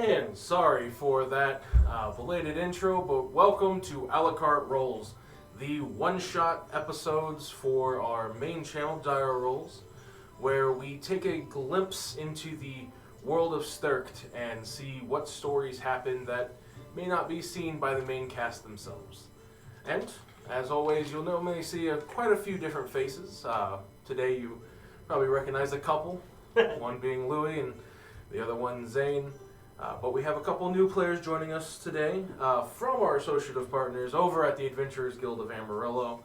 And sorry for that belated intro, but welcome to A La Carte Rolls, the one-shot episodes for our main channel, Dire Rolls, where we take a glimpse into the world of Sterkt and see what stories happen that may not be seen by the main cast themselves. And, as always, you'll normally see quite a few different faces. Today you probably recognize a couple, one being Louis and the other one Zane. But we have a couple new players joining us today from our associative partners over at the Adventurers Guild of Amarillo.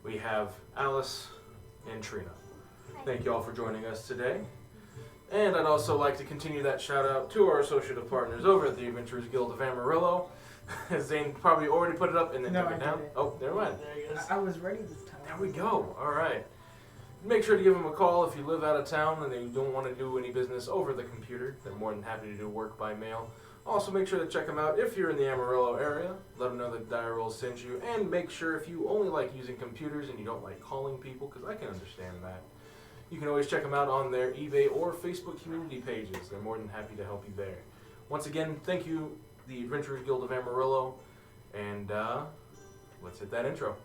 We have Alice and Trina. Thank you all for joining us today. And I'd also like to continue that shout out to our associative partners over at the Adventurers Guild of Amarillo. Zane probably already put it up and then took it down. Oh, never mind. There he goes. I was ready this time. There we go. All right. Make sure to give them a call if you live out of town and they don't want to do any business over the computer. They're more than happy to do work by mail. Also, make sure to check them out if you're in the Amarillo area. Let them know that Dire Rolls sent you. And make sure if you only like using computers and you don't like calling people, because I can understand that, you can always check them out on their eBay or Facebook community pages. They're more than happy to help you there. Once again, thank you, the Adventurers Guild of Amarillo. And let's hit that intro.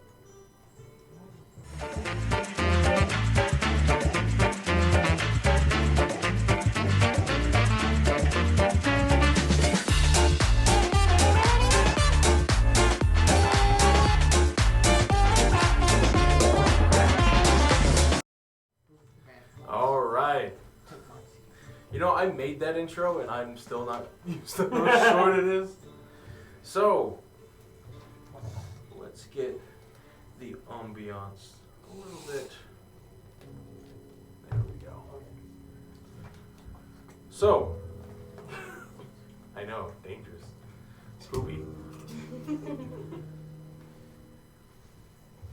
All right. You know, I made that intro and I'm still not used to how short it is. So, let's get the ambiance a little bit. There we go. So, I know, dangerous. Spooky.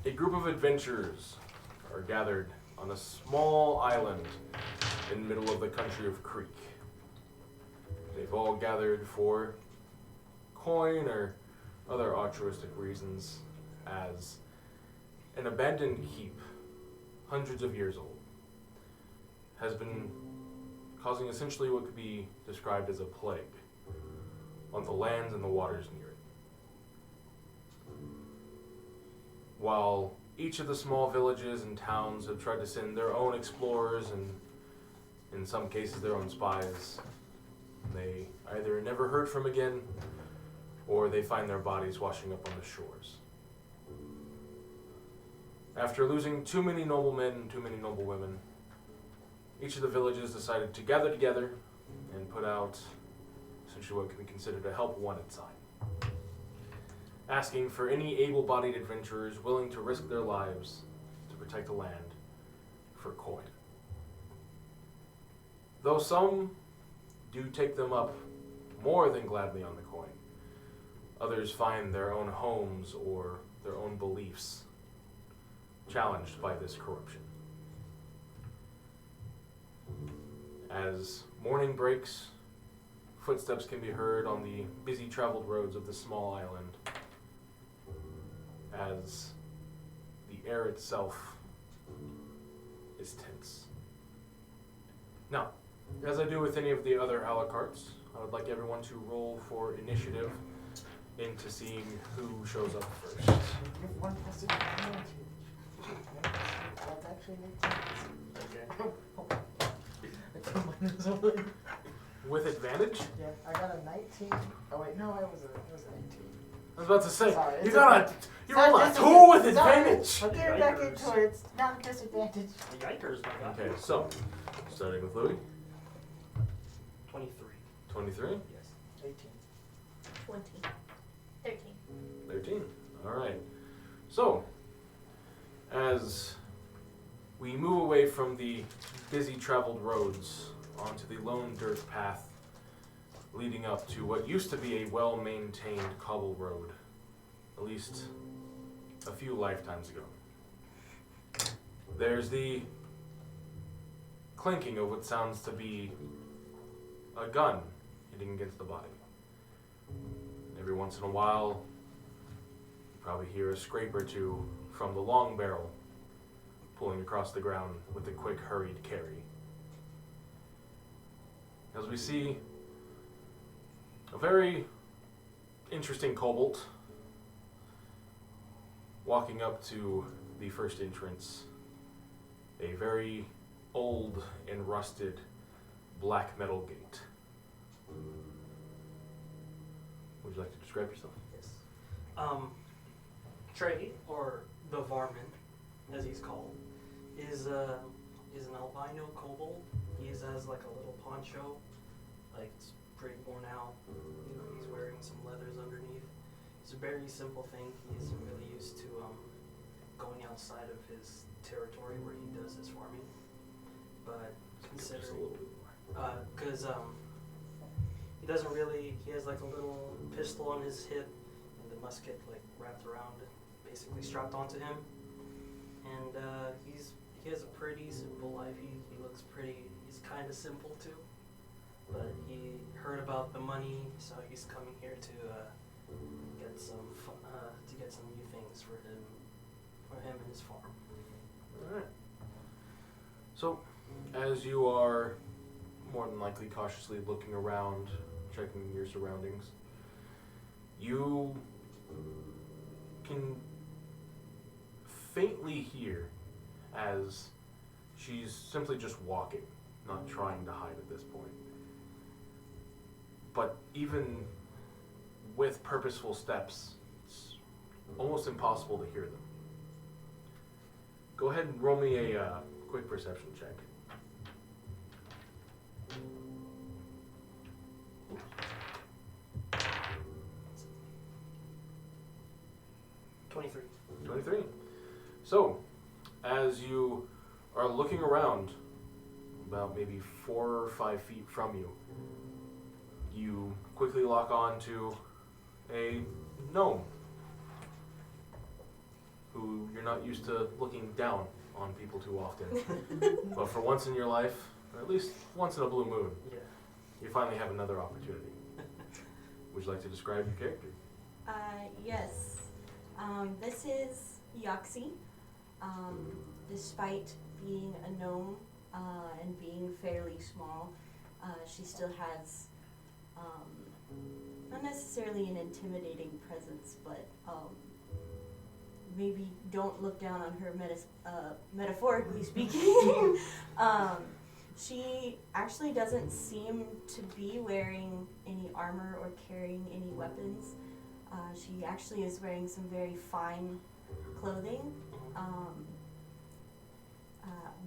A group of adventurers are gathered on a small island in the middle of the country of Creek. They've all gathered for coin or other altruistic reasons, as an abandoned keep, hundreds of years old, has been causing essentially what could be described as a plague on the lands and the waters near it. While each of the small villages and towns have tried to send their own explorers and, in some cases, their own spies, they either never heard from again or they find their bodies washing up on the shores. After losing too many noble men and too many noble women, each of the villages decided to gather together and put out essentially what can be considered a help-wanted sign, asking for any able-bodied adventurers willing to risk their lives to protect the land for coin. Though some do take them up more than gladly on the coin, others find their own homes or their own beliefs challenged by this corruption. As morning breaks, footsteps can be heard on the busy traveled roads of the small island, as the air itself is tense. Now, as I do with any of the other a la cartes, I would like everyone to roll for initiative into seeing who shows up first. Give one positive advantage. That's actually makes sense. Okay. I told mine was a one. With advantage? Yeah, I got a 19. Oh wait, no, it was an 18. I was about to say, Sorry, you it's got you Sorry, rolled a this is- 2 with sorry. advantage! I'll get it back into it. It's not a disadvantage. Yikers, my God. Okay, so, starting with Louis, 23. 23, Yes. 18. 20. 13. 13. Alright. So, as we move away from the busy traveled roads onto the lone dirt path leading up to what used to be a well-maintained cobble road, at least a few lifetimes ago, there's the clinking of what sounds to be a gun hitting against the body. Every once in a while, you probably hear a scrape or two from the long barrel pulling across the ground with a quick, hurried carry. As we see A very interesting kobold walking up to the first entrance. A very old and rusted black metal gate. Would you like to describe yourself? Yes. Trey, or the Varmint, as he's called, is an albino kobold. He has like a little poncho, like it's pretty worn out. You know, he's wearing some leathers underneath. It's a very simple thing. He isn't really used to going outside of his territory where he does his farming. But Just a considering, little bit more. because he doesn't really. He has like a little pistol on his hip and the musket like wrapped around, basically strapped onto him. And he has a pretty simple life. He looks pretty. He's kind of simple too. But he heard about the money, so he's coming here to get some new things for him and his farm. Alright. So, as you are more than likely cautiously looking around, checking your surroundings, you can faintly hear as she's simply just walking, not trying to hide at this point. But even with purposeful steps, it's almost impossible to hear them. Go ahead and roll me a quick perception check. Oops. 23. 23. So, as you are looking around, about maybe 4 or 5 feet from you, you quickly lock on to a gnome who you're not used to looking down on people too often. But for once in your life, or at least once in a blue moon, Yeah. you finally have another opportunity. Would you like to describe your character? Yes. This is Yoxie. Despite being a gnome and being fairly small, she still has not necessarily an intimidating presence, but maybe don't look down on her metaphorically speaking. She actually doesn't seem to be wearing any armor or carrying any weapons. She actually is wearing some very fine clothing,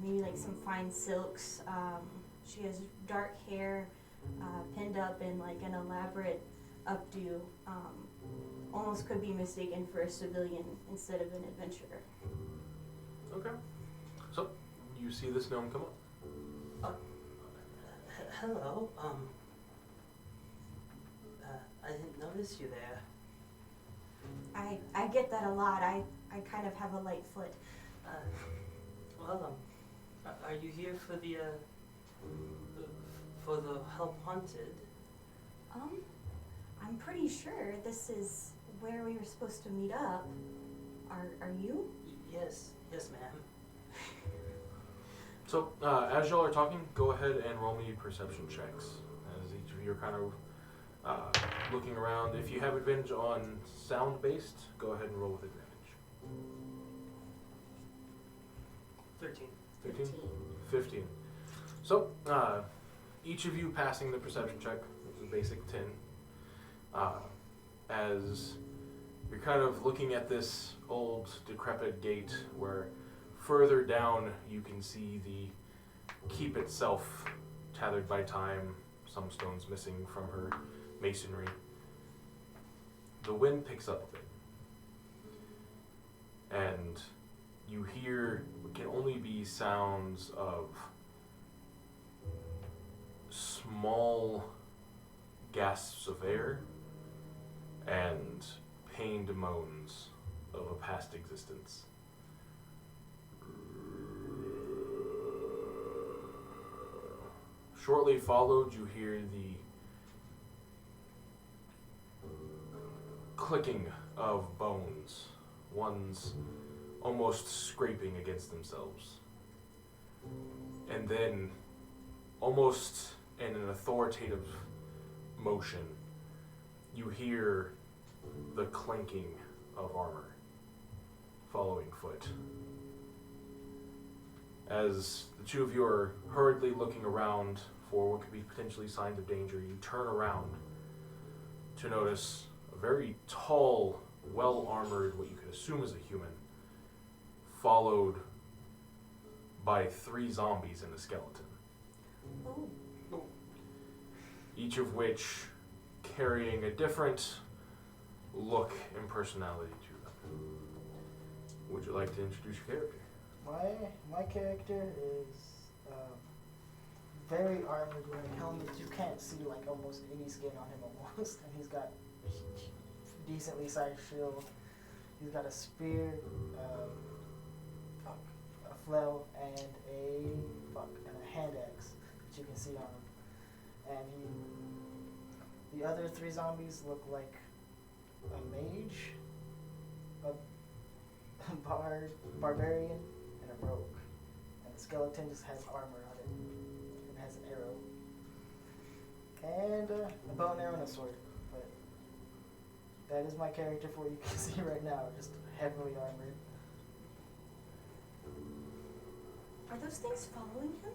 maybe like some fine silks. She has dark hair pinned up in like an elaborate updo. Almost could be mistaken for a civilian instead of an adventurer. Okay. So, you see this gnome come up. Hello. I didn't notice you there. I get that a lot. I kind of have a light foot. Are you here for the help hunted? I'm pretty sure this is where we were supposed to meet up. Are you? Yes, ma'am. So, as y'all are talking, go ahead and roll me perception checks. As each of you are kind of looking around. If you have advantage on sound-based, go ahead and roll with advantage. 13. 13? 15. So, each of you passing the perception check, which is a basic 10, as you're kind of looking at this old, decrepit gate where further down you can see the keep itself tethered by time, some stones missing from her masonry. The wind picks up a bit, and you hear what can only be sounds of small gasps of air and pained moans of a past existence. Shortly followed, you hear the clicking of bones, ones almost scraping against themselves. And then, almost in an authoritative motion, you hear the clinking of armor following foot. As the two of you are hurriedly looking around for what could be potentially signs of danger, you turn around to notice a very tall, well-armored, what you could assume is a human, followed by 3 zombies and a skeleton. Oh. Each of which carrying a different look and personality to them. Would you like to introduce your character? My character is very armored, wearing helmets. You can't see like almost any skin on him almost, and he's got decently sized shield. He's got a spear, a flail, and a hand axe that you can see on him. And the other 3 zombies look like a mage, a barbarian, and a rogue. And the skeleton just has armor on it. And has an arrow. And a bow and arrow and a sword. But that is my character for what you can see right now, just heavily armored. Are those things following him?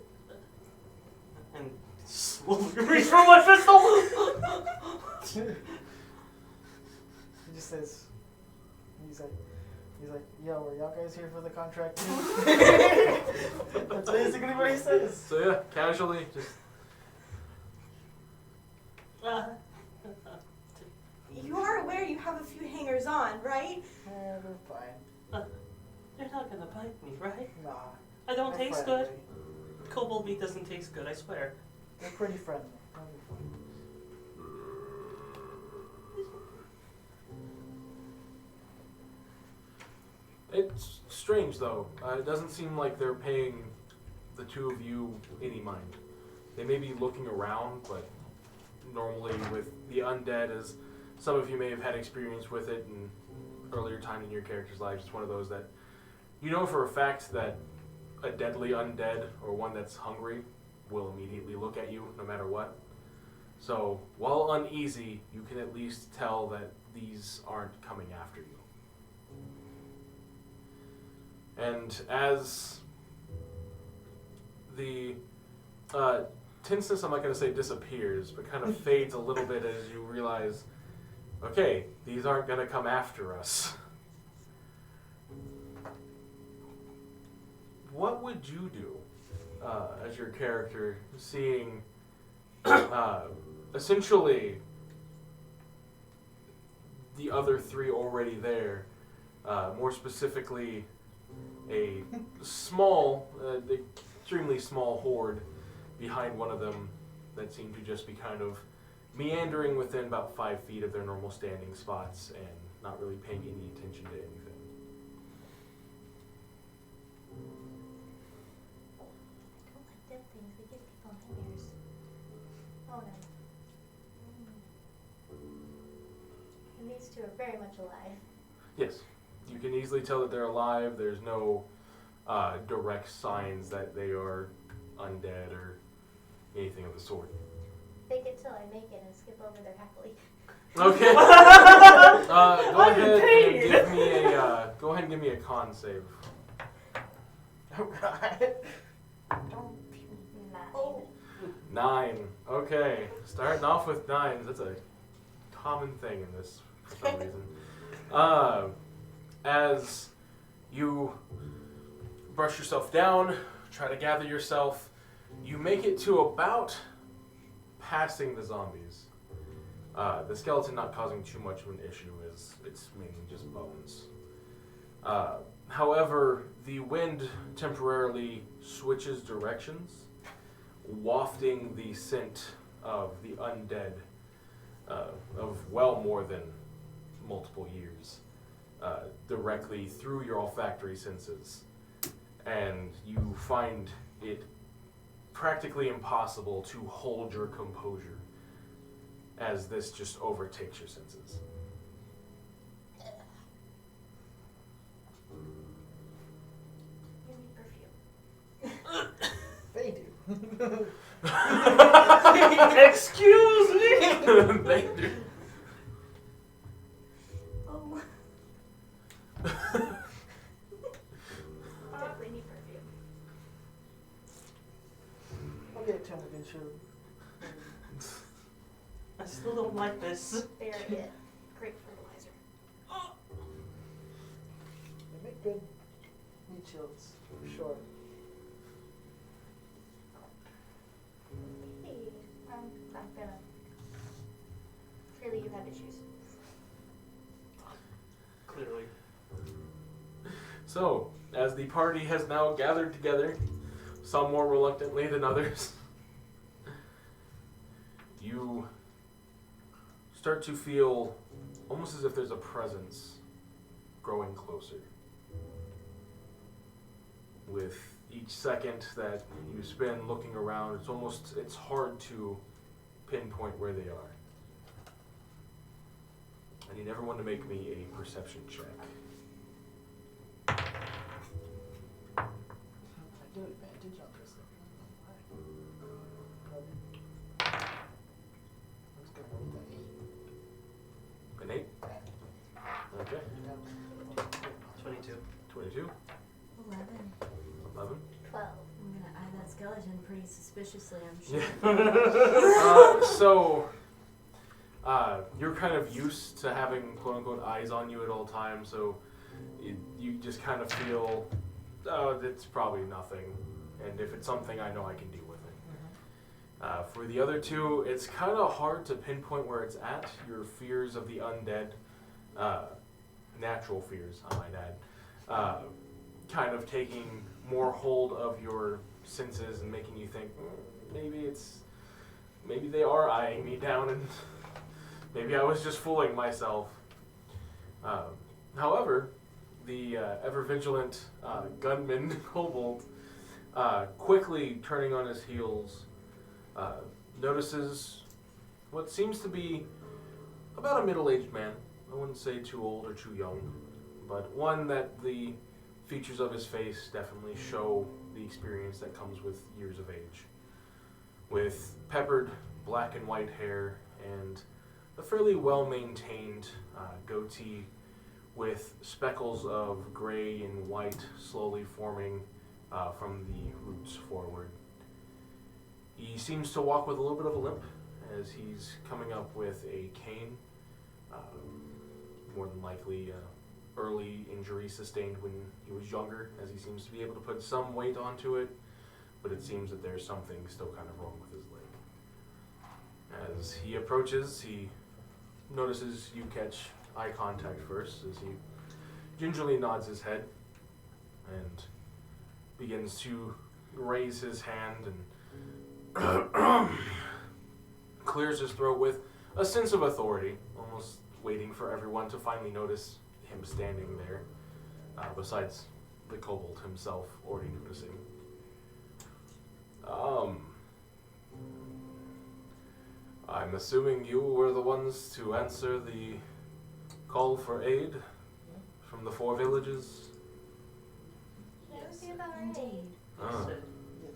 And slowly reach for my pistol. He just says, he's like, yo, are y'all guys here for the contract too? That's basically what he says. So yeah, casually, just... You are aware you have a few hangers on, right? Yeah, they're fine. You're not gonna bite me, right? Nah. I don't they're taste friendly. good. Kobold meat doesn't taste good, I swear. They're pretty friendly. They'll be fine. It's strange, though. It doesn't seem like they're paying the two of you any mind. They may be looking around, but normally with the undead, as some of you may have had experience with it in earlier time in your character's lives, it's one of those that you know for a fact that a deadly undead or one that's hungry will immediately look at you no matter what. So, while uneasy, you can at least tell that these aren't coming after you. And as the tenseness, I'm not going to say disappears, but kind of fades a little bit as you realize, okay, these aren't going to come after us. What would you do as your character, seeing essentially the other 3 already there, more specifically a small, extremely small horde behind one of them that seemed to just be kind of meandering within about 5 feet of their normal standing spots and not really paying any attention to anything. Don't like dead things. They give people nightmares. Oh no. And these 2 are very much alive. Yes, you can easily tell that they're alive. There's no direct signs that they are undead or anything of the sort. Fake it till I make it and skip over there happily. Okay. Go ahead and give me a con save. Oh god. Oh. 9. Okay. Starting off with 9s. That's a common thing in this for some reason. As you brush yourself down, try to gather yourself, you make it to about passing the zombies. The skeleton not causing too much of an issue, as it's mainly just bones. However, the wind temporarily switches directions, wafting the scent of the undead of well more than multiple years directly through your olfactory senses. And you find it practically impossible to hold your composure as this just overtakes your senses. You need perfume. They do. Excuse me! They do. still don't like this. They are it. Great fertilizer. They make good meat shields, for sure. Hey, I'm gonna. Clearly, you have issues. Clearly. So, as the party has now gathered together, some more reluctantly than others, you start to feel almost as if there's a presence growing closer. With each second that you spend looking around, it's hard to pinpoint where they are. I need everyone to make me a perception check. I do advantage on perception. I was gonna roll the 8. An 8? Okay. 22. 22? 11. 11? 12. I'm gonna eye that skeleton pretty suspiciously, I'm sure. You're kind of used to having quote-unquote eyes on you at all times, so you just kind of feel, oh, it's probably nothing. And if it's something, I know I can deal with it. For the other two, it's kind of hard to pinpoint where it's at. Your fears of the undead, natural fears, I might add, kind of taking more hold of your senses and making you think, maybe they are eyeing me down and maybe I was just fooling myself. However, the ever-vigilant gunman kobold, quickly turning on his heels, notices what seems to be about a middle-aged man. I wouldn't say too old or too young, but one that the features of his face definitely show the experience that comes with years of age. With peppered black and white hair and a fairly well-maintained goatee with speckles of gray and white slowly forming from the roots forward. He seems to walk with a little bit of a limp as he's coming up with a cane, more than likely early injury sustained when he was younger, as he seems to be able to put some weight onto it, but it seems that there's something still kind of wrong with his leg. As he approaches, he notices you catch eye contact first, as he gingerly nods his head and begins to raise his hand and clears his throat with a sense of authority, almost waiting for everyone to finally notice him standing there, besides the kobold himself already noticing. I'm assuming you were the ones to answer the call for aid from the 4 villages? That would be about right. Indeed. Ah. Yes.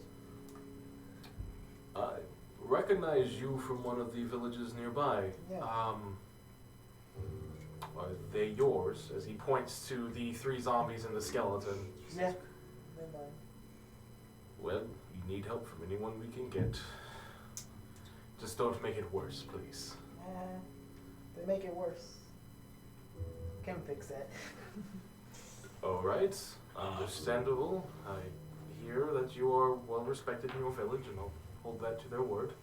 I recognize you from one of the villages nearby. Yeah. Are they yours? As he points to the 3 zombies and the skeleton. Yeah. They're mine. Well, you need help from anyone we can get. Just don't make it worse, please. They make it worse. Can fix that. Alright, understandable. I hear that you are well respected in your village, and I'll hold that to their word.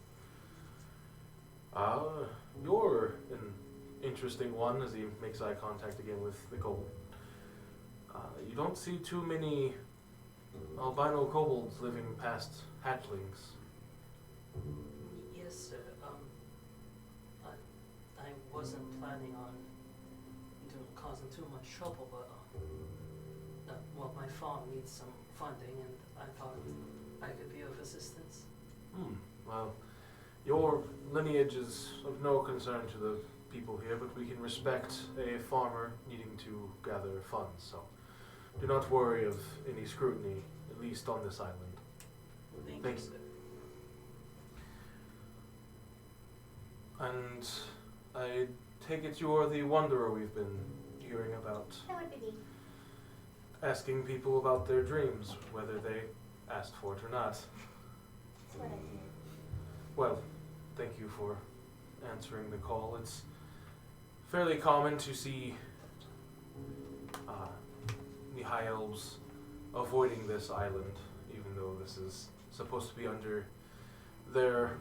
You're an interesting one, as he makes eye contact again with the kobold. You don't see too many albino kobolds living past hatchlings. Yes, sir. I wasn't planning on causing too much trouble, but well, my farm needs some funding, and I thought I could be of assistance. Well, your lineage is of no concern to the people here, but we can respect a farmer needing to gather funds, so do not worry of any scrutiny, at least on this island. Thank Thank you, you. sir. And I take it you're the wanderer we've been hearing about, That would be me. asking people about their dreams, whether they asked for it or not. That's what I did. Well, thank you for answering the call. It's fairly common to see the High Elves avoiding this island, even though this is supposed to be under their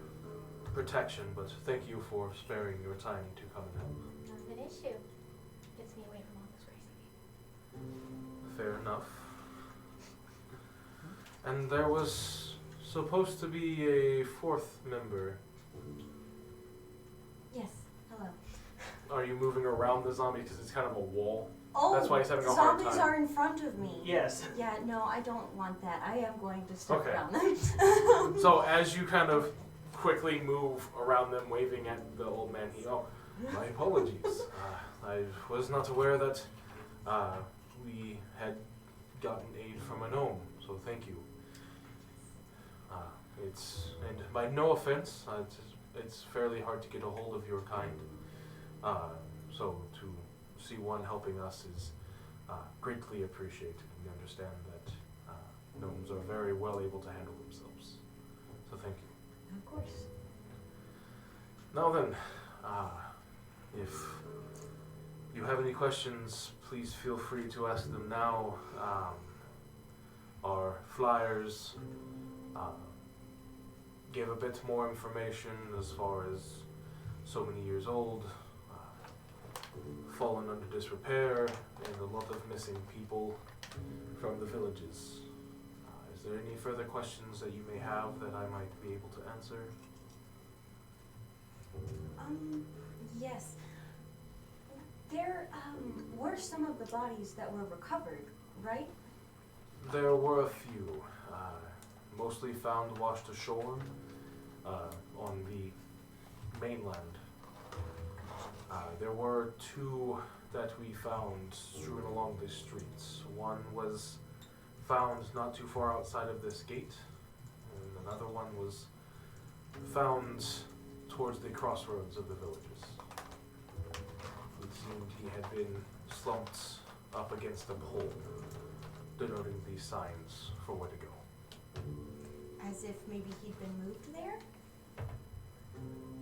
protection. But thank you for sparing your time to come and help. Not an issue. Gets me away from all this crazy. Fair enough. And there was supposed to be a fourth member. Yes. Hello. Are you moving around the zombie because it's kind of a wall? Oh, That's why he's having a hard zombies time. are in front of me. Yes. Yeah, no, I don't want that. I am going to step Okay. around them. So as you kind of quickly move around them, waving at the old man, my apologies. I was not aware that we had gotten aid from a gnome, so thank you. And by no offense, it's fairly hard to get a hold of your kind. So to see one helping us is greatly appreciated. We understand that gnomes are very well able to handle themselves. So thank you. Of course. Now then, if you have any questions, please feel free to ask them now. Our flyers give a bit more information as far as so many years old, fallen under disrepair, and a lot of missing people from the villages. Is there any further questions that you may have that I might be able to answer? Yes. There, were some of the bodies that were recovered, right? There were a few, mostly found washed ashore on the mainland. There were two that we found strewn along the streets. One was found not too far outside of this gate, and another one was found towards the crossroads of the villages. It seemed he had been slumped up against a pole, denoting these signs for where to go. As if maybe he'd been moved there?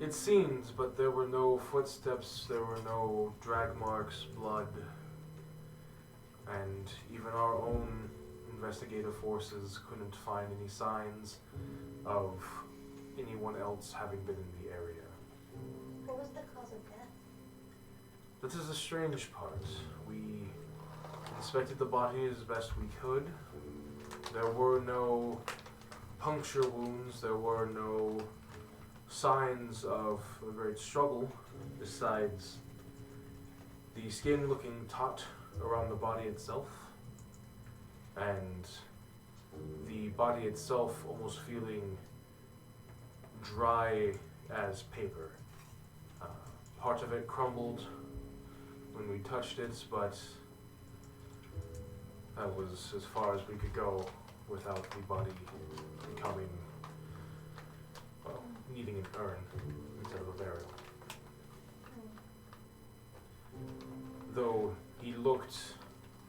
It seemed, but there were no footsteps, there were no drag marks, blood, and even our own investigative forces couldn't find any signs of anyone else having been in the area. What was the cause of death? That is the strange part. We inspected the body as best we could. There were no puncture wounds, there were no signs of a great struggle, besides the skin looking taut around the body itself, and the body itself almost feeling dry as paper. Part of it crumbled when we touched it, but that was as far as we could go without the body becoming, well, needing an urn instead of a burial. Though he looked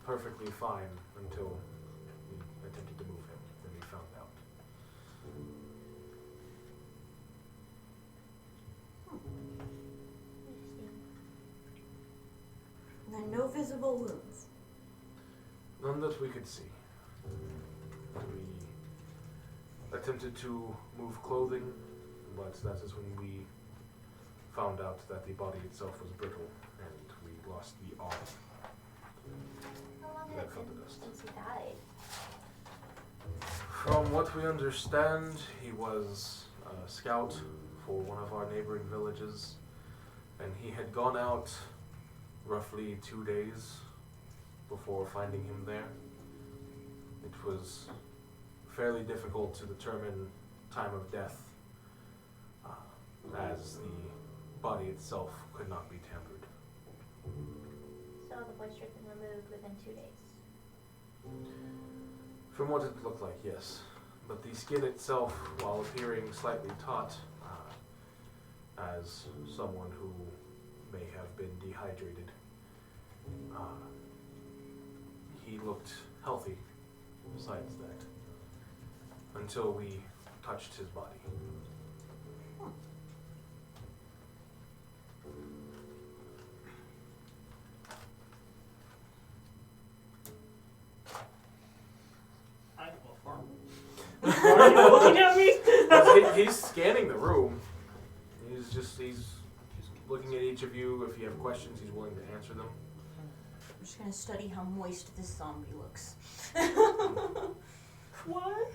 perfectly fine until we attempted to move him, then we found out. And no visible wounds. None that we could see. We attempted to move clothing, but that is when we found out that the body itself was brittle and we lost the arm. How long had That it felt been the dust. since he died? From what we understand, he was a scout for one of our neighboring villages, and he had gone out roughly 2 days before finding him there. It was fairly difficult to determine time of death, as the body itself could not be tampered. So the moisture had been removed within 2 days. From what it looked like, yes. But the skin itself, while appearing slightly taut, as someone who may have been dehydrated, he looked healthy besides that, until we touched his body. looking at me? He's scanning the room. He's looking at each of you. If you have questions, he's willing to answer them. I'm just gonna study how moist this zombie looks. What?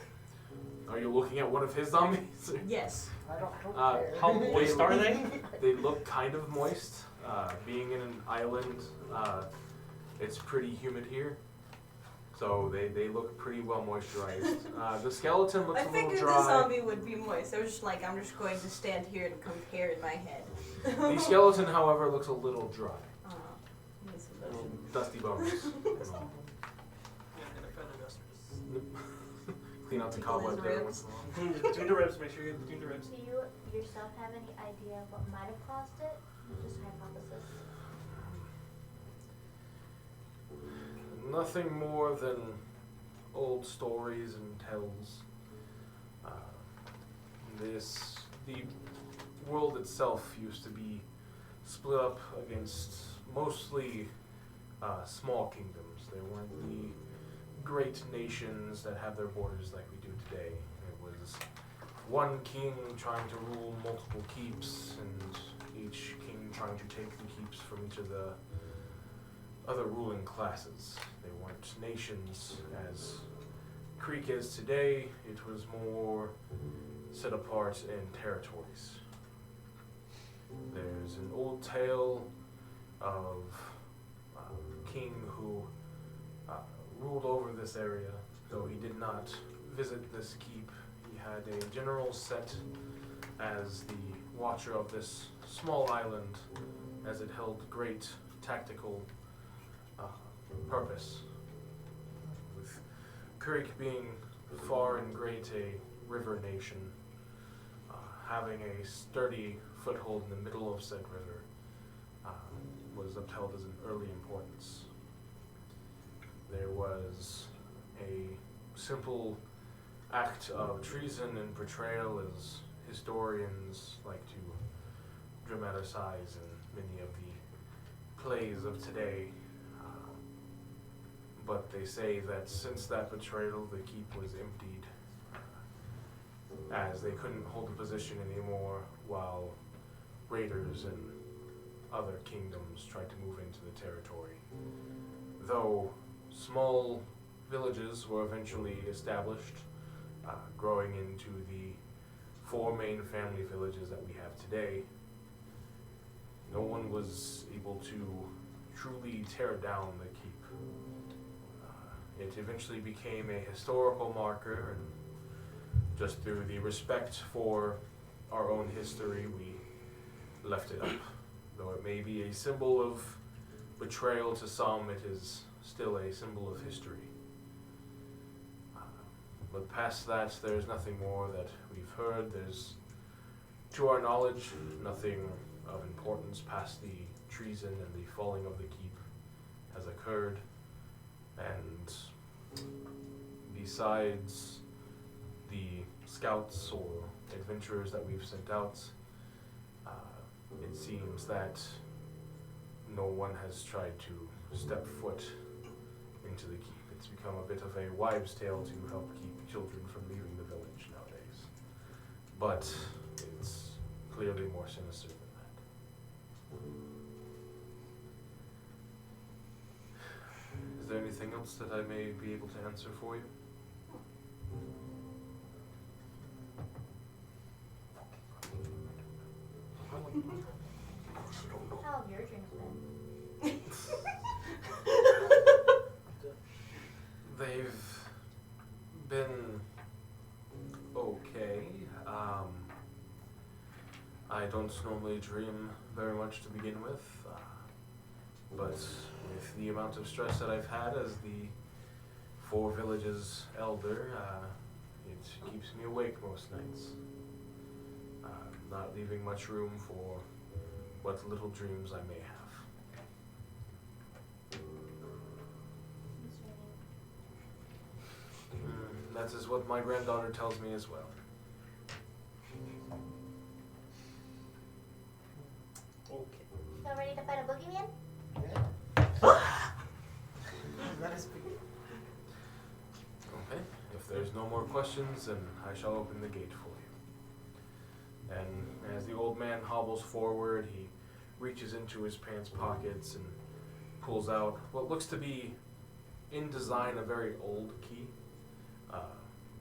Are you looking at one of his zombies? Yes. I don't care. How moist are they? They look kind of moist. Being in an island, it's pretty humid here. So they look pretty well moisturized. The skeleton looks I a little figured dry. the zombie would be moist. I was just like, I'm just going to stand here and compare in my head. The skeleton, however, looks a little dry. Needs some Little lotion. dusty bones. Yeah, and a feather dusters. Clean out the Tickle his cobwebs every ribs. once in a while. Between the ribs, make sure you get between the ribs. Do you yourself have any idea of what might have caused it? Just hypothesis. Nothing more than old stories and tells. The world itself used to be split up against mostly small kingdoms. They weren't the great nations that have their borders like we do today. It was one king trying to rule multiple keeps, and each king trying to take the keeps from each of the other ruling classes. They weren't nations as Creek is today. It was more set apart in territories. There's an old tale of a king who ruled over this area, though he did not visit this keep. He had a general set as the watcher of this small island, as it held great tactical purpose. With Kurik being far and great a river nation, having a sturdy foothold in the middle of said river was upheld as an early importance. There was a simple act of treason and betrayal, as historians like to dramatize in many of the plays of today. But they say that since that betrayal, the keep was emptied, as they couldn't hold the position anymore while raiders and other kingdoms tried to move into the territory. Though small villages were eventually established, growing into the 4 main family villages that we have today, no one was able to truly tear down the keep. It eventually became a historical marker, and just through the respect for our own history, we left it up. Though it may be a symbol of betrayal to some, it is still a symbol of history. But past that, there's nothing more that we've heard. There's, to our knowledge, nothing of importance past the treason and the falling of the keep has occurred. And besides the scouts or adventurers that we've sent out, it seems that no one has tried to step foot into the keep. It's become a bit of a wives' tale to help keep children from leaving the village nowadays. But it's clearly more sinister than that. Is there anything else that I may be able to answer for you? How have your dreams been? They've been okay. I don't normally dream very much to begin with, but with the amount of stress that I've had as the 4 villages elder, it keeps me awake most nights. Not leaving much room for what little dreams I may have. That is what my granddaughter tells me as well. Okay. Y'all ready to fight a boogeyman? Let us begin. Okay, if there's no more questions, and I shall open the gate for you. And as the old man hobbles forward, he reaches into his pants pockets and pulls out what looks to be, in design, a very old key.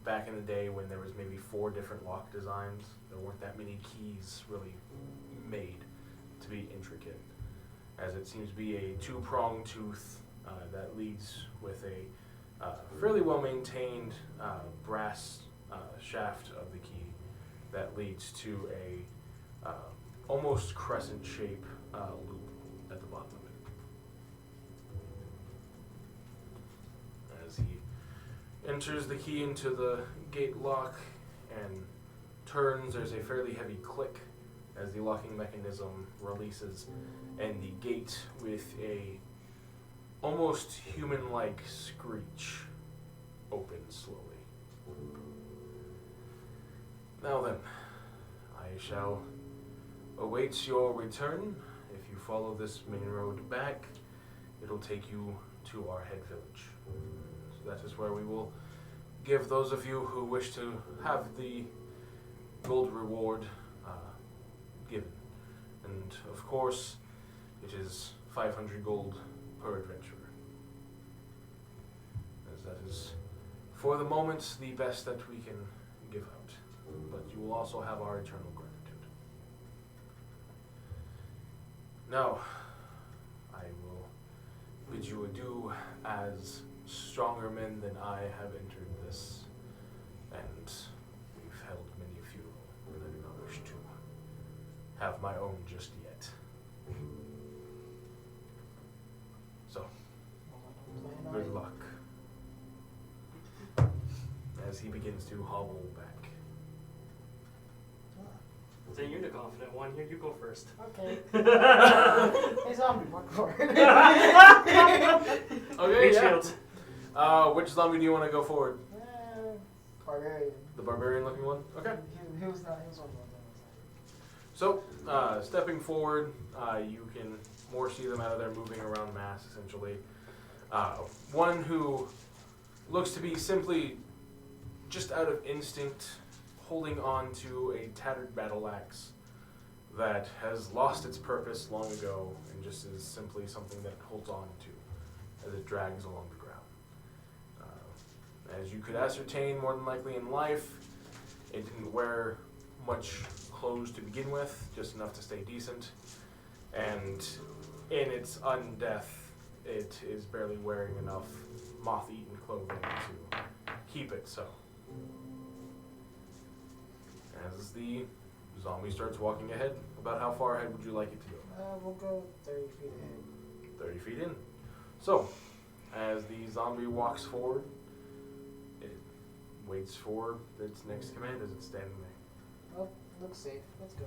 Back in the day when there was maybe 4 different lock designs, there weren't that many keys really made to be intricate, as it seems to be a 2-pronged tooth that leads with a fairly well-maintained brass shaft of the key that leads to a almost crescent shape loop at the bottom of it. As he enters the key into the gate lock and turns, there's a fairly heavy click as the locking mechanism releases, and the gate, with a almost human-like screech, opens slowly. Now then, I shall await your return. If you follow this main road back, it'll take you to our head village. So that is where we will give those of you who wish to have the gold reward given. And of course, it is 500 gold per adventurer. As that is, for the moment, the best that we can give out. But you will also have our eternal gratitude. Now, I will bid you adieu, as stronger men than I have entered this, and we've held many a funeral, but I do not wish to have my own just yet. So, good luck. As he begins to hobble back. So you're the confident one. Here, you go first. Okay. Hey, zombie, walk forward. Okay, yeah. Shields. Which zombie do you want to go forward? Barbarian. The barbarian-looking one? Okay. He was one of the ones So, stepping forward, you can more see them out of there moving around mass, essentially. One who looks to be simply, just out of instinct, holding on to a tattered battle axe that has lost its purpose long ago and just is simply something that holds on to as it drags along the ground. As you could ascertain, more than likely in life, it didn't wear much clothes to begin with, just enough to stay decent, and in its undeath, it is barely wearing enough moth-eaten clothing to keep it so. As the zombie starts walking ahead, about how far ahead would you like it to go? We'll go 30 feet ahead. 30 feet in. So, as the zombie walks forward, it waits for its next command as it's standing there. Well, looks safe. Let's go.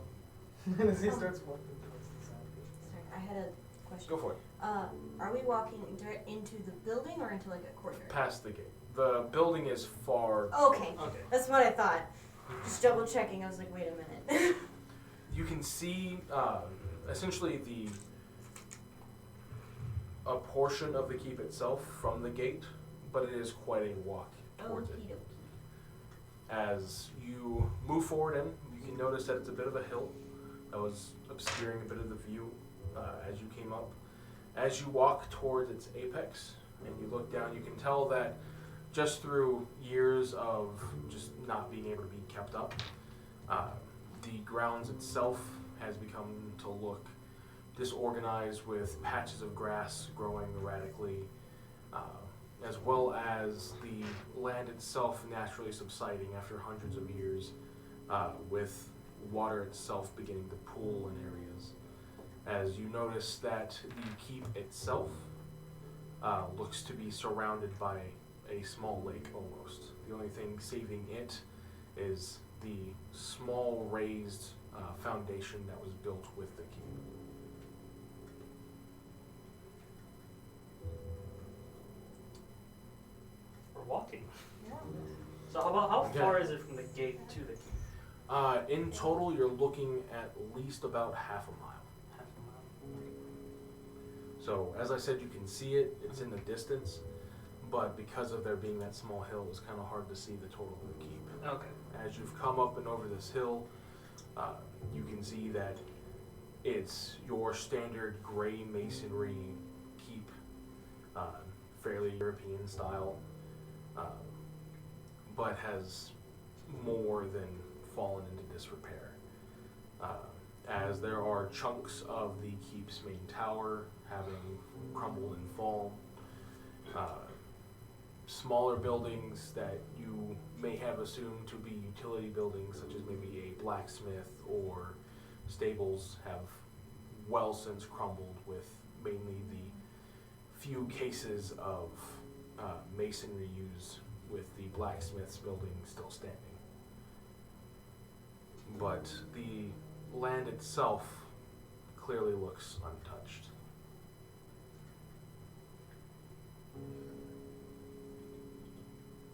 As he starts walking towards the zombie. Sorry, I had a question. Go for it. Are we walking direct into the building or into like a courtyard? Past the gate. The building is far. Okay, Okay. that's what I thought. Just double checking. I was like, wait a minute. You can see essentially a portion of the keep itself from the gate, but it is quite a walk towards it. Okie dokie. As you move forward in, you can notice that it's a bit of a hill that was obscuring a bit of the view as you came up. As you walk towards its apex and you look down, you can tell that just through years of just not being able to be kept up, the grounds itself has become to look disorganized with patches of grass growing erratically, as well as the land itself naturally subsiding after hundreds of years, with water itself beginning to pool in areas. As you notice that the keep itself looks to be surrounded by a small lake almost. The only thing saving it is the small raised foundation that was built with the keep. We're walking. Yeah. So how Okay. far is it from the gate to the keep? In total, you're looking at least about half a mile. Half a mile. So, as I said, you can see it. It's in the distance. but because of there being that small hill, it's kind of hard to see the total of the keep. Okay. As you've come up and over this hill, you can see that it's your standard gray masonry keep, fairly European style, but has more than fallen into disrepair. As there are chunks of the keep's main tower having crumbled and fallen, smaller buildings that you may have assumed to be utility buildings, such as maybe a blacksmith or stables, have well since crumbled, with mainly the few cases of masonry used with the blacksmith's building still standing. But the land itself clearly looks untouched.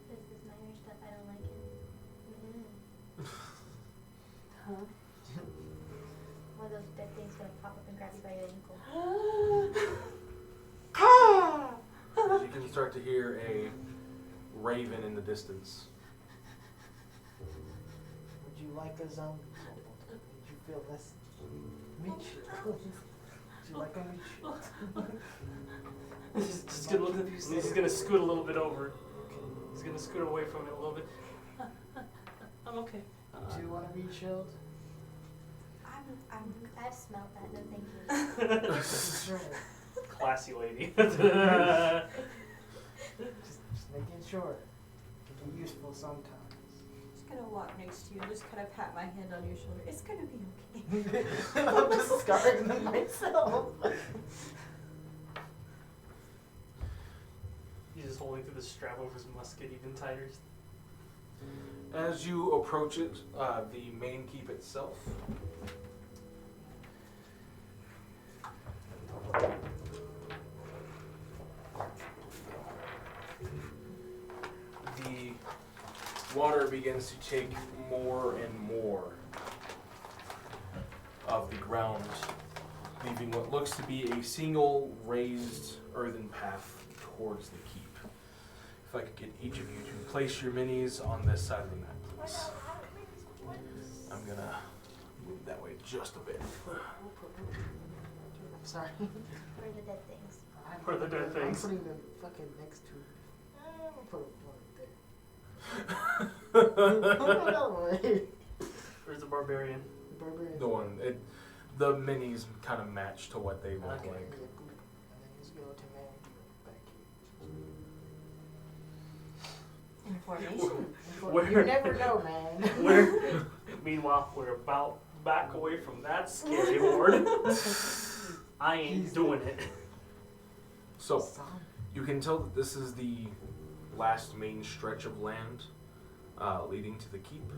This is minor stuff. I don't like it. Huh? One of those dead things gonna pop up and grab you by your ankle. As you can start to hear a raven in the distance. Would you like a zombie? Would you feel less meat shield? Would you like a meat shield? He's gonna scoot a little bit over. He's gonna scoot away from it a little bit. I'm okay. Do you want a meat shield? I've smelled that. No, thank you. Sure. Classy lady. Just making sure. It can be useful sometimes. Just gonna walk next to you and just kind of pat my hand on your shoulder. It's gonna be okay. I'm just scarring them myself. He's just holding through the strap over his musket even tighter. As you approach it, the main keep itself, the water begins to take more and more of the ground, leaving what looks to be a single raised earthen path towards the keep. If I could get each of you to place your minis on this side of the map, please. I'm gonna move that way just a bit. Sorry. Where are the dead things? Where are the dead things? I'm putting them fucking next to. I'll put one there. Where's the barbarian? Barbarian. The one, the minis kind of match to what they look Okay. like. And then just go to man back here. In formation. Where- You never know, man. Where? Meanwhile, we're about back away from that scary horde. I ain't doing it. So, you can tell that this is the last main stretch of land leading to the keep.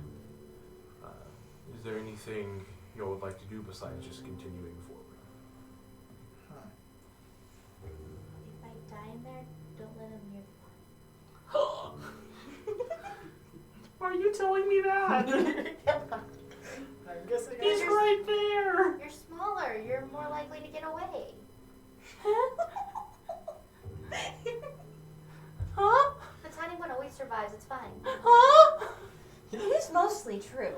Is there anything you all would like to do besides just continuing forward? If I die in there, don't let him near Are you telling me that? I'm guessing He's right there. You're smaller. You're more likely to get away. Huh? The tiny one always survives. It's fine. Huh? It is mostly true.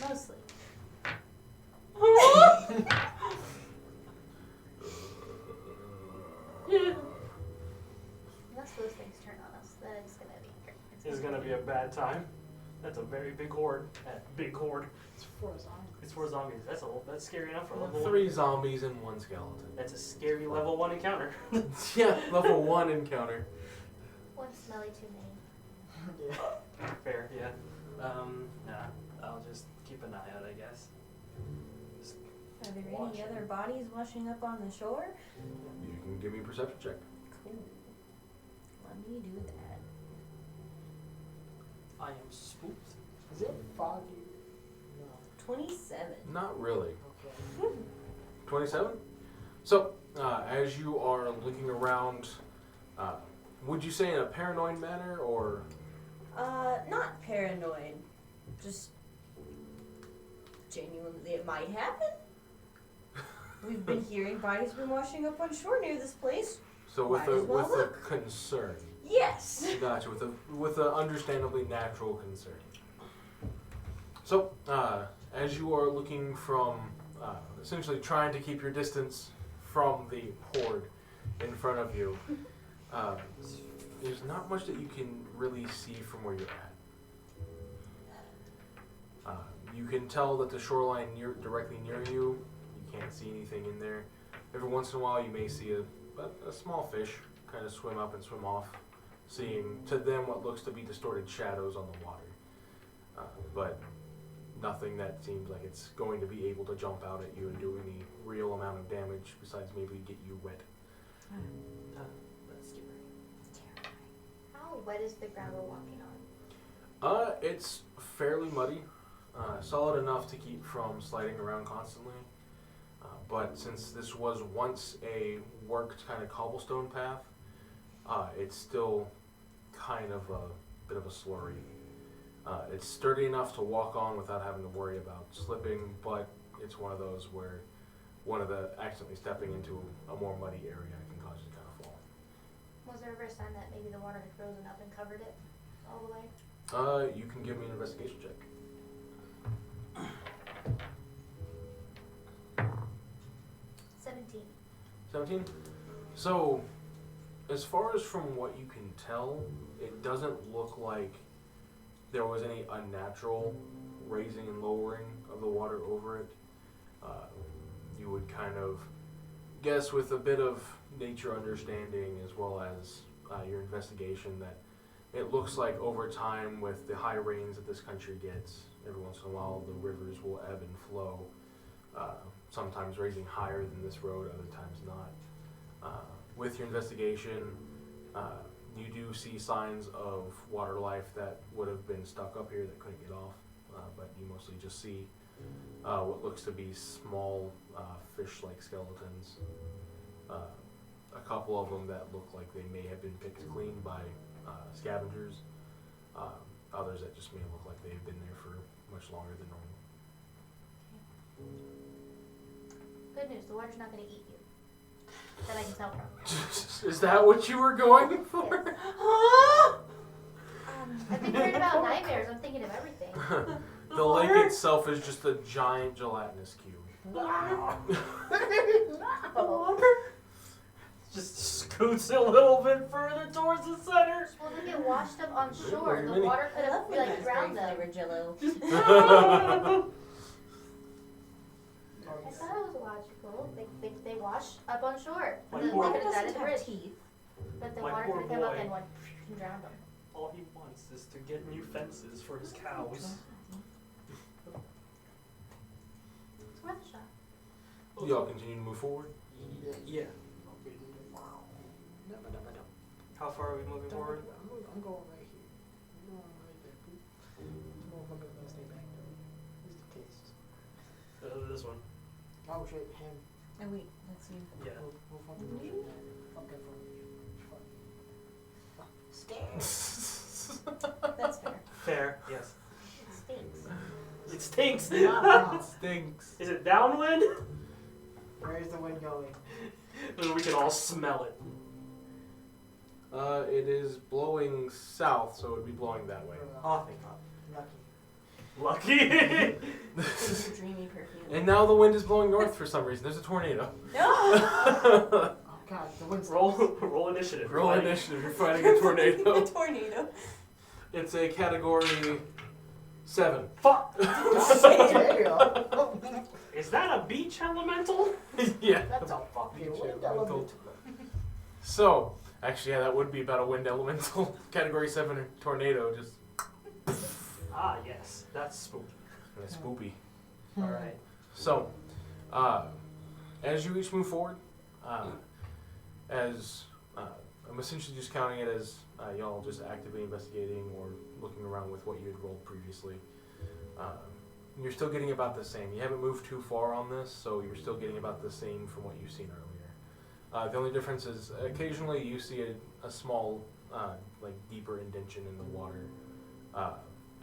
Mostly. Unless those things turn on us, then it's gonna be great. It's gonna be a bad time. That's a very big horde. Big horde. It's for zombies. It's 4 zombies. That's scary enough for level 3 1. zombies and 1 skeleton. That's a scary level 1 encounter. Yeah, level 1 encounter. One smelly too many. Yeah. Fair, yeah. Nah, I'll just keep an eye out, I guess. Just Are there watch any it. other bodies washing up on the shore? You can give me a perception check. Cool. Let me do that. I am spooked. Is it foggy? No. 27. Not really. Okay. 27? So, as you are looking around, would you say in a paranoid manner, or? Not paranoid. Just genuinely, it might happen. We've been hearing bodies been washing up on shore near this place. So with Might as well a look. concern. Yes. Gotcha. With a understandably natural concern. So, as you are looking from, essentially trying to keep your distance from the horde in front of you, there's not much that you can really see from where you're at. You can tell that the shoreline directly near you, you can't see anything in there. Every once in a while, you may see a small fish kind of swim up and swim off, seeing to them what looks to be distorted shadows on the water. But nothing that seems like it's going to be able to jump out at you and do any real amount of damage besides maybe get you wet. That's scary. How wet is the ground we're walking on? It's fairly muddy, solid enough to keep from sliding around constantly. But since this was once a worked kind of cobblestone path, it's still kind of a bit of a slurry. It's sturdy enough to walk on without having to worry about slipping, but it's one of those where accidentally stepping into a more muddy area can cause you to kind of fall. Was there ever a sign that maybe the water had frozen up and covered it all the way? You can give me an investigation check. 17? So, as far as from what you can tell, it doesn't look like there was any unnatural raising and lowering of the water over it. You would kind of guess with a bit of nature understanding as well as your investigation that it looks like over time with the high rains that this country gets, every once in a while the rivers will ebb and flow, sometimes raising higher than this road, other times not. With your investigation, you do see signs of water life that would have been stuck up here that couldn't get off, but you mostly just see what looks to be small fish-like skeletons. A couple of them that look like they may have been picked clean by scavengers. Others that just may look like they've been there for much longer than normal. Good news, the water's not going to eat you. That I can tell from. Is that what you were going for? I've been hearing about nightmares. I'm thinking of everything. The lake itself is just a giant gelatinous cube. Just scoots a little bit further towards the center. Well, they get washed up on shore. The Mini. water could I have love when like there's drowned very them. flavored Jello. I thought it was logical. They wash up on shore. My They poor- could have died doesn't at the have bridge. teeth. But the My water poor could have come up boy. and went and drowned them. All he wants is to get new fences for his cows. It's worth a shot. Y'all continue to move forward. Yeah. How far are we moving forward? I'm going right here. I'm going right there. This motherfucker's gonna stay back there. Just in case. This one. Oh shit, him. Oh wait, that's you. Yeah. We'll fucking do shit, man. Fuck that for me. Fuck. Scared. That's fair. Fair, yes. It stinks. It stinks. Stinks. Is it downwind? Where's the wind going? Then we can all smell it. It is blowing south, so it would be blowing that way. Oh, thank God. Lucky. Lucky. It's a dreamy perfume. And now the wind is blowing north for some reason. There's a tornado. No! Oh god, the wind's roll initiative. Roll Fighting. initiative. You're fighting a tornado. A tornado. It's a category 7. Fuck. Tornado. Is that a beach elemental? Yeah. That's a fucking Beach wind elemental. element. So, actually, yeah, that would be about a wind elemental. Category 7 tornado, just Ah, yes. That's spooky. spoopy. Alright. So, as you each move forward, as I'm essentially just counting it as y'all just actively investigating or looking around with what you had rolled previously. You're still getting about the same. You haven't moved too far on this, so you're still getting about the same from what you've seen earlier. The only difference is occasionally you see a small, like deeper indention in the water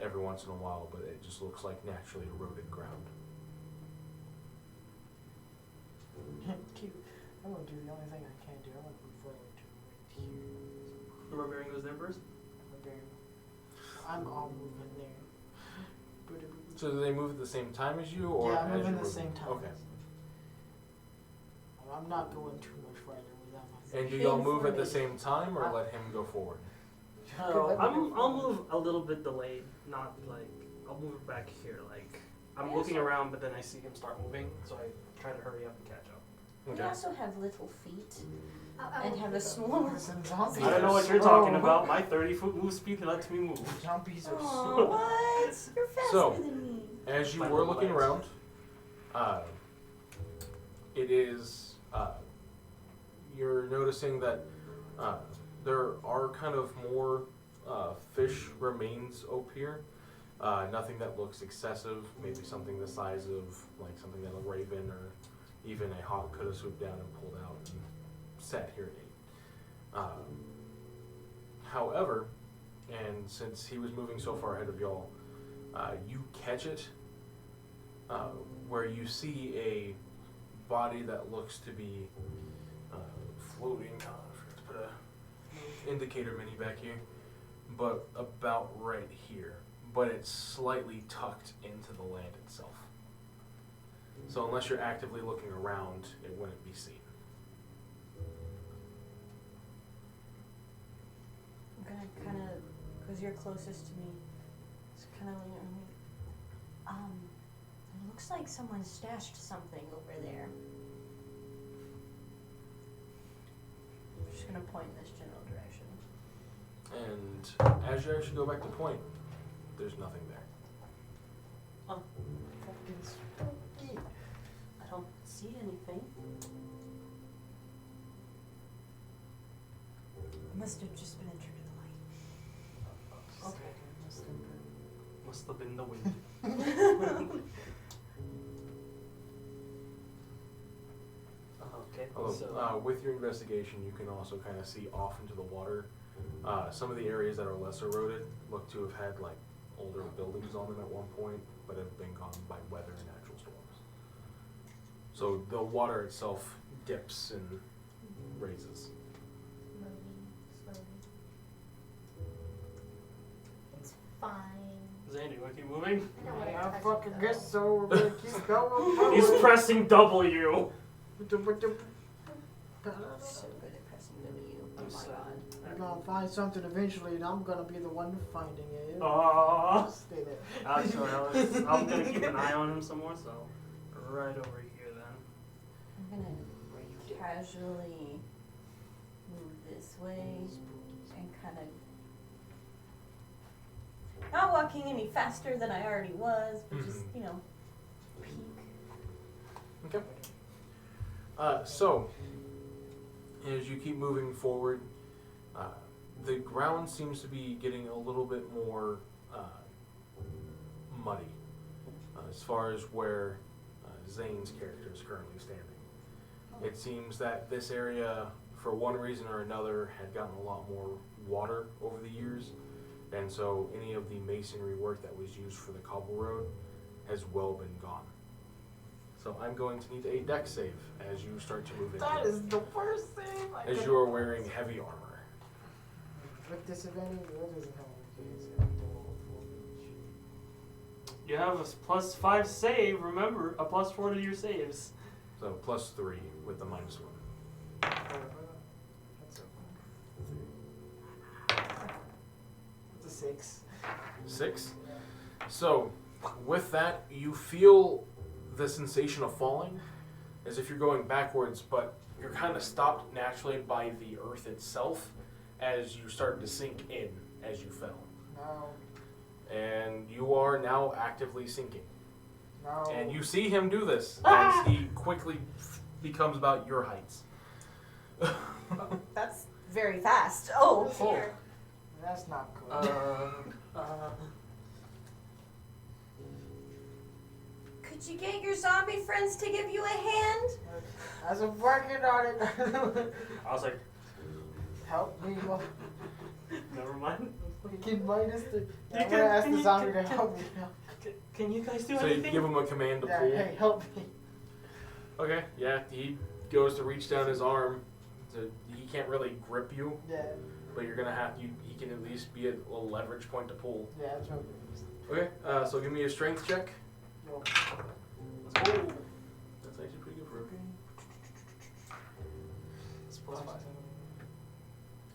every once in a while, but it just looks like naturally eroded ground. Cute. I'm gonna do the only thing I can do. I'm gonna move forward to right here. The barbarian goes there first. I'm all moving there. So do they move at the same time as you, or yeah, I'm as moving you're the same time. Okay. I'm not going too much farther without my. And do y'all move at the Information. same time, or let him go forward? I'll move a little bit delayed, not like I'll move it back here. Like I'm Yeah, looking so- around, but then I see him start moving, so I try to hurry up and catch up. We also have little feet I and will have keep a smaller. Listen, zombies I don't know are what you're slow. talking about. My 30-foot move speed lets me move. Zombies are Aw, slow. what? You're faster So- than me. As you My were little looking legs. around, it is, you're noticing that there are kind of more fish remains up here. Nothing that looks excessive, maybe something the size of like something that a raven or even a hawk could have swooped down and pulled out and sat here and ate. However, and since he was moving so far ahead of y'all, you catch it where you see a body that looks to be floating. I forgot to put a indicator mini back here, but about right here. But it's slightly tucked into the land itself. So unless you're actively looking around, it wouldn't be seen. I'm gonna kind of, because you're closest to me, just kind of lean on me. It looks like someone stashed something over there. I'm just gonna point in this general direction. And as you actually go back to point, there's nothing there. Fucking spooky. I don't see anything. It must have just been a trick of the light. Okay. Must have been the wind. Okay. Although, So with your investigation, you can also kind of see off into the water. Some of the areas that are less eroded look to have had like older buildings on them at one point, but have been gone by weather and natural storms. So the water itself dips and raises. moving slowly. It's fine. Zane, you want to keep moving? I don't want to I touch fucking it, guess though. so. We're gonna keep going. He's pressing W. So good at pressing W. Oh my So- god. I'm gonna find something eventually, and I'm gonna be the one finding it. Stay there. Actually, I'm gonna keep an eye on him some more. So, right over here then. I'm gonna casually move this way and kind of not walking any faster than I already was, but just, Mhm. you know, peek. Okay. So, as you keep moving forward, the ground seems to be getting a little bit more muddy as far as where Zane's character is currently standing. It seems that this area, for one reason or another, had gotten a lot more water over the years, and so any of the masonry work that was used for the cobble road has well been gone. So I'm going to need a dex save as you start to move into That it, is the worst thing. as you are wearing heavy armor. With disadvantage, what doesn't help? Okay, so You have a +5 save. Remember, a +4 to your saves. So +3 with the -1. It's a 6. 6. So with that, you feel the sensation of falling as if you're going backwards, but you're kind of stopped naturally by the earth itself as you started to sink in as you fell. No. And you are now actively sinking. No. And you see him do this as he quickly becomes about your heights. That's very fast. Oh, dear. That's not good. Could you get your zombie friends to give you a hand? As I'm working on it. I was like, Help me. never mind. You can minus the. You I'm can- gonna ask can the you- zombie to can- help me. Can you guys do So you anything? give him a command to Yeah, pull. hey, help me. Okay, yeah, he goes to reach down his arm. He can't really grip you, Yeah. but you're gonna have he can at least be a little leverage point to pull. Yeah, that's what Okay, so give me a strength check. Yo. Let's go. That's actually pretty good for a It's plus 5.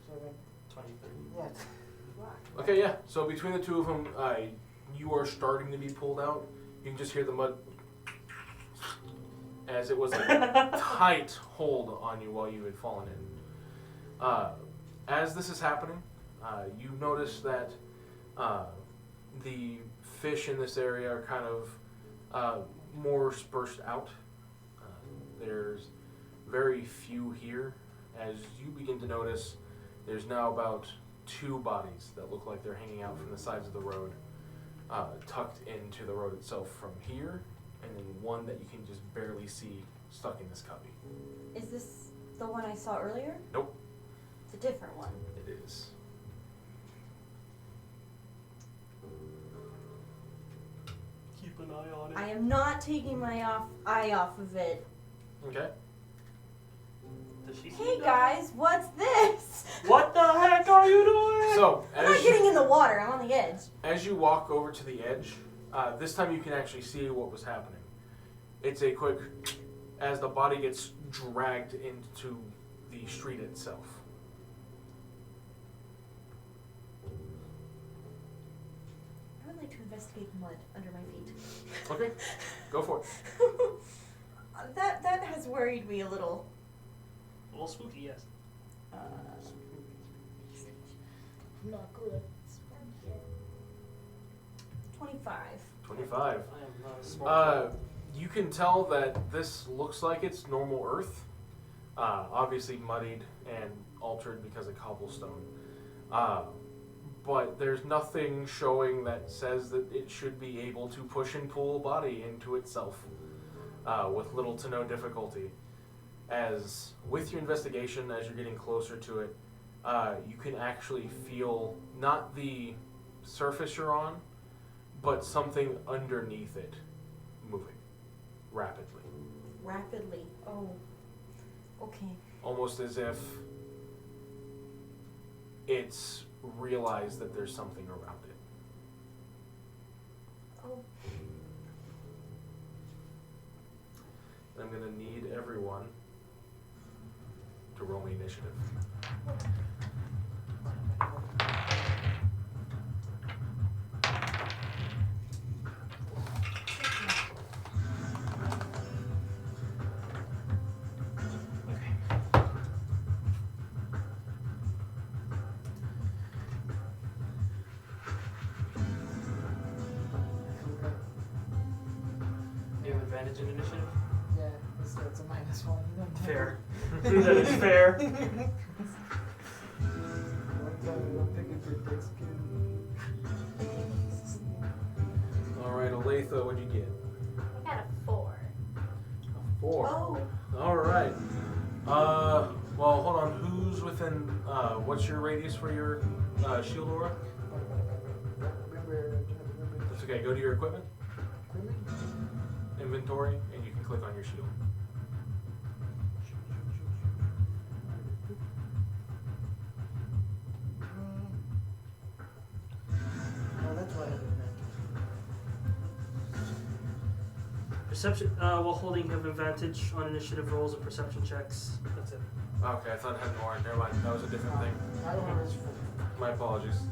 7. 20, 30. Yeah. Okay, yeah. So between the two of them, you are starting to be pulled out. You can just hear the mud as it was like tight hold on you while you had fallen in. As this is happening, you notice that the fish in this area are kind of more dispersed out. There's very few here. As you begin to notice, there's now about 2 bodies that look like they're hanging out from the sides of the road, tucked into the road itself from here, and then one that you can just barely see stuck in this cubby. Is this the one I saw earlier? Nope. It's a different one. It is. Keep an eye on it. I am not taking my eye off of it. Okay. Does she see Hey that? guys, what's this? What the heck are you doing? So, I'm not getting in the water. I'm on the edge. as you walk over to the edge, this time you can actually see what was happening. It's a quick, as the body gets dragged into the street itself. I would like to investigate mud under my feet. Okay, go for it. That has worried me a little. A little spooky, yes. Not good. 25. 25. I am not a smart You can tell that this looks like it's normal earth. Obviously muddied and altered because of cobblestone. But there's nothing showing that says that it should be able to push and pull a body into itself with little to no difficulty. As with your investigation, as you're getting closer to it, you can actually feel not the surface you're on, but something underneath it moving rapidly. Rapidly. Oh. Okay. Almost as if it's realized that there's something around it. Oh. I'm going to need everyone to roll me initiative. Do you have advantage in initiative? Yeah, it's a -1. Fair. That is fair. One time I'm picking for Dick's Alright, Olathe, what'd you get? I got a 4. A 4. Oh. Alright. Well, hold on. Who's within, what's your radius for your shield aura? Remember That's okay. Go to your equipment, equipment? inventory, and you can click on your shield. Oh, that's why I have advantage. Perception, while holding, have advantage on initiative rolls and perception checks. That's it. Okay, I thought it had an orange. Never mind. That was a different thing. I don't have this. My apologies.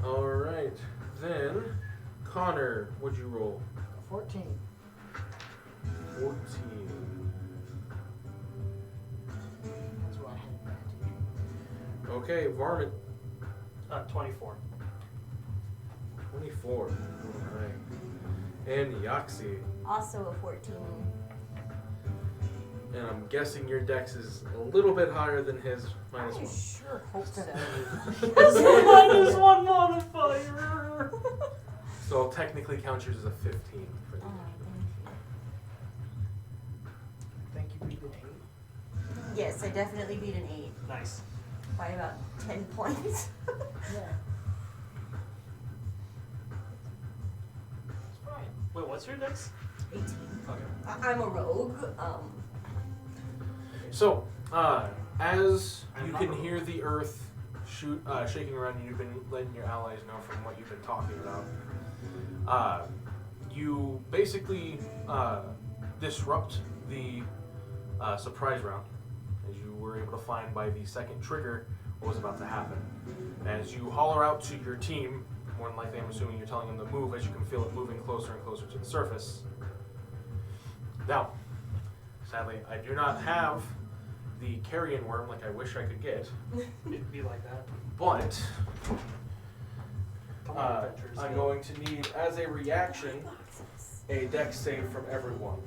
Alright. Then, Connor, what'd you roll? 14. 14. That's why I had advantage. Okay, Varmint, 24. 24. Alright. And Yaxi. Also a 14. And I'm guessing your dex is a little bit higher than his I -1. sure hope so. Minus 1 modifier. So I'll technically count yours as a 15 for the Alright, Thank you, beat an 8. thank you. Yes, I definitely beat an 8 Nice. by about 10 points. Yeah. It's fine. Wait, what's your dex? 18. Okay. I'm a rogue. So, as you can hear the earth shaking around you, you've been letting your allies know from what you've been talking about. You basically disrupt the surprise round, as you were able to find by the second trigger what was about to happen. As you holler out to your team, more than likely I'm assuming you're telling them to move, as you can feel it moving closer and closer to the surface. Now, sadly, I do not have the carrion worm like I wish I could get, It'd be like that. but Come on, adventures. I'm going to need, as a reaction, a dex save from everyone.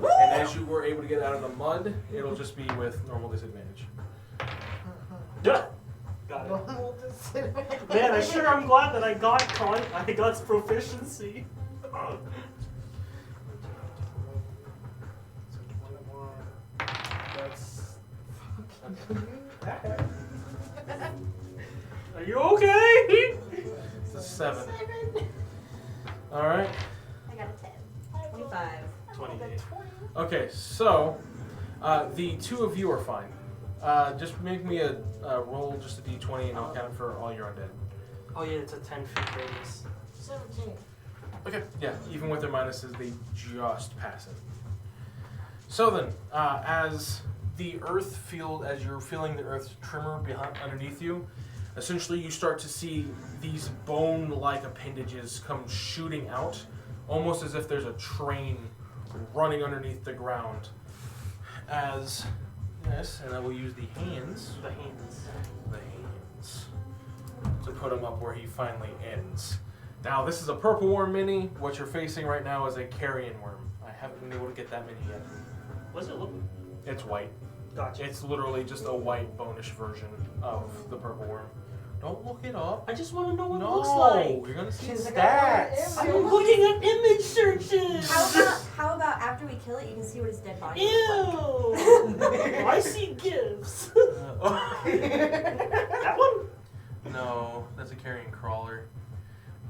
And as you were able to get out of the mud, it'll just be with normal disadvantage. Duh. Got it. Normal disadvantage. Man, I sure am glad that I got proficiency. So 21. That's Are you okay? It's a 7. Alright. I got a 10. 25. 28. Okay, so the two of you are fine. Just make me a roll, just a d20, and I'll count for all your undead. Oh yeah, it's a 10-foot radius. 17. Okay, yeah, even with their minuses, they just pass it. So then, as the earth field, as you're feeling the earth's tremor underneath you, essentially you start to see these bone-like appendages come shooting out, almost as if there's a train running underneath the ground. As, yes, and I will use the hands. The hands. The hands. To put him up where he finally ends. Now, this is a purple worm mini. What you're facing right now is a carrion worm. I haven't been able to get that many yet. What's it look? It's white. Gotcha. It's literally just a white, bonish version of the purple worm. Don't look it up. I just want to know what No, it looks like. you're gonna see She's the like, I stats. want I'm looking at image searches. How about after we kill it, you can see what its dead body looks Ew! I see gifs. That one? No, that's a carrion crawler.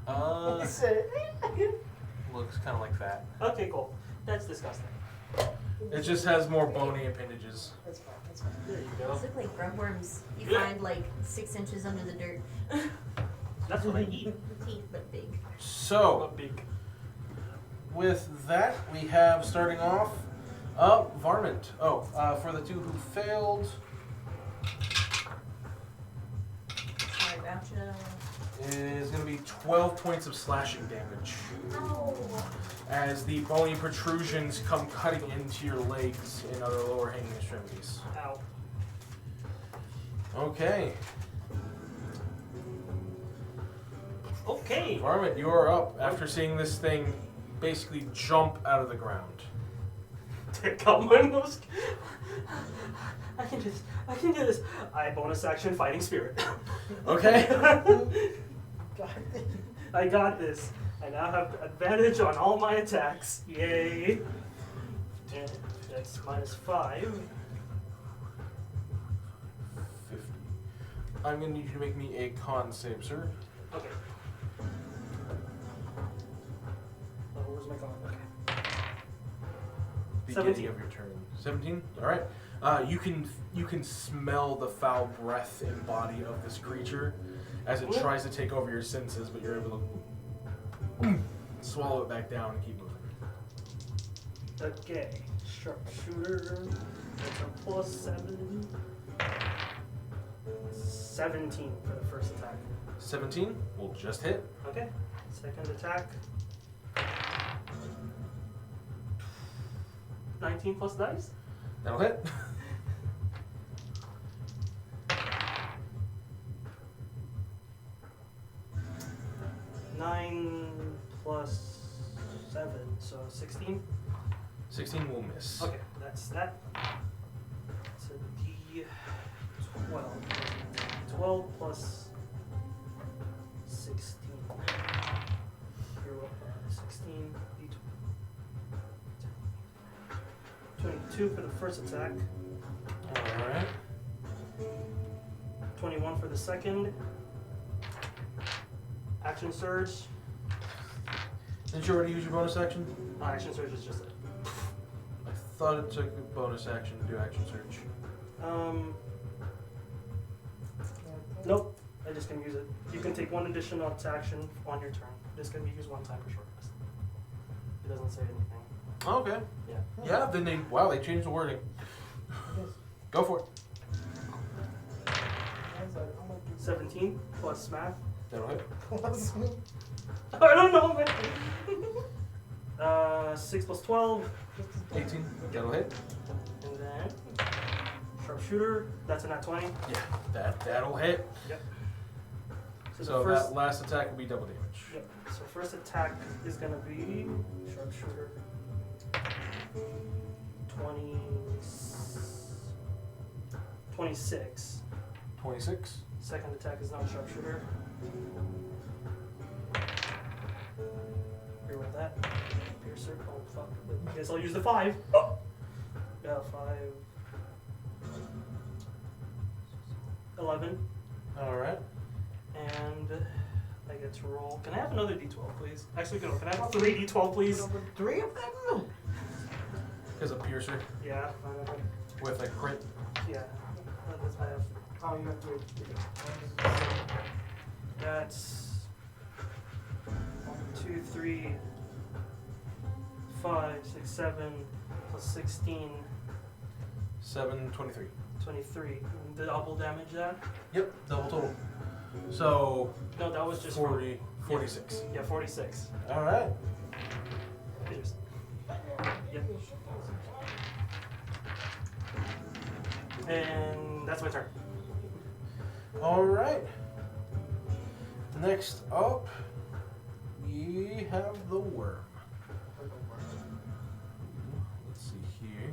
He said, Looks kind of like that. Okay, cool. That's disgusting. It just has more bony appendages. That's fine, that's fine. There you like. go. Those look like grub worms you find like 6 inches under the dirt. That's what I eat. Teeth, but big. So, But big. with that, we have starting off, Varmint. Oh, for the two who failed, Sorry about you. is going to be 12 points of slashing damage. Oh. As the bony protrusions come cutting into your legs and other lower hanging extremities. Ow. Okay. Okay. Varmint, you are up after seeing this thing basically jump out of the ground. Take out my nose. I can do this. I bonus action fighting spirit. Okay. God. I got this. I now have advantage on all my attacks. Yay. And that's -5. 50. I'm going to need you to make me a con save, sir. Okay. Where's my con? Okay. Beginning 17. of your turn. 17? Alright. You can smell the foul breath and body of this creature as it tries to take over your senses, but you're able to swallow it back down and keep moving. Okay. Sharpshooter. That's a +7. 17 for the first attack. 17 will just hit. Okay. Second attack. 19 plus dice. That'll hit. Nine plus 7, so 16. 16 will miss. Okay, that's that. It's a D12. 12 plus 16. You're up, 16. D12. 22 for the first attack. Alright. 21 for the second. Action surge. Didn't you already use your bonus action? Action surge is just it. I thought it took a bonus action to do action search. Nope. I just can use it. You can take one additional action on your turn. This can be used one time per short rest. It doesn't say anything. Okay. Yeah. Yeah, then they changed the wording. Go for it. 17 plus math. That'll hit. I don't know, man. 6 plus 12. 18. That'll hit. And then sharpshooter. That's a nat 20. Yeah, that'll hit. Yep. So that last attack will be double damage. Yep. So first attack is gonna be sharpshooter. 26. 26. Second attack is not sharpshooter. Here with that. Piercer. Oh fuck. I guess I'll use the 5. Oh. Yeah, 5. 11. Alright. And I get to roll. Can I have another d12, please? Actually, no. Can I have 3 d12, please? 3 of them? Because a piercer Yeah. with a crit. Yeah. That's I have. Oh, you have 3. That's 2, 3, 5, 6, 7 plus 16, 7, 23. 23. The double damage that? Yep, double total. So, No, that was just 40, 46. Yeah, 46. Alright. Cheers. Yep. And that's my turn. Alright. Next up, we have the worm. Let's see here.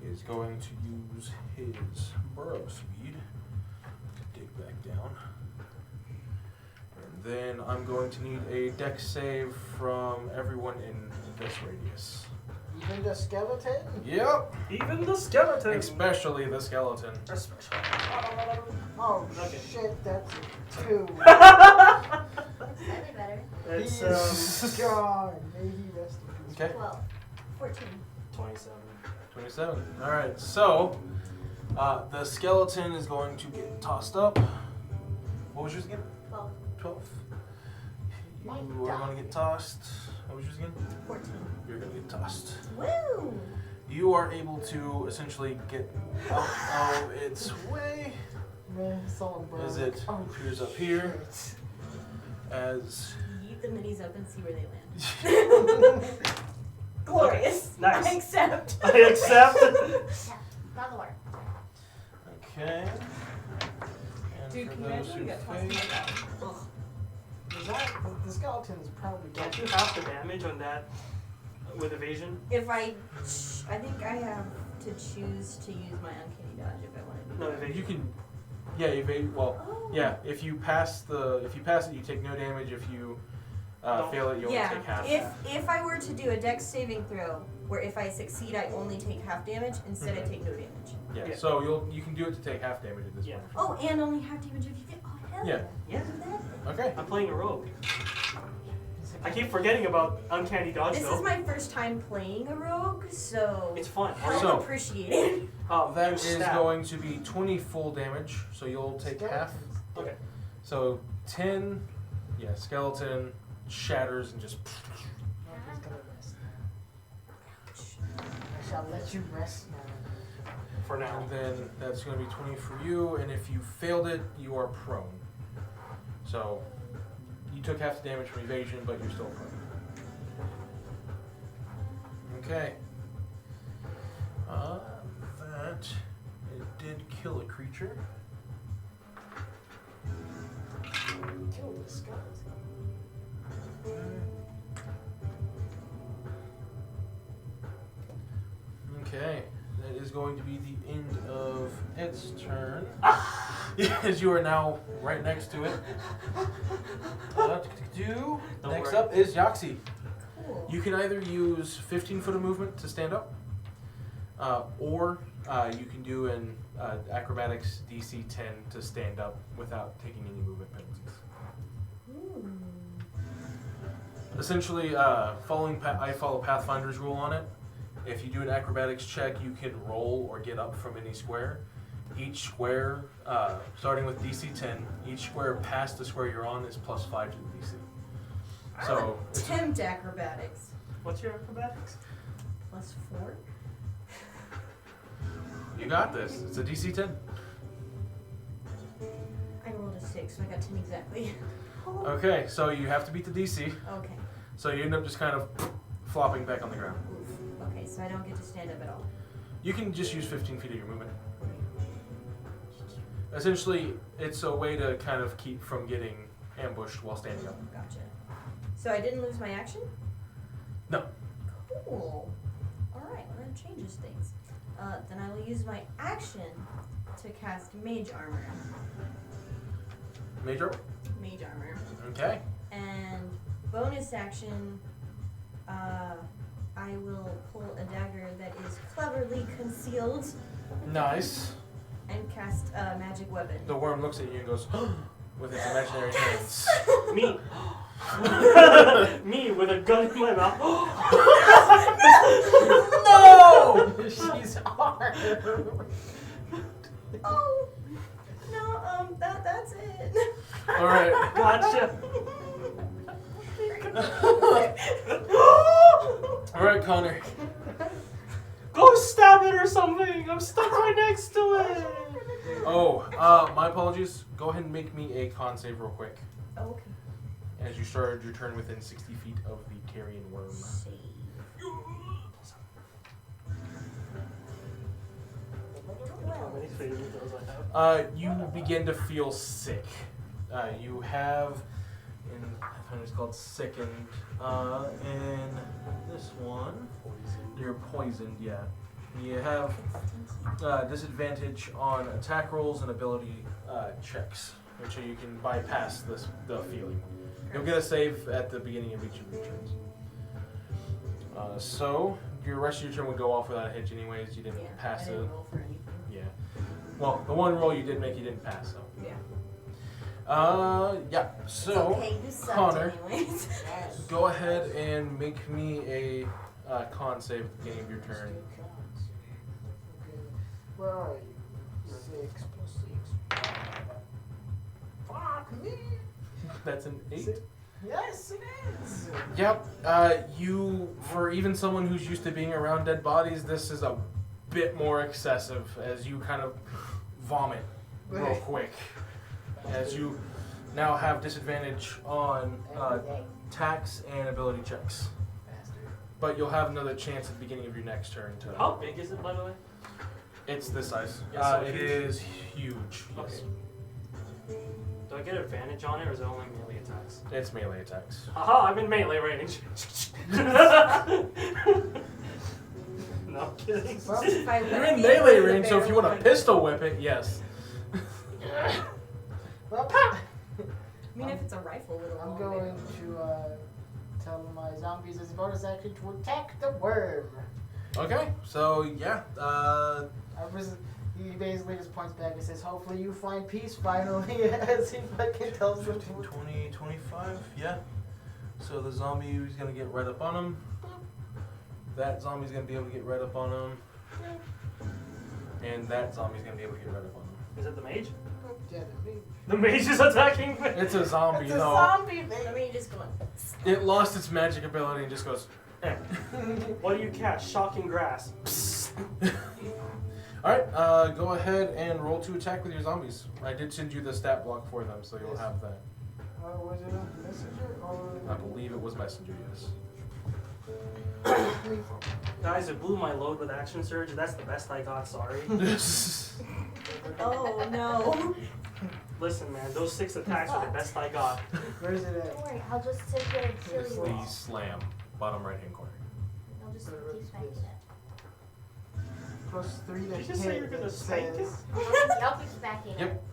He's going to use his burrow speed to dig back down. And then I'm going to need a dex save from everyone in this radius. Even the skeleton? Yep. Even the skeleton. Especially the skeleton. Especially. Oh, Okay. shit, that's a 2. Slightly better. It's He's gone. May he rest in peace. Okay. 12. 14. 27. 27. Alright, so the skeleton is going to get tossed up. What was yours again? 12. 12. My You are God. going to get tossed. What was yours again? 14. You're going to get tossed. Woo! You are able to essentially get out of its way Man, someone broke. as it Oh, appears up here. shit. As Yeet the minis up and see where they land. Glorious. Nice. I accept. I accept. Yeah, not the work. okay. And Dude, for can you those imagine who we got tossed fail, like that? Ugh. Is that the skeleton's probably Don't you have the damage on that with evasion? If I think I have to choose to use my uncanny dodge if I want to do No, that. evasion. you can, yeah, evade. Well, Oh. yeah. If you pass it, you take no damage. If you fail it, you only take half. If I were to do a dex saving throw, where if I succeed I only take half damage, instead I take no damage. Yeah. Yeah. So you can do it to take half damage at this Yeah. point. Oh, and only half damage if you fail. Oh, hell Yeah. Yeah. Do that. Okay. I'm playing a rogue. I keep forgetting about uncanny dodge This though. is my first time playing a rogue, so It's fun. hell So- appreciated. That you is stab. going to be 20 full damage, so you'll take half. Okay. So 10, yeah, skeleton shatters and just. He's gonna rest now. I shall let you rest now. For now. And then that's going to be 20 for you, and if you failed it, you are prone. So you took half the damage from evasion, but you're still prone. Okay. That it did kill a creature. Kill the skeleton. Okay, that is going to be the end of its turn. As you are now right next to it. Next worry. up is Yaxi. Cool. You can either use 15 foot of movement to stand up, or you can do an Acrobatics DC 10 to stand up without taking any movement penalties. Ooh. Essentially, I follow Pathfinder's rule on it. If you do an acrobatics check, you can roll or get up from any square. Each square, starting with DC 10, each square past the square you're on is +5 to the DC. So Attempt acrobatics. What's your acrobatics? +4. you got this. It's a DC 10. I rolled a 6, so I got 10 exactly. Okay, so you have to beat the DC. Okay. So you end up just kind of flopping back on the ground. Oof. Okay, so I don't get to stand up at all. You can just use 15 feet of your movement. Essentially, it's a way to kind of keep from getting ambushed while standing up. Gotcha. So I didn't lose my action? No. Cool. Alright, well that changes things. Then I will use my action to cast Mage Armor. Major? Mage Armor. Okay. And bonus action, I will pull a dagger that is cleverly concealed Nice. and cast a magic weapon. The worm looks at you and goes, with its imaginary hands. Me. Me with a gun in my mouth. No! She's hard. Oh! No, that's it. Alright. Gotcha. Alright, Connor. Go stab it or something. I'm stuck right next to it. Oh, my apologies. Go ahead and make me a con save real quick. Okay. As you started your turn within 60 feet of the carrion worm. Save. How many favorite those I have? You begin to feel sick. You have, I think it's called sickened. In this one, you're poisoned. Yeah, you have disadvantage on attack rolls and ability checks, which you can bypass the feeling. You'll get a save at the beginning of each of your turns. So your rest of your turn would go off without a hitch, anyways. You didn't pass I it. didn't roll for anything. Yeah. Well, the one roll you did make, you didn't pass, so. Yeah. Yeah. So, Okay, you sucked Connor, anyways. go ahead and make me a con save at the beginning of your turn. Okay. Where are you? 6 + 6. Fuck me. That's an 8. Yes, it is. Yep. You, for even someone who's used to being around dead bodies, this is a bit more excessive as you kind of vomit real quick. As you now have disadvantage on attacks and ability checks. But you'll have another chance at the beginning of your next turn to. How big is it, by the way? It's this size. Yeah, so it huge. is huge. Okay. Yes. Do I get advantage on it, or is it only melee attacks? It's melee attacks. Haha, I'm in melee range. No, I'm kidding. Well, If I You're let in the melee end of the range, so if you barrel, want to pistol whip it, yes. Well, I mean, if it's a rifle with a I'm long going barrel. to tell my zombies as a bonus action to attack the worm. Okay, so yeah. He basically just points back and says, hopefully you find peace finally, as he fucking tells them 15, to. 20, 25, yeah. So the zombie is going to get right up on him. That zombie's going to be able to get right up on him. And that zombie's going to be able to get right up on him. Is it the mage? Yeah, The mage is attacking me. It's a zombie, it's a though. zombie, I baby. mean, just going. It lost its magic ability and just goes, eh. What do you cast? Shocking grass. Alright, go ahead and roll to attack with your zombies. I did send you the stat block for them, so you'll have that. Was it a messenger or? I believe it was messenger, yes. Guys, it blew my load with action surge. That's the best I got. Sorry. Oh no. Listen, man, those 6 attacks were the best I got. Where's it at? Don't worry, I'll just sit here and kill It's you the all. slam, bottom right hand corner. I'll just keep smacking it. +3 to Did you just say you were gonna hit, spank it? says- I'll keep smacking it. Yep.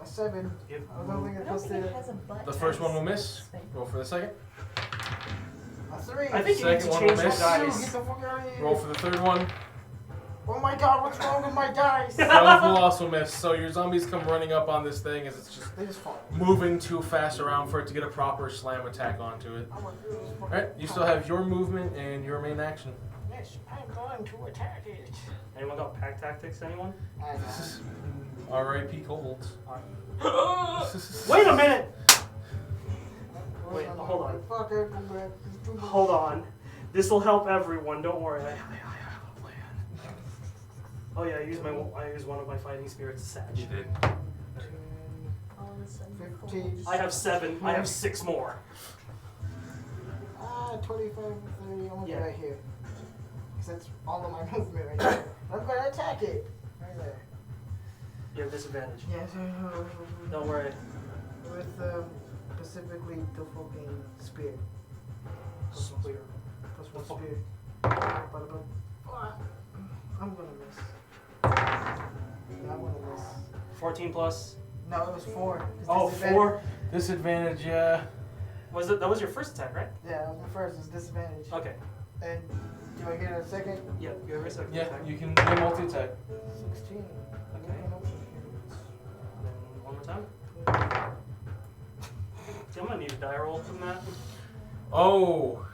A 7. Yep. I was hoping I it don't was think it has a butt. The first one will miss. Spank. Roll for the second. A 3. I think you need Second to one change will your miss. dice. Get the fuck out of here. Roll for the third one. Oh my god, what's wrong with my dice? 12 will also miss. So your zombies come running up on this thing as it's just They just fall. moving too fast around for it to get a proper slam attack onto it. Alright, you still have your movement and your main action. Yes, I'm going to attack it. Anyone got pack tactics? Anyone? I know. R.I.P. Kobolds. Wait a minute! Wait, Wait, hold on. Fuck it, come back. Hold on. This will help everyone. Don't worry. I have a plan. Oh yeah, I used one of my fighting spirits, Sag. You did. All of a sudden, 15. I have 7. I have 6 more. 25, 30, I'm gonna Yeah. right here. Because that's all of my movement right there. I'm gonna attack it. Right there. You have disadvantage. Yes, I know. Don't worry. With specifically the fucking spear. Spear. Plus one spear. I'm gonna miss. Yeah, I'm gonna miss. 14 plus. No, it was 4. It's Oh, disadvantage. 4. Disadvantage, yeah. Was it? That was your first attack, right? Yeah, that was my first. It's disadvantage. Okay. And do I get a second? Yeah, you have your second Yeah, attack. you can do multi-attack. 16. Okay. Then one more time. See, I'm gonna need a die roll from that. Oh,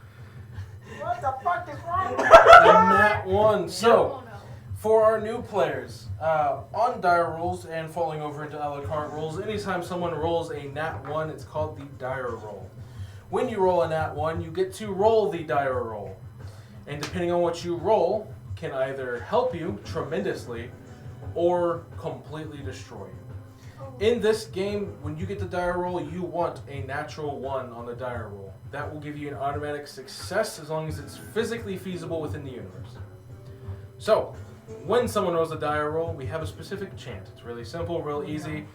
What the fuck is wrong with and that one. So, Oh no. for our new players, on dire rolls and falling over into a la carte rolls, anytime someone rolls a nat 1, it's called the dire roll. When you roll a nat 1, you get to roll the dire roll. And depending on what you roll, can either help you tremendously or completely destroy you. In this game, when you get the dire roll, you want a natural 1 on the dire roll. That will give you an automatic success as long as it's physically feasible within the universe. So, when someone rolls a dire roll, we have a specific chant. It's really simple, real easy.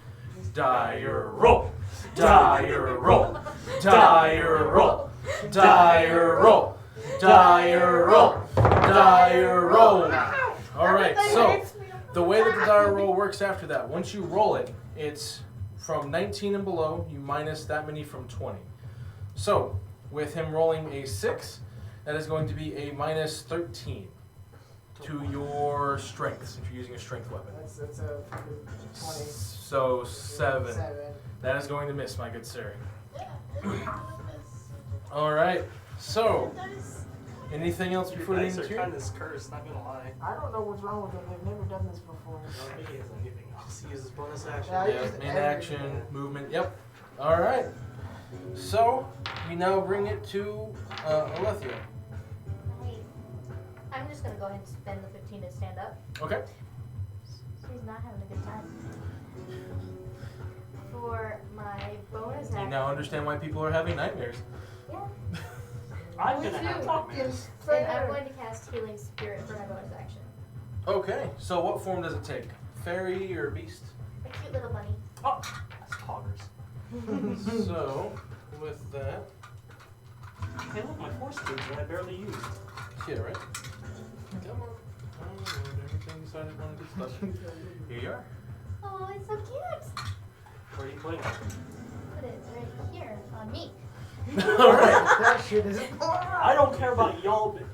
Dire roll, dire roll, dire roll, dire roll, dire roll, dire roll. All right, so the way that the dire roll works after that, once you roll it, it's from 19 and below, you minus that many from 20. So, with him rolling a 6, that is going to be a minus 13 to your strengths, if you're using a strength weapon. That's a 20. So, 7. 7. That is going to miss, my good sir. Alright, so, anything else before the Your dice are end kind of cursed, not gonna lie. I don't know what's wrong with them. They've never done this before. I don't think he has anything else. He uses bonus action. Yeah, I Yeah, used main everything. action, movement, yep. Alright, so, we now bring it to Alethea. Right. I'm just gonna go ahead and spend the 15 to stand up. Okay. She's not having a good time. For my bonus You action. now understand why people are having nightmares. Yeah. I'm Me gonna have too. nightmares. And I'm going to cast Healing Spirit for my bonus action. Okay, so what form does it take? Fairy or beast? A cute little bunny. Oh, that's toggers. So, with that, Hey, look, my force cubes that I barely used. yeah, right? Come on. Oh, everything decided one good stuff. Here you are. Oh, it's so cute. Where are you putting it? Put it right here on me. Alright. That shit is. I don't care about y'all, but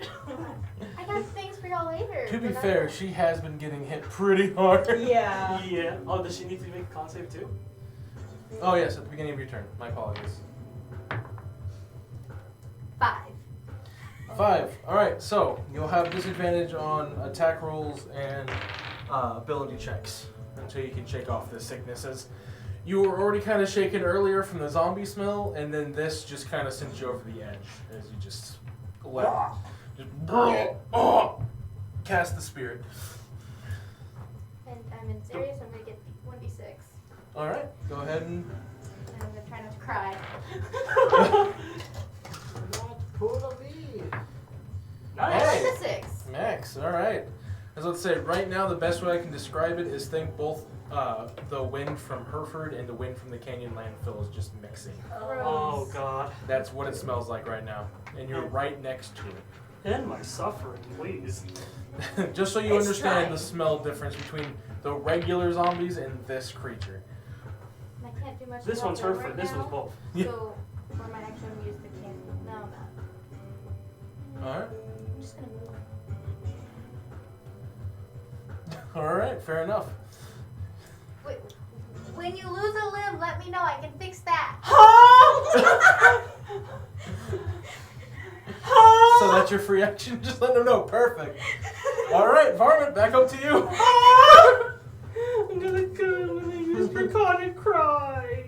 I got things for y'all later. To be but I- fair, she has been getting hit pretty hard. Yeah. yeah. Oh, does she need to make a con save too? Oh, yes, at the beginning of your turn. My apologies. 5. 5. Alright, so you'll have disadvantage on attack rolls and ability checks until you can shake off this sickness. As you were already kind of shaken earlier from the zombie smell, and then this just kind of sent you over the edge as you just cast the spirit. And I'm in serious, I'm going to get 1d6. Alright, go ahead and. And I'm going to try not to cry. Not pull a lead. Nice. Hey. That's a 6. Max, alright. As let's say, right now the best way I can describe it is think both the wind from Hereford and the wind from the Canyon landfill is just mixing. Oh god. That's what it smells like right now. And you're right next to it. End my suffering, please. Just so you It's understand dry. the smell difference between the regular zombies and this creature. And I can't do much This about one's them Hereford, right this now, one's both. Yeah. So, for my action, I'm use the can. No, I'm not. Alright. I'm just going to move. Alright, fair enough. Wait, when you lose a limb, let me know. I can fix that. So that's your free action? Just let them know. Perfect. Alright, Varmint, back up to you. I'm gonna use Draconic Cry.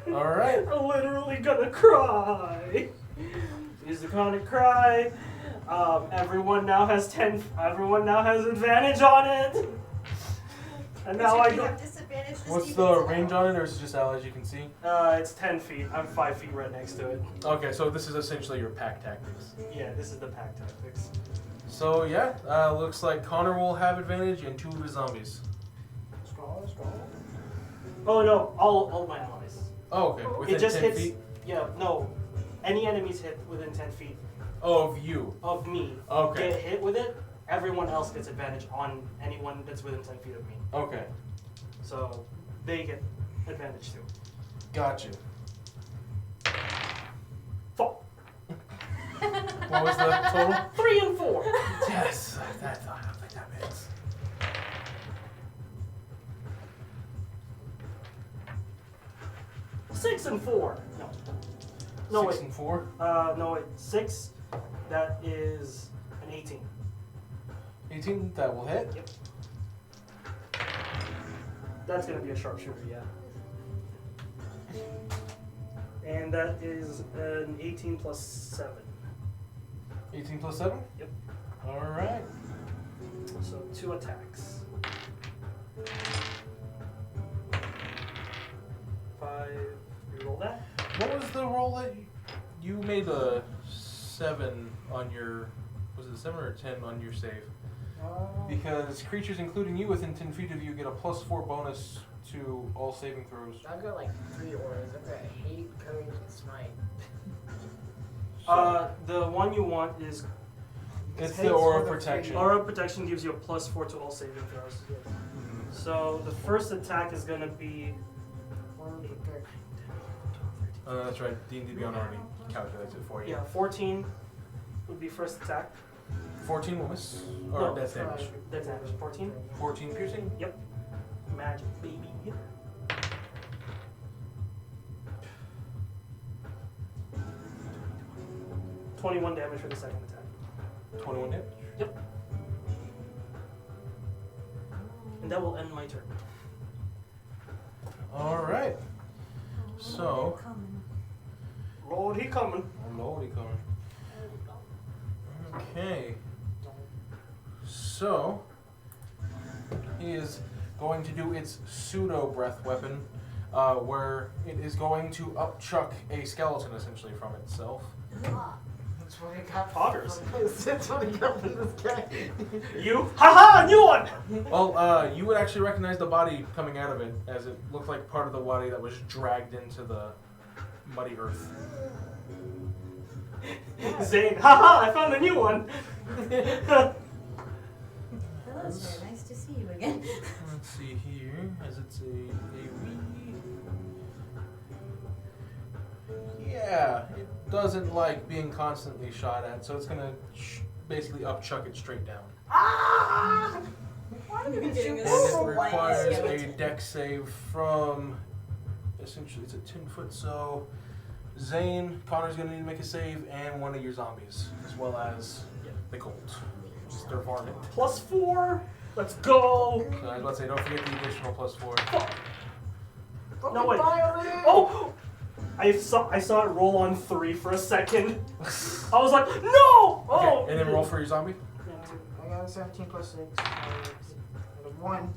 Alright. I'm literally gonna cry. Use Draconic Cry. Everyone now has advantage on it. And now I go. Disadvantage. What's the range on it, or is it just allies you can see? It's 10 feet. I'm 5 feet right next to it. Okay, so this is essentially your pack tactics. Yeah, this is the pack tactics. So yeah, looks like Connor will have advantage and 2 of his zombies. Strong, strong. Oh no, all my allies. Oh, okay. Within It just 10 hits. feet? Yeah, no. Any enemies hit within 10 feet Oh, of you. of me Okay. get hit with it. Everyone else gets advantage on anyone that's within 10 feet of me. Okay. So they get advantage too. Gotcha. Fuck. What was the total? 3 and 4. Yes, I don't think that makes. 6 and 4. No. 6 Wait. and 4? No wait. 6. That is an 18. 18, that will hit. Yep. That's gonna be a sharpshooter, yeah. And that is an 18 plus 7. 18 plus 7? Yep. Alright. So 2 attacks. 5. You roll that? What was the roll that you made a 7 on your, was it 7 or 10 on your save? Because creatures including you within 10 feet of you get a +4 bonus to all saving throws. I've got like 3 auras. I've got hate, courage, and smite. The one you want is It's Hate's the aura for the protection. Aura Protection gives you a +4 to all saving throws. Mhm. So the first attack is gonna be That's right. D&D Beyond already calculates it for you. 14 would be first attack. 14 will miss. Or No, death damage. Death damage. 14. 14 piercing. Magic baby. 21 damage for the second attack. 21 damage. Yep. And that will end my turn. Alright. So, Lord, he coming. Lordy coming. Okay. So, he is going to do its pseudo breath weapon, where it is going to upchuck a skeleton essentially from itself. That's what I got. Poggers. That's what I got from this guy. You? Haha, new one! Well, you would actually recognize the body coming out of it, as it looked like part of the body that was dragged into the muddy earth. Zane, haha, I found a new one! Hello, sir. Nice to see you again. Let's see here, as it's a wee. Yeah, it doesn't like being constantly shot at, so it's gonna basically upchuck it straight down. Ah! Why are you getting And this it white requires a skeleton? dex save from, essentially it's a 10 foot, so Zane, Connor's gonna need to make a save, and one of your zombies, as well as the Colt, which is their varmint. +4, let's go! So I was about to say, don't forget the additional +4. No, wait. Violin! Oh! I saw it roll on 3 for a second. I was like, no! Oh! Okay, and then roll for your zombie. I got a 17 plus 6. I got a 1.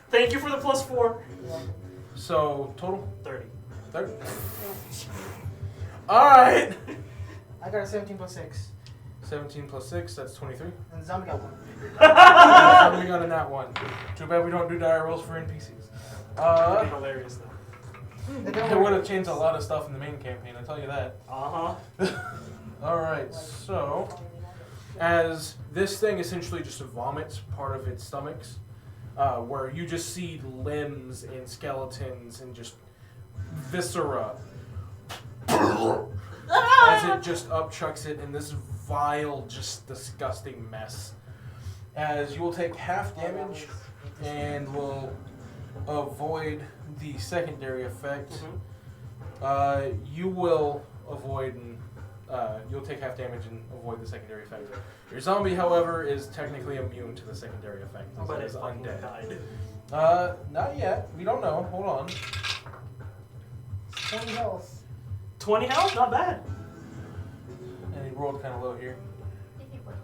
Thank you for the +4. Yeah. So, total? 30. 30. Alright! I got a 17 plus 6. 17 plus 6, that's 23. And the zombie got 1. So we got a nat 1. Too bad we don't do dire rolls for NPCs. That'd be hilarious though. It would have changed a lot of stuff in the main campaign, I tell you that. Alright, so as this thing essentially just vomits part of its stomachs, where you just see limbs and skeletons and just viscera as it just upchucks it in this vile, just disgusting mess. as you will take half damage and will avoid the secondary effect. You will avoid and you'll take half damage and avoid the secondary effect. Your zombie, however, is technically immune to the secondary effect. But It is it fucking undead. died. Not yet. We don't know. Hold on. 20 health. 20 health? Not bad. And he rolled kind of low here. If you would.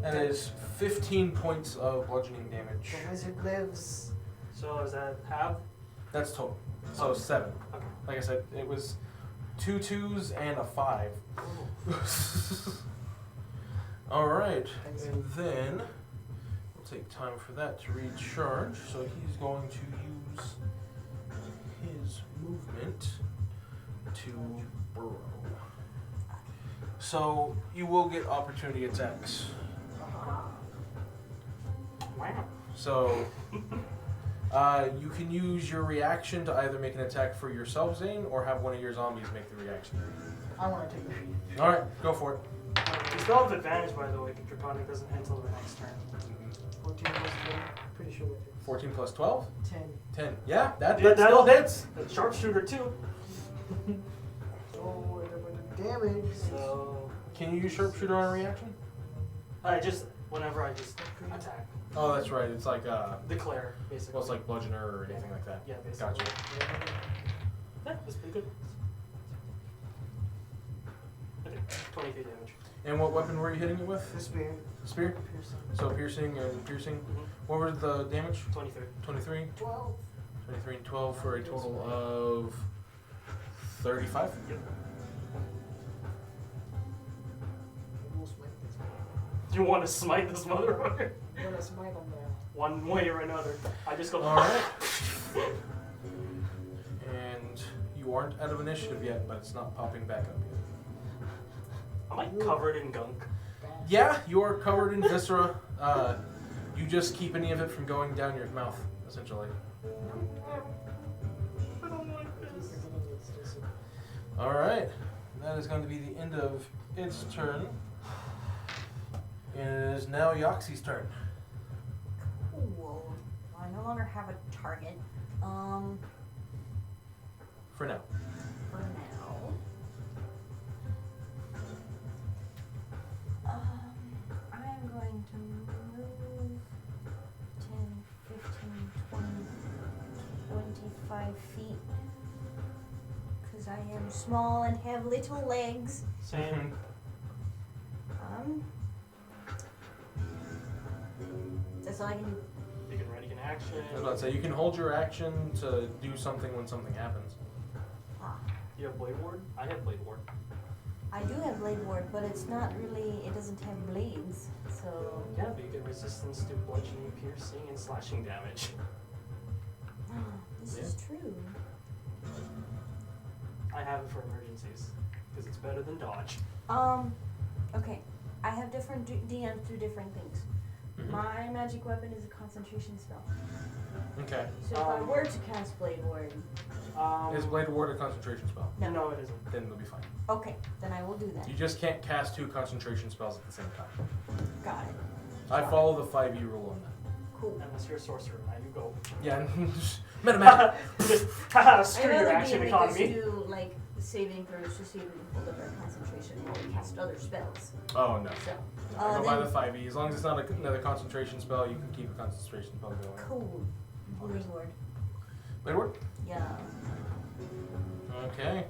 And it is 15 points of bludgeoning damage. The wizard lives. So is that half? That's total. So 7. Okay. Like I said, it was 2 2s and a 5. Alright. And then we'll take time for that to recharge. So he's going to use his movement to burrow. So you will get opportunity attacks. Wow. So you can use your reaction to either make an attack for yourself, Zane, or have one of your zombies make the reaction. I want to take the feat. Alright, go for it. You still have advantage, by the way, because Draconic doesn't end until the next turn. 14 plus 12. Pretty sure that hits. 14 plus 12? 10. 10. Yeah, that Yeah, still that'll- hits. The sharpshooter, too. Oh, and with the damage. So, Can you use sharpshooter on a reaction? whenever I just attack, Oh, that's right. It's like declare, basically. well, it's like bludgeoner or anything like that. Yeah, basically. Gotcha. Yeah, that's pretty good. Okay, 23 damage. And what weapon were you hitting it with? The spear. Spear. Piercing. So piercing and piercing. Mm-hmm. What were the damage? 23. 23. 12. 23 and 12 for a total of 35. Yep. We'll smite this one. Do you want to smite this motherfucker? I'm gonna smite him now. One way or another. I just go. All right. And you aren't out of initiative yet, but it's not popping back up yet. Am I covered in gunk? Yeah, you are covered in viscera. You just keep any of it from going down your mouth, essentially. I don't like this. All right. That is going to be the end of its turn. And it is now Yoxi's turn. Cool. I no longer have a target. For now. For now. I am going to move 10, 15, 20, 25 feet. Because I am small and have little legs. Same. That's all I can do. You can ready an action. I was about to say, you can hold your action to do something when something happens. You have Blade Ward? I have Blade Ward. I do have blade ward, but it's not really, it doesn't have blades, so... Yeah, but you get resistance to bludgeoning, piercing, and slashing damage. This is true. I have it for emergencies, because it's better than dodge. Okay. I have different DMs do different things. Mhm. My magic weapon is a concentration spell. Okay. So if I were to cast blade ward, Is Blade Ward a concentration spell? no. No, it isn't. Then it'll be fine. Okay, then I will do that. You just can't cast 2 concentration spells at the same time. Got it. I follow the 5e rule on that. Cool. Unless you're a sorcerer, now you go. Yeah, meta magic. Haha, I screw know your the action DM make us economy. do like saving throws to see if we can hold up our concentration while we cast other spells. Oh no. So, I go by then- the 5e. As long as it's not another concentration spell, you can keep a concentration spell going. Cool. Blade ward. Blade Ward? Yeah. Okay.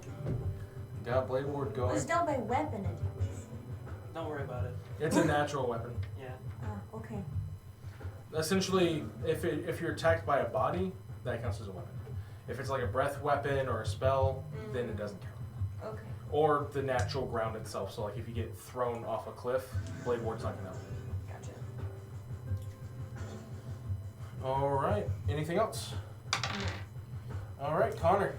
Got Blade Ward going. It's done by weapon attacks. Don't worry about it. It's a natural weapon. Yeah. Okay. Essentially, if you're attacked by a body, that counts as a weapon. If it's like a breath weapon or a spell, then it doesn't count. Okay. Or the natural ground itself. So like if you get thrown off a cliff, Blade Ward's not gonna help. Gotcha. Alright. Anything else? Alright, Connor.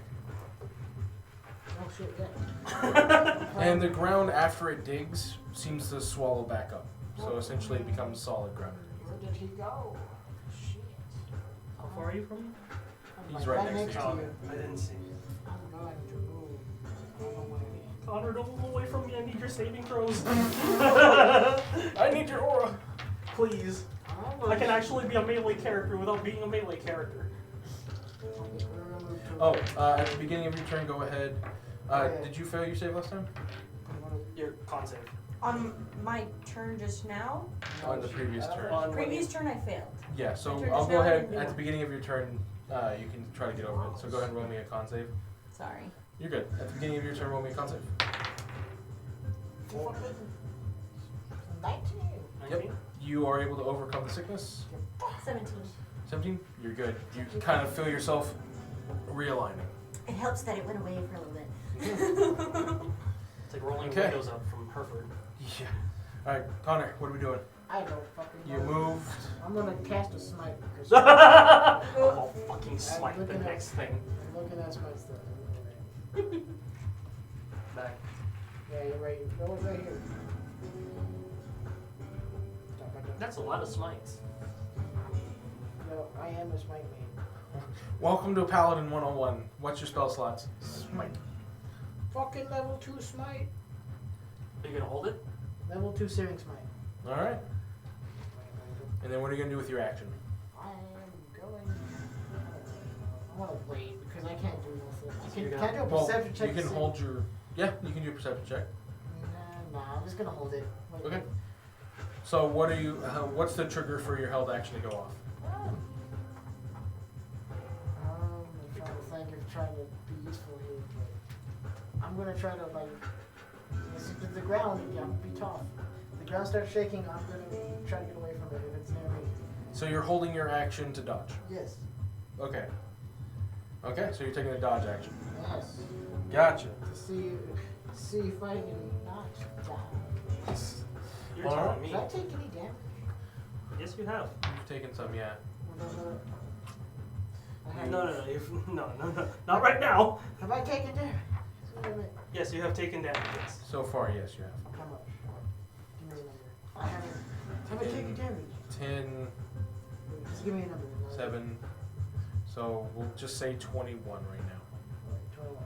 Oh shit, yeah. And the ground after it digs seems to swallow back up. So essentially it becomes solid ground. Where did he go? Shit. How far are you from me? I'm He's like right next to to Oh, you. I didn't see. I'm going to move. I don't know where he is. Connor, don't move away from me. I need your saving throws. I need your aura. Please. I'm I can actually be a melee character without being a melee character. Oh, at the beginning of your turn, go ahead. Did you fail your save last time? Your con save. On my turn just now, On the previous turn. On previous turn I failed. Yeah, so My turn I'll is go now ahead and do at the one. beginning of your turn. You can try to get over it. So go ahead and roll me a con save. Sorry. You're good. At the beginning of your turn, roll me a con save. 19. 19? You are able to overcome the sickness. 17. 17. You're good. You kind of feel yourself realigning. It helps that it went away for a little bit. It's like rolling Okay. windows up from Hereford. Yeah. All right, Connor. What are we doing? I don't fucking You know. moved. I'm gonna cast a smite because I'll fucking smite the next thing. I'm looking at my stuff. Back. Yeah, you're right. Go right here. That's a lot of smites. No, I am a smite main. Welcome to Paladin 101. What's your spell slots? Smite. Fucking level 2 smite. Are you gonna hold it? Level 2 searing smite. All right. And then what are you gonna do with your action? I am going. I want to wait because I can't do nothing. Can I do a Well, perception check? you to can see- hold your. Yeah, you can do a perception check. Nah, I'm just gonna hold it. Wait, Okay. So what are you? What's the trigger for your held action to go off? I'm trying to think of trying to be useful here, but I'm gonna try to like. The ground, yeah, be tough. The ground starts shaking. I'm gonna try to get away from it if it's near me. So you're holding your action to dodge. Yes. Okay. Okay, so you're taking a dodge action. Yes. Gotcha. To see if I can not die. You're All telling Did me. I take any damage? Yes, you have. You've taken some, yeah. No. Not right now. Have I taken damage? Wait a minute. Yes, you have taken damage. Yes. So far, yes, you have. How much? Give me a number. I haven't. Have I taken damage? 10, Just give me a number. 7. So we'll just say 21 right now. 21.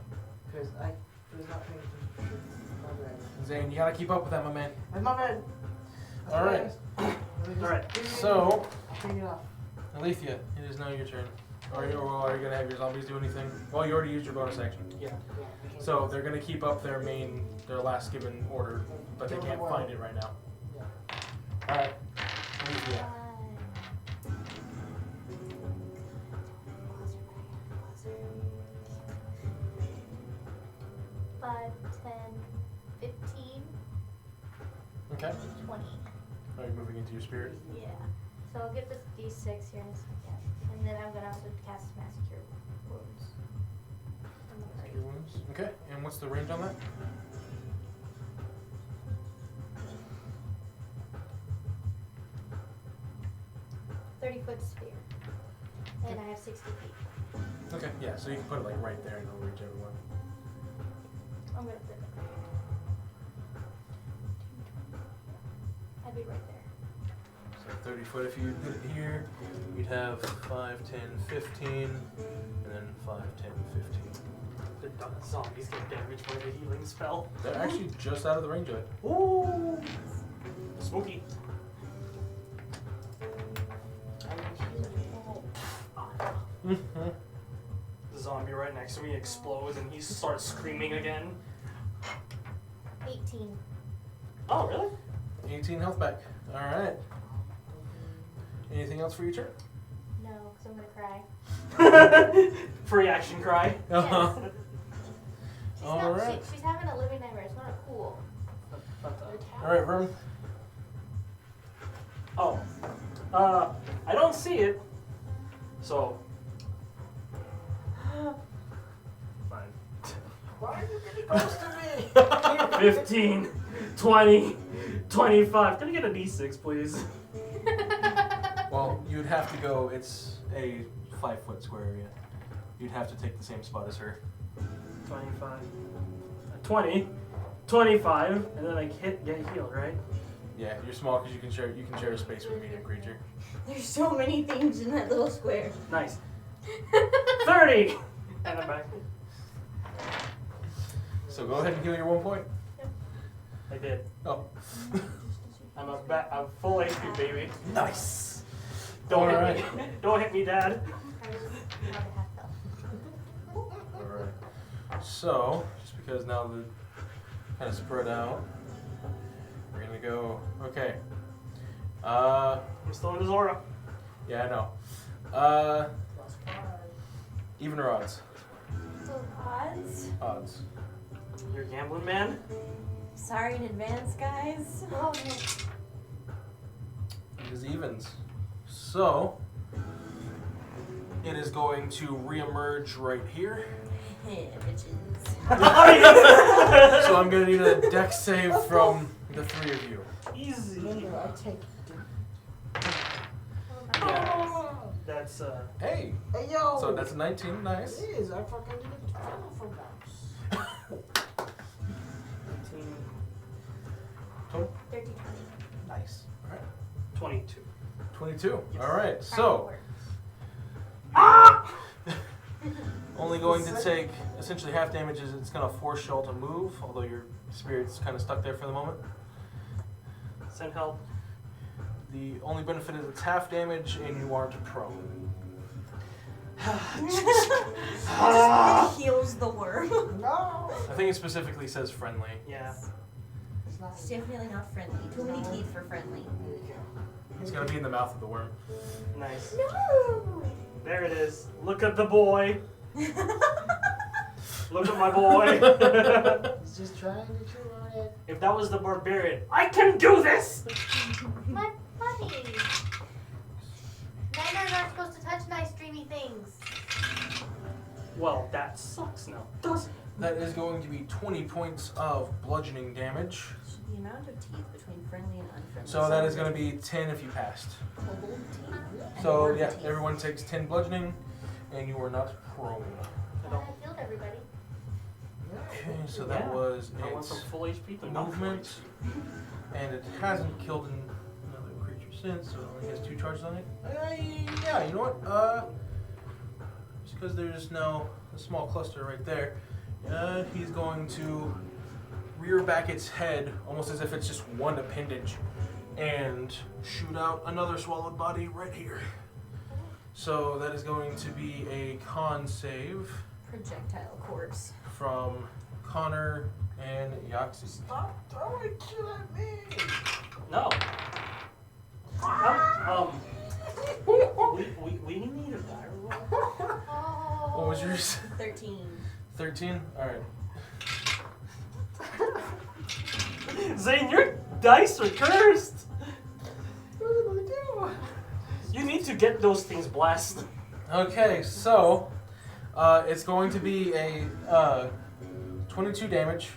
Because I was not paying attention. My bad. Zane, you gotta keep up with that, my man. That's my bad. All right. Alright. So, Take it off. Alethea, it is now your turn. Are you gonna have your zombies do anything? Well, you already used your bonus action. Yeah. So they're gonna keep up their last given order, but they can't find it right now. Yeah. All right, Alethea. 5, 10, 15, Okay. 20. Are you moving into your spirit? Yeah. So I'll get this D6 here in a second. And then I'm going to also cast Mass Cure Wounds. on the party. Cure wounds. Okay. And what's the range on that? a 30-foot sphere. And I have 60 feet. Okay. Yeah. So you can put it like right there, and it'll reach everyone. I'm going to put it right there. I'd be right there. So 30 foot. If you put it here, you'd have 5, 10, 15, and then 5, 10, 15. The zombies get damaged by the healing spell. They're actually just out of the range of it. Ooh. Spooky. The zombie right next to me explodes and he starts screaming again. 18. Oh, really? 18 health back. All right. Anything else for your turn? No, because I'm going to cry. Free action cry. Uh-huh. She's, All not, right. she's having a living nightmare. It's not cool. All right, Vermin. Oh. I don't see it. So. Fine. Why are you getting close to me? 15, 20, 25. Can I get a d6, please? Well, you'd have to go. It's a 5-foot square area. You'd have to take the same spot as her. 25. 20, 25, and then I get healed, right? Yeah, you're small because you can share a space with a medium creature. There's so many things in that little square. Nice. 30! And I'm back. So go ahead and heal your 1 point. I did. Oh. I'm full HP, baby. Nice. Don't hit Alright. me. Don't hit me, Dad. I was not a half health. Alright. So, just because now the kind of spread out, we're gonna go. Okay. I'm still in his aura. Yeah, I know. Plus 5. Even or odds? Odds. Odds. You're a gambling man? Sorry in advance, guys. Oh, no. It is evens. So, it is going to reemerge right here. Hey, bitches. So I'm gonna need a dex save from the three of you. Easy. Remember, I take. Yeah. That's Hey! Hey yo! So that's a 19, nice. It is. I fucking did it for once. 19, Total? 30, 20. Nice. Alright. 22. 22. Yes. Alright, That so works. only going to take essentially half damage as it's gonna force Shell to move, although your spirit's kind of stuck there for the moment. Send help. The only benefit is it's half damage and you aren't prone. Just heals the worm. No! I think it specifically says friendly. Yeah. It's not. It's definitely not friendly. Too many teeth for friendly. There you go. It's gonna be in the mouth of the worm. Nice. No! There it is. Look at the boy. Look at my boy. He's just trying to chew on it. If that was the barbarian, I can do this! My buddy. Men are not supposed to touch nice, dreamy things. Well, that sucks now, doesn't it? That is going to be 20 points of bludgeoning damage. The amount of teeth between friendly and unfriendly. So that is going to be 10 if you passed. Kobold teeth. and So orc yeah, teeth. everyone takes 10 bludgeoning, and you are not prone. I thought I killed everybody. Okay, so that Yeah. was I went from its full HP to not full movement, HP. and it hasn't killed another creature since, so it only has 2 charges on it. Yeah, you know what? Just because there's now a small cluster right there, he's going to rear back its head, almost as if it's just one appendage, and shoot out another swallowed body right here. So that is going to be a con save Projectile corpse. from Connor and Yaxi. Stop throwing kill at me! No. We need a die roll. Oh. What was yours? 13. 13? Alright. Zane, your dice are cursed. What am I do? You need to get those things blessed. Okay, so it's going to be a 22 damage.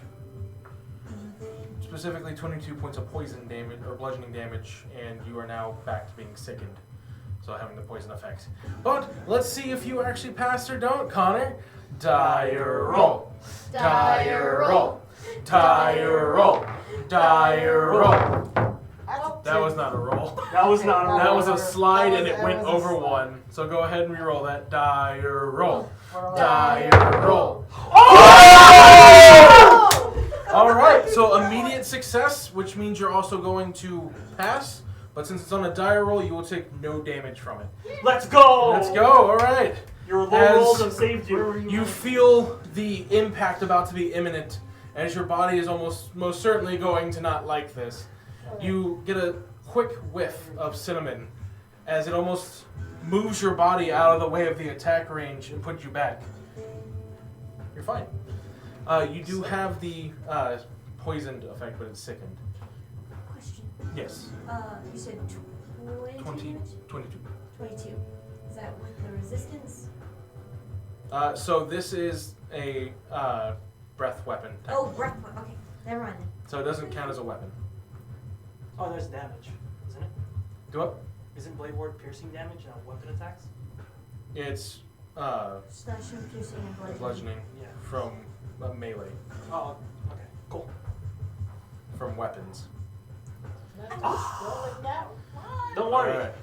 Specifically 22 points of poison damage or bludgeoning damage, and you are now back to being sickened. So having the poison effect. But let's see if you actually pass or don't, Connor. Die or roll. Die or roll. Die or roll. Die or roll. That was not a roll. That was not a That roll. was a slide and it That went was a over slide. 1. So go ahead and re-roll that. Die or roll. What Die or roll. Alright, so immediate success, which means you're also going to pass. But since it's on a die roll, you will take no damage from it. Let's go. Let's go, alright. Your low As- rolls have saved you. You feel the impact about to be imminent, as your body is most certainly going to not like this. You get a quick whiff of cinnamon as it almost moves your body out of the way of the attack range and puts you back. You're fine. You do have the poisoned effect, but it's sickened. Question. Yes. You said 22 20, damage? 22. 22. Is that with the resistance? So this is a breath weapon. Oh, breath. Okay, never mind. So it doesn't count as a weapon. Oh, there's damage, isn't it? Do it. Isn't Blade Ward piercing damage on weapon attacks? It's Slashing, piercing, and bludgeoning. bludgeoning Yeah. from melee, Oh, okay, cool. from weapons. Don't worry. Alright.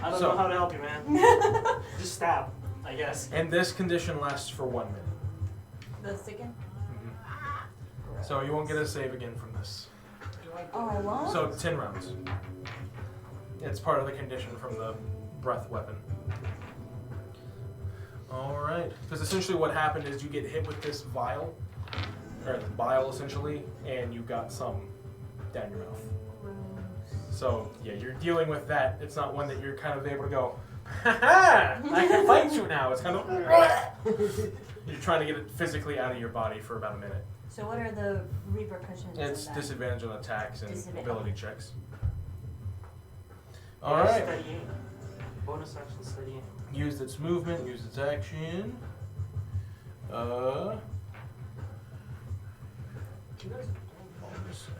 I don't So- know how to help you, man. Just stab, I guess. And this condition lasts for 1 minute. The second? So you won't get a save again from this. Oh, I won't? So 10 rounds. it's part of the condition from the breath weapon. Alright. Because essentially what happened is you get hit with this vial, or the bile essentially, and you got some down your mouth. So, yeah, you're dealing with that. It's not one that you're kind of able to go, ha-ha! I can fight you now. It's kind of... You're trying to get it physically out of your body for about a minute. So what are the repercussions It's of that? disadvantage on attacks and ability checks. Yeah, Alright. steady aim. Bonus action steady aim. Used its movement, used its action. Bonus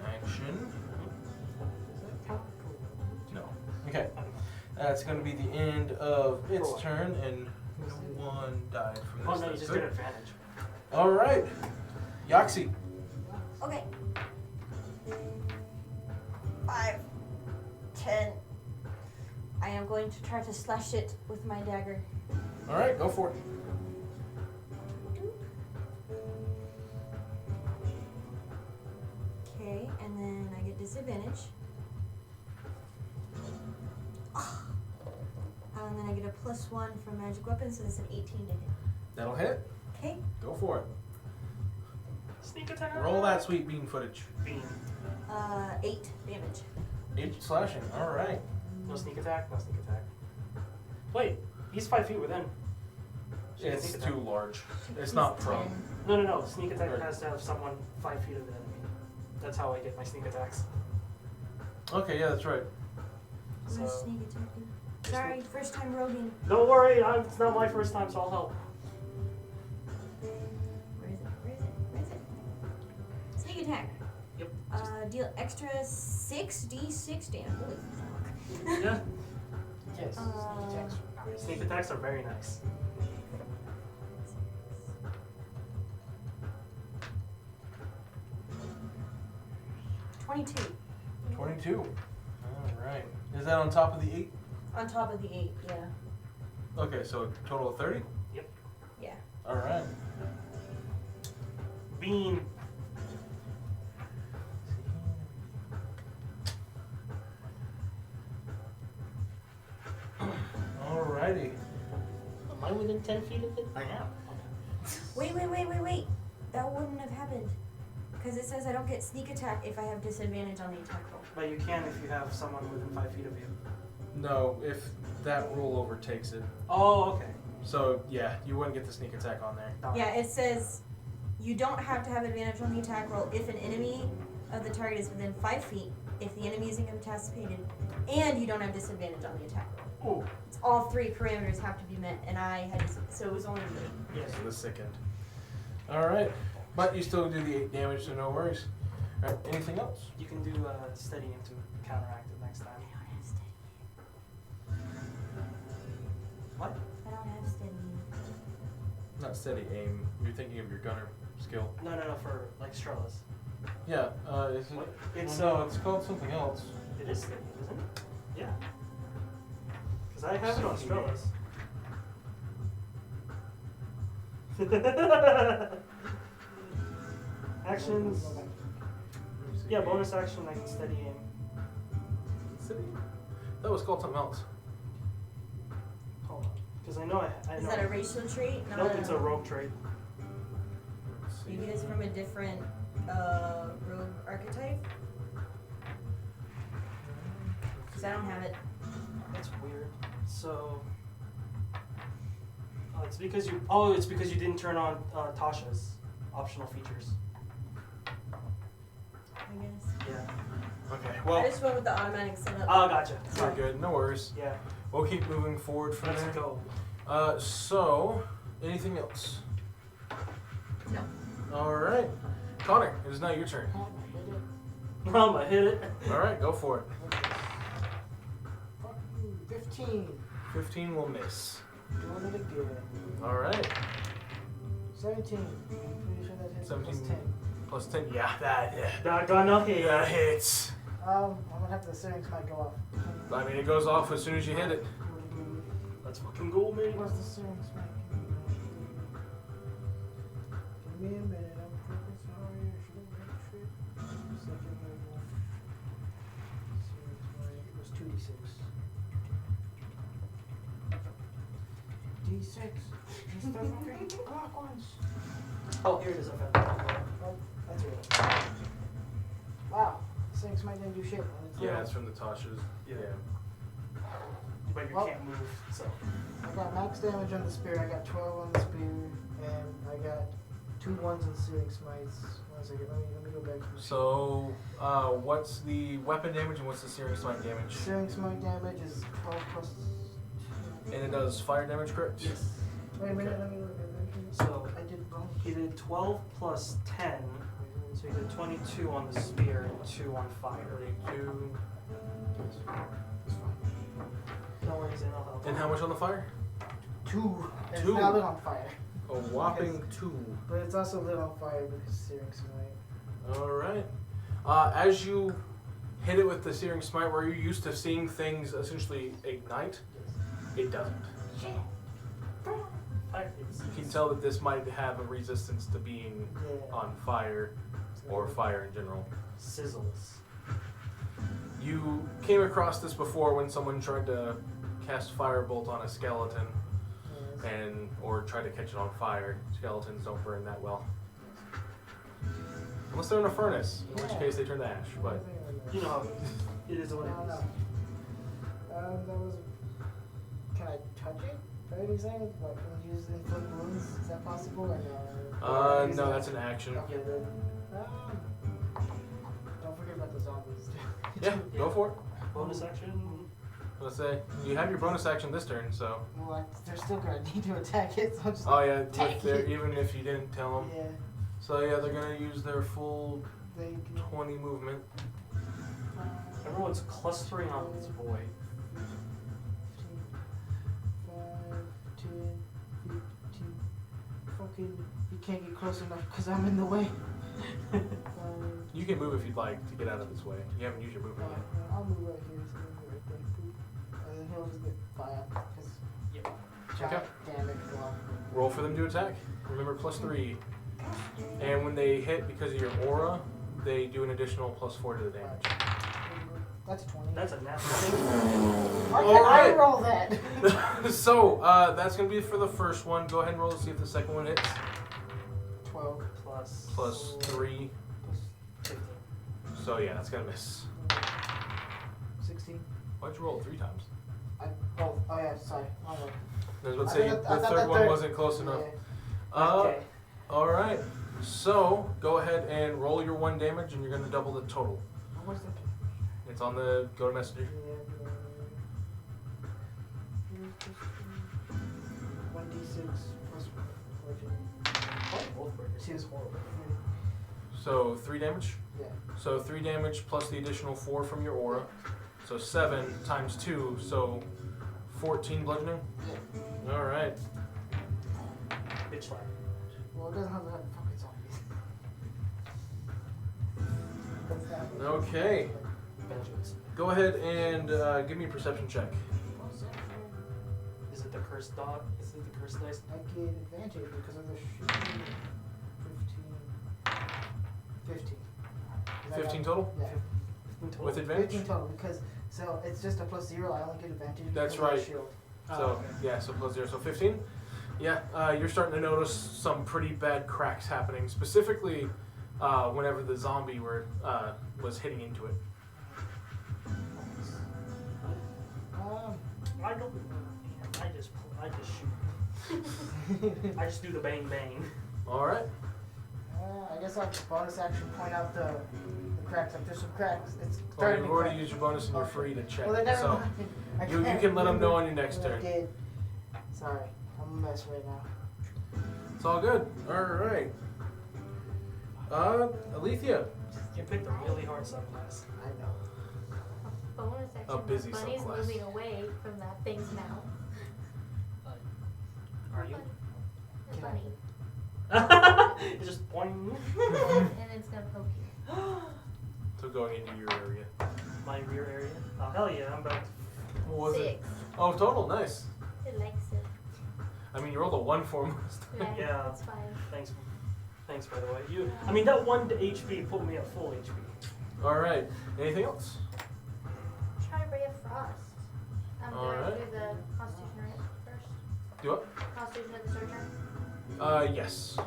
action. No. Okay. That's going to be the end of its turn, and one died from this. Oh no, you just get advantage. Alright. Yaxi. Okay. 5, 10. I am going to try to slash it with my dagger. Alright, go for it. Okay, and then I get disadvantage. And then I get a +1 from magic weapon, so that's an 18 to hit. That'll hit. Okay. Go for it. Sneak attack. Roll that sweet bean footage. Beam. 8 damage. 8 slashing. Alright. No sneak attack. No sneak attack. Wait, he's 5 feet within. She can It's sneak too attack. large. It's He's not 10. prone. No. Sneak attack Right. has to have someone 5 feet of the enemy. That's how I get my sneak attacks. Okay, yeah, that's right. I'm gonna So- sneak attack you. Sorry, first time roguing. Don't worry, it's not my first time, so I'll help. Where is it? Where is it? Where is it? Sneak attack. Yep. Deal extra 6d6 damage. Holy fuck. Yeah. Yes. Sneak attacks are very nice. 22. 22. Alright. Is that on top of the 8? On top of the 8, yeah. Okay, so total of 30? Yeah. Alright. Bean. Alrighty. Am I within 10 feet of it? I am. Wait. That wouldn't have happened. Because it says I don't get sneak attack if I have disadvantage on the attack roll. But you can if you have someone within 5 feet of you. No, if that rule overtakes it. Oh, okay. So, yeah, you wouldn't get the sneak attack on there. Darn. Yeah, it says you don't have to have advantage on the attack roll if an enemy of the target is within 5 feet, if the enemy is incapacitated, and you don't have disadvantage on the attack roll. Ooh. It's all 3 parameters have to be met, and I had so it was only 3. Yes. So the second. Alright. But you still do the 8 damage, so no worries. Alright, anything else? You can do steady aim to counteract it next time. I don't have steady. What? I don't have steady. Not steady aim. You're thinking of your gunner skill. No, for like Strelas. Yeah, is it? What? It's no, it's called something else. It is steady, isn't it? Yeah. Because I have it on Strelas. Actions. Yeah, bonus action, I can steady aim. Steady? That was called something else. Hold on. Because I know I Is know. that a racial trait? Nope, it's a rogue trait. Let's see. Maybe it's from a different rogue archetype? Because I don't have it. That's weird. So. It's because you didn't turn on Tasha's optional features. I guess. Yeah. Okay, I well, just went with the automatic setup. Oh, gotcha. we're good. No worries. Yeah. We'll keep moving forward from Let's there. go. So, anything else? No. Alright. Connor, it is now your turn. I'm gonna hit it. Alright, go for it. Fuck you. 15. 15 will miss. Doing it again. Alright. 17. I'm pretty sure that hits. 17. Plus 10. Plus 10. Yeah, that Doggone hit. that hits. I'm gonna have to, the settings might go off. I mean, it goes off as soon as you hit it. Let's fucking go, man. What's the settings mic? Give me a minute. I'm freaking sorry. I should have made shit. Second level. Settings mic. It was 2d6. D6. Just the fucking black ones. Oh, here it is. I found it. Oh, that's it. Wow. Searing Smite didn't do shit. On its Yeah, own. it's from the Tasha's. Yeah. But you Well- can't move, so. I got max damage on the spear. I got 12 on the spear, and I got 2 1s on Searing Smites. 1 second. Let me go back to the So, what's the weapon damage and what's the Searing Smite damage? Searing Smite damage is 12 plus. And it does fire damage, correct? Yes. Wait a minute. Okay. Let me look at that. So I did both. he did 12 plus 10, so he did 22 on the spear and 2 on fire. 32. It's fine. No worries, and I'll help. And how much on the fire? 2. It's 2. not lit on fire. A whopping 2. But it's also lit on fire because Searing Smite. Alright. As you hit it with the Searing Smite, where you're used to seeing things essentially ignite, it doesn't. Fire. You can tell that this might have a resistance to being Yeah. on fire, or fire in general. Sizzles. You came across this before when someone tried to cast firebolt on a skeleton, Yes. or try to catch it on fire. Skeletons don't burn that well. Unless they're in a furnace, in which Yeah. case they turn to ash. But You know how it is what I don't it know. is. That was. Can I touch it? What are you saying? Like, can you use inflict wounds? Is that possible? Or no? Use no, that? that's an action. Okay, then. Don't forget about the zombies. Yeah, go for it. Bonus action. Let's say you have your bonus action this turn, so. Well, they're still gonna need to attack it. So I'm just Oh yeah, Take it. even if you didn't tell them. Yeah. So yeah, they're gonna use their full They can. 20 movement. Everyone's clustering on this boy. 5, 10, 15. Fucking. You can't get close enough because I'm in the way. 5, You can move if you'd like to get out of this way. You haven't used your movement yet. I'll move right here. So I'll move right there. Boop. And then he'll just get fire. Because Yep. giant damage block. Roll for them to attack. Remember, +3. And when they hit, because of your aura, they do an additional +4 to the damage. That's 20. That's a nasty thing. Why can't Alright. I roll that? So, that's going to be for the first one. Go ahead and roll to see if the second one hits. 12 +3. plus 15. So, yeah, that's going to miss. 16. Why'd you roll it 3 times? Oh yeah, sorry. Oh, no. I was about to I say, thought the that third one third- wasn't close enough. Yeah. Okay. Alright. So, go ahead and roll your 1 damage, and you're going to double the total. What was that? It's on the Go to Messenger. 1d6 plus 14. Both burgers. Two. It's horrible. So, 3 damage. Yeah. So 3 damage plus the additional 4 from your aura. So 7 times 2, so 14 bludgeoning. Yeah. Alright. Bitch slap. Well, it doesn't have to have fucking zombies. That's not- Okay. Vengeance. Go ahead and give me a perception check. Is it the cursed dot? Is it the cursed dice? I get advantage because of the shooting. 15. 15 total? Yeah. With advantage? 15 total because so it's just a +0. I only get advantage. That's because of the right. Shield. Oh, So, okay. yeah, so +0. So 15? Yeah, you're starting to notice some pretty bad cracks happening, specifically whenever the zombie was hitting into it. I don't. I just shoot. I just do the bang bang. Alright. I guess I'll bonus action point out the cracks. Like there's some cracks. It's Well, starting you've to already crack. used your bonus and you're Okay. free to check. Well, then never So, mind. I you can't can let them know remember on your next what I turn. did. Sorry, I'm a mess right now. It's all good. Alright. Alethea. You picked a really hard subclass. I know. Bonus action. A busy the bunny's subclass. moving away from that thing's mouth. Are you? The Can I- bunny. It's just pointing. And it's gonna poke you. So going into your area. My rear area. Oh hell yeah! I'm back. What was it? 6. Oh, total. Nice. It likes it. I mean, you rolled a 1 for most. Yeah, Yeah. that's fine. Thanks. Thanks by the way. I mean that 1 HP put me at full HP. Alright. Anything else? Try Ray of Frost. I'm All going right. through the Constitution rate first. Do what? Constitution of the sorcerer? Yes.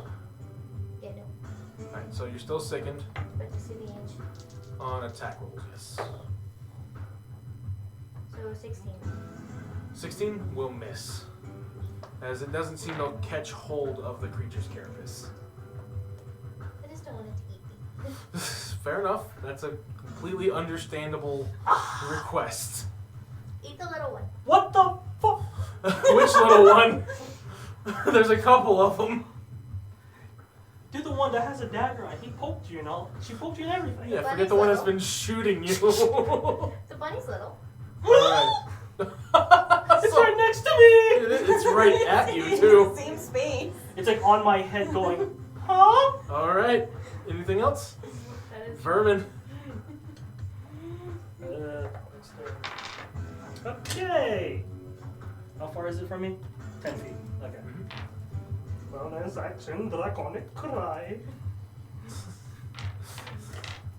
Yeah, no. Alright, so you're still sickened But to see the inch. on attack rolls, yes. So 16. 16 will miss, as it doesn't seem to catch hold of the creature's carapace. I just don't want it to eat me. Fair enough. That's a completely understandable request. Eat the little one. What the fuck? Which little one? There's a couple of them. Dude, the one that has a dagger on. He poked you and all. She poked you and everything. Yeah, Bunny's forget the one that's little. been shooting you. The bunny's little. Alright. It's right next to me. It's right at you, In too. the same space. It's like on my head going, huh? Alright. Anything else? That is Vermin. Okay. How far is it from me? 10 feet. Okay. Bonus action, draconic cry.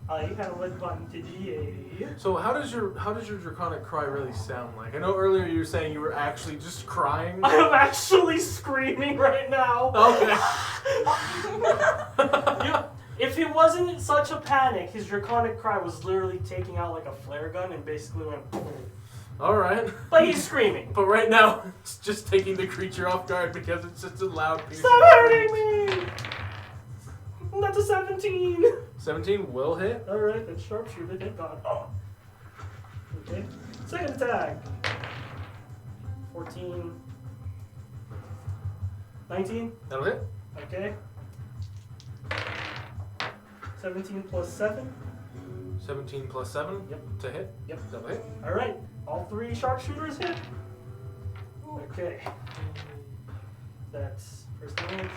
I have advantage, yay. So how does your draconic cry really sound like? I know earlier you were saying you were actually just crying. I am actually screaming right now. Okay. If he wasn't such a panic, his draconic cry was literally taking out like a flare gun and basically went. Alright. But he's screaming. But right now, it's just taking the creature off guard because it's just a loud piercing. Stop hurting me! That's a 17. 17 will hit. Alright, then sharpshooter, thank God. Oh. Okay. Second attack. 14. 19. That'll hit. Okay. 17 plus 7. 17 plus 7 Yep. to hit. Yep. That'll hit. Alright. All 3 sharpshooters hit. Okay. That's first damage.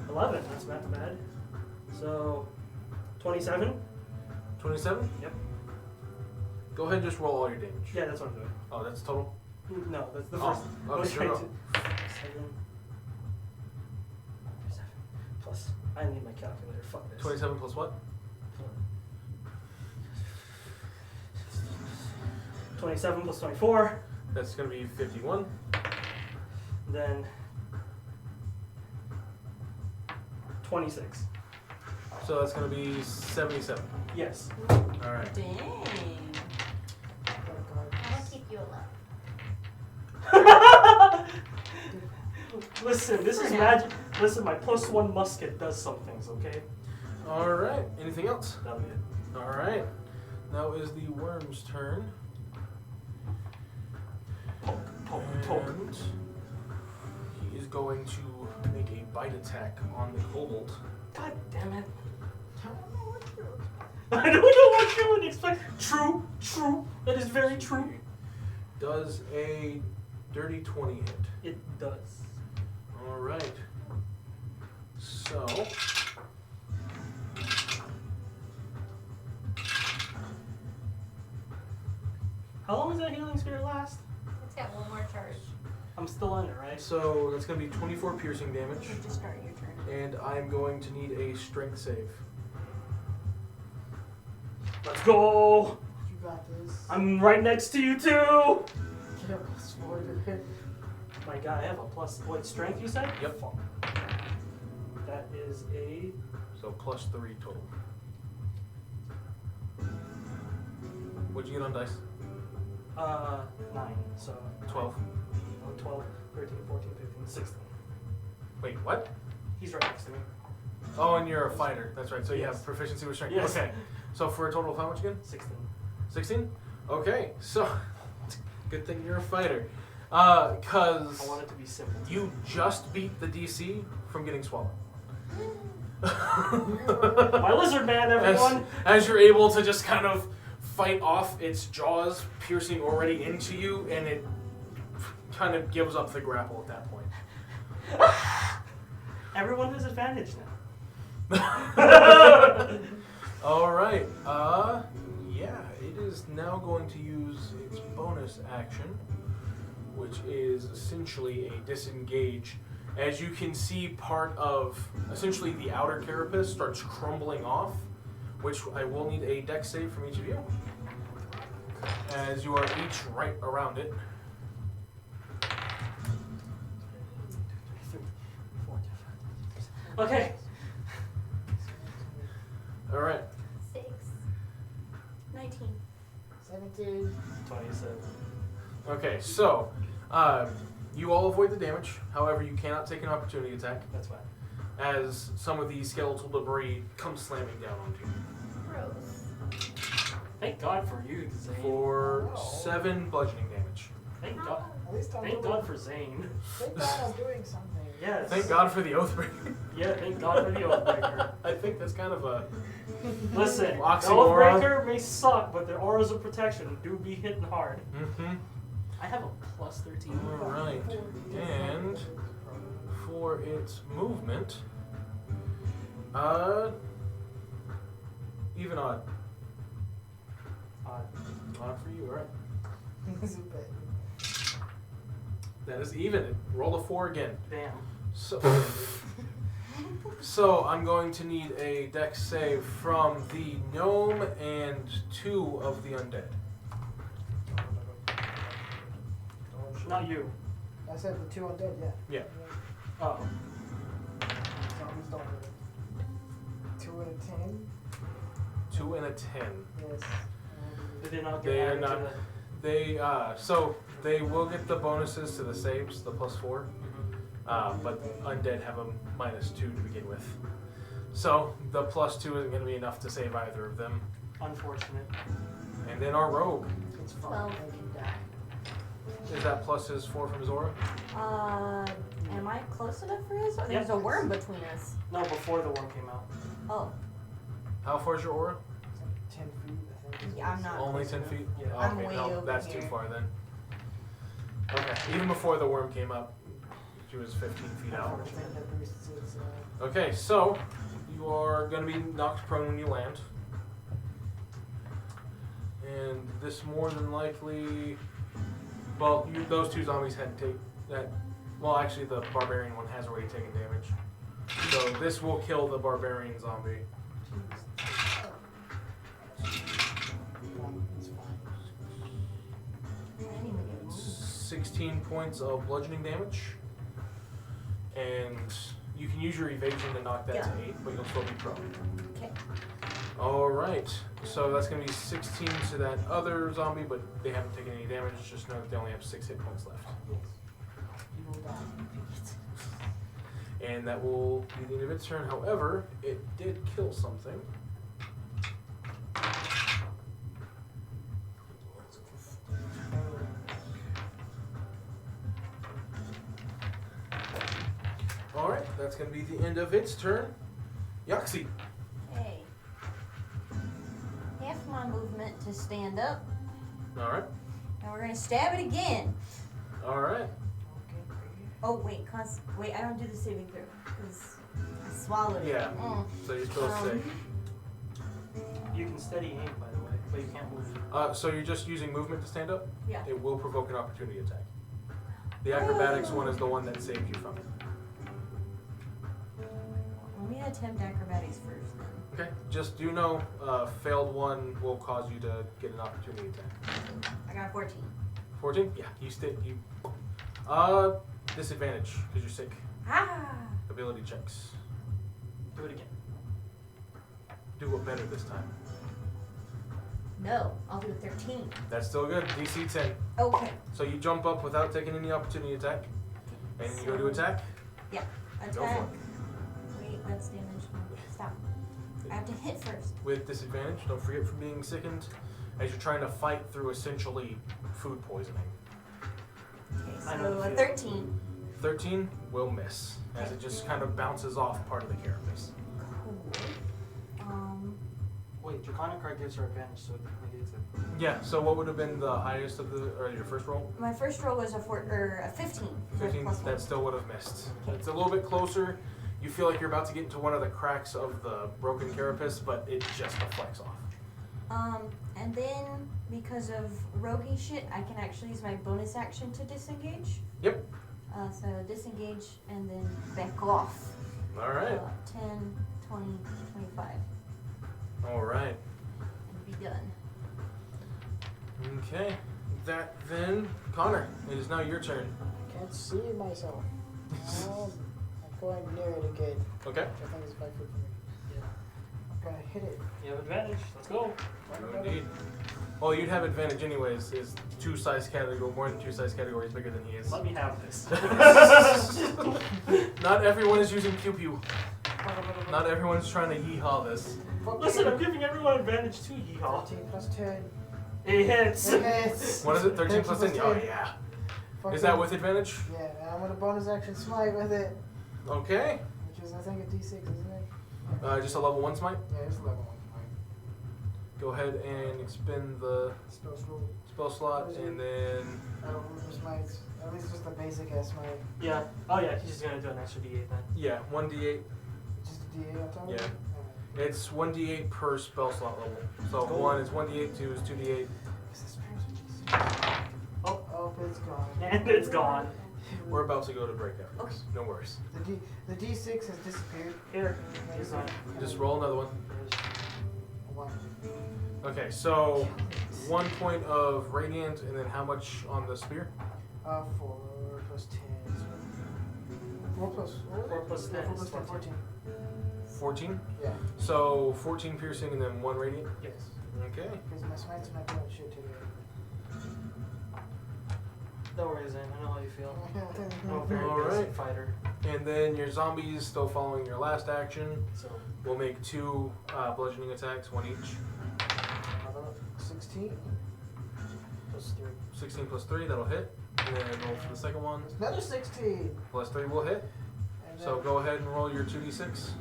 11. That's not bad. So, 27. 27? Yep. Go ahead and just roll all your damage. Yeah, that's what I'm doing. Oh, that's total? No, that's the Oh, first. okay, Go straight go. to 7 plus. I need my calculator. Fuck this. 27 plus what? 27 plus 24. That's going to be 51. Then 26. So that's going to be 77. Yes. Alright. Dang. I'm gonna keep you alive. Listen, this is magic. Listen, my +1 musket does some things, okay? Alright. Anything else? That'll be it. Alright. Now is the worm's turn. Poke. And he is going to make a bite attack on the kobold. God damn it. I don't know what you would expect. True. That is very true. Does a dirty 20 hit. It does. Alright. So. How long does that healing spirit last? It's got one more charge. I'm still on it, right? So that's going to be 24 piercing damage. You just start your turn. And I'm going to need a strength save. Let's go. You got this. I'm right next to you too. Get a +4 to hit. My God, I have a plus. What strength you said? Yep. Fuck. That is a. So plus 3 total. What'd you get on dice? 9. So 12. 12, 13, 14, 15, 16. Wait, what? He's right next to me. Oh, and you're a fighter. That's right. So you Yes. have proficiency with strength. Yes. Okay. So for a total of how much again? 16. 16? Okay. So, good thing you're a fighter. I Because want it to be simple. you just beat the DC from getting swallowed. My lizard man, everyone. As you're able to just kind of fight off its jaws piercing already into you, and it kind of gives up the grapple at that point. Everyone has advantage now. Alright, yeah, it is now going to use its bonus action, which is essentially a disengage. As you can see, part of essentially the outer carapace starts crumbling off, which I will need a dex save from each of you, as you are each right around it. Okay. All right. 6. 19. 17. 27. Okay, so you all avoid the damage. However, you cannot take an opportunity attack That's fine. as some of the skeletal debris comes slamming down onto you. Gross. Thank God for you, Zane. For Oh. 7 bludgeoning damage. Thank God. At least I'm Thank doing, God for Zane. Thank God I'm doing something. Yes. Thank God for the Oathbreaker. Yeah, thank God for the Oathbreaker. I think that's kind of a... Listen, the Oxymoron. Oathbreaker may suck, but their auras of protection do be hitting hard. Mm-hmm. I have a plus 13. All right. And for its movement, even odd. Odd for you, all right. That is even. Roll a 4 again. Damn. So I'm going to need a dex save from the gnome and 2 of the undead. Not you. I said the 2 undead, yeah. Yeah. Oh. Zombies don't hurt. 2 and a 10. 2 and a 10. Yes. Did they not get They are added not. to the... They so they will get the bonuses to the saves, the +4. But undead have a -2 to begin with. So the +2 isn't going to be enough to save either of them. Unfortunate. And then our rogue. It's fine. 12. They can die. Is that plus his 4 from his aura? Am I close enough for his? Or Yeah. there's a worm between us. No, before the worm came out. Oh, How far is your aura? It's like 10 feet, I think. is Yeah, I'm what it not says. Only close 10 enough. feet? Yeah. I'm Okay, way no, over that's here. too far then. Okay, even before the worm came up, she was 15 feet out. I think that boosts its, Okay, so you are going to be knocked prone when you land. And this more than likely, well, those 2 zombies had take that. Well, actually, the barbarian one has already taken damage. So this will kill the barbarian zombie. It's fine. I didn't even get moved. 16 points of bludgeoning damage. And you can use your evasion to knock that to 8, but you'll still be prone. Okay. Alright, so that's going to be 16 to that other zombie, but they haven't taken any damage. Just know that they only have 6 hit points left. Yes. You will die. And that will be the end of its turn. However, it did kill something. Alright, that's going to be the end of its turn. Yaxi. Hey. Half my movement to stand up. Alright. And we're gonna stab it again. Alright. Oh wait, wait, I don't do the saving throw because I swallowed it. Yeah. So you're still sick. You can steady aim, by the way, but you can't move. So you're just using movement to stand up? Yeah. It will provoke an opportunity attack. The acrobatics one is the one that saved you from it. Let me attempt acrobatics first then. Okay. Just do know, failed one will cause you to get an opportunity attack. I got 14. 14? Yeah, you stay. You. Disadvantage because you're sick. Ah! Ability checks. Do it again. Do it better this time. No, I'll do a 13. That's still good. DC 10. Okay. So you jump up without taking any opportunity attack, and you go to attack. Yeah. Go for Attack. it. Wait, that's damage. Stop. I have to hit first. With disadvantage. Don't forget from being sickened, as you're trying to fight through essentially food poisoning. Okay, I know so the a feeling. 13. 13 will miss, as it just kind of bounces off part of the carapace. Cool. Wait, Draconic card gives her advantage, so negates it. Yeah. So what would have been the highest of the, or your first roll? My first roll was a 15. So 15. plus one. That still would have missed. Okay. It's a little bit closer. You feel like you're about to get into one of the cracks of the broken carapace, but it just deflects off. And then because of roguey shit, I can actually use my bonus action to disengage. Yep. So disengage and then back off. All right. 10, 20, 25. All right. And be done. Okay. That then, Connor, it is now your turn. I can't see myself. I point near it again. Okay. Which I think is 5 foot from me. Yeah. I'm gonna hit it. You have advantage. Let's go. No, indeed. Well, you'd have advantage anyways. Is more than two size categories bigger than he is. Let me have this. Not everyone is using pew pew. Not everyone's trying to yeehaw this. Listen, I'm giving everyone advantage too, yeehaw. 13 plus 10. It hits. It hits. What is it? 13 plus 10? Oh, 10. yeah. Fuck Is that it. with advantage? Yeah, and I'm gonna bonus action smite with it. Okay. Which is, I think, a d6, isn't it? Just a level 1 smite. Yeah, it's level 1 smite. Go ahead and expend the Spell slow. spell slot, and then I don't remember smites. At least just the basic ass smite. Yeah. Oh yeah, he's just gonna do an extra d8 then. yeah, 1d8. Just a d8 on top of Yeah. it? It's 1d8 per spell slot level. So Cool. 1 is 1d8, 2 is 2d8. Oh, it's gone. And it's gone. We're about to go to break after this. No worries. The d6 has disappeared. Here. Here's one. Just roll another one. One. Okay, so 1 point of radiant, and then how much on the spear? 4 plus 10. 4 plus 4 plus 10 4 is plus 10, 14. 14. Yeah. So 14 piercing, and then 1 radiant. Yes. Okay. Because my smites are not doing shit today. Don't worry, Zane. I know how you feel. I'm a very Alright. basic fighter. And then your zombies still following your last action. So We'll make 2 bludgeoning attacks, 1 each. 16 plus 3. 16 plus 3, that'll hit. And then roll for the second one. Another 16. Plus 3 will hit. And So then go ahead and roll your 2d6.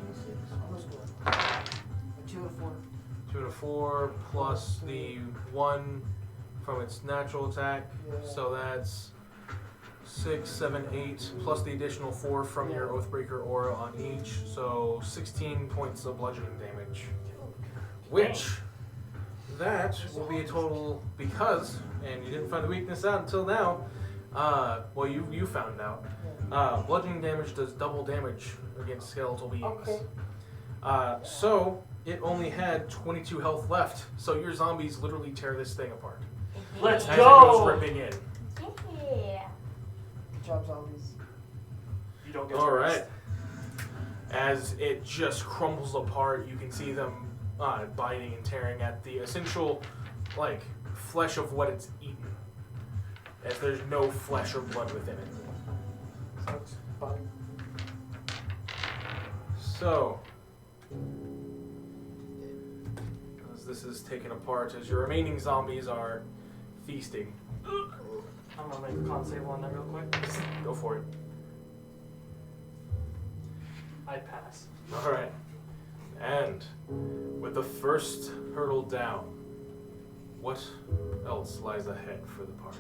almost good. A 2 and 4. 2 and a 4 plus the 1 from its natural attack. Yeah. So that's 6, 7, 8 plus the additional 4 from your Oathbreaker aura on each. So 16 points of bludgeoning damage. Which, that will be a total, because, and you didn't find the weakness out until now, well, you found out. Bludgeoning damage does double damage against skeletal beings. Okay. So, it only had 22 health left, so your zombies literally tear this thing apart. let's As it go. goes ripping in. Yeah. Good job, zombies. You don't get Alright. As it just crumbles apart, you can see them biting and tearing at the essential, like, flesh of what it's eaten. As there's no flesh or blood within it. So it's body. So, as this is taken apart, as your remaining zombies are feasting, I'm gonna make a con save on that real quick. go for it. I pass. Alright. And with the first hurdle down, what else lies ahead for the party?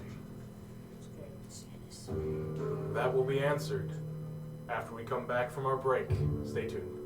That will be answered after we come back from our break. Stay tuned.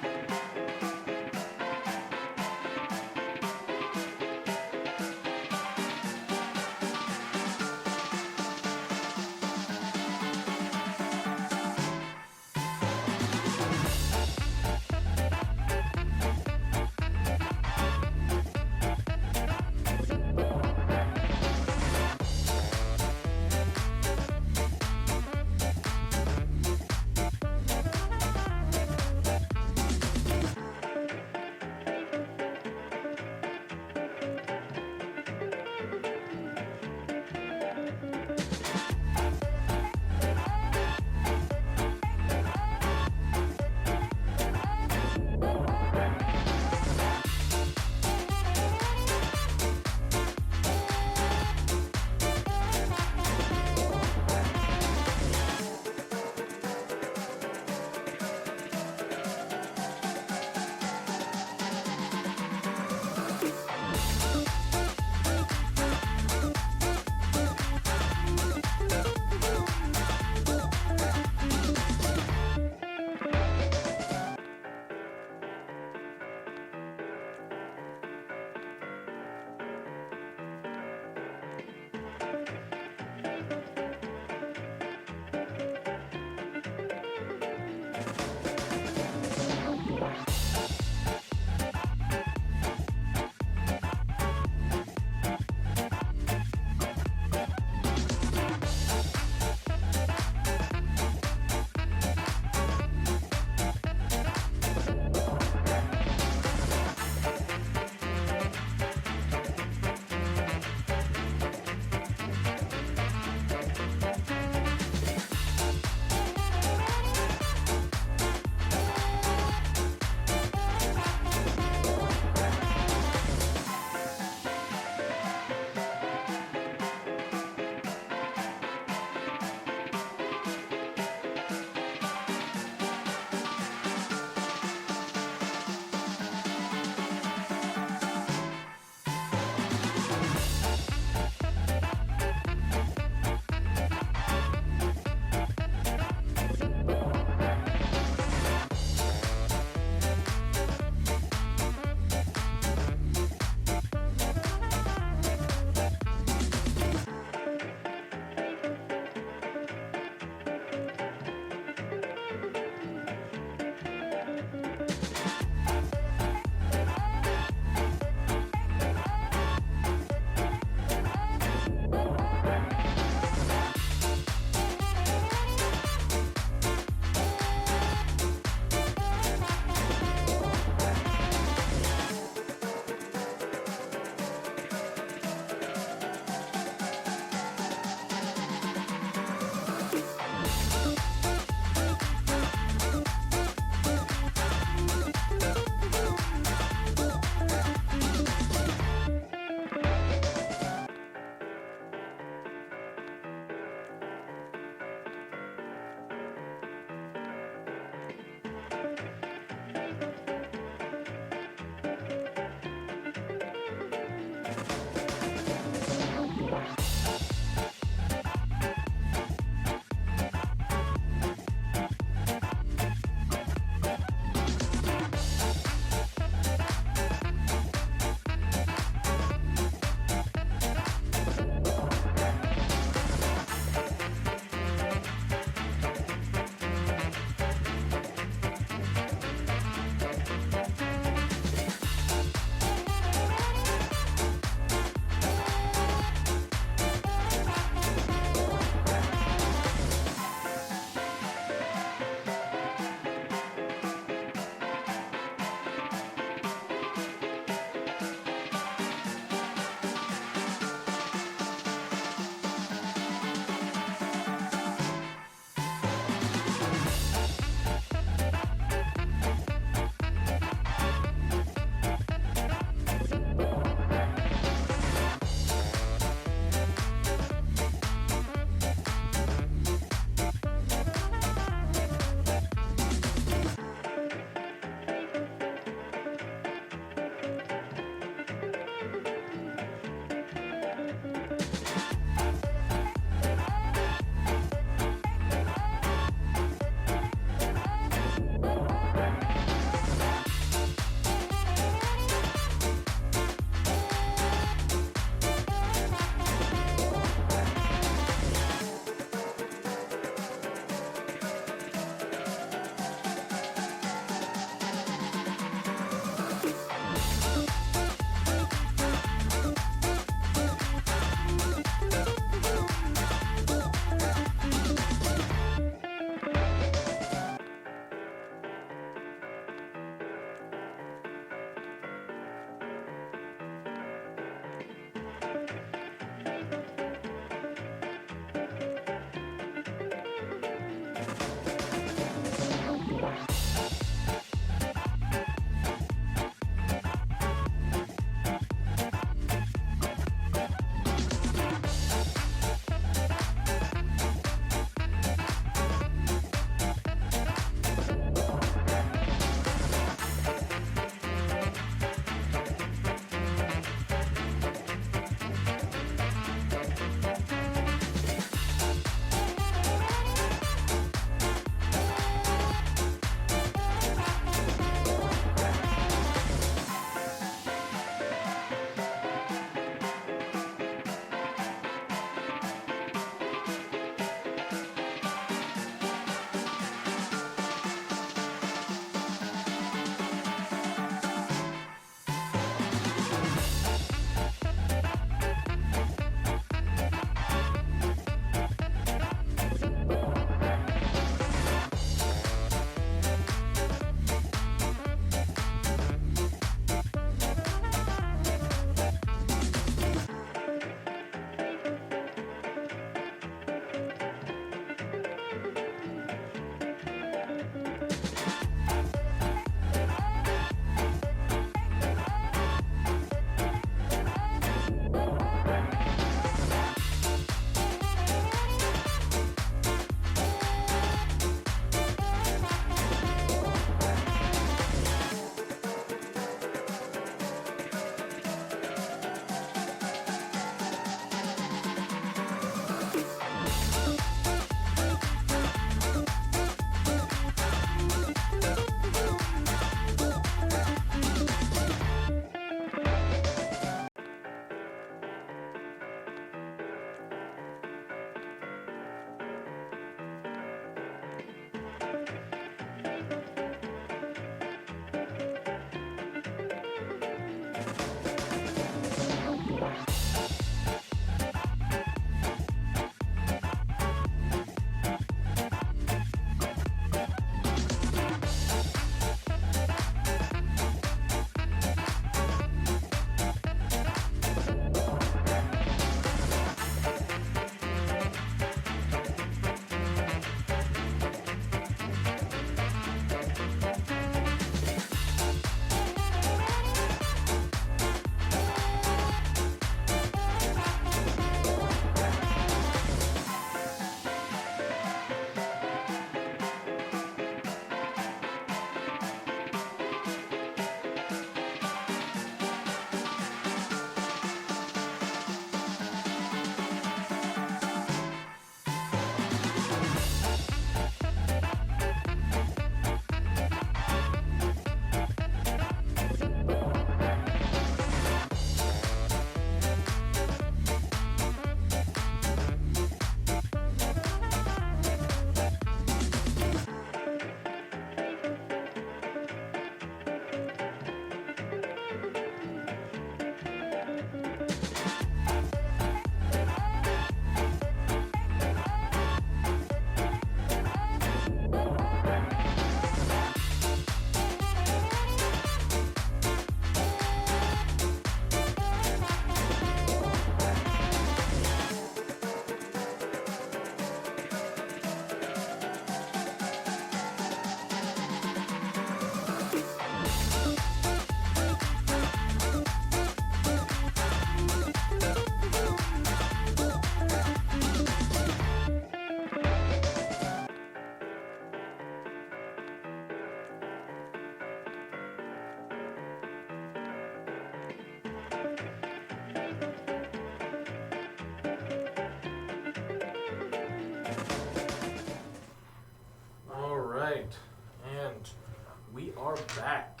back.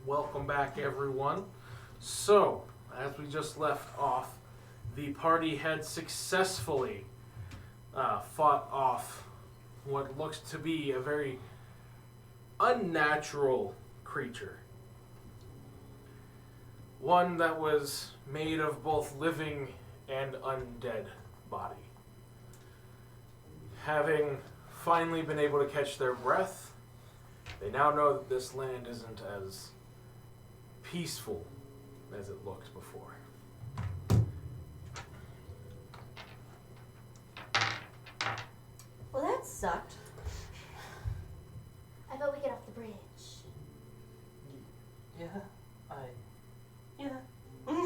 Welcome back, everyone. So, as we just left off, the party had successfully fought off what looks to be a very unnatural creature. One that was made of both living and undead body. Having finally been able to catch their breath, they now know that this land isn't as peaceful as it looked before. Well, that sucked. I vote we get off the bridge. Yeah, Yeah. Yeah.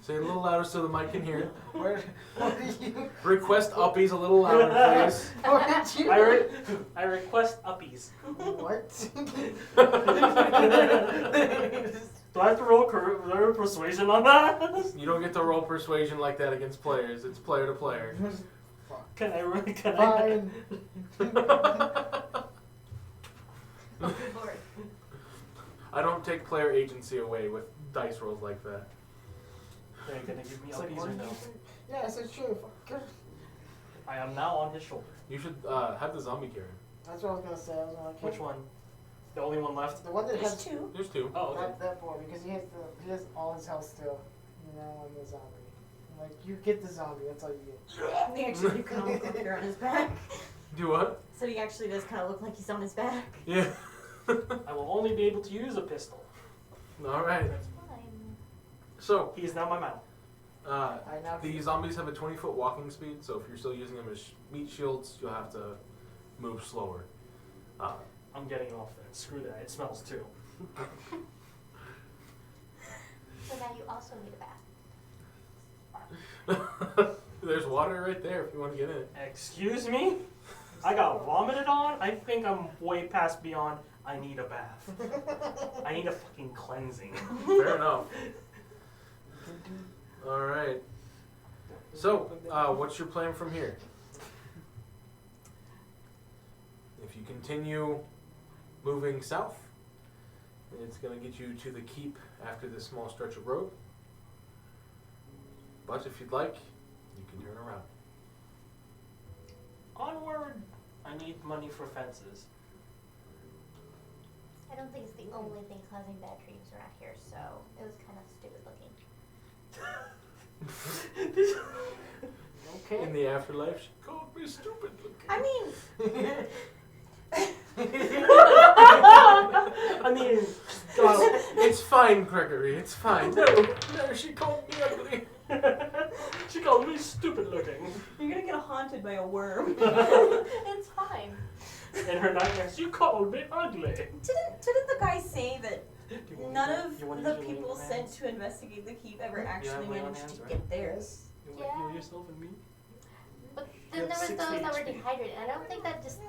Say it a little louder so the mic can hear. What did you? Request uppies a little louder, please. What did you? I request uppies. What? Do I have to roll persuasion on that? You don't get to roll persuasion like that against players. It's player to player. Fuck. Can I? Fine. Lord. I don't take player agency away with dice rolls like that. Are you gonna give me It's like, uppies what or did no? you say? Yeah, it's true. Fuck. I am now on his shoulder. You should have the zombie carry. That's what I was gonna say. I was like, Which one? The only one left? The one that There's has two. There's two. Oh, okay. that boy, because he has all his health still. You know, on the zombie. I'm like, you get the zombie. That's all you get. He actually kind of look like they're on his back. Do what? So he actually does kind of look like he's on his back. Yeah. I will only be able to use a pistol. Alright. That's fine. So, He is now my mount. I now the zombies have a 20-foot walking speed, so if you're still using them as meat shields, you'll have to move slower. I'm getting off then. Screw that. It smells too. So now you also need a bath. There's water right there if you want to get in it. Excuse me? I got vomited on? I think I'm way past beyond I need a bath. I need a fucking cleansing. Fair enough. Alright. So, what's your plan from here? If you continue moving south, it's going to get you to the keep after this small stretch of road. But if you'd like, you can turn around. Onward! I need money for fences. I don't think it's the only thing causing bad dreams around here, so it was kind of stupid looking. Okay. In the afterlife, she called me stupid looking. I mean, I mean, God. It's fine, Gregory, it's fine. No, she called me ugly. She called me stupid looking. you're gonna get haunted by a worm. It's fine. In her nightmares, you called me ugly. Didn't the guy say that none of You wanna the use your people lay on sent hands? to investigate the keep ever Yeah, actually lay on managed hands, to right? get there? Yes. You Yeah. heal yourself and me? But You then have there was 60 those that were HP. dehydrated. I don't think that just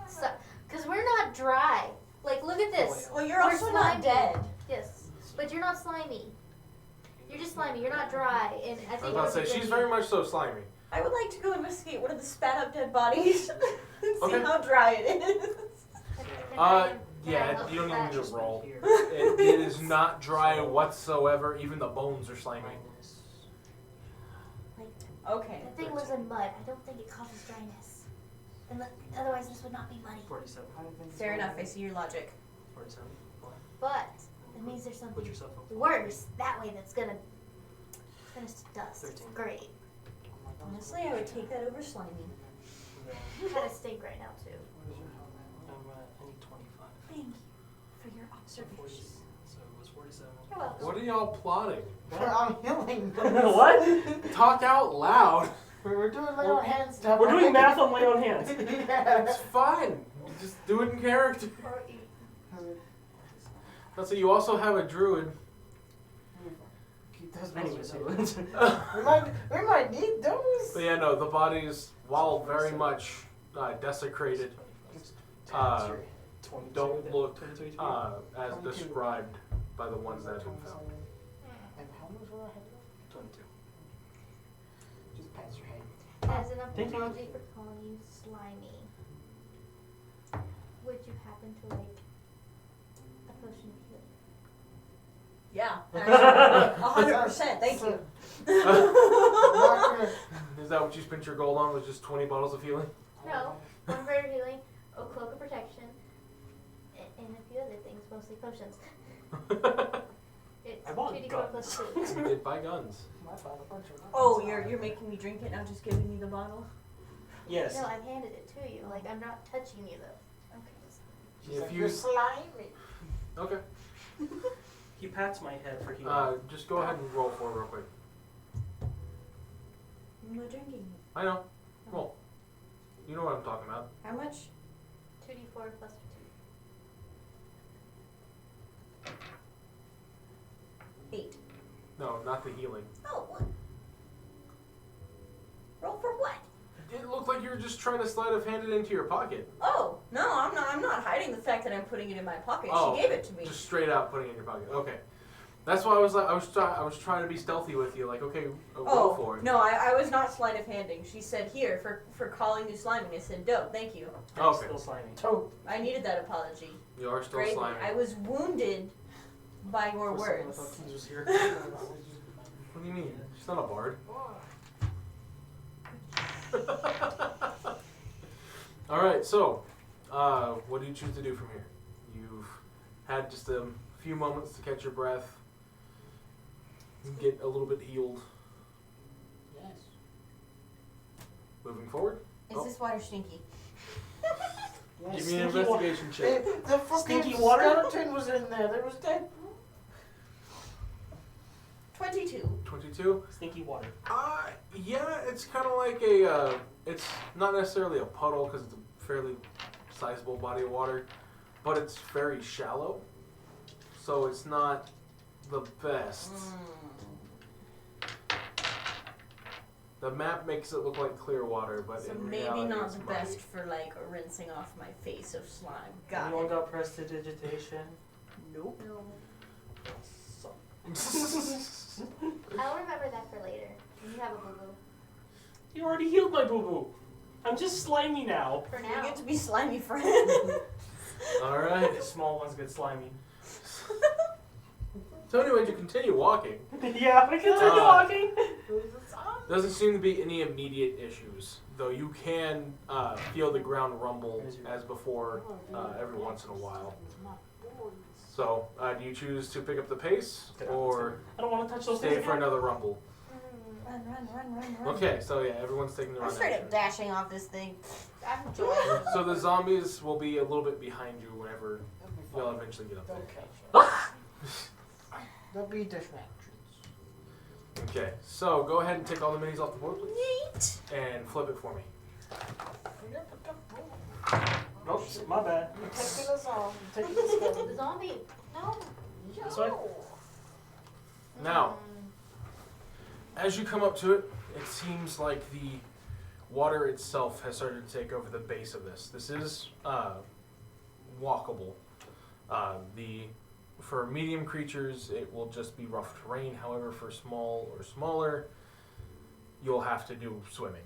because we're not dry. Like, look at this. Well, you're We're also not slimy. dead. Yes, but you're not slimy. You're just slimy. You're not dry. And I I was think about to say, she's very much so slimy. I would like to go investigate one of the spat up dead bodies and see Okay. how dry it is. Yeah, you don't even need to Just roll. here. It is not dry whatsoever, even the bones are slimy. Okay. The thing was in mud. I don't think it causes dryness. And otherwise, this would not be muddy. 47. Fair enough. I see your logic. 47. But it means there's Put something yourself up. worse that way that's gonna turn us to dust. It's 13. great. Honestly, I would take that over slimy. Yeah. Kind of stink right now too. I need 25. Thank you for your So 40, observation. so it was 47. You're welcome. What are y'all plotting? I'm healing. What? Talk out loud. We're doing lay on hands stuff. We're doing math on lay on hands. Yeah. It's fine. Just do it in character. Or you- Let's say you also have a druid. Keep those Anyway, muscles. so We might need those. But yeah, no, the bodies, while very much desecrated, uh, 22, don't look 22 as 22. described by the ones that have been found. And how much will I have? 22. Just pass your head. As an Thank you. apology for calling you slimy, would you happen to like a potion of healing? Yeah, actually, 100%. Thank you. Is that what you spent your gold on? Was just 20 bottles of healing? No, one for healing, a cloak of protection, and a few other things, mostly potions. It's I bought 2d4 plus 2. You did buy guns. Might find a bunch of Oh, weapons. you're making me drink it, not just giving me the bottle? Yes. No, I've handed it to you. Like, I'm not touching you, though. Okay. She's If like, you- you're slimy. Okay. He pats my head for healing. Just go ahead and roll for it real quick. I'm not drinking it. I know. Roll. You know what I'm talking about. How much? 2d4 plus 8. No, not the healing. Oh, what? Roll for what? It looked like you were just trying to sleight of hand it into your pocket. Oh, no, I'm not hiding the fact that I'm putting it in my pocket. Oh, She gave it to me. Just straight out putting it in your pocket. Okay. That's why I was like, I was trying to be stealthy with you. Like, okay, roll for it. No, I was not sleight of handing. She said, here, for calling you slimy. I said, dope, thank you. I'm Okay. still slimy. Toad. I needed that apology. You are still Greatly. slimy. I was wounded by your For someone words. I thought Keys was here. What do you mean? She's not a bard. All right. So, what do you choose to do from here? You've had just a few moments to catch your breath, get a little bit healed. Yes. Moving forward. Is this water stinky? Yes. Give me an Stinky wa- investigation check. The fucking Stinky water? skeleton was in there. There was dead. 22. 22. Stinky water. Yeah, it's kind of like a. It's not necessarily a puddle because it's a fairly sizable body of water, but it's very shallow, so it's not the best. The map makes it look like clear water, but So in maybe reality not it's the muddy. best for like rinsing off my face of slime. Got Anyone it. got prestidigitation? Nope. No. Suck. I'll remember that for later. When you have a boo-boo. You already healed my boo-boo. I'm just slimy now. For You now. get to be slimy friend. All right. The small ones get slimy. So anyway, to continue walking, Yeah, we continue walking. doesn't seem to be any immediate issues, though you can feel the ground rumble as before every once in a while. So, do you choose to pick up the pace or I don't want to touch those stay things for again. another rumble? Run. Okay, so yeah, everyone's taking their I'm run straight action. up dashing off this thing. I'm enjoying So the zombies will be a little bit behind you whenever you'll eventually get up there. Don't catch them. There'll be distractions. Okay, so go ahead and take all the minis off the board, please, Yeet. and flip it for me. Nope, my bad. You're taking us on. You're taking us on. The zombie. No. This way? Now, as you come up to it, it seems like the water itself has started to take over the base of this. This is walkable. For medium creatures, it will just be rough terrain. However, for small or smaller, you'll have to do swimming,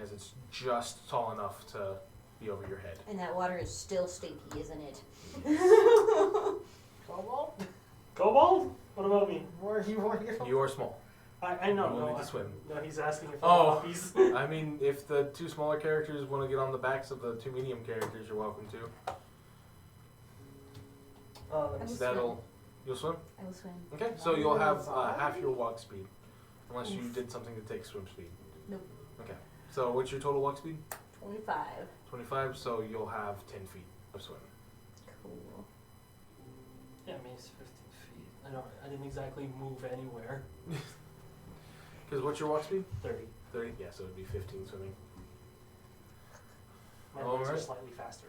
as it's just tall enough to be over your head. And that water is still stinky, isn't it? Cobalt? Cobalt? What about me? Where you want to get You are small. I know. You will No, need to swim. no, he's asking if Oh. I'm puppies. I mean, if the two smaller characters want to get on the backs of the two medium characters, you're welcome to. I will That'll. You'll swim? I will swim. Okay, so you'll have half your walk speed, unless you did something to take swim speed. Nope. Okay, so what's your total walk speed? 25. 25, so you'll have 10 feet of swim. Cool. Yeah, I mean, it's 15 feet. I didn't exactly move anywhere. Because what's your walk speed? 30. 30? Yeah, so it'd be 15 swimming. My legs are Alright. slightly faster.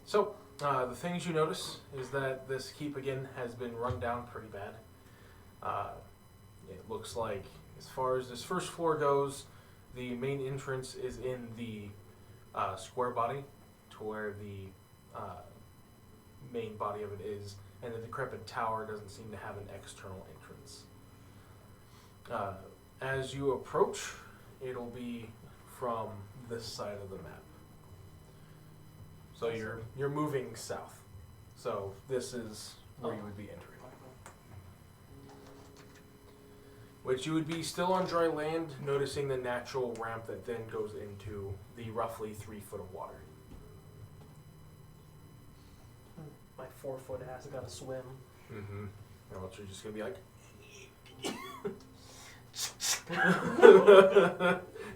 So, the things you notice is that this keep again has been run down pretty bad. It looks like, as far as this first floor goes, the main entrance is in the square body, to where the main body of it is, and the decrepit tower doesn't seem to have an external entrance. As you approach, it'll be from this side of the map. So you're moving south. So this is where you would be entering. Which you would be still on dry land, noticing the natural ramp that then goes into the roughly 3 foot of water. My 4-foot ass gotta swim. Mm-hmm. Or else you're just gonna be like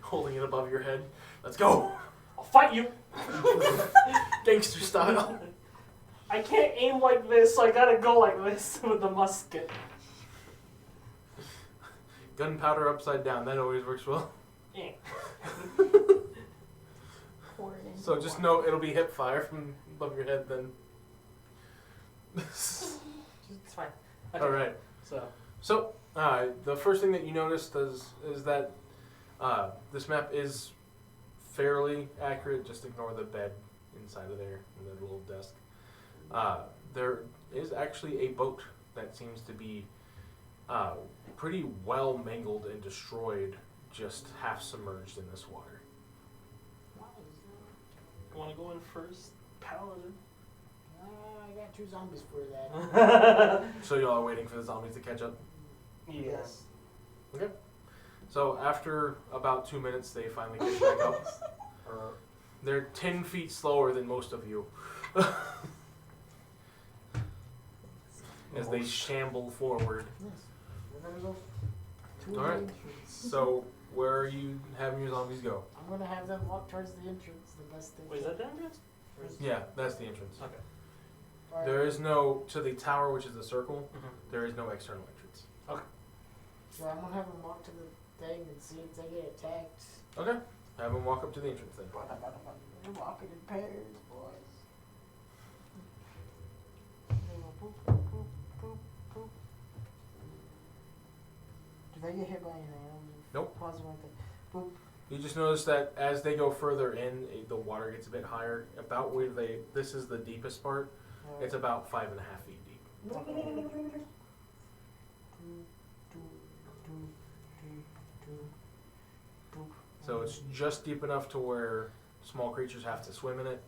holding it above your head. Let's go! I'll fight you! Gangster style. I can't aim like this, so I gotta go like this with the musket. Gunpowder upside down, that always works well. Eh. Pour it into So the just water. know it'll be hip fire from above your head then. It's fine. Okay. Alright. So, the first thing that you noticed is that this map is fairly accurate. Just ignore the bed inside of there and the little desk. There is actually a boat that seems to be pretty well mangled and destroyed, just half submerged in this water. Wanna go in first? Paladin. I got 2 zombies for that. So y'all are waiting for the zombies to catch up? Yes. Okay. So after about 2 minutes, they finally get back up. They're 10 feet slower than most of you. As they shamble forward. Yes. We're gonna go to All right. the entrance. So where are you having your zombies go? I'm gonna have them walk towards the entrance the best they Wait, is can. that the entrance? Or is- Yeah, that's the entrance. Okay. Alright. There is no, to the tower, which is the circle, Mm-hmm. there is no external entrance. So I'm gonna have them walk to the thing and see if they get attacked. Okay. Have them walk up to the entrance then. We're walking in pairs, boys. Do they get hit by anything? Nope. Pause one thing. Boop. You just notice that as they go further in, the water gets a bit higher. About where this is the deepest part. It's about 5.5 feet deep. So it's just deep enough to where small creatures have to swim in it,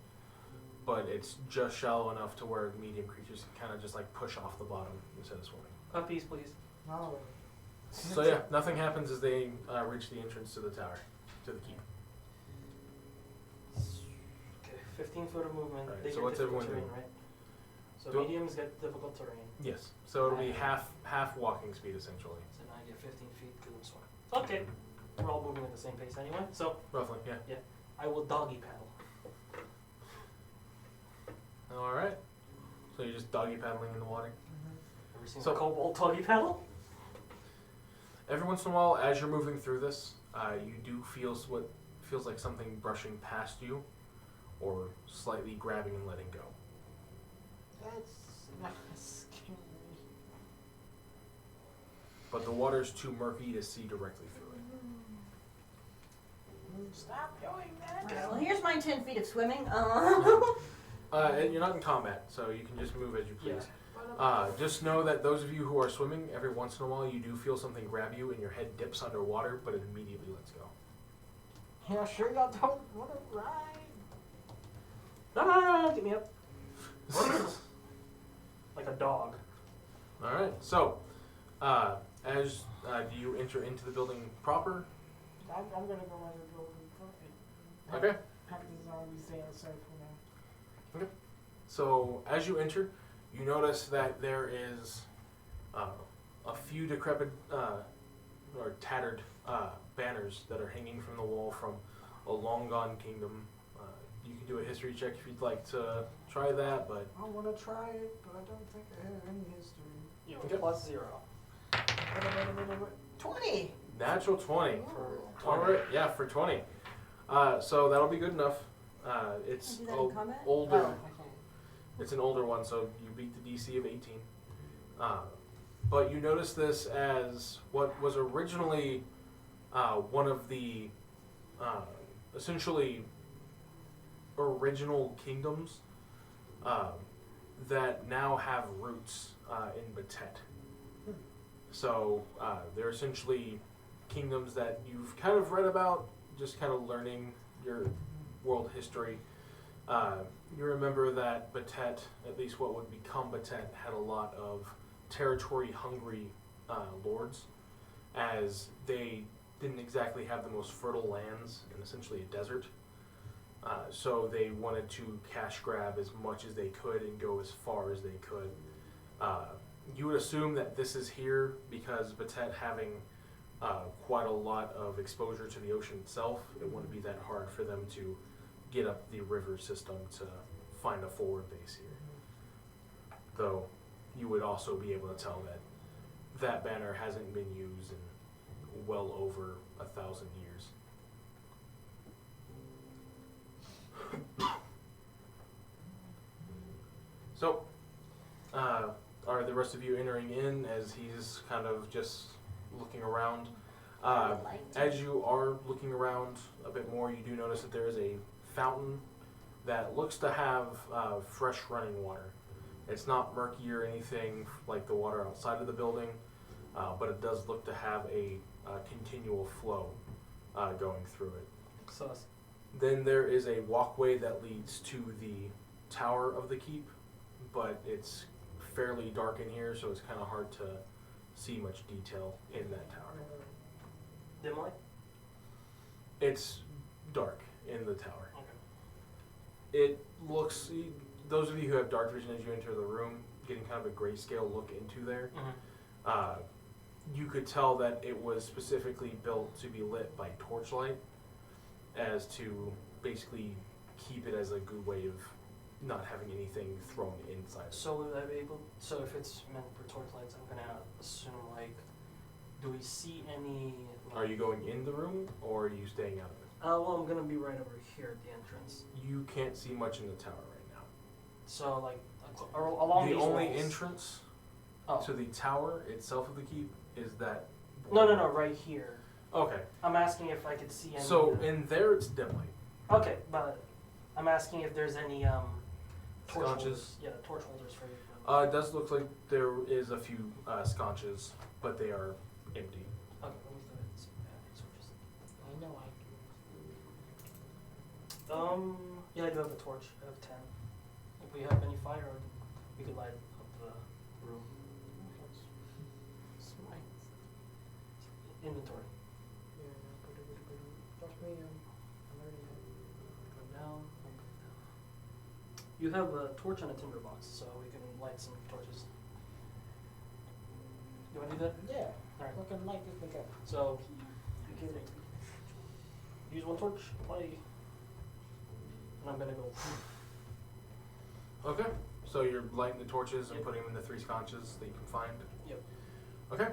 but it's just shallow enough to where medium creatures can kind of just like push off the bottom instead of swimming. Puppies, please. No. So yeah, nothing happens as they reach the entrance to the tower, to the keep. Okay, 15 foot of movement. Alright, They so get what's difficult everyone terrain, doing? right? So Do- mediums get difficult terrain. Yes. So it'll be half walking speed essentially. So now I get 15 feet because I'm swimming. Okay. We're all moving at the same pace anyway. So Roughly, yeah. I will doggy paddle. All right. So you're just doggy paddling in the water. Ever seen So- a kobold doggy paddle? Every once in a while, as you're moving through this, you do feel what feels like something brushing past you, or slightly grabbing and letting go. That's not scary. But the water's too murky to see directly through it. Stop doing that. Okay, well, here's my 10 feet of swimming. And you're not in combat, so you can just move as you please. Just know that those of you who are swimming, every once in a while you do feel something grab you and your head dips underwater, but it immediately lets go. Yeah, sure y'all don't want to ride. No, get me up. Like a dog. Alright, so, as do you enter into the building proper? I'm gonna go under the building. Okay. Have the zombies stay outside for now. So, as you enter, you notice that there is a few decrepit or tattered banners that are hanging from the wall from a long gone kingdom. You can do a history check if you'd like to try that, but I want to try it, but I don't think I have any history. You know, Okay. +0. 20! natural 20. For Alright, yeah, for 20. So that'll be good enough. It's Can I do that in combat? older. Oh, okay. It's an older one, so you beat the DC of 18. But you notice this as what was originally one of the essentially original kingdoms that now have roots in Bitetton. So they're essentially kingdoms that you've kind of read about, just kind of learning your world history. You remember that Bitetton, at least what would become Bitetton, had a lot of territory-hungry lords, as they didn't exactly have the most fertile lands in essentially a desert. So they wanted to cash grab as much as they could and go as far as they could. You would assume that this is here because Bitetton having quite a lot of exposure to the ocean itself, it wouldn't be that hard for them to get up the river system to find a forward base here. Though you would also be able to tell that that banner hasn't been used in well over 1,000 years. So, are the rest of you entering in as he's kind of just looking around? I would like to. As you are looking around a bit more, you do notice that there is a fountain that looks to have fresh running water. It's not murky or anything like the water outside of the building, but it does look to have a continual flow going through it. Sus. Then there is a walkway that leads to the tower of the keep, but it's fairly dark in here, so it's kind of hard to see much detail in that tower. Dim light? It's dark in the tower. Okay. It looks, those of you who have dark vision as you enter the room, getting kind of a grayscale look into there, you could tell that it was specifically built to be lit by torchlight, as to basically keep it as a good way of not having anything thrown inside. So would I be able, so if it's meant for torchlights, I'm gonna assume like, do we see any? Are you going in the room, or are you staying out of it? Well, I'm gonna be right over here at the entrance. You can't see much in the tower right now. So like along The these only walls. entrance Oh. to the tower itself of the keep is that. No, right here. Okay, I'm asking if I could see any. so in there it's dim light. Okay, but I'm asking if there's any torch Sconches. holders. Yeah, torch holders for you. It does look like there is a few sconches, but they are empty. Okay, let me do it. Torches. I know I Yeah, I do have a torch. I have 10. If we have any fire, we could light up the room. Smite. Inventory. Trust me, I'm already Go down. You have a torch and a tinder box, so we can light some torches. You want to do that? Yeah. Alright. Fucking light this thing up. So, you can use one torch, play. And I'm gonna go. Okay, so you're lighting the torches and Yep. putting them in the 3 sconches that you can find. Yep. Okay,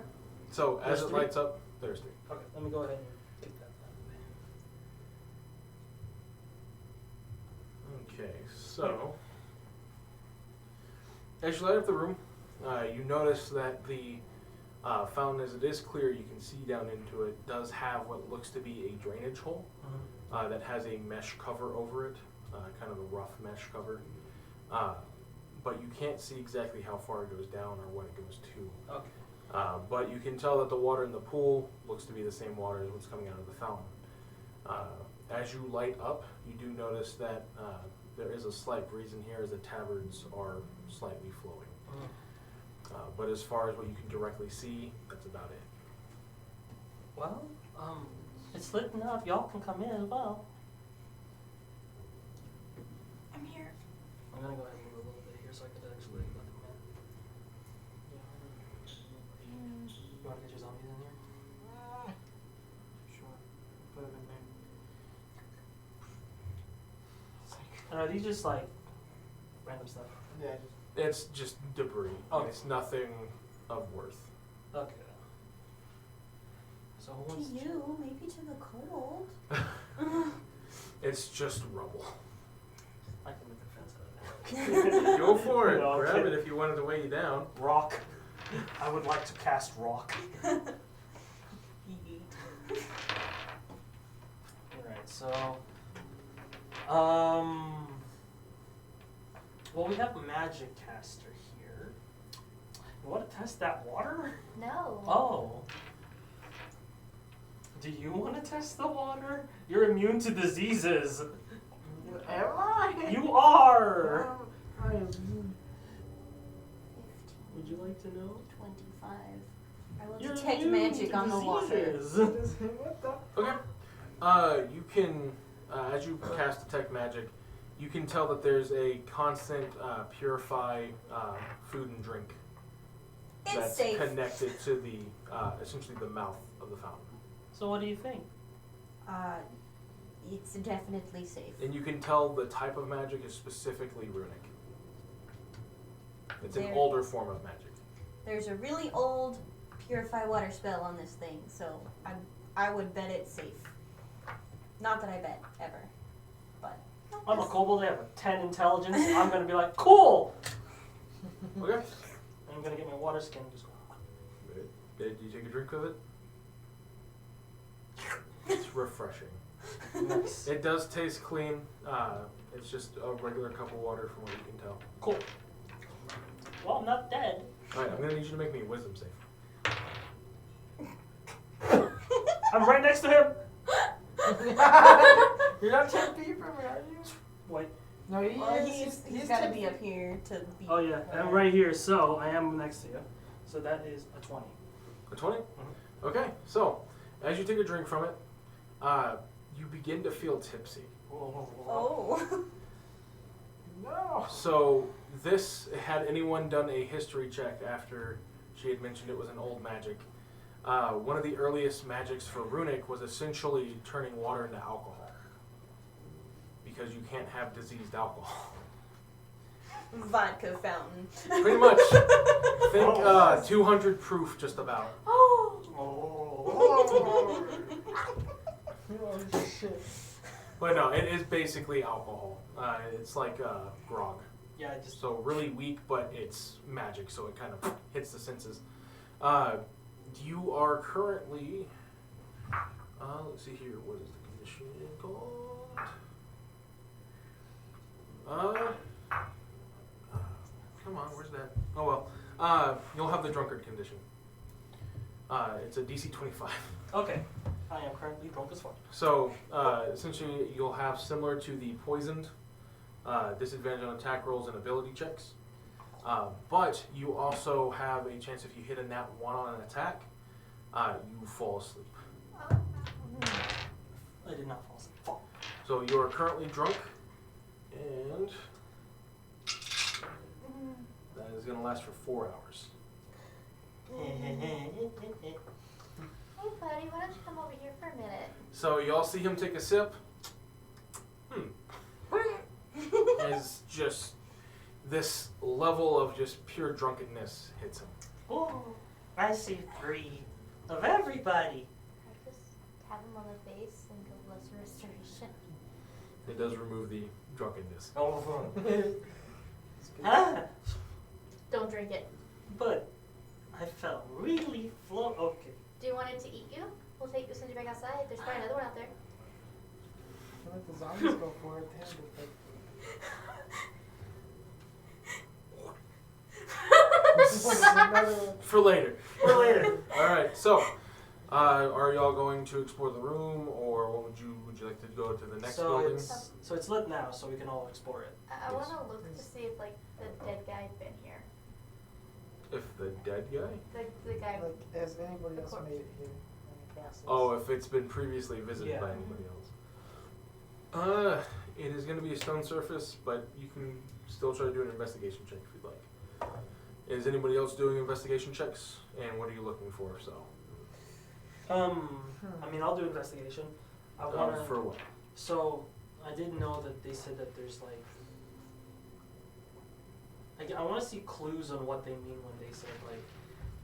so as There's it 3? lights up, there's 3. Okay, let me go ahead and get that out of the way. Okay, so as you light up the room, you notice that the fountain, as it is clear, you can see down into it, does have what looks to be a drainage hole that has a mesh cover over it, kind of a rough mesh cover. But you can't see exactly how far it goes down or what it goes to. Okay. But you can tell that the water in the pool looks to be the same water as what's coming out of the fountain. As you light up, you do notice that there is a slight breeze in here as the tabards are slightly flowing. But as far as what you can directly see, that's about it. Well, it's lit enough. Y'all can come in as well. I'm here. I'm gonna go ahead and move a little bit here so I can actually let them in. You wanna get your zombies in here? Sure. Put them in there. It's like, And are these just like random stuff? yeah, It's just debris. Okay. It's nothing of worth. Okay. So who To wants to you, maybe to the cold. It's just rubble. I can make a fence out of it. Go for it. No, I'm Grab kidding. it if you want it to weigh you down. Rock. I would like to cast rock. Yeet. Alright, so well, we have magic caster here. You want to test that water? No. Oh. Do you want to test the water? You're immune to diseases. Am I? You are! I am. 15, Would you like to know? 25. I will You're detect immune magic to on the water. diseases. What the? Okay. You can, as you cast Detect Magic, you can tell that there's a constant purify food and drink It's that's safe. connected to the essentially the mouth of the fountain. So what do you think? It's definitely safe. And you can tell the type of magic is specifically runic. It's an There- older form of magic. There's a really old purify water spell on this thing, so I would bet it's safe. Not that I bet ever, but I'm a kobold, I have a 10 intelligence. I'm gonna be like, cool! Okay. And I'm gonna get my water skin and just go. Did you take a drink of it? It's refreshing. Nice. It does taste clean. It's just a regular cup of water from what you can tell. Cool. Well, I'm not dead. Alright, I'm gonna need you to make me a wisdom save. I'm right next to him! You're not 10 feet from me, are you? Wait. No, he well, is. he's got to 10 be feet. up here to be. Oh yeah, I'm right here, so I am next to you. So that is a 20. A 20? Mhm. Okay, so as you take a drink from it, you begin to feel tipsy. Oh. No. So this, had anyone done a history check after she had mentioned it was an old magic, one of the earliest magics for runic was essentially turning water into alcohol. Because you can't have diseased alcohol. Vodka fountain. Pretty much. Think 200 proof just about. Oh. Oh. Shit. But no, it is basically alcohol. It's like grog. Yeah, I just. So really weak, but it's magic, so it kind of hits the senses. You are currently, let's see here, what is the condition called? Come on, where's that? Oh well, you'll have the drunkard condition. It's a DC 25. Okay. I am currently drunk as fuck. So, essentially, you'll have similar to the poisoned, disadvantage on attack rolls and ability checks. But you also have a chance if you hit a nat 1 on an attack, you fall asleep. I did not fall asleep. Fuck. So you are currently drunk, and that is going to last for 4 hours. Hey, buddy, why don't you come over here for a minute? So y'all see him take a sip. As just this level of just pure drunkenness hits him. Oh, I see 3 of everybody. I just tap him on the face and go bless restoration. It does remove the drunkenness. Oh, ah, Don't drink it. but I felt really Okay. Do you want it to eat you? We'll send you back outside. There's probably another one out there. Let the zombies go for it. For later. For later. Alright, so are y'all going to explore the room, or what would you like to go to the next building? So it's lit now, so we can all explore it. I want to look to see if, like, the dead guy had been here. If the dead guy? The guy. Like, has anybody else made it here in the process? Oh, if it's been previously visited Yeah. by anybody else. It is going to be a stone surface, but you can still try to do an investigation check if you'd like. Is anybody else doing investigation checks? And what are you looking for? So, I mean, I'll do investigation. I wanna. for what? So I didn't know that they said that there's like. I want to see clues on what they mean when they said like,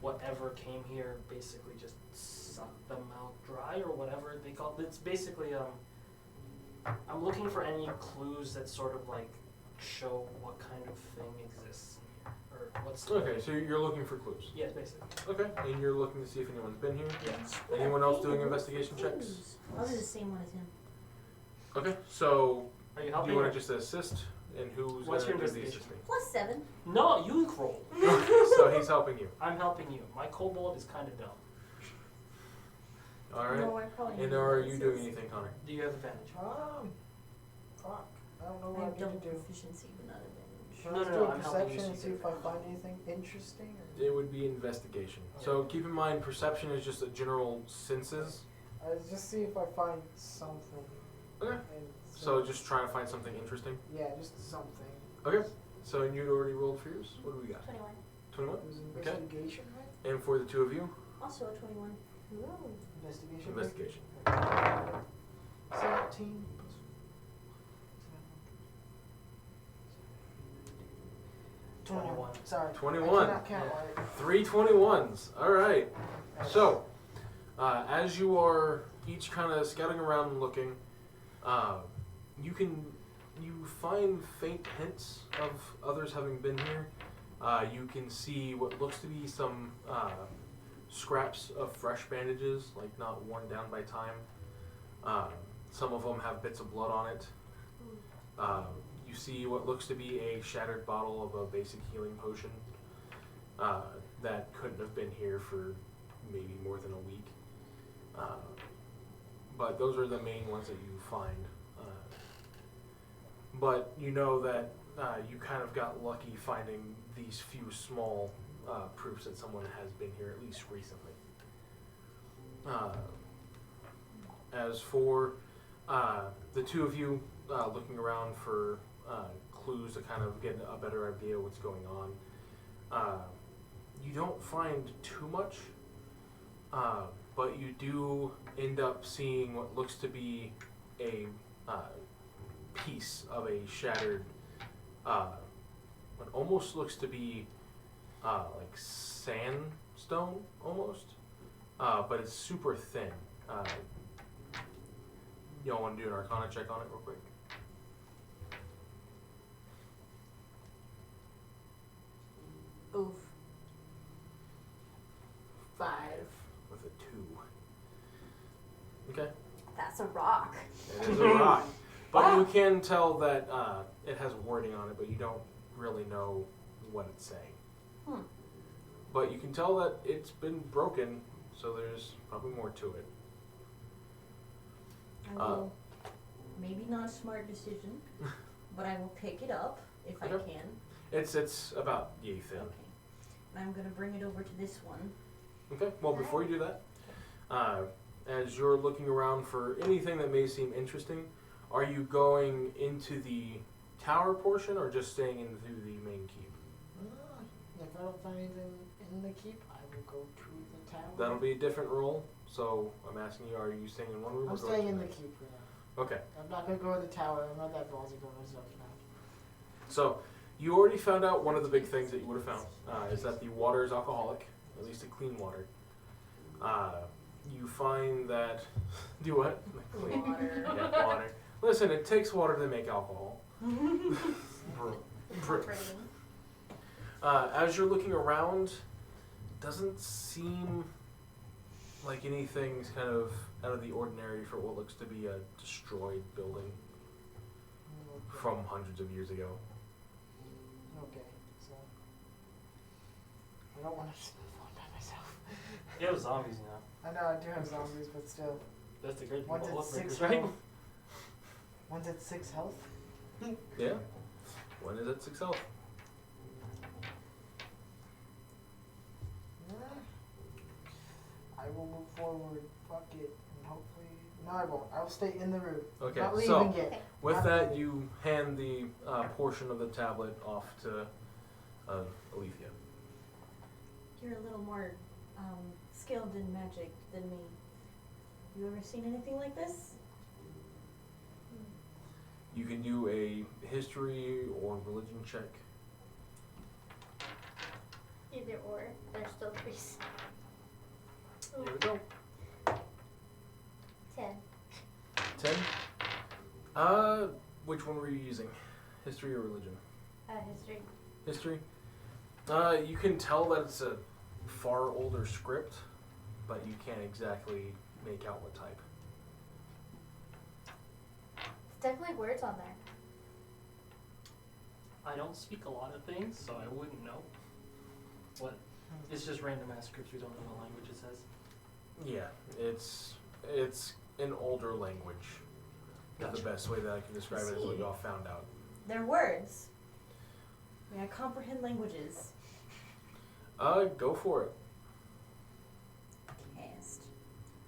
whatever came here basically just sucked them out dry or whatever they call it. It's basically I'm looking for any clues that sort of like show what kind of thing exists in here or what's. Okay, so you're looking for clues. Yes, basically. Okay, and you're looking to see if anyone's been here. Yes. Anyone else doing investigation checks? I'll do the same one as him. Okay, so Are you do helping? you want to just assist? And who's What's going your to do the investigation? assisting? +7. No, you roll. So he's helping you. I'm helping you. My kobold is kind of dumb. All right. No, we're calling And it are you doing analysis. anything, Connor? Do you have advantage? Fuck. I don't know I what I have need double to do. proficiency, but not advantage. Should No, I no, do no, a I'm helping you perception so and you see get if I it. find anything interesting? Or? It would be investigation. So keep in mind, perception is just a general senses. Just see if I find something. Okay. And So just trying to find something interesting. yeah, just something. Okay. So you'd already rolled for yours. What do we got? 21. 21. It was Okay. investigation, right? And for the two of you, Also a 21. Ooh. Investigation. investigation. 17. 21. Sorry. 21. I cannot count right. 3 21s. All right. So, as you are each kind of scouting around and looking, you find faint hints of others having been here. You can see what looks to be some scraps of fresh bandages, like not worn down by time. Some of them have bits of blood on it. You see what looks to be a shattered bottle of a basic healing potion that couldn't have been here for maybe more than a week. But those are the main ones that you find. But you know that you kind of got lucky finding these few small proofs that someone has been here, at least recently. As for the two of you looking around for clues to kind of get a better idea of what's going on, you don't find too much, but you do end up seeing what looks to be a piece of a shattered, what almost looks to be like sandstone almost, but it's super thin. Y'all want to do an Arcana check on it real quick? Oof. 5. With a 2. Okay. That's a rock. It is a rock. But you can tell that it has wording on it, but you don't really know what it's saying. But you can tell that it's been broken, so there's probably more to it. I will, maybe not a smart decision, but I will pick it up if I Okay. can. It's about yay thin. Okay. And I'm going to bring it over to this one. Okay, well, before you do that, as you're looking around for anything that may seem interesting, are you going into the tower portion or just staying into the main keep? If I don't find anything in the keep, I will go to the tower. That'll be a different roll, so I'm asking you, are you staying in one room or I'm going staying to in the the next? keep for now. Okay, I'm not going to go to the tower. I'm not that ballsy going myself now. so you already found out one of the big things that you would have found is that the water is alcoholic, at least a clean water. You find that... Do what? Clean. Water. Yeah, water. Listen, it takes water to make alcohol. Incorporating. As you're looking around, doesn't seem like anything's kind of out of the ordinary for what looks to be a destroyed building Okay. from hundreds of years ago. Okay, so I don't want to just move on by myself. You have zombies, you know. I know I do have zombies, but still. That's the great thing One's about at 6 Wolfbreakers, right? health. One's at 6 health. Yeah. One is at 6 health. I will move forward, fuck it, and hopefully... No, I won't. I'll stay in the room. Okay, Not leaving so yet. with Not that, leaving. you hand the portion of the tablet off to Alethea. You're a little more skilled in magic than me. You ever seen anything like this? You can do a history or religion check. Either or. There's still 3s. Here we go. 10. 10. Which one were you using? History or religion? History. History. You can tell that it's a far older script, but you can't exactly make out what type. It's definitely words on there. I don't speak a lot of things, so I wouldn't know. What? It's just random ass scripts. We don't know what language it says. Yeah, it's It's an older language. Gotcha. The best way that I can describe it is what y'all found out. They're words. May I comprehend languages? Go for it. Cast.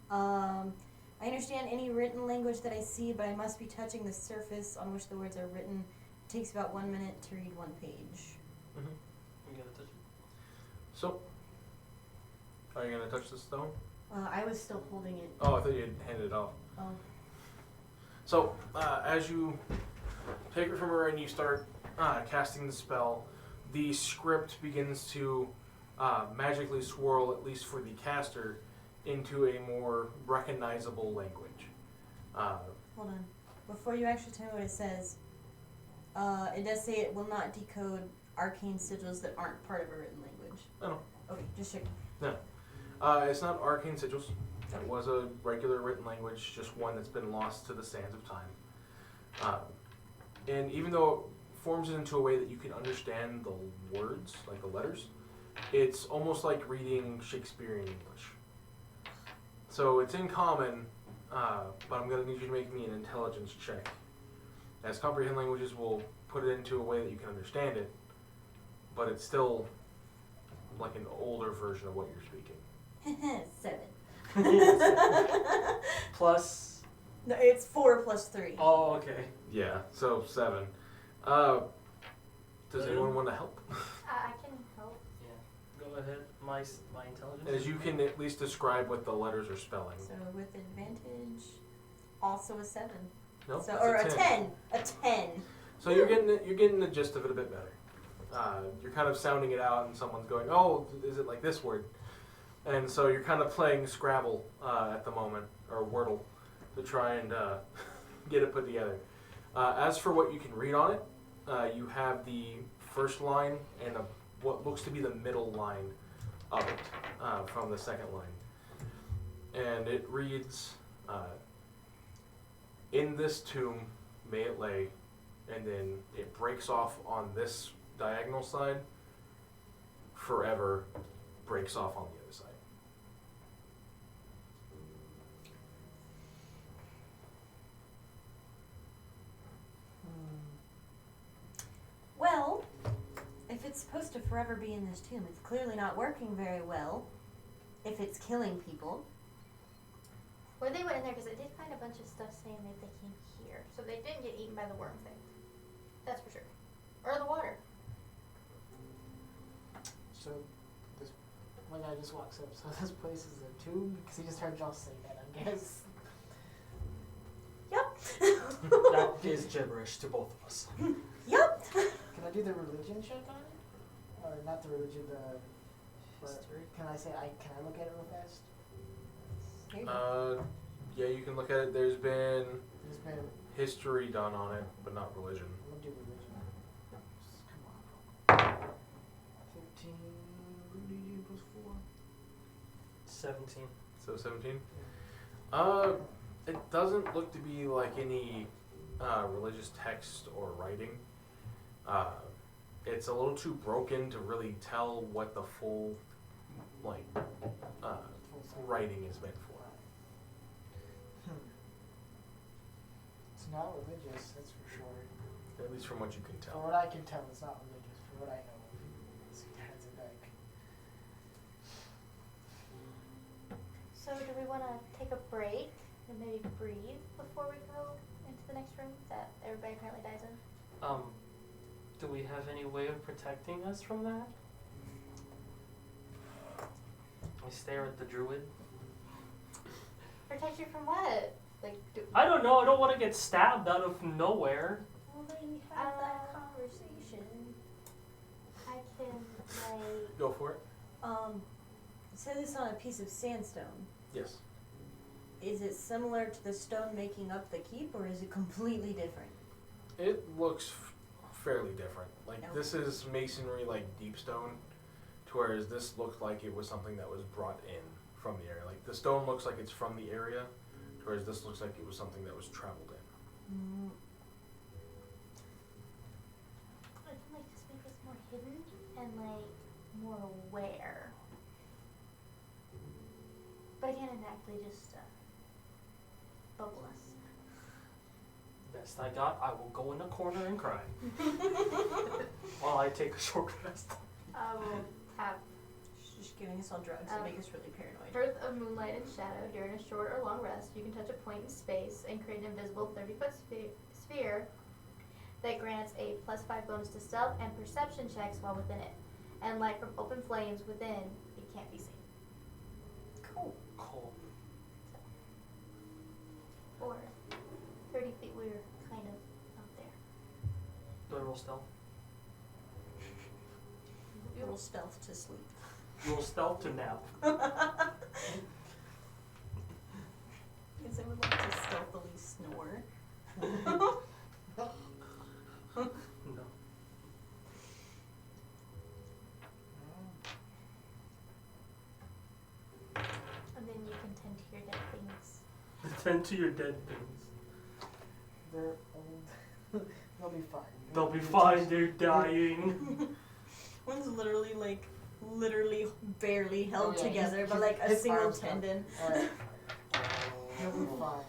I understand any written language that I see, but I must be touching the surface on which the words are written. It takes about 1 minute to read one page. Mm-hmm. You gotta touch it. So, are you gonna touch the stone? I was still holding it. Oh, I thought you had handed it off. Oh. So, as you take it from her and you start casting the spell, the script begins to magically swirl, at least for the caster, into a more recognizable language. Hold on. Before you actually tell me what it says, it does say it will not decode arcane sigils that aren't part of a written language. I know. Okay, just checking. It's not arcane sigils. It was a regular written language, just one that's been lost to the sands of time. And even though it forms it into a way that you can understand the words, like the letters, it's almost like reading Shakespearean English. So it's in common, but I'm going to need you to make me an intelligence check. As comprehend languages will put it into a way that you can understand it, but it's still like an older version of what you're speaking. 7. Plus. No, it's 4 plus 3. Oh, okay. Yeah, so 7. Does anyone want to help? I can help. Yeah. Go ahead. My intelligence. As you can at least describe what the letters are spelling. So with advantage, also a 7. Nope, So that's or a 10. A 10. So you're getting the gist of it a bit better. You're kind of sounding it out, and someone's going, "Oh, is it like this word?" And so you're kind of playing Scrabble at the moment, or Wordle, to try and get it put together. As for what you can read on it, you have the first line and what looks to be the middle line of it from the second line. And it reads, "In this tomb may it lay," and then it breaks off on this diagonal side, "forever," breaks off on the other side. Well, if it's supposed to forever be in this tomb, it's clearly not working very well. If it's killing people. Or they went in there because they did find a bunch of stuff saying that they came here. So they didn't get eaten by the worm thing. That's for sure. Or the water. So, this one guy just walks up. So this place is a tomb? Because he just heard y'all say that, I guess. Yep. That is gibberish to both of us. Yep. Can I do the religion check on it? Or not the religion, the... History? Can I say, can I look at it real fast? Here you go. Yeah, you can look at it. There's been There's been... history done on it, but not religion. I'm gonna do religion. Come on. 15... What do you do plus 4? 17. So 17? It doesn't look to be like any religious text or writing. It's a little too broken to really tell what the full, like, writing is meant for. It's not religious, that's for sure. At least from what you can For tell. what I can tell, it's not religious. For what I know of. It's hands it back. So do we want to take a break and maybe breathe before we go into the next room that everybody apparently dies in? Do we have any way of protecting us from that? I stare at the druid. Protect you from what? Like, I don't know. I don't want to get stabbed out of nowhere. Well, then have that conversation. I can, like... Go for it. It says it's on a piece of sandstone. Yes. Is it similar to the stone making up the keep, or is it completely different? It looks fairly different. Like, Okay. this is masonry, like deep stone, to whereas this looked like it was something that was brought in from the area. Like, the stone looks like it's from the area, to whereas this looks like it was something that was traveled in. I can, like, just make us more hidden and, like, more aware. But I can't exactly just, Bubbleless. Best I got, I will go in a corner and cry. While I take a short rest. I will have She's just giving us all drugs to make us really paranoid. Birth of Moonlight and Shadow. During a short or long rest, you can touch a point in space and create an invisible 30-foot sphere that grants a +5 bonus to stealth and perception checks while within it. And light from open flames within, it can't be seen. Cool. Cool. Or 30 feet, we're kind of up there. Do I roll stealth? Roll stealth to sleep. Roll stealth to nap. Because I would like to stealthily snore. No. And then you can tend to your dead things. Tend to your dead things. They're old. They'll be fine. They'll be fine, they're dying. One's literally barely held Oh, yeah, together, his- but like a his single arms go. tendon. Alright, he'll be fine.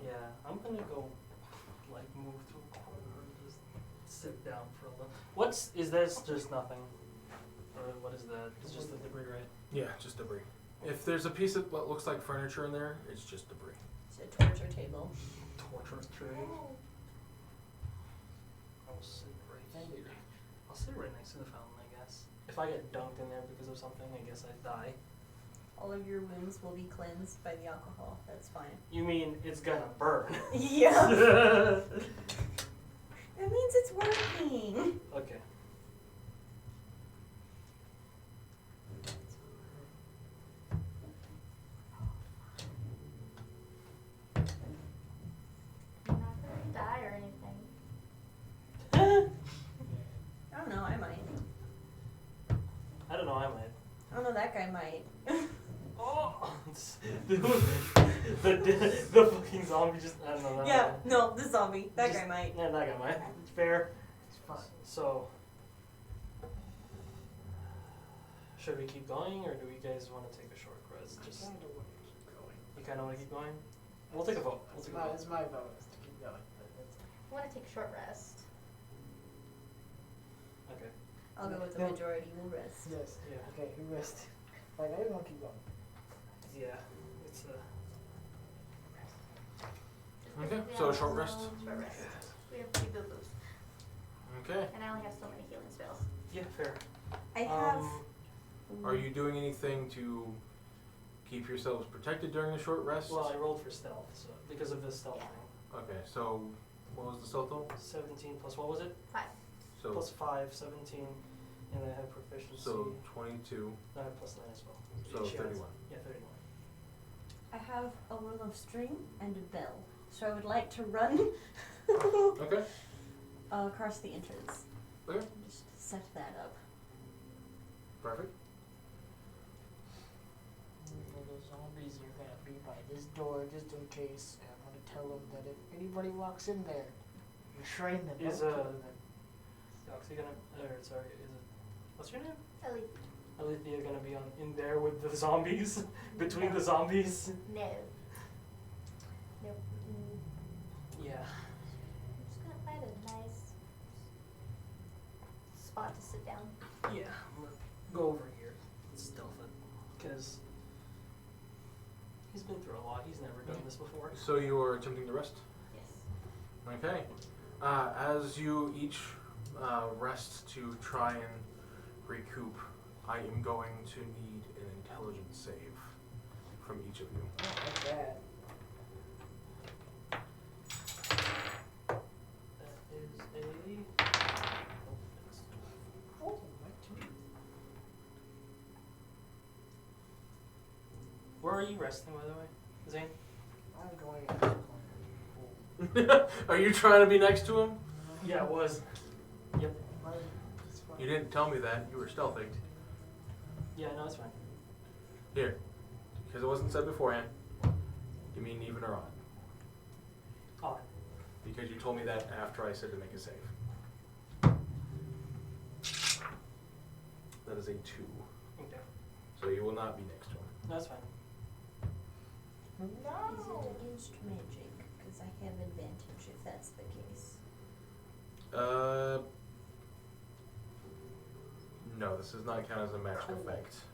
Yeah, I'm gonna go, like, move to a corner and just sit down for a little. Is this just nothing? Or what is that? It's just the debris, right? Yeah, just debris. If there's a piece of what looks like furniture in there, it's just debris. It's a torture table. Torture tray. I'll sit right here. I'll sit right next to the fountain, I guess. If I get dunked in there because of something, I guess I'd die. All of your wounds will be cleansed by the alcohol. That's fine. You mean it's gonna burn? Yeah. That means it's working. Okay. You're not gonna die or anything. I don't know, I might. I don't know, I might. I don't know, that guy might. Oh! the fucking zombie just, I don't know. That Yeah, guy. no, the zombie. That Just- guy might. Yeah, that guy might. Fair. It's fine. So, should we keep going, or do you guys want to take a short rest? I Just kinda wanna keep going. you kind of want to keep going. We'll take a vote. We'll take a vote. It's my vote is to keep going. But that's, I want to take a short rest. Okay. I'll go with the No. majority. We'll rest. yes. Yeah. Okay, you rest. Like, I don't keep going. Yeah. It's Okay, Yeah, so a short rest? Short rest. We have 3 boo-boos. Okay. And I only have so many healing spells. yeah, fair. I have. Are you doing anything to keep yourselves protected during the short rest? Well, I rolled for stealth, so because of the stealth Yeah. thing. Okay, so what was the stealth roll? 17 plus what was it? 5. So Plus 5, 17, and I have proficiency. so 22, I have plus 9 as well. so She has- 31. Yeah, 31. I have a roll of string and a bell, so I would like to run Okay. across the entrance. Okay. Just set that up. Perfect. The zombies are gonna be by this door just in case. And I'm gonna tell them that if anybody walks in there, restrain them. Is, don't kill them. Oxy gonna, sorry, is it, what's your name? Ellie. Alethea gonna be in there with the zombies? Between the zombies? No. Nope. Yeah. I'm just gonna find a nice spot to sit down. Yeah, I'm gonna go over here and stealth it. Because he's been through a lot. He's never done this before. So you are attempting to rest? Yes. Okay. As you each rest to try and recoup, I am going to need an intelligence save from each of you. Oh, like that. That is a... Oh, like two. Where are you resting, by the way, Zane? I'm going in this corner. Are you trying to be next to him? Yeah, it was. Yep. It's fine. You didn't tell me that. You were stealthing. Yeah, no, it's fine. Here. Because it wasn't said beforehand. You mean even or odd? Odd. Because you told me that after I said to make a save. That is a 2. Okay. So you will not be next to him. No, that's fine. Is No. it against magic? Because I have advantage if that's the case. No, this does not count as a magic Okay. effect.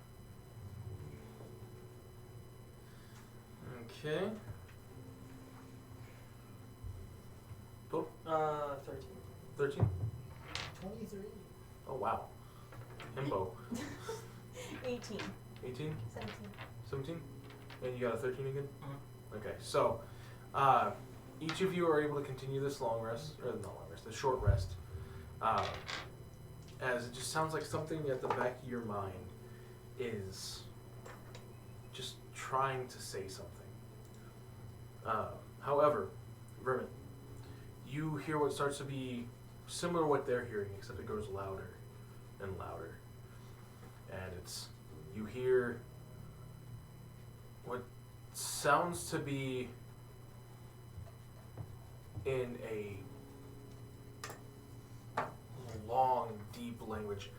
Okay. 13. 13? 23. Oh, wow. Himbo. 18. 18? 17. 17? And you got a 13 again? Mhm. Okay, so each of you are able to continue this long rest, or not long rest, the short rest, as it just sounds like something at the back of your mind is just trying to say something. However, Vermin, you hear what starts to be similar to what they're hearing, except it grows louder and louder. And you hear what sounds to be in a long, deep language.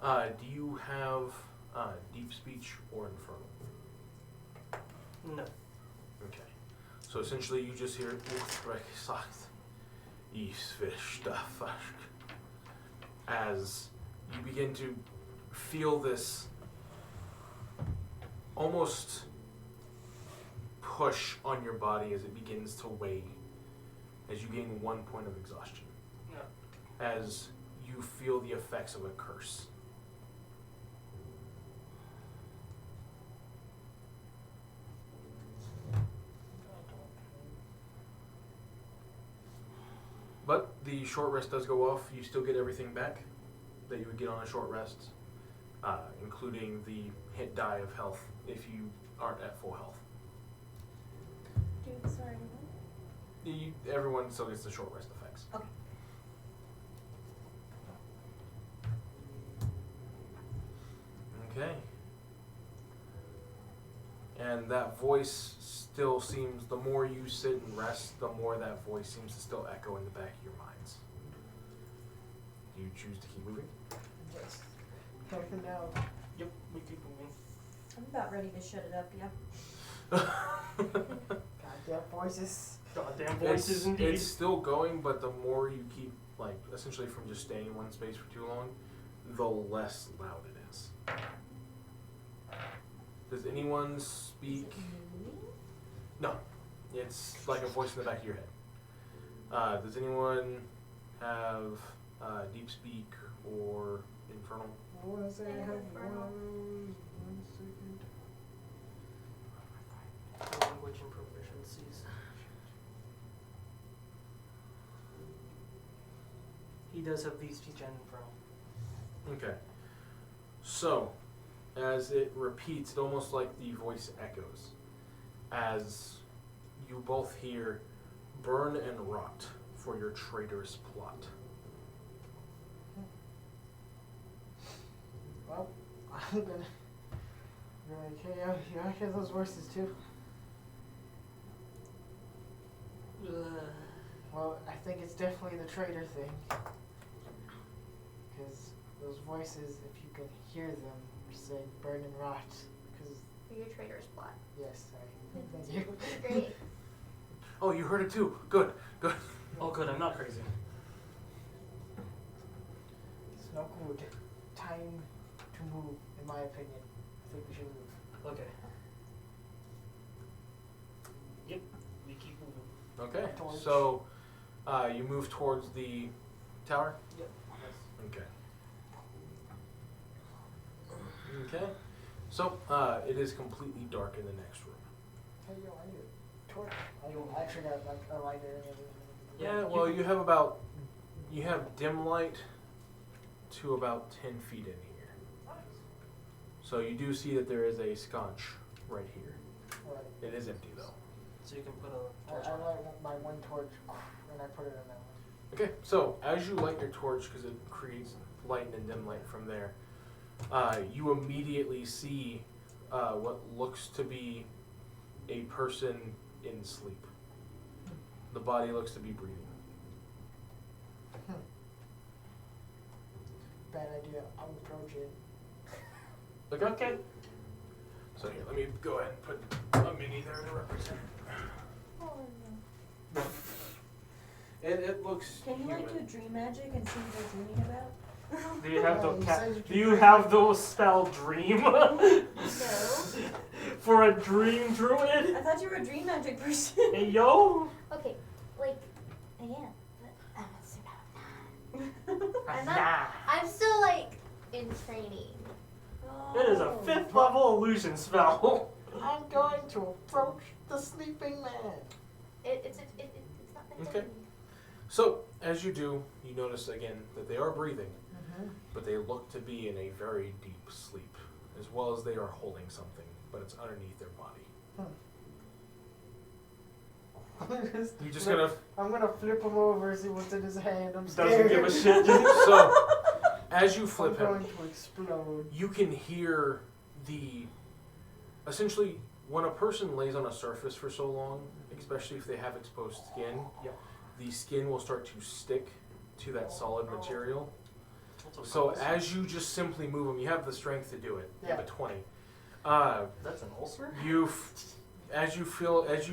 Do you have deep speech or infernal? No. Okay. So essentially you just hear as you begin to feel this almost push on your body as it begins to wane as you gain 1 point of exhaustion. No. As you feel the effects of a curse. But the short rest does go off. You still get everything back that you would get on a short rest, including the hit die of health if you aren't at full health. Sorry. Everyone still gets the short rest effects. Okay. Okay. And that voice still seems, the more you sit and rest, the more that voice seems to still echo in the back of your minds. Do you choose to keep moving? Yes. Heck no. Yep, we keep moving. I'm about ready to shut it up, yeah. Goddamn voices. Goddamn voices it's, indeed. It's still going, but the more you keep, like, essentially from just staying in one space for too long, the less loud it is. Does anyone speak? Is it moving? No. It's like a voice in the back of your head. Does anyone have deep speak or infernal? I want to say I I have have infernal. one second. Language and proficiencies. He does have these speech and infernal. Okay. So, as it repeats, it almost like the voice echoes. As you both hear, burn and rot for your traitorous plot. Well, I'm gonna you hear those voices too? Well, I think it's definitely the traitor thing. Because those voices, if you can hear them, say burn and rot. Because, For your traitor's plot. yes, sorry. Thank you. Great. Oh, you heard it too. Good, good. Oh good, I'm not crazy. It's no good. Time to move, in my opinion. I think we should move. Okay. Yep, we keep moving. Okay, Torch. so you move towards the tower? Yep. Okay. Okay. So it is completely dark in the next room. Hey, yo, I need a torch. I actually got like a lighter and everything. Yeah, well, you have dim light to about 10 feet in here. Nice. So you do see that there is a sconce right here. Alright. It is empty though. So you can put a I torch on it. light my one torch and I put it on that one. Okay, so as you light your torch, because it creates light and dim light from there, you immediately see what looks to be a person in sleep. The body looks to be breathing. Bad idea. I'll approach it. Okay. So here, let me go ahead and put a mini there to represent it. It looks Can you like human. do dream magic and see what they're dreaming about? Do you have Yeah, you said you do you have the spell dream No. for a dream druid? I thought you were a dream magic person. Hey yo. Okay, like, I am, but I'm not. I'm not. I'm still like in training. It is a 5th level illusion spell. I'm going to approach the sleeping man. It's not that Okay. So, as you do, you notice again that they are breathing, but they look to be in a very deep sleep, as well as they are holding something, but it's underneath their body. You just gonna I'm gonna flip him over, see what's in his hand. I'm scared. Doesn't give a shit. so as you flip I'm him, going to explode. you can hear essentially when a person lays on a surface for so long, especially if they have exposed skin, Yep. the skin will start to stick to that solid material. That's So a- as you just simply move them, you have the strength to do it. You have a Yeah. 20. that's an ulcer? As you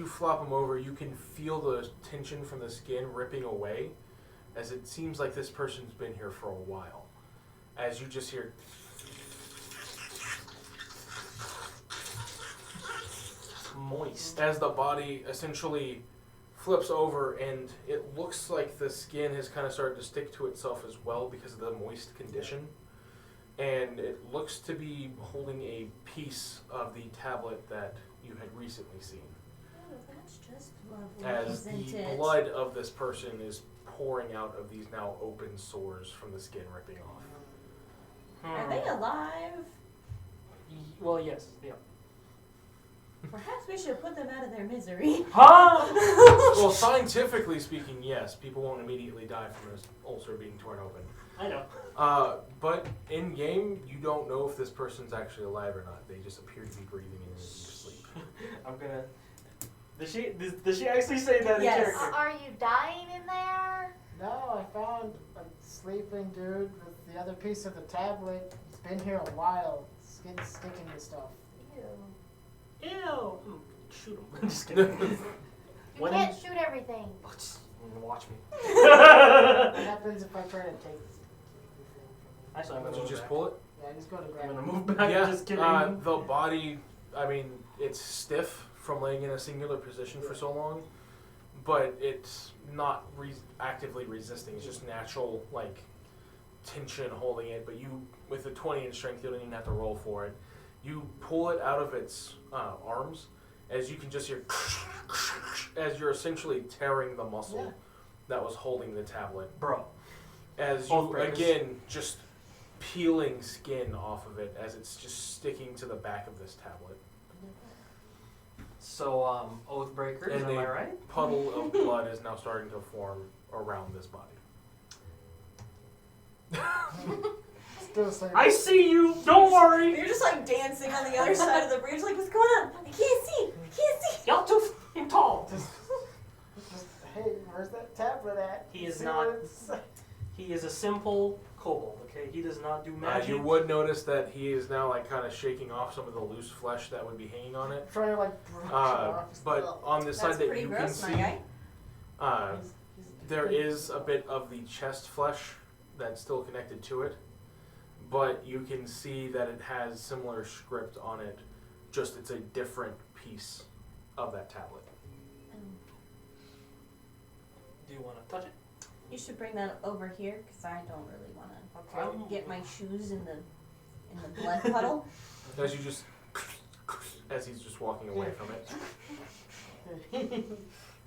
flop them over, you can feel the tension from the skin ripping away, as it seems like this person's been here for a while. As you just hear, Moist. as the body essentially flips over, and it looks like the skin has kind of started to stick to itself as well because of the moist condition. And it looks to be holding a piece of the tablet that you had recently seen. Oh, that's just lovely, As isn't the it? blood of this person is pouring out of these now open sores from the skin ripping off. Are they alive? Well, yes. Yeah. Perhaps we should put them out of their misery. Huh? Well, scientifically speaking, yes, people won't immediately die from this ulcer being torn open. I know. But in game, you don't know if this person's actually alive or not. They just appear to be breathing in their sleep. I'm gonna. Does she actually say that Yes. in character? Are you dying in there? No, I found a sleeping dude with the other piece of the tablet. He's been here a while. Skin's sticking to stuff. Ew. Ew. Shoot him. I'm just kidding. You When- can't shoot everything. Oh, just watch me. What happens if I try to take this? Actually, I'm Did gonna you move just back. pull it? Yeah, just go to I'm grab gonna it. move back. Yeah, Just kidding. the body, I mean, it's stiff from laying in a singular position for so long, but it's not actively resisting. It's just natural, like, tension holding it. But you, with a 20 in strength, you don't even have to roll for it. You pull it out of its arms, as you can just hear, as you're essentially tearing the muscle Yeah. that was holding the tablet. Bro. As Both you, breakers. again, just peeling skin off of it as it's just sticking to the back of this tablet. So, oath breakers, And am I they- right? Puddle of blood is now starting to form around this body. Still saying. I see you. Don't worry. You're just like dancing on the other side of the bridge, like, what's going on? I can't see. I can't see. Y'all too f***ing tall. Just, hey, where's that tablet at? He is See not- what it's- He is a simple kobold. Okay, he does not do magic. You would notice that he is now like kind of shaking off some of the loose flesh that would be hanging on it. Trying to like brush it off. But Well, on the side That's that pretty you gross, can my see, guy. there is a bit of the chest flesh that's still connected to it, but you can see that it has similar script on it, just it's a different piece of that tablet. Do you want to touch it? You should bring that over here, because I don't really want Okay. to get my shoes in the blood puddle. As you just, as he's just walking away from it.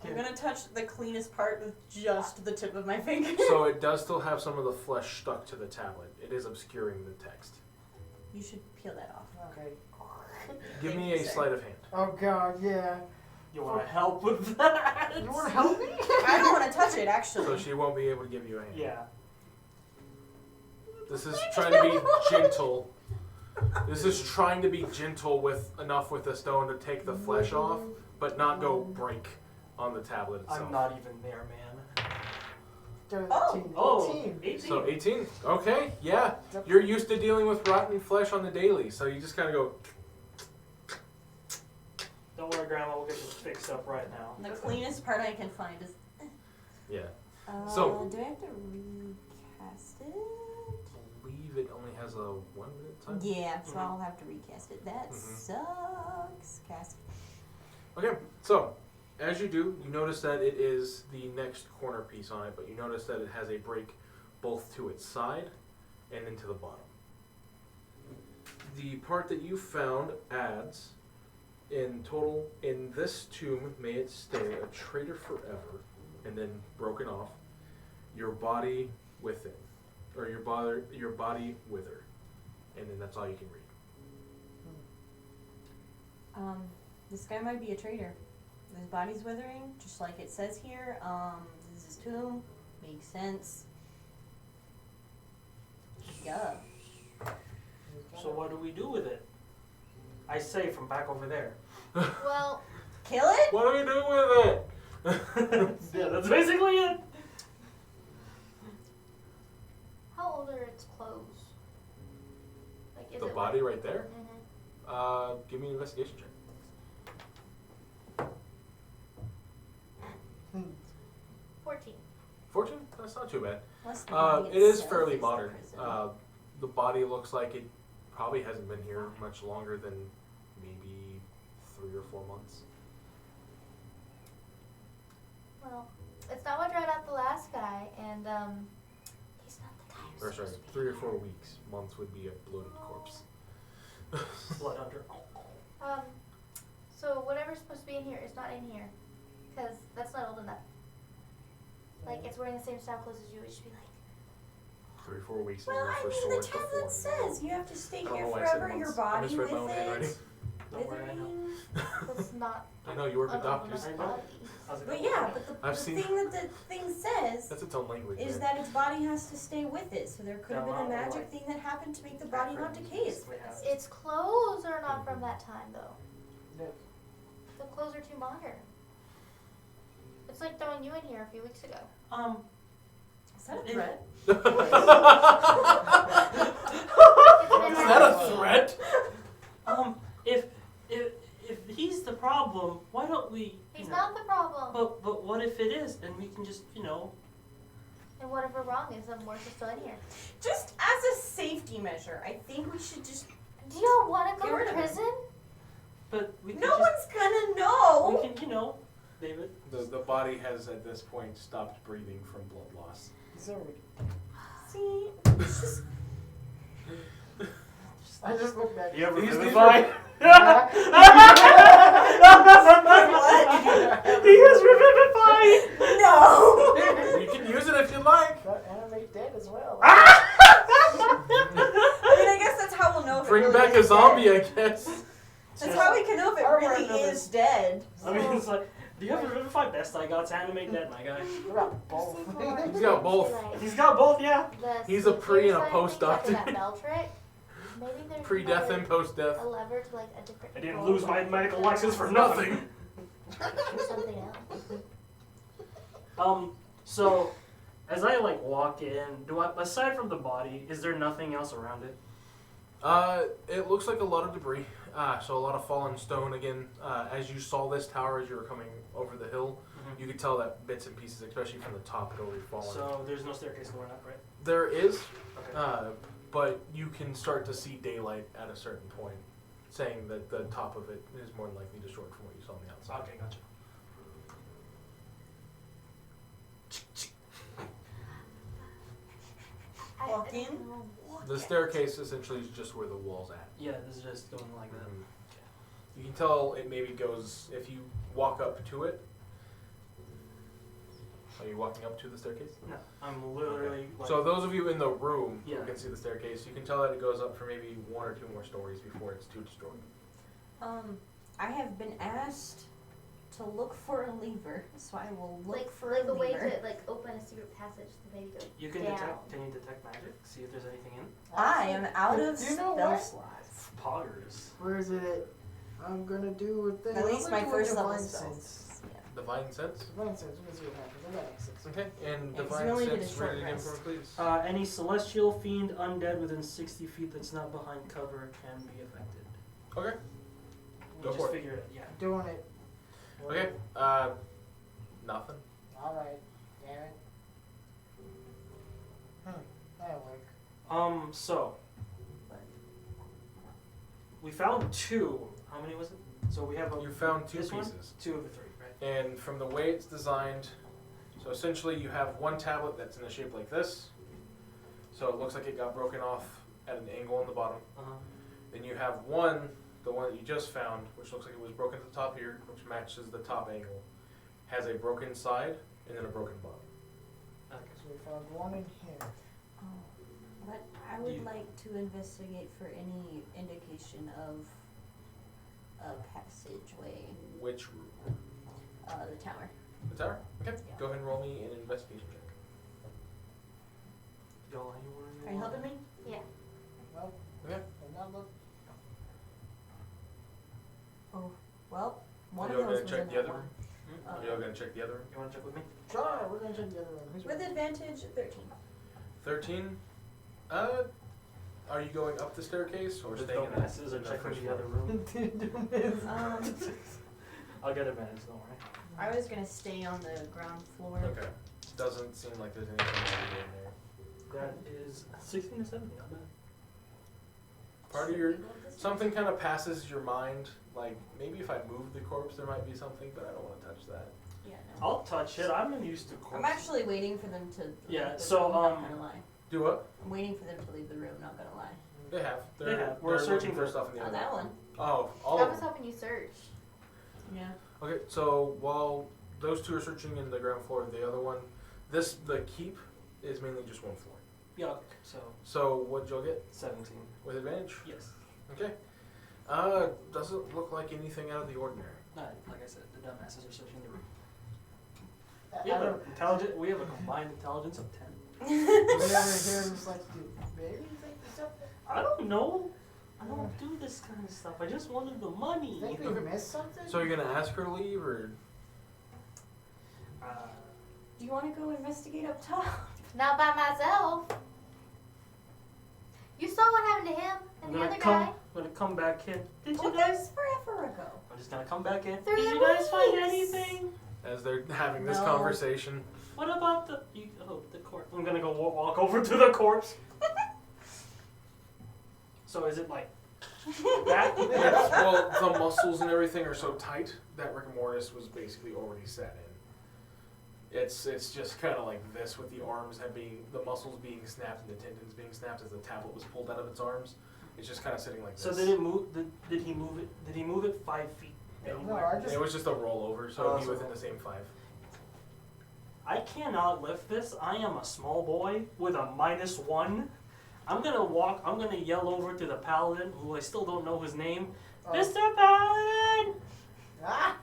I'm going to touch the cleanest part with just the tip of my finger. So it does still have some of the flesh stuck to the tablet. It is obscuring the text. You should peel that off. Okay. Give me Thank a you, sir. sleight of hand. Oh god, yeah. You want to help with that? You want to help me? I don't want to touch it, actually. So she won't be able to give you a hand. Yeah. This is trying to be gentle. This is trying to be gentle with enough with the stone to take the flesh off, but not go break on the tablet itself. I'm not even there, man. 13. Oh, 18. 18. So 18. Okay, yeah. You're used to dealing with rotten flesh on the daily, so you just kind of go. Don't worry, Grandma. We'll get this fixed up right now. The cleanest part I can find is. Yeah. So- do I have to recast it? I believe it only has a 1 minute time. Yeah, so Mhm. I'll have to recast it. That Mhm. sucks. Cast. Okay, so as you do, you notice that it is the next corner piece on it, but you notice that it has a break both to its side and into the bottom. The part that you found adds, in total, in this tomb may it stay a traitor forever, and then broken off, your body within, or your body wither, and then that's all you can read. This guy might be a traitor. His body's withering, just like it says here. This is his tomb. Makes sense. Yeah. So what do we do with it? I say from back over there. Well, Kill it? What do we do with it? Yeah, that's basically it. how old are its clothes? Like, is The it body right there? Mm-hmm. Give me an investigation check. 14. 14? That's not too bad. Unless the body It is itself fairly is the modern. prison. The body looks like it probably hasn't been here much longer than maybe 3 or 4 months. Well, it's not what dried out the last guy, and he's not the guy who's Or sorry, supposed to be 3 or here. 4 weeks. Months would be a bloated corpse. Blood hunter. So whatever's supposed to be in here is not in here, because that's not old enough. Like, it's wearing the same style clothes as you. It should be like 3 or 4 weeks is Well, enough I for mean, the swords to tablet form. says you have to stay I don't here know why I said forever. Your months. I body misread my own with handwriting. it. Don't worry, I know. Withering. that's not I know, you work an with old doctors. enough I know. body. How's it But going? yeah, but the I've seen- thing that the thing says That's its own language. is man. that its body has to stay with it. So there could have Yeah, been a well, magic like- thing that happened to make the body not decay as Basically fast. has. Its clothes are not from that time, though. Yep. The clothes are too modern. It's like throwing you in here a few weeks ago. Is that a If- threat? It's an Is that a emergency. threat? If he's the problem, why don't we? He's not the problem. But what if it is, and we can just And what if we're wrong and some worse is still in here? Just as a safety measure, I think we should just. Do you want to Get go rid to of it. prison? But we can No just, one's gonna know. we can David. The body has at this point stopped breathing from blood loss. He's already. See, it's just. I just looked back. You ever These revivify? Yeah. What? He is revivifying. No. You can use it if you like. Got animate dead as well. I mean, I guess that's how we'll know if Bring it really back a is zombie, dead. I guess. That's how we can know if it Or really another- is dead. I mean, it's like, do you have a revivify? Best I got to animate that, my guy. What about both? He's got both. He's got both, yeah. He's a pre and a post doctor. That bell trick. Maybe there's Pre-death another- and post-death. a lever to like a different. I didn't control lose my button medical that license for allows nothing. something else. So, as I walk in, aside from the body, is there nothing else around it? It looks like a lot of debris. So a lot of fallen stone again. As you saw this tower as you were coming over the hill, you could tell that bits and pieces, especially from the top, had already fallen. So there's no staircase going up, right? There is, Okay. but you can start to see daylight at a certain point, saying that the top of it is more than likely destroyed from what you saw on the outside. Okay, gotcha. Walk in. The staircase essentially is just where the wall's at. Yeah, this is just going like that. You can tell it maybe goes, if you walk up to it. Are you walking up to the staircase? No, I'm literally like. So those of you in the room Yeah. who can see the staircase, you can tell that it goes up for maybe 1 or 2 more stories before it's too destroyed. I have been asked to look for a lever, so I will look Like for like a a way lever. to like open a secret passage to maybe go You can down. detect. Can you detect magic? See if there's anything in. I am out of Do you know spell what? slots. Poggers. Where is it? I'm gonna do a thing. At least I'm my gonna do a first level divine spells. sense. Yeah. Divine Sense. Divine sense. Let's see what happens. I got like 6. Okay, and Yeah, 'cause Divine we only did a Sense, short read it again rest. for me, please. Any celestial fiend undead within 60 feet that's not behind cover can be affected. Okay. We Go just for it. figured it. Yeah. Doing it. Okay, nothing. Alright. Damn it. That'll work. So we found 2. How many was it? So we have You found 2 this one? pieces. 2 of the 3, right? And from the way it's designed, so essentially you have one tablet that's in a shape like this. So it looks like it got broken off at an angle on the bottom. Then you have one, the one that you just found, which looks like it was broken at the top here, which matches the top angle. Has a broken side and then a broken bottom. Okay. So we found one in here. Oh, but I would You- like to investigate for any indication of a passageway. Which room? The tower. The tower? Okay. Yeah. Go ahead and roll me an investigation check. Y'all, anyone? Are you helping me? Yeah. Well, Okay. another. Oh, well, one Are of you all those gonna was check in the that other one. room? Hmm? Are you all gonna check the other room? You want to check with me? Sure, we're gonna check the other one. Who's With ready? advantage, 13. 13. Are you going up the staircase or The staying in dumbasses are the checking first the floor? other room. I'll get advantage, don't worry. I was gonna stay on the ground floor. Okay. Doesn't seem like there's anything over in there. That is 16 to 17, not bad. Part of Should your we go this way? something kind of passes your mind, like maybe if I move the corpse there might be something, but I don't want to touch that. Yeah, no. I'll touch it. I'm used to I'm corpses. actually waiting for them to leave Yeah, the so, room, not gonna lie. Do what? I'm waiting for them to leave the room, not gonna lie. They have. They have. We're they're searching looking for for- stuff in the Oh, other that room. one. Oh, all I of was them. hoping you search. Yeah. Okay, so while those 2 are searching in the ground floor, the other one, the keep is mainly just 1 floor. Yeah, okay. So, So what'd y'all get 17. with advantage? Yes. Okay. Doesn't look like anything out of the ordinary. Like I said, the dumbasses are searching the room. I We have, don't. we have a combined intelligence of 10. Whenever here, it's like, dude, maybe you think there's something? I don't know. I don't do this kind of stuff. I just wanted the money. Think we missed something? So you're gonna ask her to leave, or Uh, Do you want to go investigate up top? Not by myself. You saw what happened to him and the other guy. I'm gonna come back in. Did you Well, guys? that was forever ago. I'm just gonna come back in. Through Did the you guys find weeks. anything? as they're having this No. conversation? What about the the corpse? I'm gonna go walk over to the corpse. So is it like that? Yes, well, the muscles and everything are so tight that rigor mortis was basically already set in. It's just kind of like this with the arms the muscles being snapped and the tendons being snapped as the tablet was pulled out of its arms. It's just kind of sitting like this. So did it move? Did he move it? Did he move it 5 feet? No, anywhere? I just. It was just a rollover, so Oh, it'd be so- within the same 5. I cannot lift this. I am a small boy with a -1. I'm gonna walk. I'm gonna yell over to the paladin, who I still don't know his name. Oh. Mr. Paladin, Ah!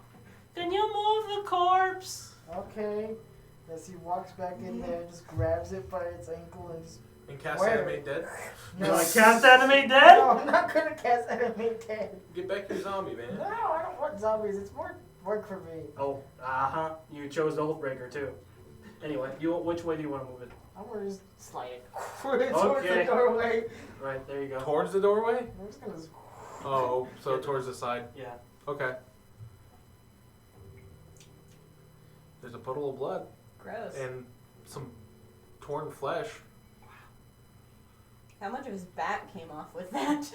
can you move the corpse? Okay. As he walks back in there, just grabs it by its ankle and just. And cast Where? animate dead. Do I cast animate dead? No, I'm not gonna cast Animate Dead. Get back your zombie, man. No, I don't want zombies. It's more work for me. Oh, you chose the Oathbreaker too. Anyway, which way do you want to move it? I'm gonna just slide it towards Okay. the doorway. Right, there you go. Towards the doorway? I'm just gonna. Oh, so towards the side. Yeah. Okay. There's a puddle of blood Gross. and some torn flesh. How much of his back came off with that?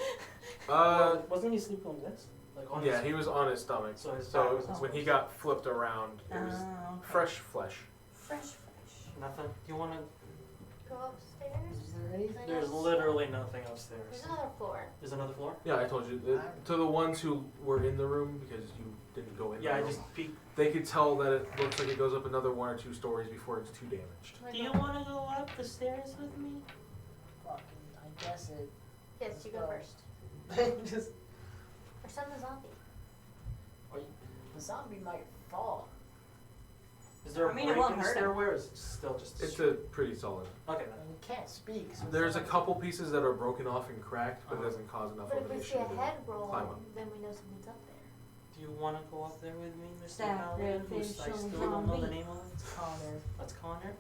Wasn't he sleeping on this? Like on Yeah, his, he was on his stomach. So his back So was when he got flipped around, it was Oh, okay. fresh flesh. Fresh. Nothing. Do you want to? Go upstairs. Is there anything There's else? literally nothing upstairs. There's another floor. There's another floor? Yeah, I told you. To the ones who were in the room, because you didn't go in Yeah, the I room, just peeked. they could tell that it looks like it goes up another 1 or 2 stories before it's too damaged. Do you want to go up the stairs with me? Fucking, I guess it. Yes, you go first. Just Or send the zombie. the zombie might fall. Is there a I mean, it break won't in the hurt him. stairway, or is it still just? It's a pretty solid. Okay And then. he can't speak. So it's There's a not- couple pieces that are broken off and cracked, but it doesn't cause enough But of if an we see issue a to head roll, climb up. then we know something's up there. Do you want to go up there with me, Mr. Sacrificial Paladin? Who's I still don't know the zombie. name of it. It's Connor. That's Connor.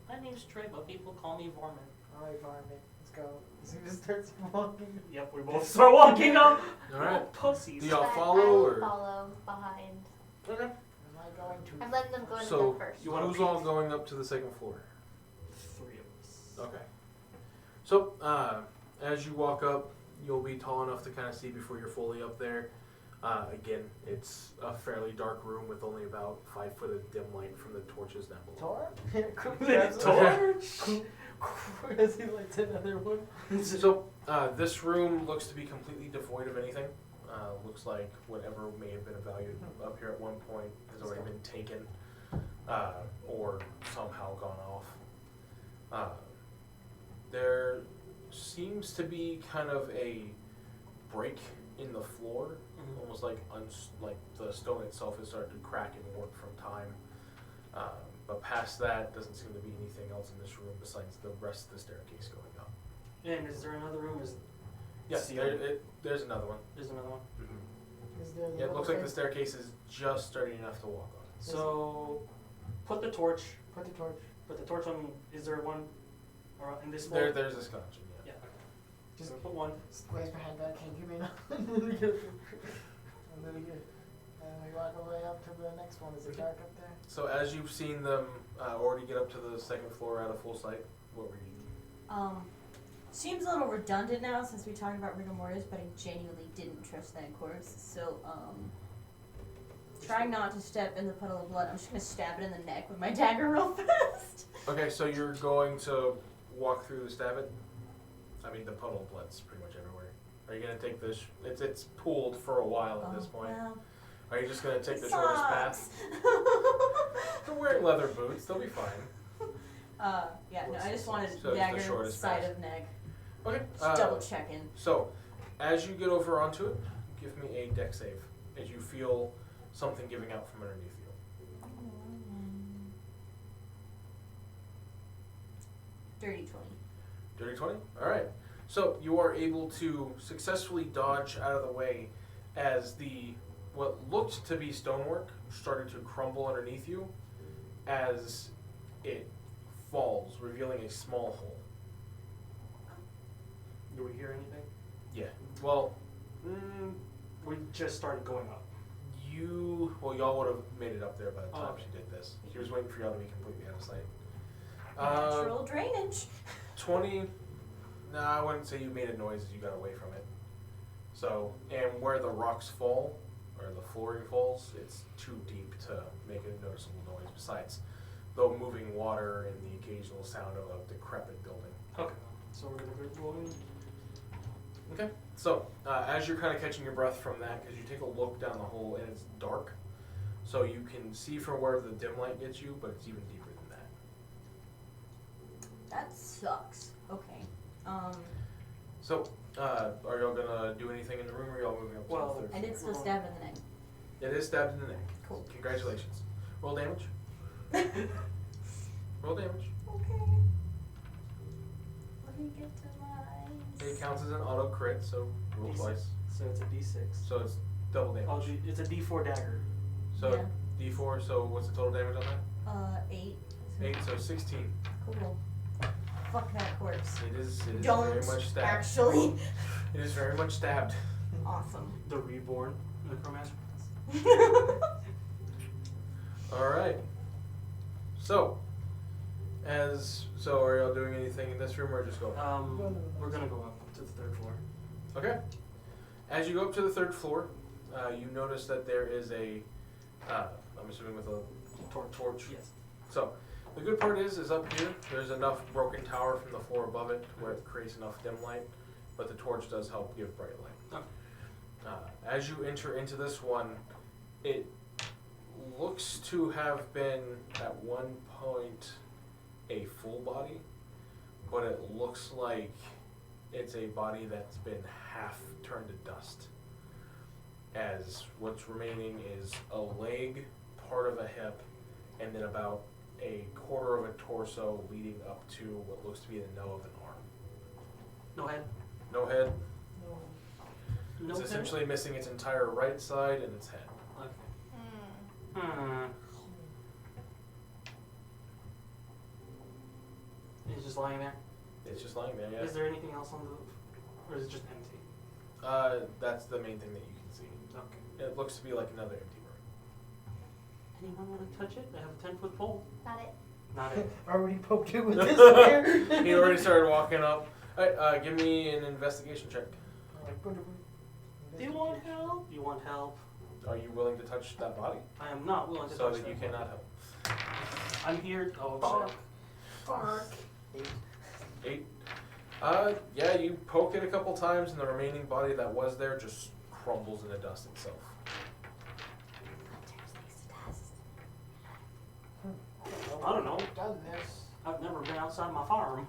My name's Trey, but people call me Varmint. Alright, Varmint. Let's go. So he just starts walking. Yep, we both start walking up. All right. Pussies. Do y'all But follow, I will or- follow behind. Okay. Am I going to? I'm letting them go into So them first. You wanna who's peek? all going up to the second floor? 3 of us. Okay. So, as you walk up, you'll be tall enough to kind of see before you're fully up there. Again, it's a fairly dark room with only about 5 foot of dim light from the torches down below. Tor? Torch? As he lights another one. So, this room looks to be completely devoid of anything. Looks like whatever may have been valued up here at one point has already been taken or somehow gone off. There seems to be kind of a break in the floor, almost like like the stone itself has started to crack and warp from time. But past that, doesn't seem to be anything else in this room besides the rest of the staircase going up. And is there another room? Yes, See, there's another one. There's another one. Is there the Yeah, it looks like the thing? staircase is just starting enough to walk on. So, put the torch. Put the torch. Put the torch on. Is there one? Or in this floor? There's this connection, yeah. Yeah. Just Just put one. Squares behind that. Can't give me nothing. And then we get. And we walk our way up to the next one. Is it dark up there? So as you've seen them already get up to the second floor out of full sight, what were you? Seems a little redundant now since we talked about rigor mortis, but I genuinely didn't trust that corpse. So, trying not to step in the puddle of blood, I'm just gonna stab it in the neck with my dagger real fast. Okay, so you're going to walk through the stab it? I mean, the puddle of blood's pretty much everywhere. Are you gonna take this? It's pooled for a while at this point. Well, Are you just gonna take it the shortest path? They're wearing leather boots. They'll be fine. Yeah, no, I just wanted So it's the dagger shortest side path. of neck. Okay. Just double checking. So, as you get over onto it, give me a deck save as you feel something giving out from underneath you. Dirty 20. Dirty 20? Alright. So you are able to successfully dodge out of the way as what looked to be stonework started to crumble underneath you as it falls, revealing a small hole. Do we hear anything? Yeah. Well, We just started going up. y'all would have made it up there by the time okay. she did this. She was waiting for y'all to be completely out of sight. Natural drainage. 20, nah, I wouldn't say you made a noise as you got away from it. So, and where the rocks fall, or the flooring falls, it's too deep to make a noticeable noise, besides the moving water and the occasional sound of a decrepit building. Okay. So we're gonna go going. Okay. So, as you're kind of catching your breath from that, because you take a look down the hole and it's dark, so you can see from where the dim light gets you, but it's even deeper than that. That sucks. Okay. So, are y'all gonna do anything in the room, or are y'all moving up to Well, the third I did floor? still stab in the neck. It is stabbed in the neck. Cool. Congratulations. Roll damage. Roll damage. Okay. Let me get to my... It counts as an auto crit, so roll D6. twice. So it's a D6. So it's double damage. Oh, it's a D4 dagger. So D4, so what's the total damage on that? 8. 8, so 16. Cool. Fuck that corpse. It is Don't very much stabbed. actually. It is very much stabbed. Awesome. The reborn necromancer. Alright. So, are y'all doing anything in this room or just going? We're gonna go up to the 3rd floor. Okay. As you go up to the 3rd floor, you notice that there is I'm assuming with a torch. Yes. So, the good part is up here, there's enough broken tower from the floor above it where it creates enough dim light, but the torch does help give bright light. Okay. As you enter into this one, it looks to have been at one point a full body, but it looks like it's a body that's been half turned to dust. As what's remaining is a leg, part of a hip, and then about a quarter of a torso leading up to what looks to be the nub of an arm. No head. No head. No It's head? essentially missing its entire right side and its head. Okay. Hmm. He's just lying there. It's just lying there, yeah. Is there anything else on the, or is it just empty? That's the main thing that you can see. Okay. It looks to be like another empty room. Anyone want to touch it? I have a 10-foot pole. Not it. Not it. Already poked it with this spear. He already started walking up. Alright, give me an investigation check. Do you want help? You want help? Are you willing to touch that body? I am not willing to So touch that you that. cannot help. I'm here. Oh Fuck. shit. Fuck. 8. Yeah, you poke it a couple times and the remaining body that was there just crumbles into dust itself. I don't know. Done this. I've never been outside my farm.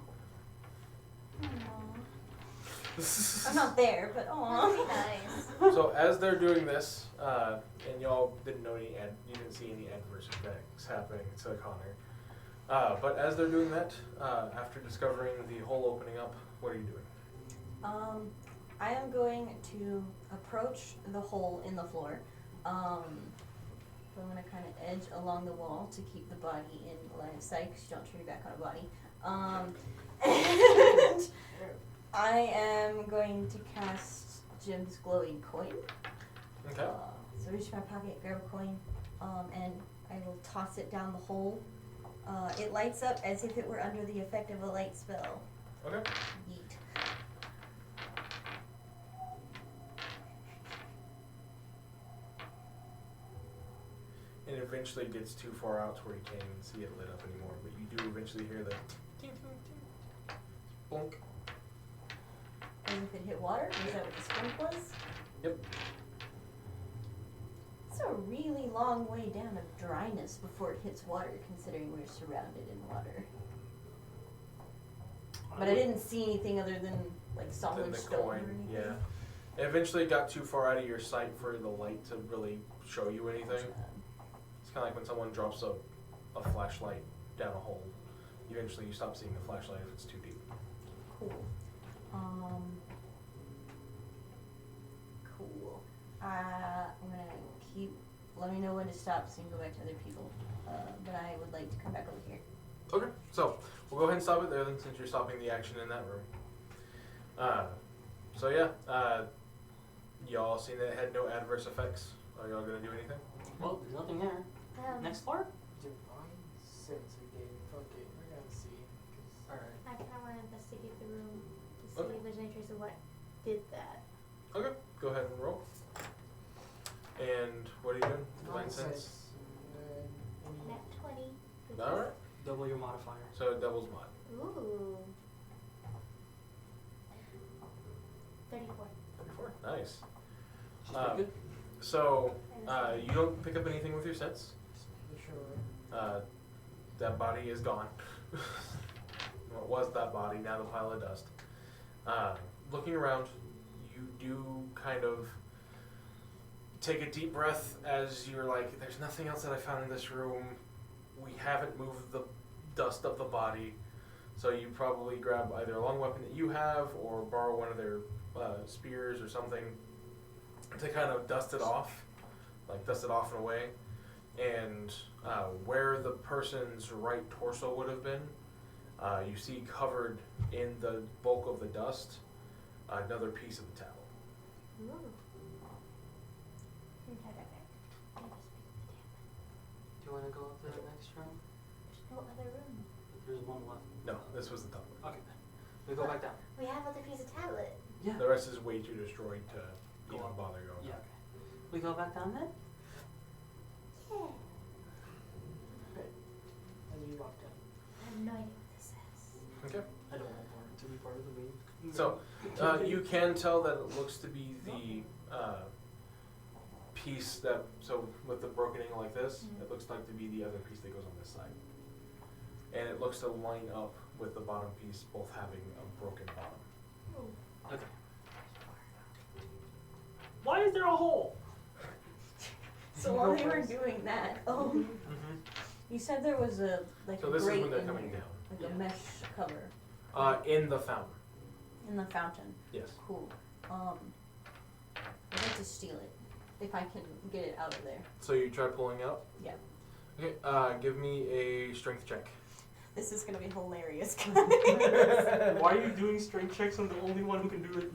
Aw. I'm not there, but That'd be aw. nice. So as they're doing this, and y'all didn't know you didn't see any adverse effects happening to Connor. But as they're doing that, after discovering the hole opening up, what are you doing? I am going to approach the hole in the floor. So I'm gonna kind of edge along the wall to keep the body in line of sight, because you don't turn your back on a body. And I am going to cast Jim's glowing coin. Okay. So reach in my pocket, grab a coin, and I will toss it down the hole. It lights up as if it were under the effect of a light spell. Okay. Yeet. And it eventually gets too far out to where you can't even see it lit up anymore, but you do eventually hear the ting, ting, ting, blunk. As if it hit water? Was that what the squint was? Yep. It's a really long way down of dryness before it hits water, considering we're surrounded in water. But I didn't see anything other than like solid The stone or coin, anything. yeah. It eventually got too far out of your sight for the light to really show you anything. It's kind of like when someone drops a flashlight down a hole. Eventually you stop seeing the flashlight if it's too deep. Cool. Cool. I'm gonna keep. Let me know when to stop so you can go back to other people. But I would like to come back over here. Okay, so we'll go ahead and stop it there then, since you're stopping the action in that room. So yeah, y'all seen that it had no adverse effects. Are y'all gonna do anything? Well, there's nothing there. Next floor? Divine sense again. Fuck it. We're gonna see. Alright. I kind of want to investigate the room to see Okay. if there's any trace of what did that. Okay, go ahead and roll. And what are you doing? Divine sense. Nat 20. Alright. Double your modifier. So devil's mod. Ooh. 34. 34. Nice. She's pretty good. So you don't pick up anything with your sense. Sure. That body is gone. Well, it was that body, now the pile of dust. Looking around, you do kind of take a deep breath as you're like, there's nothing else that I found in this room. We haven't moved the dust of the body. So you probably grab either a long weapon that you have or borrow one of their spears or something to kind of dust it off, like dust it off and away. And where the person's right torso would have been, you see covered in the bulk of the dust another piece of the towel. Ooh. Do you want to go up to the next room? There's no other room. There's one left. No, this was the top one. Okay. We go back down. We have other piece of tablet. Yeah. The rest is way too destroyed to Go even up. bother going. Yeah. Okay. We go back down then? Yeah. And you walked in. I have no idea what this is. Okay. I don't want it to be part of the main. So you can tell that it looks to be the piece that, so with the broken angle like this, it looks like to be the other piece that goes on this side. And it looks to line up with the bottom piece, both having a broken bottom. Ooh. Okay. Why is there a hole? So while they were doing that, you said there was a like So a this is grate when they're in coming there, down. like a mesh cover In the fountain. in the fountain. Yes. Cool. like to steal it if I can get it out of there. So you try pulling out? Yeah. Okay, give me a strength check. This is gonna be hilarious, guys. Why are you doing strength checks? I'm the only one who can do it.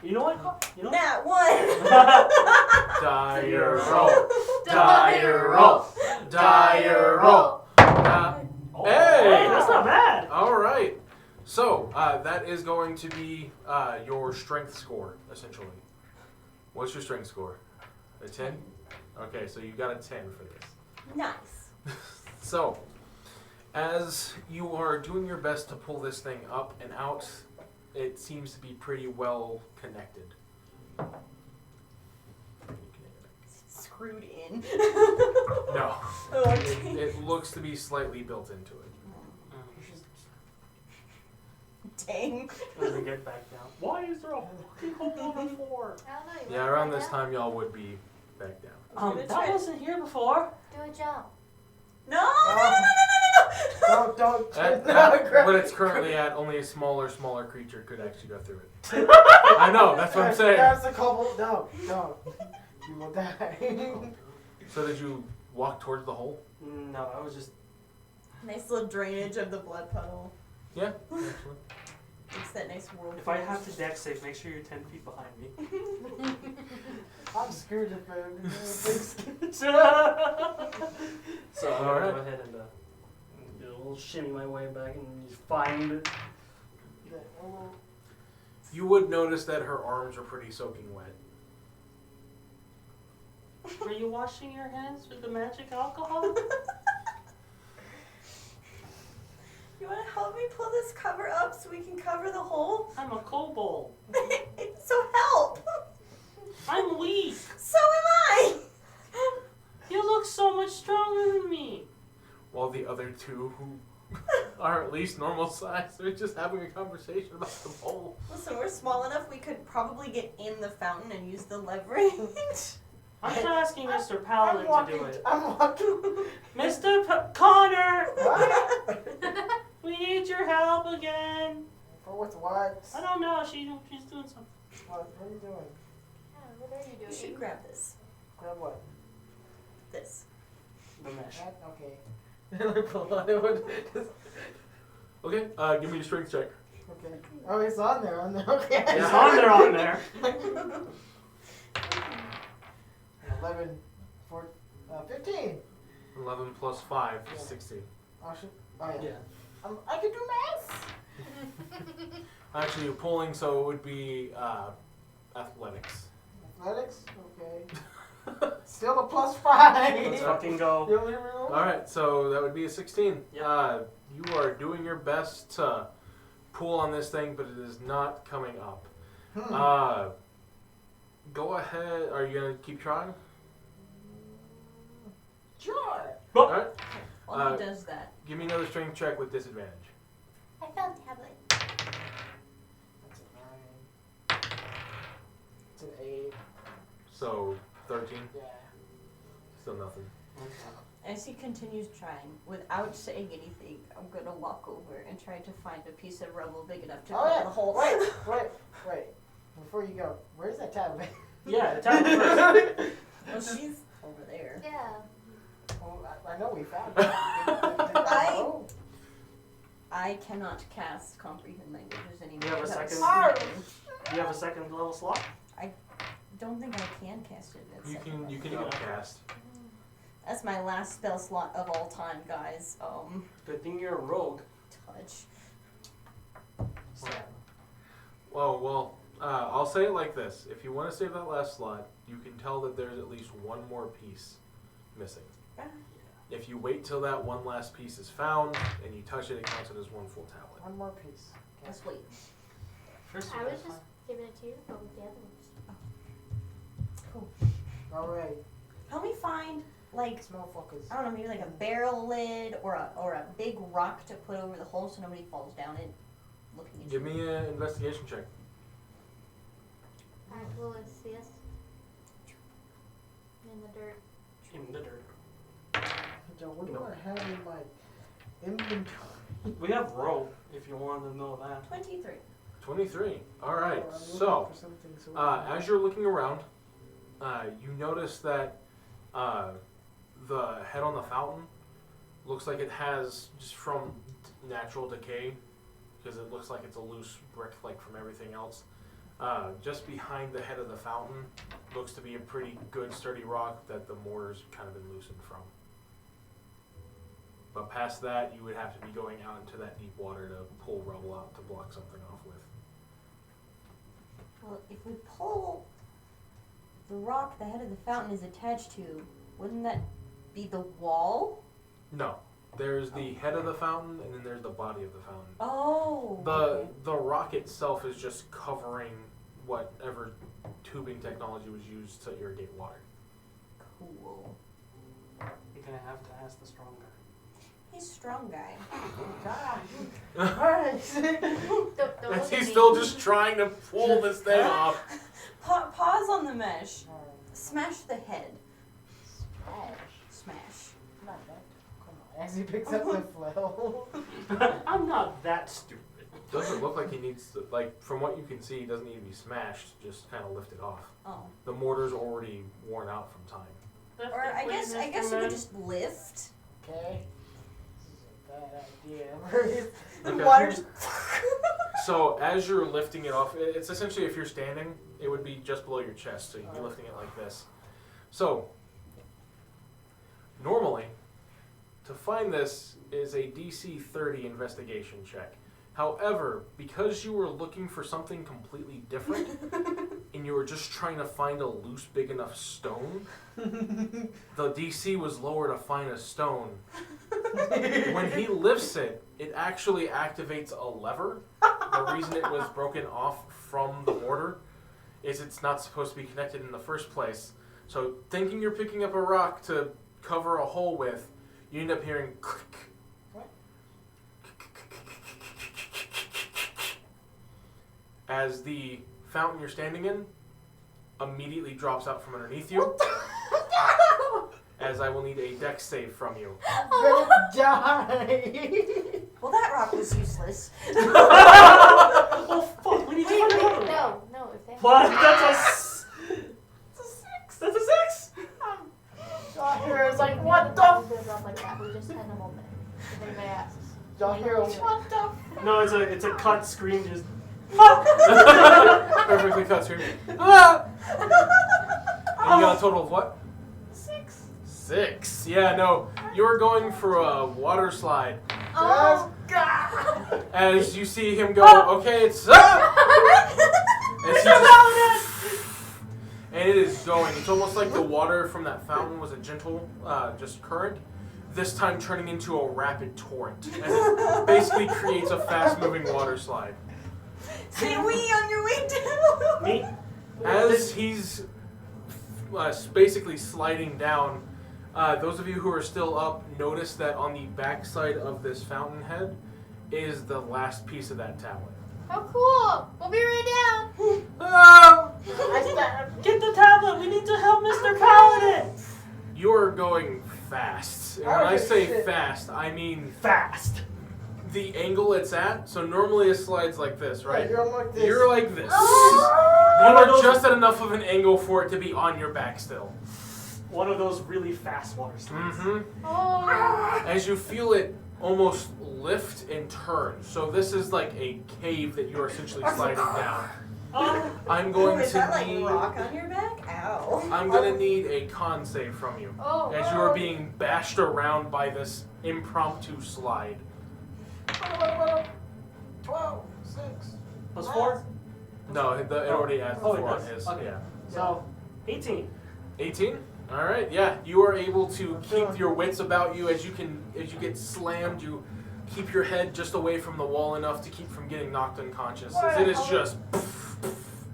You know what? You know. Nat 1. Dire roll. Dire roll. Dire roll. Oh, hey, that's not bad. All right. So that is going to be your strength score, essentially. What's your strength score? A 10? Okay, so you got a 10 for this. Nice. So, as you are doing your best to pull this thing up and out, it seems to be pretty well connected. Screwed in. No. Okay. It looks to be slightly built into it. Dang. Let me get back down. Why is there a fucking hole on the floor? I don't know. You Yeah, wanna around find this out? time y'all would be back down. That wasn't here before. Do a jump. No. Don't. What it's currently at, only a smaller creature could actually go through it. I know, that's what I'm saying. That's the couple. No. You will die. So did you walk towards the hole? No, I was just. Nice little drainage of the blood puddle. Yeah, actually. It's that nice world. If I have to deck save, make sure you're 10 feet behind me. I'm screwed if So I'm Alright. gonna go ahead and do a little shimmy my way back and just find it. You would notice that her arms are pretty soaking wet. Were you washing your hands with the magic alcohol? You want to help me pull this cover up so we can cover the hole? I'm a kobold. So help! I'm weak. So am I! You look so much stronger than me. While the other two, who are at least normal size, they're just having a conversation about the hole. Listen, we're small enough we could probably get in the fountain and use the leverage. I'm asking Mr. Paladin to do it. I'm walking. Mr. Connor! What? We need your help again. For what? I don't know. She's doing something. What are you doing? What are you You doing? should grab this. Grab what? This. The mesh. That? Okay. Pull on it. Okay, give me your strength check. Okay. Oh, it's on there. Okay. It's on there. 11, 15. 11 plus 5 is Yeah. 16. Oh, shit. Oh, yeah. Yeah. I can do math. Actually, you're pulling, so it would be athletics. Athletics? Okay. Still a +5. Let's fucking go. You want me to roll? Alright, so that would be a 16. Yep. You are doing your best to pull on this thing, but it is not coming up. Go ahead. Are you going to keep trying? Sure. Alright. While he does that. Give me another strength check with disadvantage. I found a tablet. That's a 9. It's an 8. So, 13. Yeah. Still nothing. As he continues trying, without saying anything, I'm gonna walk over and try to find a piece of rubble big enough to Oh, cover yeah. the hole. Wait. Before you go, where's that tablet? Yeah, the tablet first. Well, she's over there. Yeah. Well, I know we found it. Oh. I cannot cast comprehend languages anymore. You have a without second? speaking. Do you have a second level slot? Don't think I can cast it. At second You can level. cast. That's my last spell slot of all time, guys. Good thing you're a rogue. Touch. Well, I'll say it like this. If you want to save that last slot, you can tell that there's at least one more piece missing. If you wait till that one last piece is found and you touch it, it counts it as one full tablet. One more piece. Let's wait. First, I was just giving it to you, but with the other ones. Cool. Alright. Help me find, like, Small focus. I don't know, maybe like a barrel lid or a big rock to put over the hole so nobody falls down it. Looking into Give me an investigation check. Alright, well, let's see us. In the dirt. in the dirt. Joe, what do I have in my inventory? We have rope, if you wanted to know that. 23. 23. All right. Oh, I'm looking So, for something, as you're looking around, you notice that the head on the fountain looks like it has, just from natural decay, because it looks like it's a loose brick like from everything else. Just behind the head of the fountain looks to be a pretty good sturdy rock that the mortar's kind of been loosened from. But past that, you would have to be going out into that deep water to pull rubble out to block something off with. Well, if we pull the rock the head of the fountain is attached to, wouldn't that be the wall? No. There's the head of the fountain, and then there's the body of the fountain. Oh. The rock itself is just covering whatever tubing technology was used to irrigate water. Cool. You're gonna have to ask the strong guy. He's a strong guy. Don't look at He's me. still just trying to pull this thing off. Pause on the mesh. Smash the head. Smash. Not that. Come on. As he picks up the flail. I'm not that stupid. Doesn't look like he needs to, like, from what you can see, he doesn't need to be smashed, just kind of lifted off. Oh. The mortar's already worn out from time. Or I guess you could just lift. Okay. This is a bad idea. The Okay. water just. So as you're lifting it off, it's essentially, if you're standing, it would be just below your chest, so you'd be lifting it like this. So, normally, to find this is a DC 30 investigation check. However, because you were looking for something completely different, and you were just trying to find a loose, big enough stone, the DC was lower to find a stone. When he lifts it, it actually activates a lever. The reason it was broken off from the mortar is it's not supposed to be connected in the first place. So thinking you're picking up a rock to cover a hole with, you end up hearing click. As the fountain you're standing in immediately drops out from underneath you. As I will need a dex save from you. I'm gonna die. Well, that rock was useless. Oh fuck! We need to Wait, find wait, another one. no, if they What? That's a 6. That's a 6. Y'all hear it's like, what the Drop like that. We just had a moment. If anybody asks. Y'all hear what the No, it's a cut screen. Just. Perfectly cut screen. Ah! And you got a total of what? 6. 6. Yeah, no. You're going for a water slide. Oh, God. As you see him go, okay, it's up! As he just, and it is going. It's almost like the water from that fountain was a gentle, just current. This time turning into a rapid torrent. And it basically creates a fast-moving water slide. Say we on your way down. Me? As he's basically sliding down, those of you who are still up notice that on the backside of this fountainhead is the last piece of that tablet. how cool! We'll be right down. Ah! Get the tablet. We need to help Mr. Paladin. You're going fast. And when I say fast, I mean Fast. the angle it's at. So normally it slides like this, right? You're like this. You're like this. Oh! You One of are those- just at enough of an angle for it to be on your back still. One of those really fast water slides. Mm-hmm. Oh. As you feel it almost lift and turn. So this is like a cave that you're essentially sliding down. Oh, I'm going Is to that like need. rock on your back? Ow. I'm gonna need a con save from you. Oh. As you are being bashed around by this impromptu slide. 12, 6. plus 4. No, it already adds the Oh, it 4 on does. his. Okay. Yeah. So, 18. 18. All right. Yeah, you are able to keep your wits about you as you get slammed. You keep your head just away from the wall enough to keep from getting knocked unconscious. As it is just.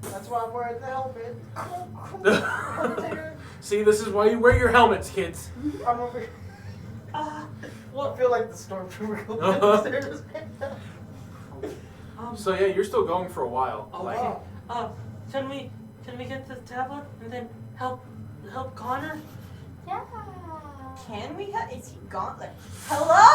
That's why I'm wearing the helmet. See, this is why you wear your helmets, kids. I'm over here. I feel like the stormtrooper going downstairs. So yeah, you're still going for a while. Okay. Can we get the tablet and then help Connor? Yeah. Can we have? Is he gone? Like, hello?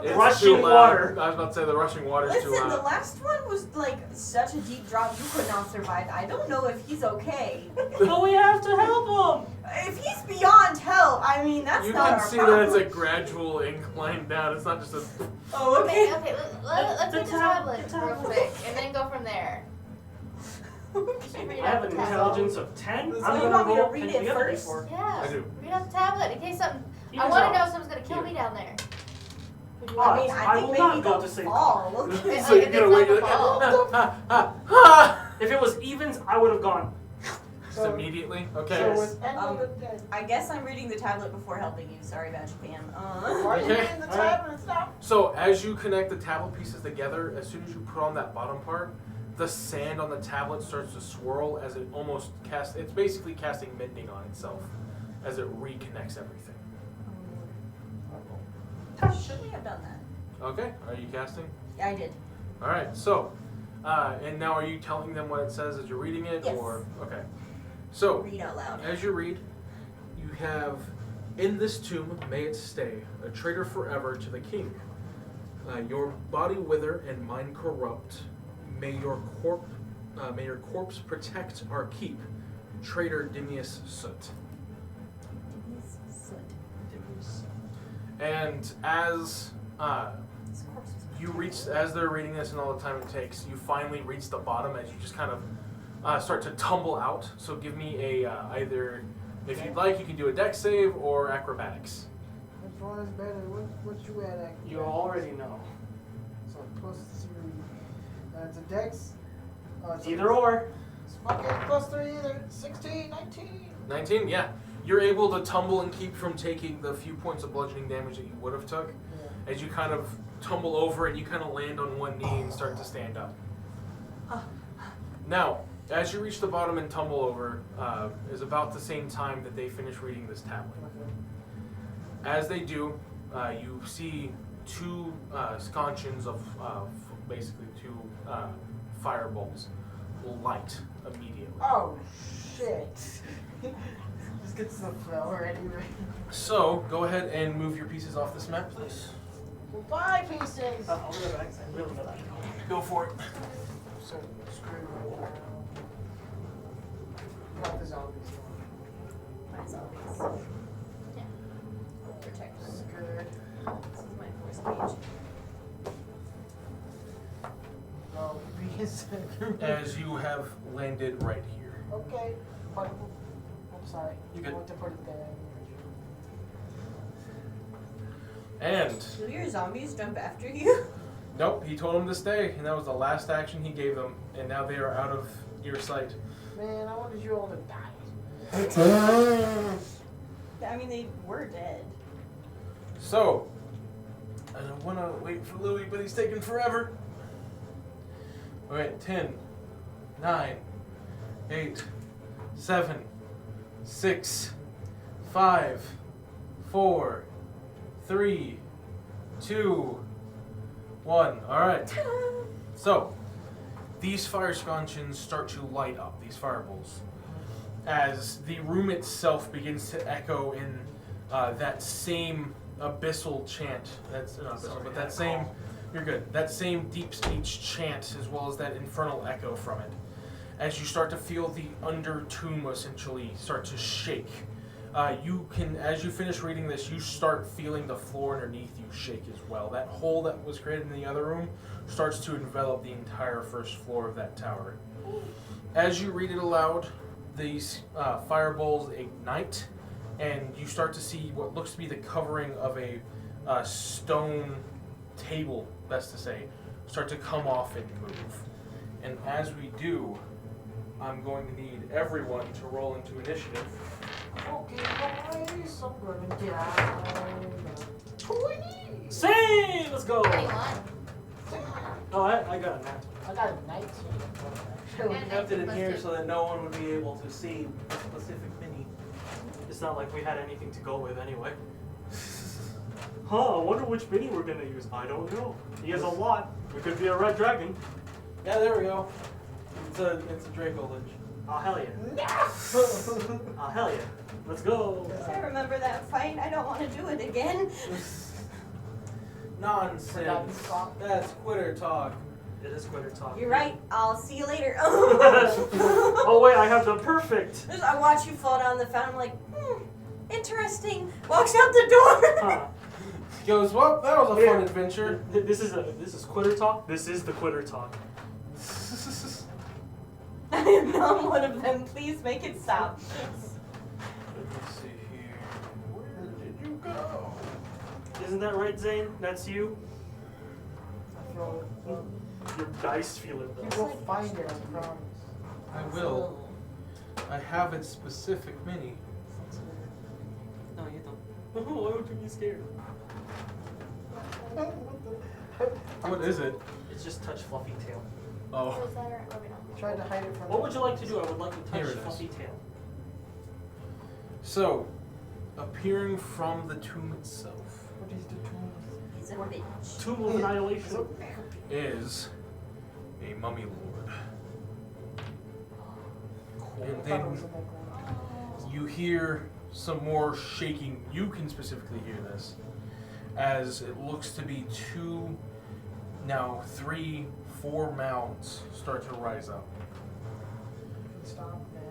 It's Rushing too loud. water. I was about to say the rushing water's too Listen, the loud. last one was like such a deep drop you could not survive. I don't know if he's okay. But we have to help him. If he's beyond help, I mean that's You not can our see problem. that it's a gradual incline down. It's not just a. Oh, Okay, okay. let's The read the tab- tablet the real tablet. quick, and then go from there. Okay. Read I have out an the tablet. intelligence of 10. So I'm you gonna want me to roll read 10 it together first? before. Yeah. I do. Read out the tablet in case something. I Even want to though- know if someone's gonna kill Here. me down there. I mean, I I think will maybe not go they'll to save fall. So Like, you're if gonna it's wait. not You're a like, If it was evens, I would have gone. Just immediately. Okay. So Yes. with end of the day. I guess I'm reading the tablet before helping you. Sorry about you, Pam. Why are you Okay. reading the Alright. tablet and stuff? So as you connect the tablet pieces together, as soon as you put on that bottom part, the sand on the tablet starts to swirl as it almost casts. It's basically casting mending on itself as it reconnects everything. Should we have done that? Okay. Are you casting? I did. All right. So, and now are you telling them what it says as you're reading it, Yes. or okay? So Read out loud. as you read, you have, "In this tomb may it stay, a traitor forever to the king. Your body wither and mind corrupt. May your corpse protect our keep. Traitor Dimius Soot." And as you reach, as they're reading this and all the time it takes, you finally reach the bottom as you just kind of start to tumble out. So give me a either, if you'd like, you can do a dex save or acrobatics. Which one is better? What you at? You already know. So +3. It's a dex. It's Either or. It's fucking +3 either. 16, 19. 19, yeah. You're able to tumble and keep from taking the few points of bludgeoning damage that you would have took. Yeah. As you kind of tumble over and you kind of land on one knee and start to stand up. Now, as you reach the bottom and tumble over, is about the same time that they finish reading this tablet. Okay. As they do, you see two sconcions of basically two fireballs light immediately. Oh shit. Just gets the flow already. So, go ahead and move your pieces off this map, please. Goodbye, pieces. I'll do that. I really know that. Go for it. So screw it. Not the zombies. My zombies. Yeah. Protect This them. is good. This is my first page. No, because As you have landed right here. okay. But I'm sorry. You good. I want to put it there. And Do your zombies jump after you? nope, he told them to stay, and that was the last action he gave them, and now they are out of your sight. Man, I wanted you all to die. I mean, they were dead. So, I don't want to wait for Louis, but he's taking forever. Alright, 10, 9, 8, 7, 6, 5, 4, 3, 2, 1. Alright. So, these fire sconcions start to light up, these fireballs, as the room itself begins to echo in that same abyssal chant. That's not abyssal, but that same. You're good. That same deep speech chant, as well as that infernal echo from it, as you start to feel the under tomb essentially start to shake. You can, as you finish reading this, you start feeling the floor underneath you shake as well. That hole that was created in the other room starts to envelop the entire first floor of that tower. As you read it aloud, these fireballs ignite, and you start to see what looks to be the covering of a stone table, best to say, start to come off and move. And as we do, I'm going to need everyone to roll into initiative. Okay, boys, I'm gonna die. 20. Say, let's go. 21. Oh, I got a nat. I got a 19. Yeah, We kept it in 19 here plus so that no one would be able to see the specific mini. It's not like we had anything to go with anyway. Huh, I wonder which mini we're gonna use. I don't know. He has a lot. We could be a red dragon. Yeah, there we go. It's a Draco Lich. Oh, hell yeah. No! Oh, hell yeah. Let's go. I remember that fight. I don't want to do it again. Nonsense. That's quitter talk. It is quitter talk. You're right. I'll see you later. Oh, wait, I have the perfect. I watch you fall down the fountain. I'm like, interesting. Walks out the door. Huh. Goes, well, that was a fun adventure. This is quitter talk. This is the quitter talk. I am not one of them. Please make it stop. Let me see here. Where did you go? Isn't that right, Zane? That's you? I feel Your dice feel it, you though. will find it, I promise. I will. I have its specific mini. No, you don't. Why would you be scared? What is it? It's just touch Fluffy Tail. Oh. Was that or we not? Tried to hide it from What would you like to do? I would like to Here touch it is. Fluffy Tail. So, appearing from the tomb itself What is the tomb? He's a bitch. Tomb of Annihilation. is a mummy lord. And I thought it then was in that corner. you hear some more shaking. You can specifically hear this, as it looks to be 2, now 3, 4 mounds start to rise up. Stop now.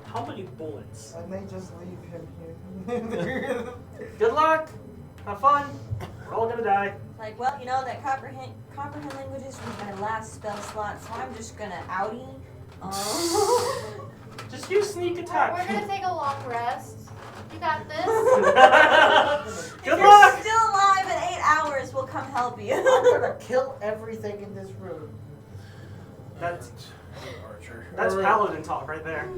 How many bullets? I may just leave him here. Good luck! Have fun! We're all gonna die. Like, well, you know, that comprehend languages was my last spell slot, so I'm just gonna outie. Just use sneak attack. We're gonna take a long rest. You got this. If Good you're luck! still alive in 8 hours, we'll come help you. I'm gonna kill everything in this room. That's- And Archer. That's Alright. paladin talk right there.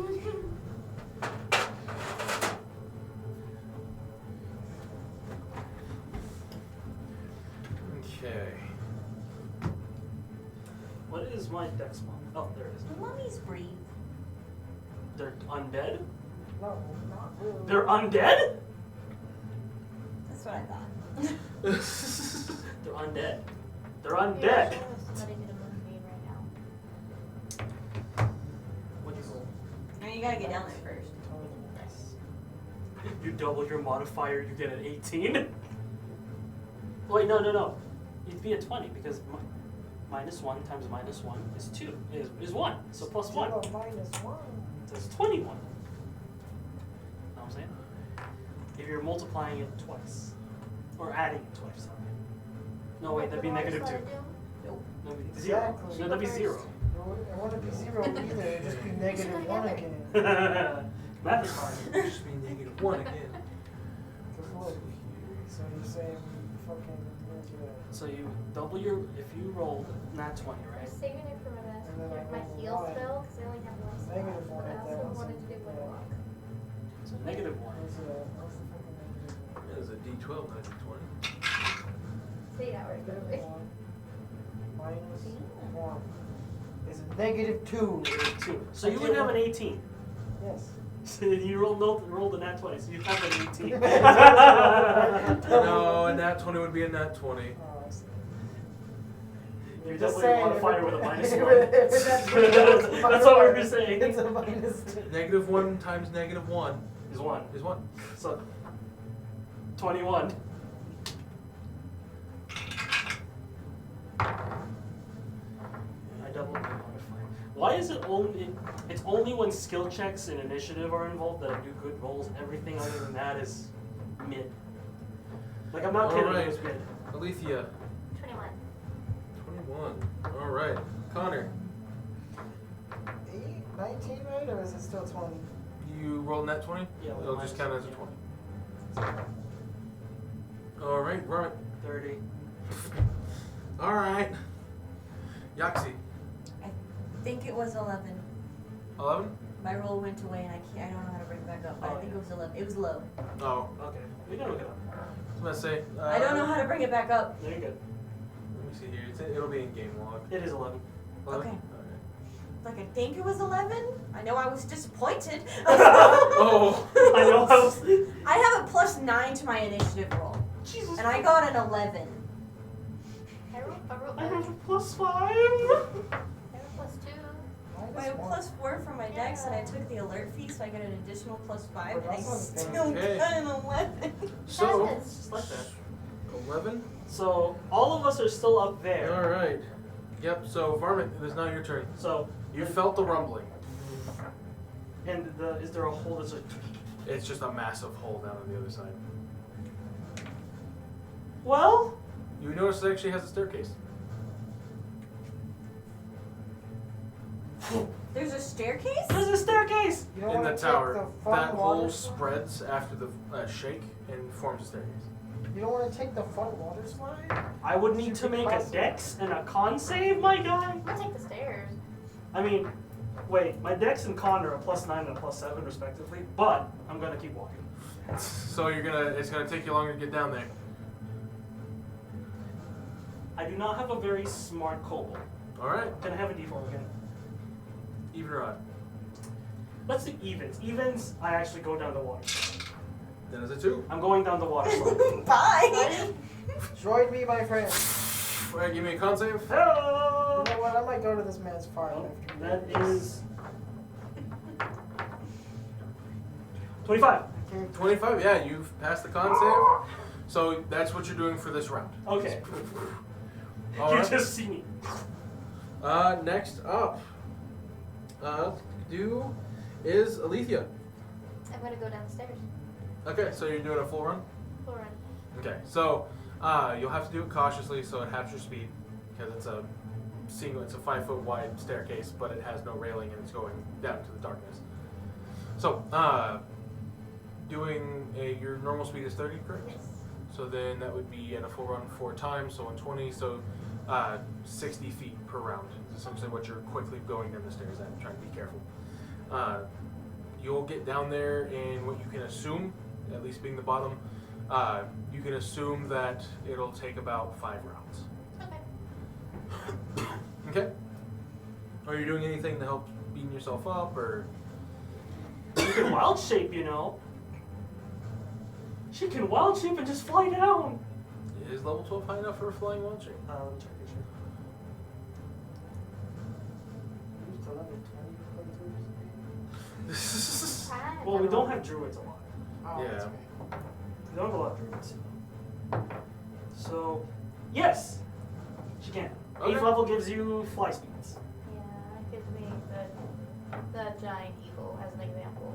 Okay. What is my dex mod? Oh, there it is. The mummies breathe. They're undead? No, not really. They're undead? That's what I thought. They're undead. They're We undead. actually have somebody need a moonbeam right now. What'd you roll? I mean, you gotta get down there first. You double your modifier, you get an 18. Wait, no. It'd be a 20 because -1 times -1 is 2. Is 1. So plus 1. Still a -1. So it's 21. Know what I'm saying? If you're multiplying it twice. Or adding it twice, sorry. No, wait, that'd be What do I -2. just let it do? No, that'd be 0. Exactly. No, that'd be 0. It wouldn't be 0 either, it'd just be -1 again. Math is hard. Just be -1 again. Cause look, so you're saying fucking, where's it at? So you double your, if you rolled not 20, I'm right? saving it for my last And then I my roll heal one. spell because I only have one spell. Negative one But I at also that one, wanted to do so- one block. So -1. Where's it at? What's the fucking negative It is a D12, not a D20. It's 8 hours, by the way. one? -1 is a -2. 2. So you would have an 18. Yes. So you rolled a nat 20, so you have an 18. No, a nat 20 would be a nat 20. Oh, I see. You Just double your saying, modifier with a if -1. that's That's what we were saying. It's a -2. -1 times -1 Is 1. is 1. So 21. I doubled my modifier. Why is it only? It's only when skill checks and initiative are involved that I do good rolls. Everything other than that is mid. Like I'm not kidding. Alright. It's mid. Alethea, 21. 21. Alright. Connor, 19, right? Or is it still 20? you rolled nat 20? Yeah, with It'll just count as a minus, 20. Alright, right. 30. Alright. Yaxi, I think it was 11. 11? My roll went away and I don't know how to bring it back up, but Oh, I think yeah. it was 11. It was low. Oh, Okay. We can look it up. I was gonna say. I don't know how to bring it back up. No, you're good. Let me see here. It'll be in game log. It is 11. 11? Okay. Alright. Like, I think it was 11. I know I was disappointed. Oh! I know. I was. I have a +9 to my initiative roll. Jesus. And I got an 11. I rolled I have a +5. plus 2. I have +4 for my dex, and I took the alert fee, so I get an additional +5, and I still Okay. got an 11. So, Yes. Just like that. 11. So all of us are still up there. All right. Yep. So Varmint, it is now your turn. So You felt the rumbling. and is there a hole that's a It's just a massive hole down on the other side. well? You notice it actually has a staircase. There's a staircase? There's a staircase. You don't In wanna the tower. Take the fun That water hole slide? spreads after the shake and forms a staircase. You don't want to take the fun water slide? I would need to make a dex and a con save, my guy. I'm gonna take the stairs. I mean, wait, my dex and con are a +9 and a +7 respectively, but I'm gonna keep walking. So it's gonna take you longer to get down there. I do not have a very smart kobold. All right. Can I have a d4 again? Even or odd. Let's do evens. Evens, I actually go down the water. Then it's a 2. I'm going down the water slide. Bye! Join me, my friend. All right. Give me a con save. Hello. You know what? I might go to this man's farm after That this. is 25. Okay. 25. Yeah, you've passed the con save. So that's what you're doing for this round. Okay. All You right. just see me. Next up, is Alethea. I'm gonna go down the stairs. Okay, so you're doing a full run. Full run. Okay, so you'll have to do it cautiously, so it halves your speed because it's a 5-foot wide staircase, but it has no railing and it's going down into the darkness. So, your normal speed is 30, correct? Yes. So then that would be at a full run 4 times, so 120, so 60 feet per round is essentially what you're quickly going down the stairs at. Trying to be careful. You'll get down there, and what you can assume, at least being the bottom, you can assume that it'll take about 5 rounds. Okay. Okay? Are you doing anything to help beating yourself up, or? You can wild shape, you know. She can wild shape and just fly down. Is level 12 high enough for a flying wild shape? Let me check this shit. You still have a 20 Well, we don't have druids a lot. Oh, that's Yeah. okay. We don't have a lot of druids. So, yes, she can. Okay. 8th level gives you fly speeds. Yeah, it gives me the giant eagle as an example.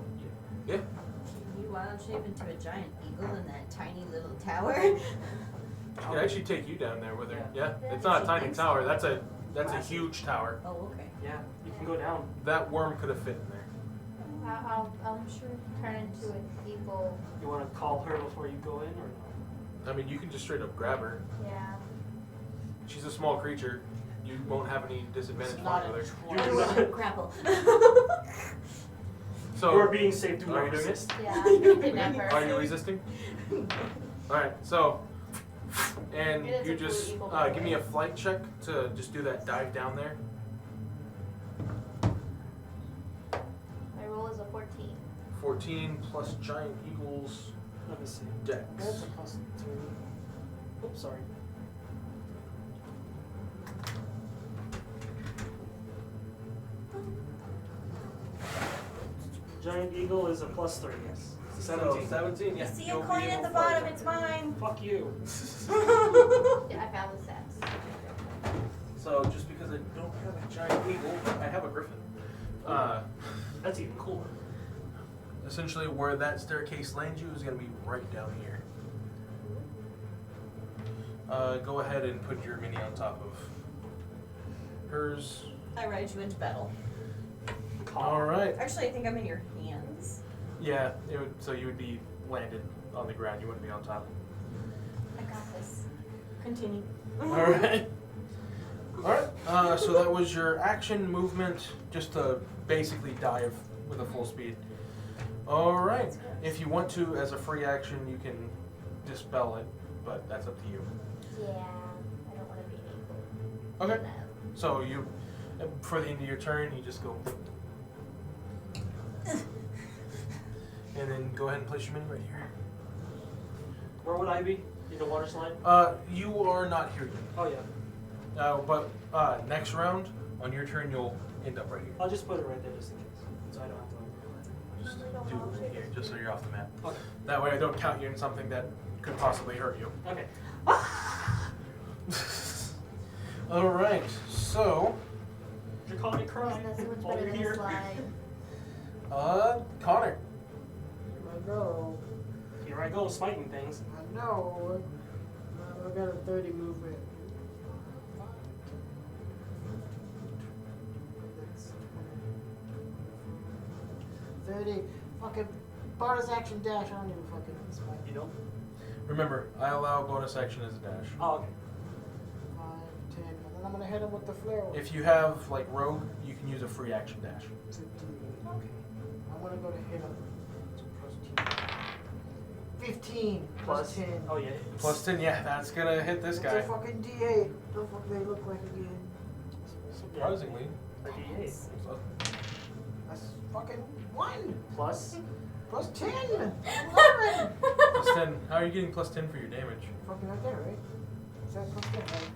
Yeah. Can you wild shape into a giant eagle in that tiny little tower? She could actually take you down there with her. Yeah. Yeah. It's not a She tiny thinks tower. so. That's a Massive. huge tower. Oh, okay. Yeah, you can go down. That worm could have fit in there. I'll sure turn into an eagle. You want to call her before you go in, or no? I mean, you can just straight up grab her. Yeah. She's a small creature. You won't have any disadvantage It's not flying a with her. You I do will not. grapple. So, You are being safe. Do Are not you doing it? resist. Yeah, I did never. are you resisting? Alright, so, and It is you a blue just eagle, by the give way. me a flight check to just do that dive down there. My roll is a 14. 14 plus giant eagles Let me see. dex. That's a +3. Oops, sorry. Giant eagle is a +3, yes. It's a 17. 17, yeah. See a You'll be coin able at the to fly bottom, down it's there. mine. Fuck you. Yeah, I found the stats. So, just because I don't have a giant eagle, I have a griffin. That's even cooler. Essentially, where that staircase lands you is going to be right down here. Go ahead and put your mini on top of hers. I ride you into battle. All right. Actually, I think I'm in your hands. Yeah, it would. So you would be landed on the ground. You wouldn't be on top. I got this. Continue. All right. All right. So that was your action movement, just to basically dive with a full speed. All right. If you want to, as a free action, you can dispel it, but that's up to you. Yeah, I don't want to be an eagle. Okay. No. So you, for the end of your turn, you just go, and then go ahead and place your mini right here. Where would I be? Need a water slide? You are not here yet. Oh yeah. But next round, on your turn, you'll end up right here. I'll just put it right there just in case, so I don't have to. Just do it right here, just so you're off the map. Okay. That way I don't count you in something that could possibly hurt you. Okay. Alright, so, Draconic cry. That's so much While better you're than a here. slide. Connor. Here I go. Here I go, smiting things. I know. I got a 30 movement. That's 30. Fucking bonus action dash. I don't even fucking smite. You know? Remember, I allow bonus action as a dash. Oh, okay. 5, 10. And then I'm gonna hit him with the flare. If you have, like, rogue, you can use a free action dash. 15. Okay. I'm gonna go to hit him. So plus 2. 15 plus 10. Oh yeah. Plus 10, yeah, that's gonna hit this It's guy. a fucking D8. The fuck they look like again? Surprisingly. A D8. That's fucking 1 Plus. plus 10. 11. Plus 10. How are you getting plus 10 for your damage? Fucking right there, right? Is that plus 10, right?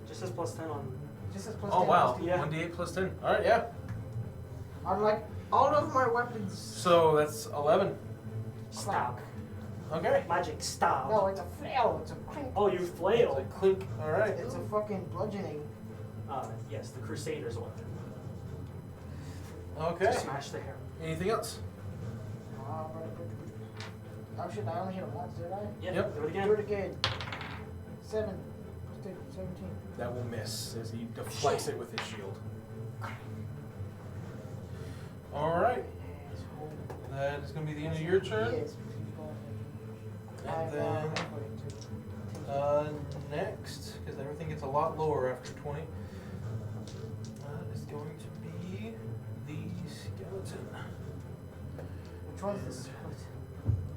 Just says plus 10 on. It just says plus Oh 10. wow, plus 10. Yeah. 1d8 plus 10. Alright, yeah. I'm like, all of my weapons. So that's 11. Stop. Okay. Magic stop. No, it's a flail. It's a clink. Oh, you It's a flail. clink. Alright. It's a fucking bludgeoning. Yes, the Crusaders one. Okay. To smash the hair. Anything else? Oh shit, I only hit him once, did I? Yeah. Yep. Do it again. Do it again. 7 plus 10, 17. That will miss as he deflects it with his shield. Alright. That is going to be the end of your turn. Yes. And then next, because everything gets a lot lower after 20, is going to be the skeleton. Which one's this?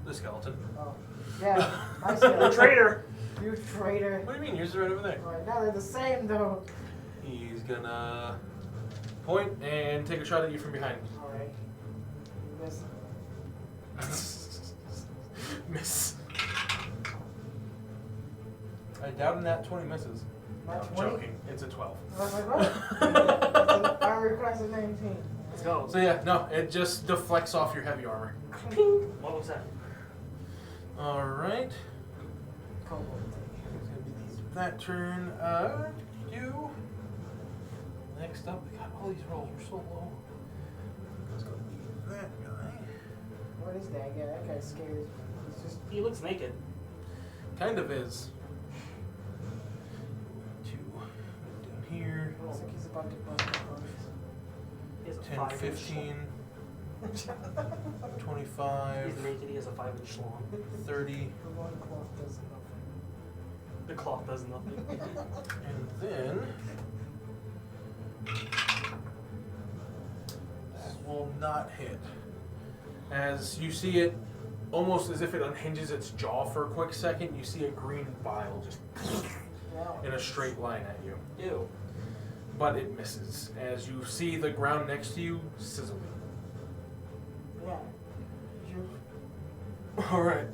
The skeleton. Oh. Yeah, I The said traitor. you traitor. What do you mean? Yours is right over there. Alright, now they're the same though. He's gonna point and take a shot at you from behind. Alright. Miss. Miss. I doubt in that 20 misses. No, Not I'm 20? joking. It's a 12. I was like, what? Armor class of 19. Let's go. So yeah, no, it just deflects off your heavy armor. Ping. What was that? Alright. Cool. That turn, you. Next up, God, all these rolls are so low. It's gonna be that guy. What is that guy? That guy scares me. He's just. He looks naked. Kind of is. 2. Down here. Looks like he's about to bust the He has a 10, 5-inch 15, schlong. 25, He's naked. He has a 5-inch schlong. 30, The one cloth does nothing. The cloth does nothing. and then that will not hit. As you see it, almost as if it unhinges its jaw for a quick second, you see a green bile just Wow. in a straight line at you. Ew. But it misses, as you see the ground next to you sizzle. Yeah. You. Alright.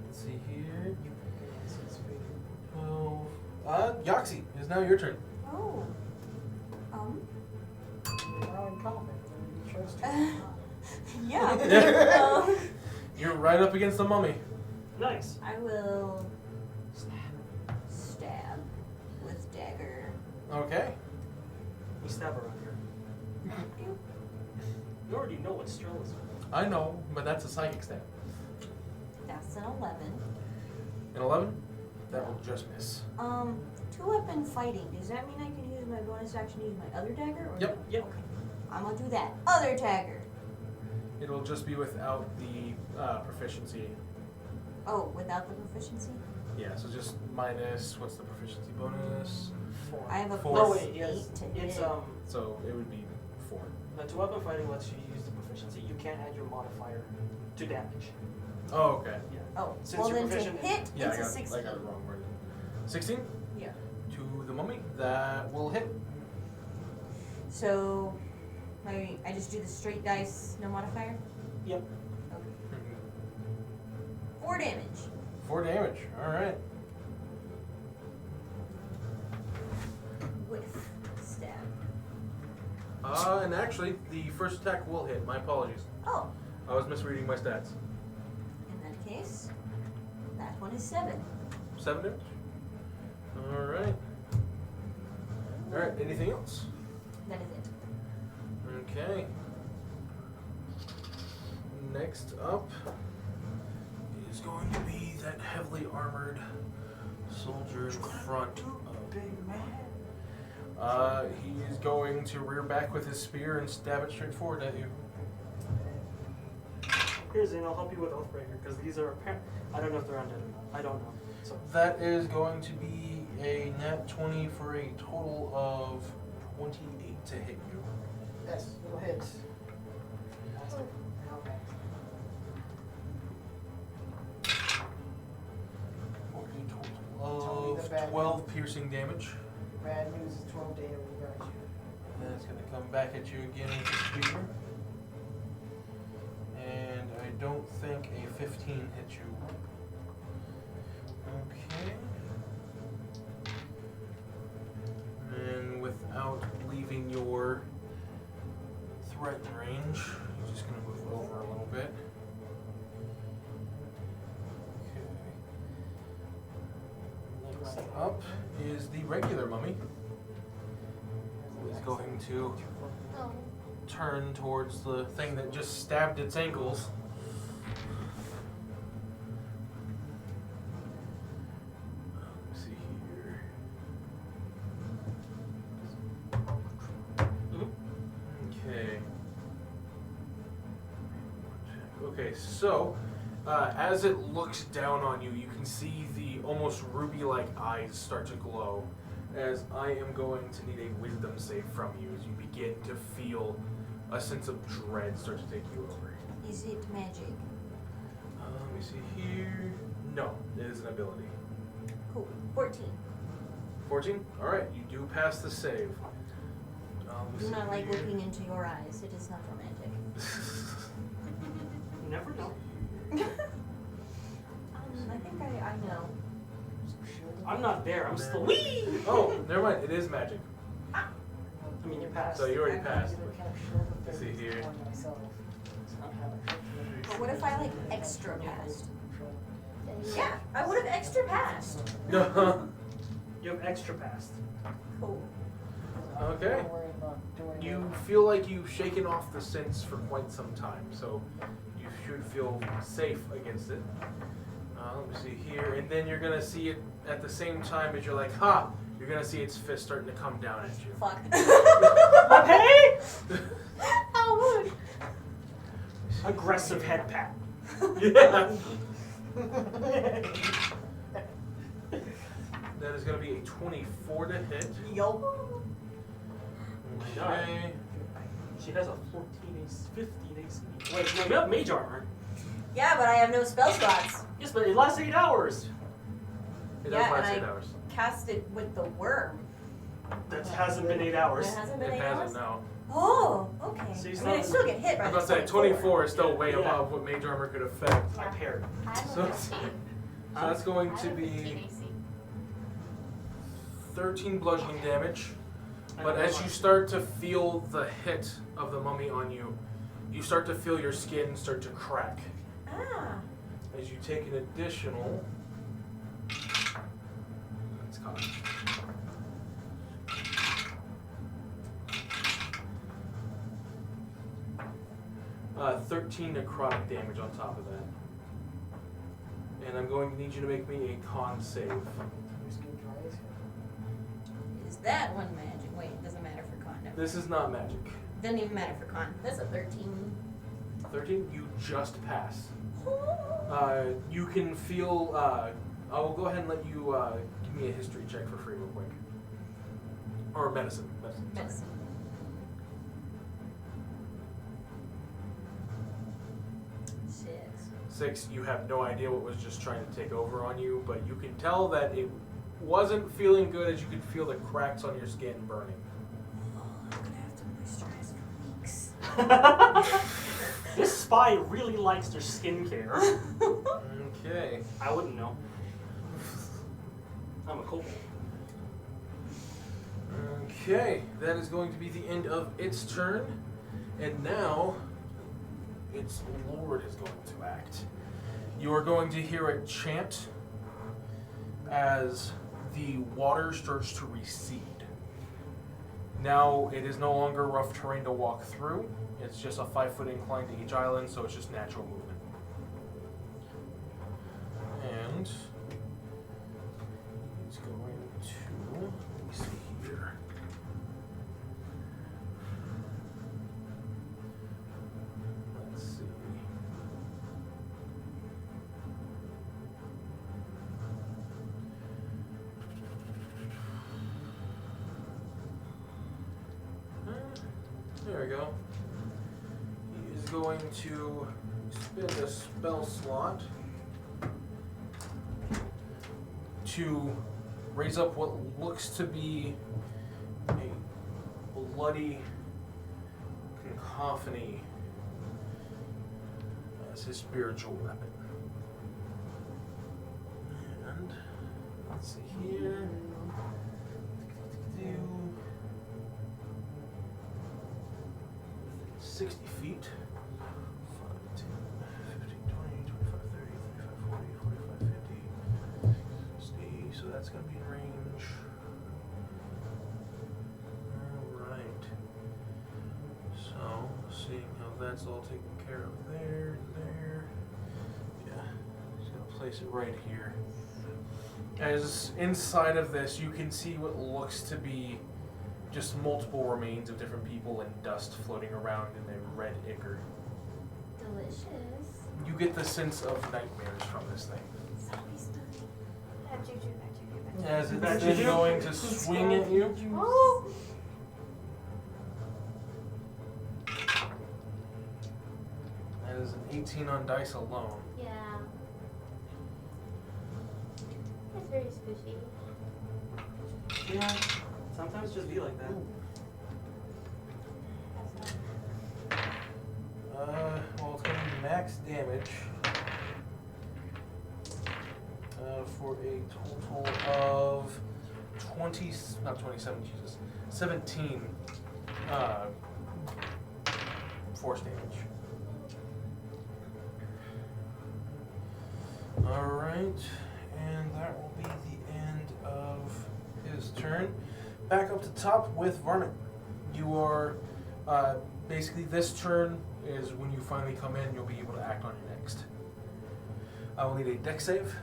Let's see here. 12. Yoxi, it's now your turn. Oh. Now in combat. You chose to. Yeah. You're right up against the mummy. Nice. I will stab with dagger. Okay. We stab around here. You already know what Sterl is. I know, but that's a psychic stab. That's an 11. An 11? That will just miss. Two-weapon fighting. Does that mean I can use my bonus action to use my other dagger? Or Yep. Yep. Okay. I'm gonna do that. Other dagger. It'll just be without the proficiency. Oh, without the proficiency? Yeah, so just minus, what's the proficiency bonus? 4. I have a Four. plus Oh wait, yes. 8 to hit. It's So it would be 4. the two-weapon fighting lets you use the proficiency. You can't add your modifier to damage. Oh, okay. Yeah. Oh, Since well you're then to proficient in- hit, Yeah, it's a 16. I got it wrong worded. 16? Yeah. To the mummy. That will hit. So, I just do the straight dice, no modifier? Yep. Okay. 4 damage. 4 damage. All right. With stab. And actually, the first attack will hit. My apologies. Oh, I was misreading my stats. in that case, that one is 7. 7 damage. All right. All right. Anything else? That is it. Okay. Next up is going to be that heavily armored soldier in front of. Big man. He is going to rear back with his spear and stab it straight forward at you. Here's Zane, I'll help you with Oathbreaker, because these are apparent. I don't know if they're undead or not. I don't know. So That is going to be a nat 20 for a total of 28 to hit you. Yes, it'll hit. Okay. 40 Tell me total the of bad 12 piercing damage. Bad news is 12 damage. We got you. And then it's going to come back at you again with the spear. And I don't think a 15 hit you. Okay. And without leaving your threat range, you're just going to move over a little bit. Okay. Next up is the regular mummy. Who is going to Oh. turn towards the thing that just stabbed its ankles. Let's see here. Okay. Okay, so as it looks down on you, you can see the almost ruby-like eyes start to glow. As I am going to need a wisdom save from you as you begin to feel a sense of dread start to take you over. Is it magic? Let me see here. No, it is an ability. Cool. 14. 14? Alright, you do pass the save. Let me Do see not like here. looking into your eyes. It is not romantic. you never know. I think I know. I'm not there. I'm still. Wee! Oh, never mind. It is magic. I mean, you passed. So you already passed. Let's see here. But what if I like extra passed? Then Yeah, I would have extra passed. You have extra passed. Cool. Okay. You feel like you've shaken off the sense for quite some time, so you should feel safe against it. Let me see here, and then you're gonna see it at the same time as you're like, ha! You're gonna see its fist starting to come down at you. Fuck. Hey! How would? Aggressive head pat. Yeah. That is gonna be a 24 to hit. Yo. Okay. She has a 14 AC, 15 AC. Wait, no, you have mage armor. Yeah, but I have no spell slots. Yes, but it lasts 8 hours. It Yeah, does last and 8 I- hours. Cast it with the worm. That hasn't been 8 hours. It hasn't been It 8 hasn't, hours? no. Oh, okay. So I it's mean, I not- still get hit by I the was about to say, 24 is still way Yeah. above what mage armor could affect. I paired. I have So- a 15. So that's going I to have 15 be AC. 13 bludgeoning damage. But as you start to feel the hit of the mummy on you, you start to feel your skin start to crack. Ah. As you take an additional. It's caught. 13 necrotic damage on top of that. And I'm going to need you to make me a con save. Is that one magic? Wait, it doesn't matter for con. No. This is not magic. Doesn't even matter for con. That's a 13. 13, you just pass. Oh. You can feel. I will go ahead and let you give me a history check for free, real quick. Or medicine. Medicine. sorry. Medicine. 6, you have no idea what was just trying to take over on you, but you can tell that it wasn't feeling good as you could feel the cracks on your skin burning. Oh, I'm gonna have to moisturize for weeks. This spy really likes their skincare. Okay. I wouldn't know. I'm a kobold. Okay, that is going to be the end of its turn. And now, its lord is going to act. You are going to hear it chant as the water starts to recede. Now, it is no longer rough terrain to walk through. It's just a 5-foot incline to each island, so it's just natural movement. And he's going to, let me see here. Let's see. There we go. He is going to spend a spell slot to raise up what looks to be a bloody cacophony as his spiritual weapon. And let's see here. 60 feet. 5, 10, 15, 20, 25, 30, 35, 40, 45, 50, 60. So that's going to be in range. Alright. So, seeing how that's all taken care of there, there. Yeah. Just going to place it right here. As inside of this, you can see what looks to be just multiple remains of different people and dust floating around in a red ichor. Delicious. You get the sense of nightmares from this thing. Back juju, back juju, back juju. As Back it's then juju? going to swing at you. Oh! That is an 18 on dice alone. Yeah. It's very squishy. Yeah. Sometimes just be like that. Well, it's going to be max damage for a total of 17 force damage. Alright, and that will be the end of his turn. Back up to top with Varmint. You are, basically this turn is when you finally come in, you'll be able to act on your next. I will need a dex save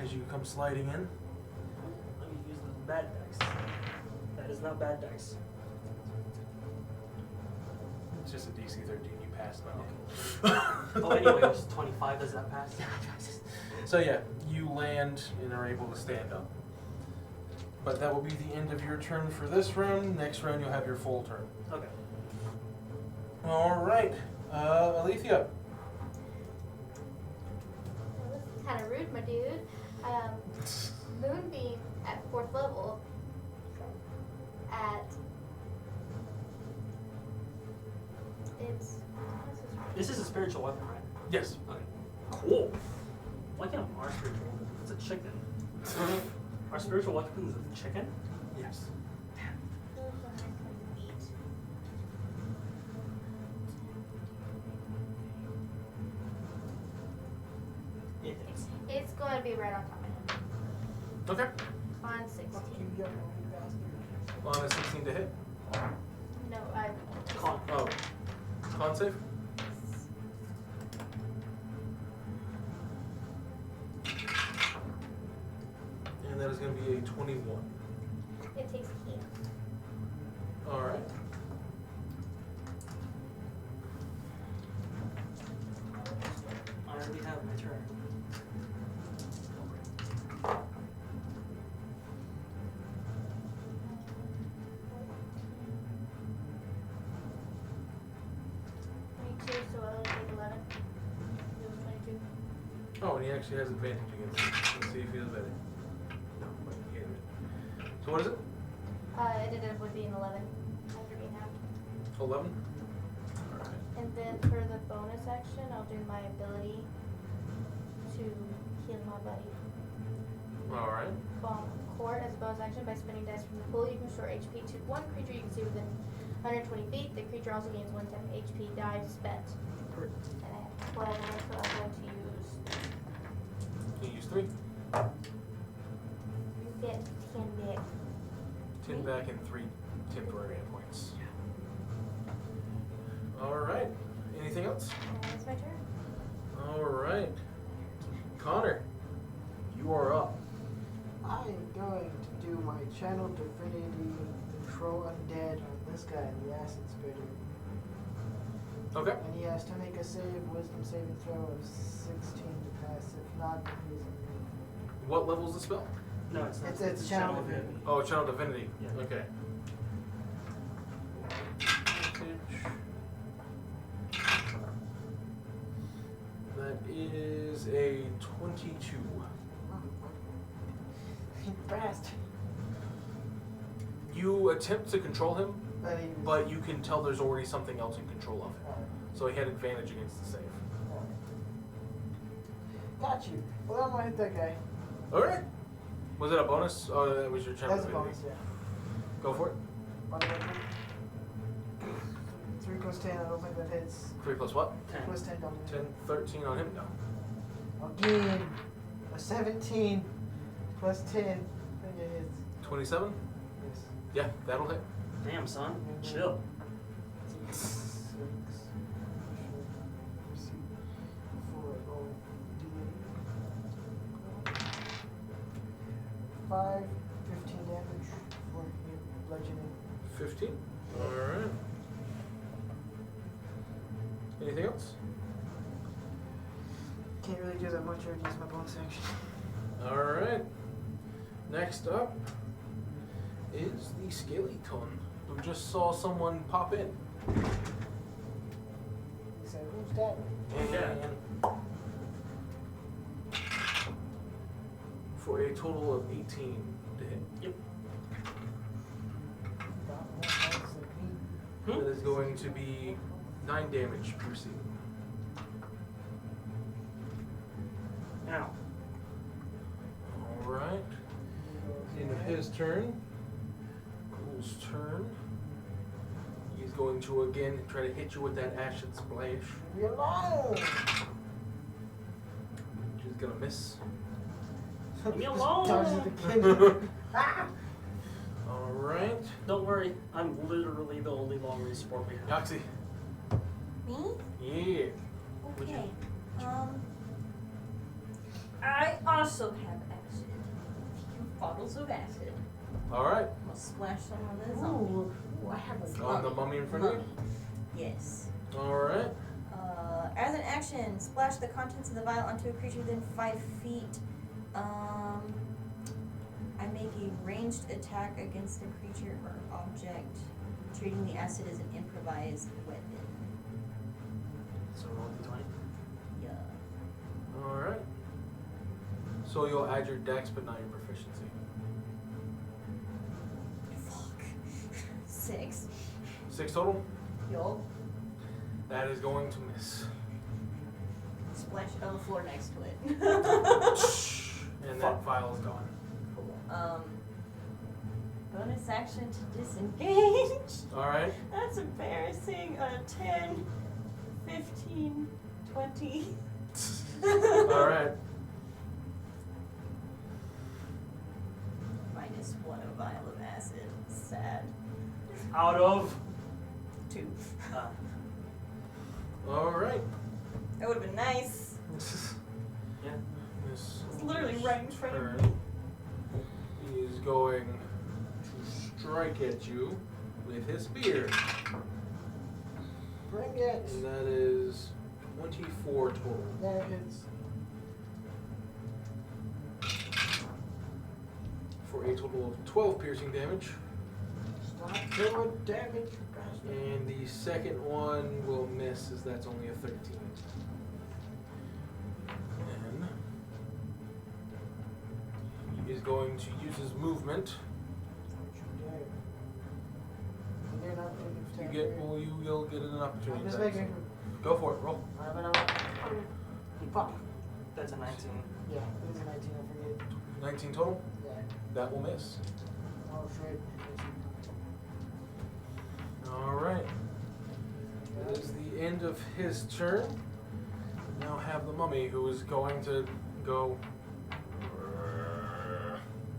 as you come sliding in. Let me use the bad dice. That is not bad dice. It's just a DC 13, you passed now. Oh, anyway, it was 25. Does that pass? So yeah, you land and are able to stand up. But that will be the end of your turn for this round. Next round, you'll have your full turn. Okay. All right, Alethea. Well, this is kind of rude, my dude. Moonbeam at 4th level at it's This is a spiritual weapon, right? Yes. Okay. Cool. Why can't our spiritual weapon? It's a chicken. Our spiritual weapon is a chicken? Yes. It is. It's going to be right on top of him. Okay. On 16. On a 16 to hit. No, I. Con. Oh. Con save. And that is going to be a 21. It takes heat. All right. I already have my turn. So I'll take 11. It was 22. Oh, and he actually has advantage against it. Let's see if he has better. No, but he had it. So what is it? It ended up with being 11 after being halved. 11? All right. And And then for the bonus action, I'll do my ability to heal my buddy. Alright. Bomb court as a bonus action by spinning dice from the pool. You can restore HP to one creature you can see within 120 feet. The creature also gains 1 temp HP die spent. And I have 12 of them, so I'm going to use. You use 3. You get 10 back. 10 back and 3 temporary hit points. Alright. Anything else? That's my turn. Alright. Connor, you are up. I am going to do my channel divinity control undead on this guy, the acid spitter. Okay. And he has to make a wisdom saving throw of 16 to pass. If not, he's immune. What level is the spell? No, it's not. It's channel divinity. Oh, Channel Divinity. Yeah. Okay. That is a 22. He passed. You attempt to control him, But but you can tell there's already something else in control of him. So he had advantage against the save. Got you. Well, I'm gonna hit that guy. Alright. Was it a bonus? Oh, that was your Channel That's a Divinity. bonus, yeah. Go for it. 3 plus 10, I don't think that hits. 3 plus what? 10. Plus 10, don't hit. 10, 13 on him? No. Again. A 17 plus 10. I think it hits. 27? Yes. Yeah, that'll hit. Damn, son. Chill. 6. 5, 15 damage for bludgeoning. 15. Alright. Anything else? Can't really do that much, I use my bonus action. Alright. Next up is the Skeleton, who just saw someone pop in. He said, who's that? And for a total of 18 to hit. Yep. That is going to be 9 damage per scene. Now. Alright. End of his turn. Cool's turn. He's going to again try to hit you with that acid splash. Leave me alone! She's gonna miss. Leave me alone! Dodges the kid. Ah! Alright. Don't worry, I'm literally the only long range support we have. Yoxie. Me? Yeah. Would you- Okay. I also have acid. Bottles of acid. Alright. I'll splash some on this zombie. Ooh, I have a On the mummy in front of you? Yes. Alright. As an action, splash the contents of the vial onto a creature within 5 feet. I make a ranged attack against a creature or object, treating the acid as an improvised weapon. So roll d20. Yeah. Alright. So you'll add your dex but not your proficiency. Fuck. 6. 6 total? Yo. That is going to miss. Splash it on the floor next to it. And that vial is gone. Cool. Bonus action to disengage. Alright. That's embarrassing. 10, 15, 20. Alright. Minus 1 a vial of acid. Sad. Out of. 2. Alright. That would have been nice. Yeah. This It's literally right in front of turn, he is going to strike at you with his spear. Bring it! And that is 24 total. That hits. For a total of 12 piercing damage. Stop doing damage, you bastard. And the second one will miss, as that's only a 13. And he is going to use his movement. You're not You'll get an opportunity I'm just attack. making Go for it. Roll. Fuck. That's a 19. Yeah, it was a 19, I forget. 19 total. Yeah. That will miss. Oh shit. All right. That is the end of his turn. We now have the mummy, who is going to go,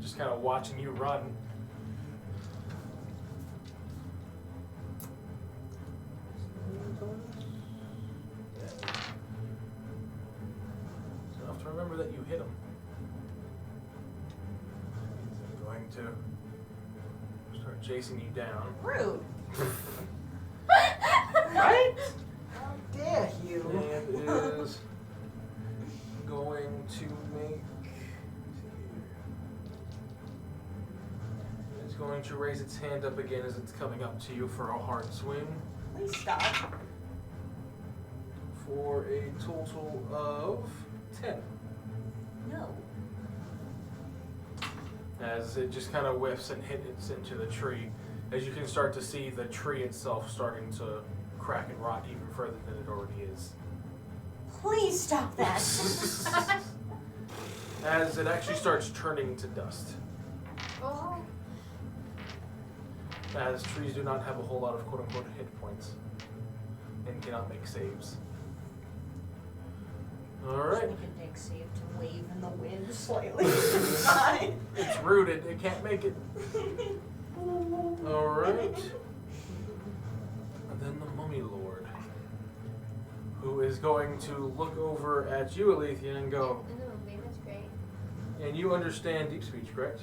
just kind of watching you run. It's enough to remember that you hit him. He's going to start chasing you down. Rude. Right? How dare you? And is going to make. It's going to raise its hand up again as it's coming up to you for a hard swing Please stop. for a total of 10. No. As it just kind of whiffs and hits into the tree, as you can start to see the tree itself starting to crack and rot even further than it already is. Please stop that. As it actually starts turning to dust. Oh. As trees do not have a whole lot of quote-unquote hit points and cannot make saves. Alright. Make a deck save to wave in the wind slightly. It's fine. It's rooted, it can't make it. Alright. And then the Mummy Lord, who is going to look over at you, Alethea, and go, Ooh, that's great. and you understand deep speech, correct?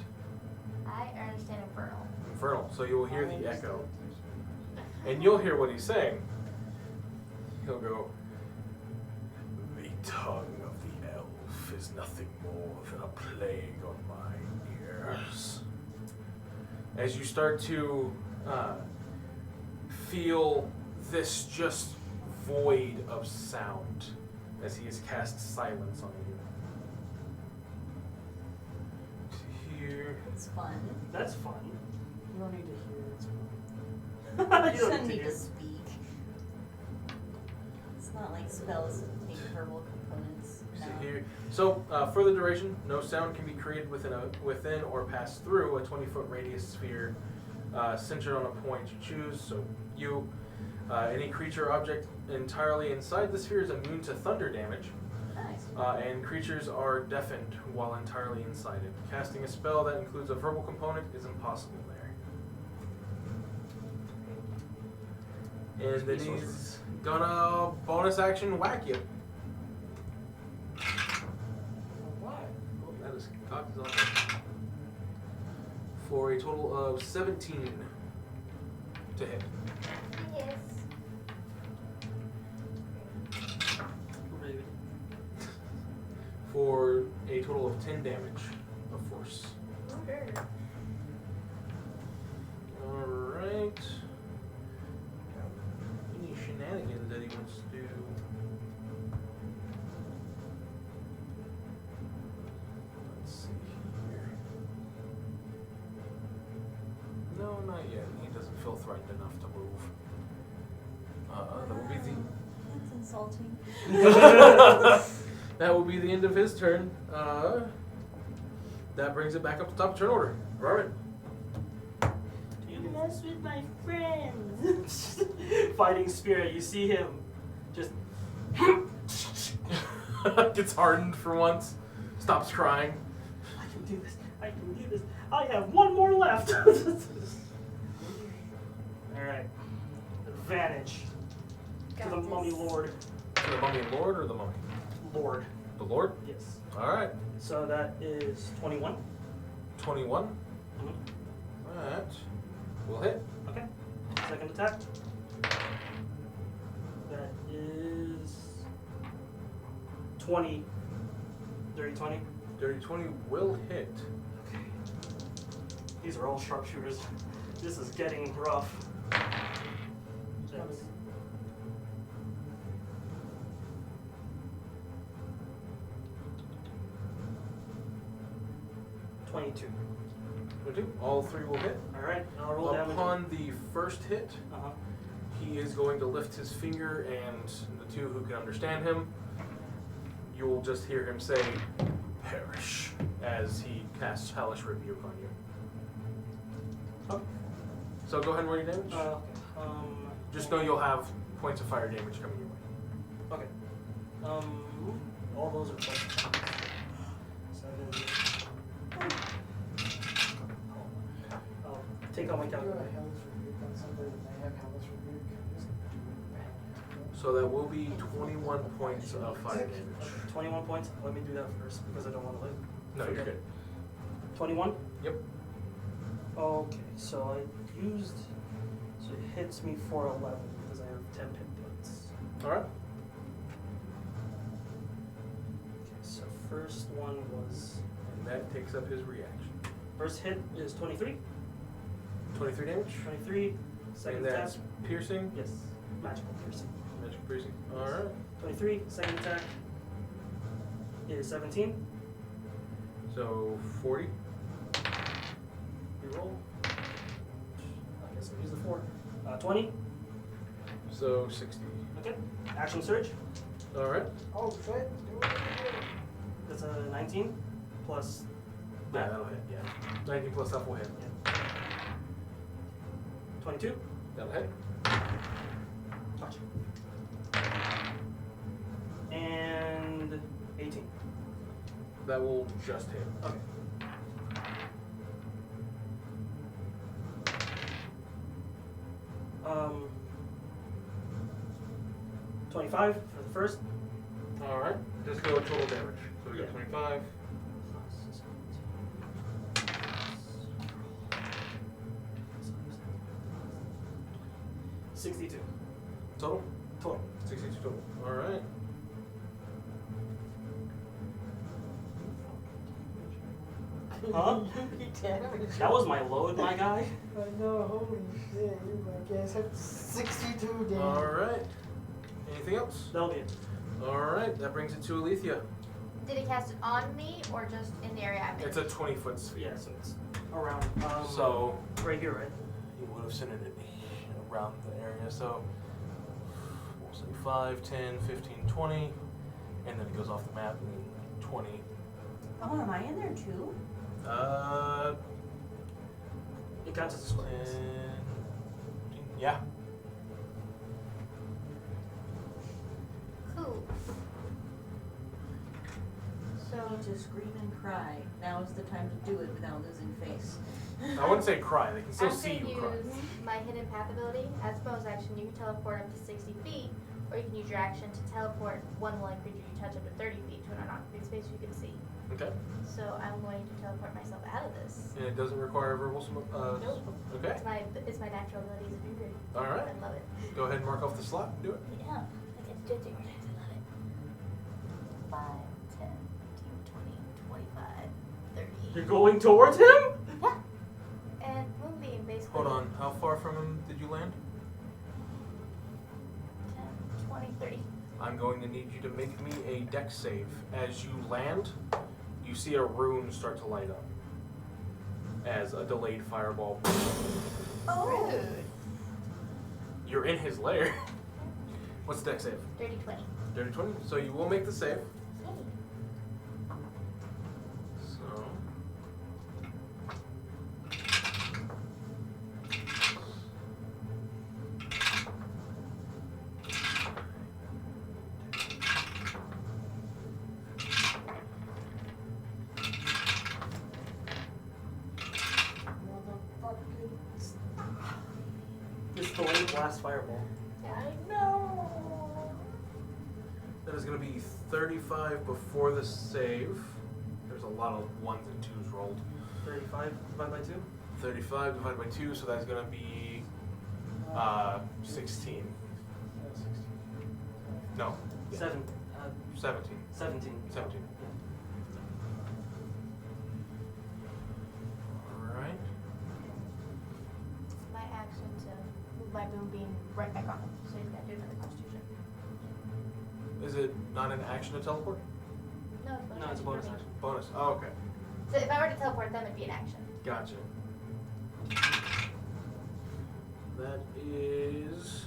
I understand Infernal. Infernal, so you will hear the echo. And you'll hear what he's saying. He'll go, the tongue of the elf is nothing more than a plague on my ears. As you start to feel this just void of sound as he has cast silence on you. Here. It's fun. That's fun. You don't need to hear it. You You don't shouldn't need need to to speak. It's not like spells that take verbal components. So No. here, so for the duration, no sound can be created within or pass through a 20-foot radius sphere centered on a point you choose. So you, any creature or object entirely inside the sphere is immune to thunder damage, Nice. and creatures are deafened while entirely inside it. Casting a spell that includes a verbal component is impossible there. And then he's gonna bonus action whack you. What? Oh, that is cocked on. For a total of 17 to hit. Yes. Rude. For a total of 10 damage of force. Sure. Alright. Any shenanigans that he wants to do? Let's see here. No, not yet. He doesn't feel threatened enough to move. That will be That's insulting. that will be the end of his turn. That brings it back up to top of turn order. Robert. You mess with my friends. Fighting spirit, you see him just Gets hardened for once. Stops crying. I can do this. I can do this. I have one more left. Alright. Advantage to the Got mummy this. lord. To the mummy lord or the mummy? Lord. The lord? Yes. Alright. So that is 21. 21. Mhm. That will hit. Okay. Second attack. That is 20. Dirty 20. Dirty 20 will hit. Okay. These are all sharpshooters. This is getting rough. That's 22. 22. All three will hit. Alright, I'll roll damage. Upon the first hit, Uh-huh. he he is going to lift his finger, and the two who can understand him, you'll just hear him say, "Perish," as he casts Hellish Rebuke on you. Oh. So go ahead and roll your damage. Okay. Just know you'll have points of fire damage coming your way. Okay. All those are plus 7. I'll take out my Do a calculator. hellish rebuke on somebody that may have hellish rebuke. Just So that will be 21 points of fire damage. 21 points. Let me do that first because I don't want to live. No, you're good. 21? Yep. Okay, so I used. So it hits me for 11 because I have 10 hit points. Alright. Okay, so first one was. And that takes up his reaction. First hit is 23. 23 damage. 23. Second And attack. that's piercing. Yes. Magical piercing. Magic piercing. Alright. 23. Second attack is 17. So 40. Reroll. I guess I'll use the 4. 20. So 60. Okay. Action surge. Alright. Oh shit! Do it. That's a 19 plus. Yeah, that'll hit. Yeah. 19 plus that will hit. 22. That'll hit. Touch. And 18. That will just hit. Okay. 25 for the first. Alright. Just go total damage. So we got Yeah. 25. 62. Total? Total. 62 total. Alright. Huh? Damage. That was my load, my guy. I know, holy shit, you my guess have 62 damage. Alright. Anything else? That'll be it. Alright, that brings it to Alethea. Did he cast it on me or just in the area I'm in? It's a 20-foot sphere. Yeah, so it's around. So right here, right? you would have sent it around the area. So we'll say 5, 10, 15, 20. And then it goes off the map and then 20. Oh, am I in there too? It counts as a square. 10, yeah. Cool. So So, to scream and cry. Now is the time to do it without losing face. I wouldn't say cry. They can still I'm see going you to cry. use my hidden path ability. As a bonus action, you can teleport up to 60 feet, or you can use your action to teleport one willing creature you touch up to 30 feet to an unoccupied space you can see. Okay. So I'm going to teleport myself out of this. And it doesn't require verbal Nope. Okay. It's my natural ability as a druid. All right. I love it. Go ahead and mark off the slot and do it. Yeah, I get to do it. I love it. 5, 10, 15, 20, 25, 30. You're going towards him? Yeah. And Moonbeam basically. Hold on. How far from him did you land? 10, 20, 30. I'm going to need you to make me a dex save. As you land, you see a rune start to light up as a delayed fireball. Oh. Rude. You're in his lair. What's the dex save? 30, 20. Dirty 20. So you will make the save. Yay. So. Motherfucking It's the late blast fireball. I know. That is going to be 35 before the save. There's a lot of 1s and 2s rolled. 35 divided by 2? 35 divided by 2, so that's going to be 16. 16. No, 7. 17. 17. 17. Alright. It's my action to move my Moonbeam right back on him. So he's got to do another constitution. Is it not an action to teleport? No, it's bonus No, it's a for bonus me. action. Bonus. Oh, okay. So if I were to teleport them, it'd be an action. Gotcha. That is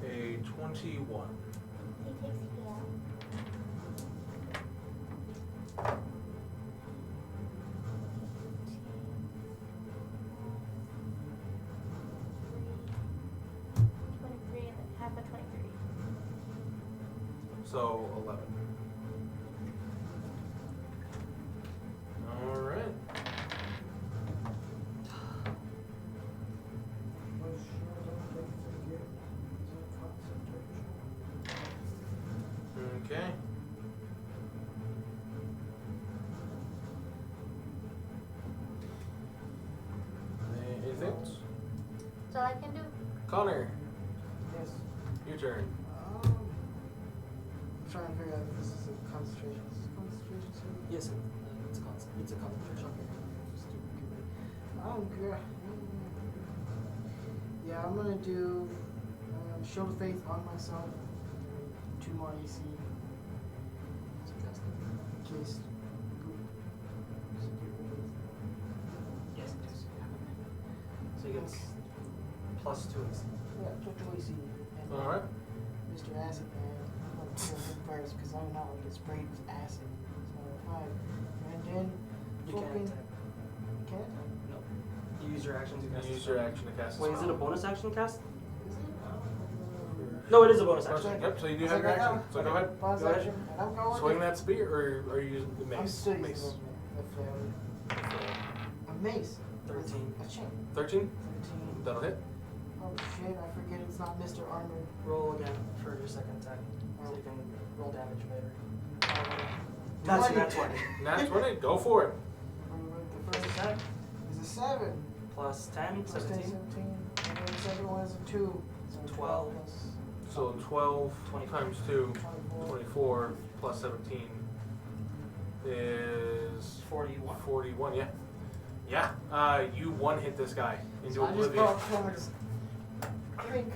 a 21. He takes heal. And then half of 23. So 11. All right. Okay. Anything else? That's all I can do. Connor, Yes. your turn. I'm trying to figure out if this is a concentration. Is this a concentration save? Yes, it's a concentration. I don't care. Yeah, I'm gonna do Shield of Faith on myself. 2 more AC. In case. Yes, it is. So he gets plus 2 AC. Yeah, 2 AC. And All right. Mr. Acid Man, I'm gonna kill him first because I'm not gonna get sprayed with acid. So 5. And then You can't fucking. attack. Can't attack? No. You use your action to cast You a use spell. your action to cast a Wait, is it a spell. bonus action cast? Is it? No, it is a bonus Bonus action. action. Yep, so you do It's have your like action. right So now. go ahead. Pause Go ahead. action. And I'm going. Swing that spear, or are you using the mace? I'm still using Mace. the flail. A mace. 13. A chain. 13? 13. That'll hit. Oh shit, I forget it's not Mr. Armor. Roll again for your second attack. So you can roll damage later. That's That's nat nat 20. Nat 20, go for it. The first attack is a 7. Plus 10, Plus 10, 17. 17. And then the second one is a 2. So 12. plus So 12 24. times 2, 24. 24 plus 17 is 41. 41, yeah. Yeah, you one hit this guy into So I just oblivion. go up to him and just clink,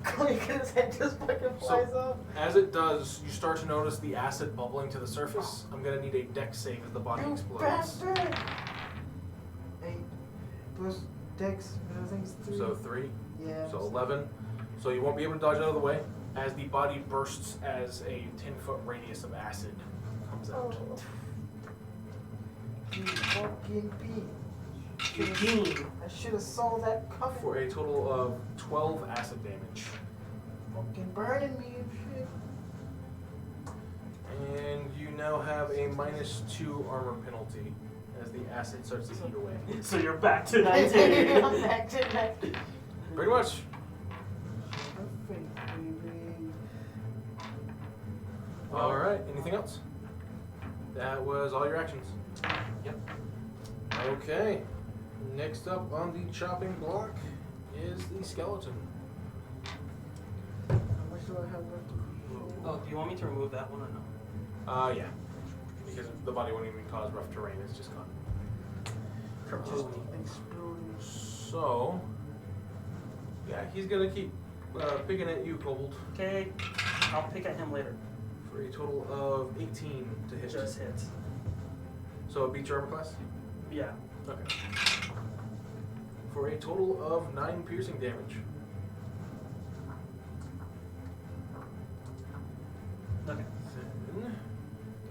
clink, and his head just fucking flies off. As it does, you start to notice the acid bubbling to the surface. I'm gonna need a dex save as the body You explodes. bastard! 8 plus dex, everything's 3. So 3, yeah. so 11. So you won't be able to dodge out of the way as the body bursts as a 10-foot radius of acid comes out. Oh. You fucking bitch. Eugene. I should have saw that coming. For a total of 12 acid damage. Fucking burning me and shit. And you now have a -2 armor penalty as the acid starts to eat away. So you're back to 19. I'm back to that. Pretty much. Perfect, baby. Alright, anything else? That was all your actions. Yep. Okay. Next up on the chopping block is the skeleton. How much do I have left to do? Oh, do you want me to remove that one or no? Yeah. Because the body won't even cause rough terrain, it's just gone. Just exploding. So, yeah, he's gonna keep picking at you, Kobold, Okay, I'll pick at him later. for a total of 18 to hit. Just hits. So it beats your armor class? Yeah. Okay. For a total of 9 piercing damage. Okay. Then,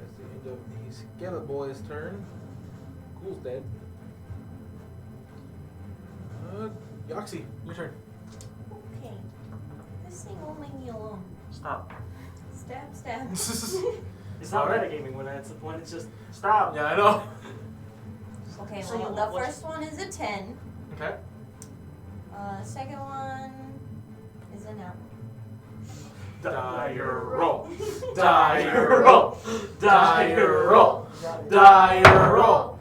that's the end of the Skeleton Boy's turn. Ghoul's dead. Yoxie, your turn. Okay. This thing won't leave me alone. Stop. Stab, stab. It's not Alright. metagaming when it's just stop. Yeah, I know. Okay, So well, you- the what's- first one is a 10. Okay. Second one is a no. Dire roll. Dire roll. Dire roll. Got it. Dire roll.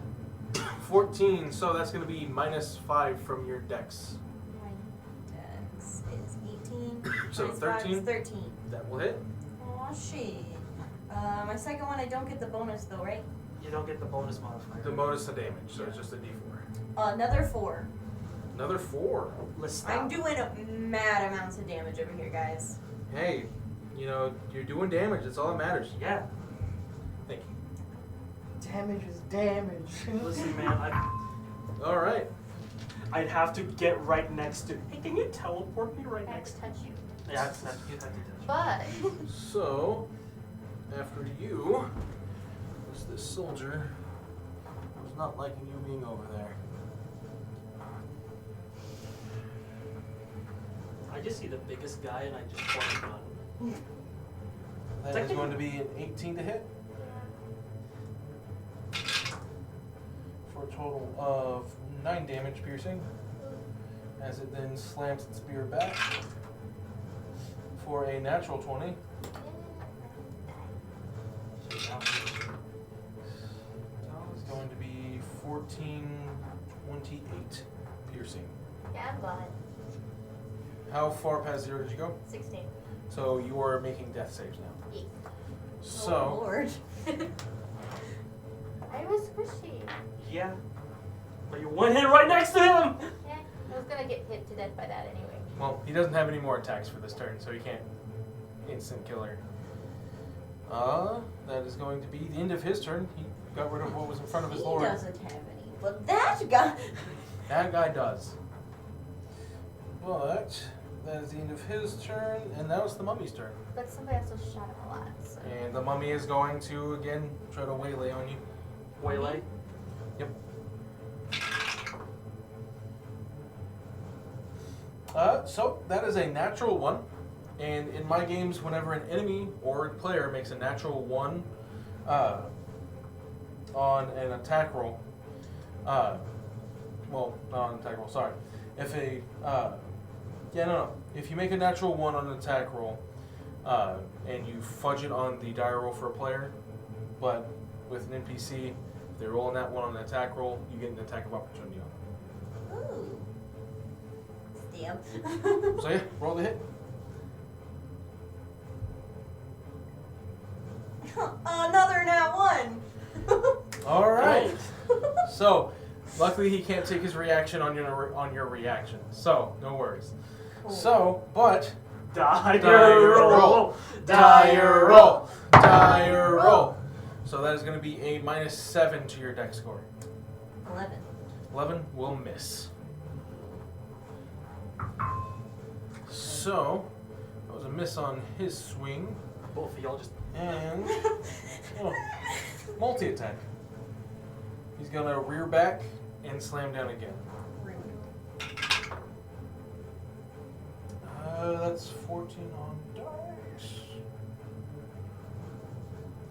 14, so that's going to be -5 from your dex. My dex is 18. So Minus five 13? is 13. That will hit. Aw, shit. My second one, I don't get the bonus though, right? You don't get the bonus modifier. The bonus of damage, so it's just a d4. Another 4. Another 4. Let's stop. I'm doing mad amounts of damage over here, guys. Hey, you know, you're doing damage. That's all that matters. Yeah. Thank you. Damage is damage. Listen, man, All right. I'd have to get right next to. Hey, can you teleport me right I have next to to? touch you. Yeah, you have to touch. But So, after you, is this soldier who's not liking you being over there. I just see the biggest guy and I just point a gun. That is going to be an 18 to hit for a total of 9 damage piercing, as it then slams its spear back for a natural 20. So It's going to be 1428 piercing. yeah, I'm glad. How far past 0 did you go? 16. So you are making death saves now. Yeah. Oh So, Lord. I was squishy. yeah. But you one hit right next to him! Yeah, I was gonna get hit to death by that anyway. well, he doesn't have any more attacks for this turn, so he can't instant kill her. That is going to be the end of his turn. He got rid of what was in front of his He lord. doesn't have any, but that guy. That guy does. But that is the end of his turn, and now it's the mummy's turn. But somebody also shot him a lot, so. And the mummy is going to again try to waylay on you. Waylay. Yep. So that is a natural 1, and in my games, whenever an enemy or player makes a natural 1 on an attack roll, well, not on an attack roll, sorry. If a if you make a natural 1 on an attack roll, and you fudge it on the die roll for a player, but with an NPC, if they roll on that 1 on an attack roll, you get an attack of opportunity on Ooh. Damn. it. So yeah, roll the hit. Another nat 1. All right. So, luckily he can't take his reaction on your reaction. So, no worries. Cool. So, but Die roll. Die roll. Die roll. So that is going to be a -7 to your dex score. 11. 11 will miss. So, that was a miss on his swing. Both of y'all just. And multi-attack. He's going to rear back and slam down again. That's 14 on dice.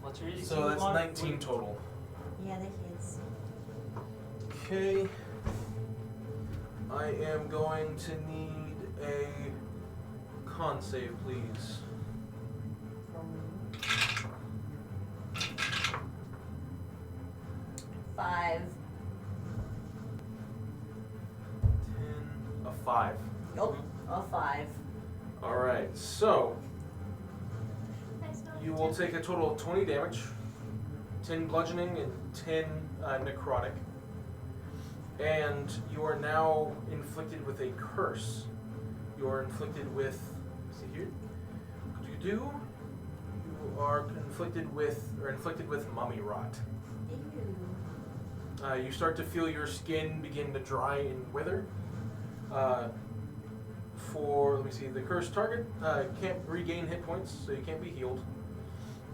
What's your So that's 19 total. Yeah, the kids. Okay. I am going to need a con save, please. 5. 10, a 5. Nope. A 5. Alright, so Nice knowing you will take a total of 20 damage, 10 bludgeoning and 10 necrotic. And you are now inflicted with a curse. You are inflicted with, let's see here, you are inflicted with mummy rot. Ew. You start to feel your skin begin to dry and wither. Let me see, the cursed target can't regain hit points, so you can't be healed.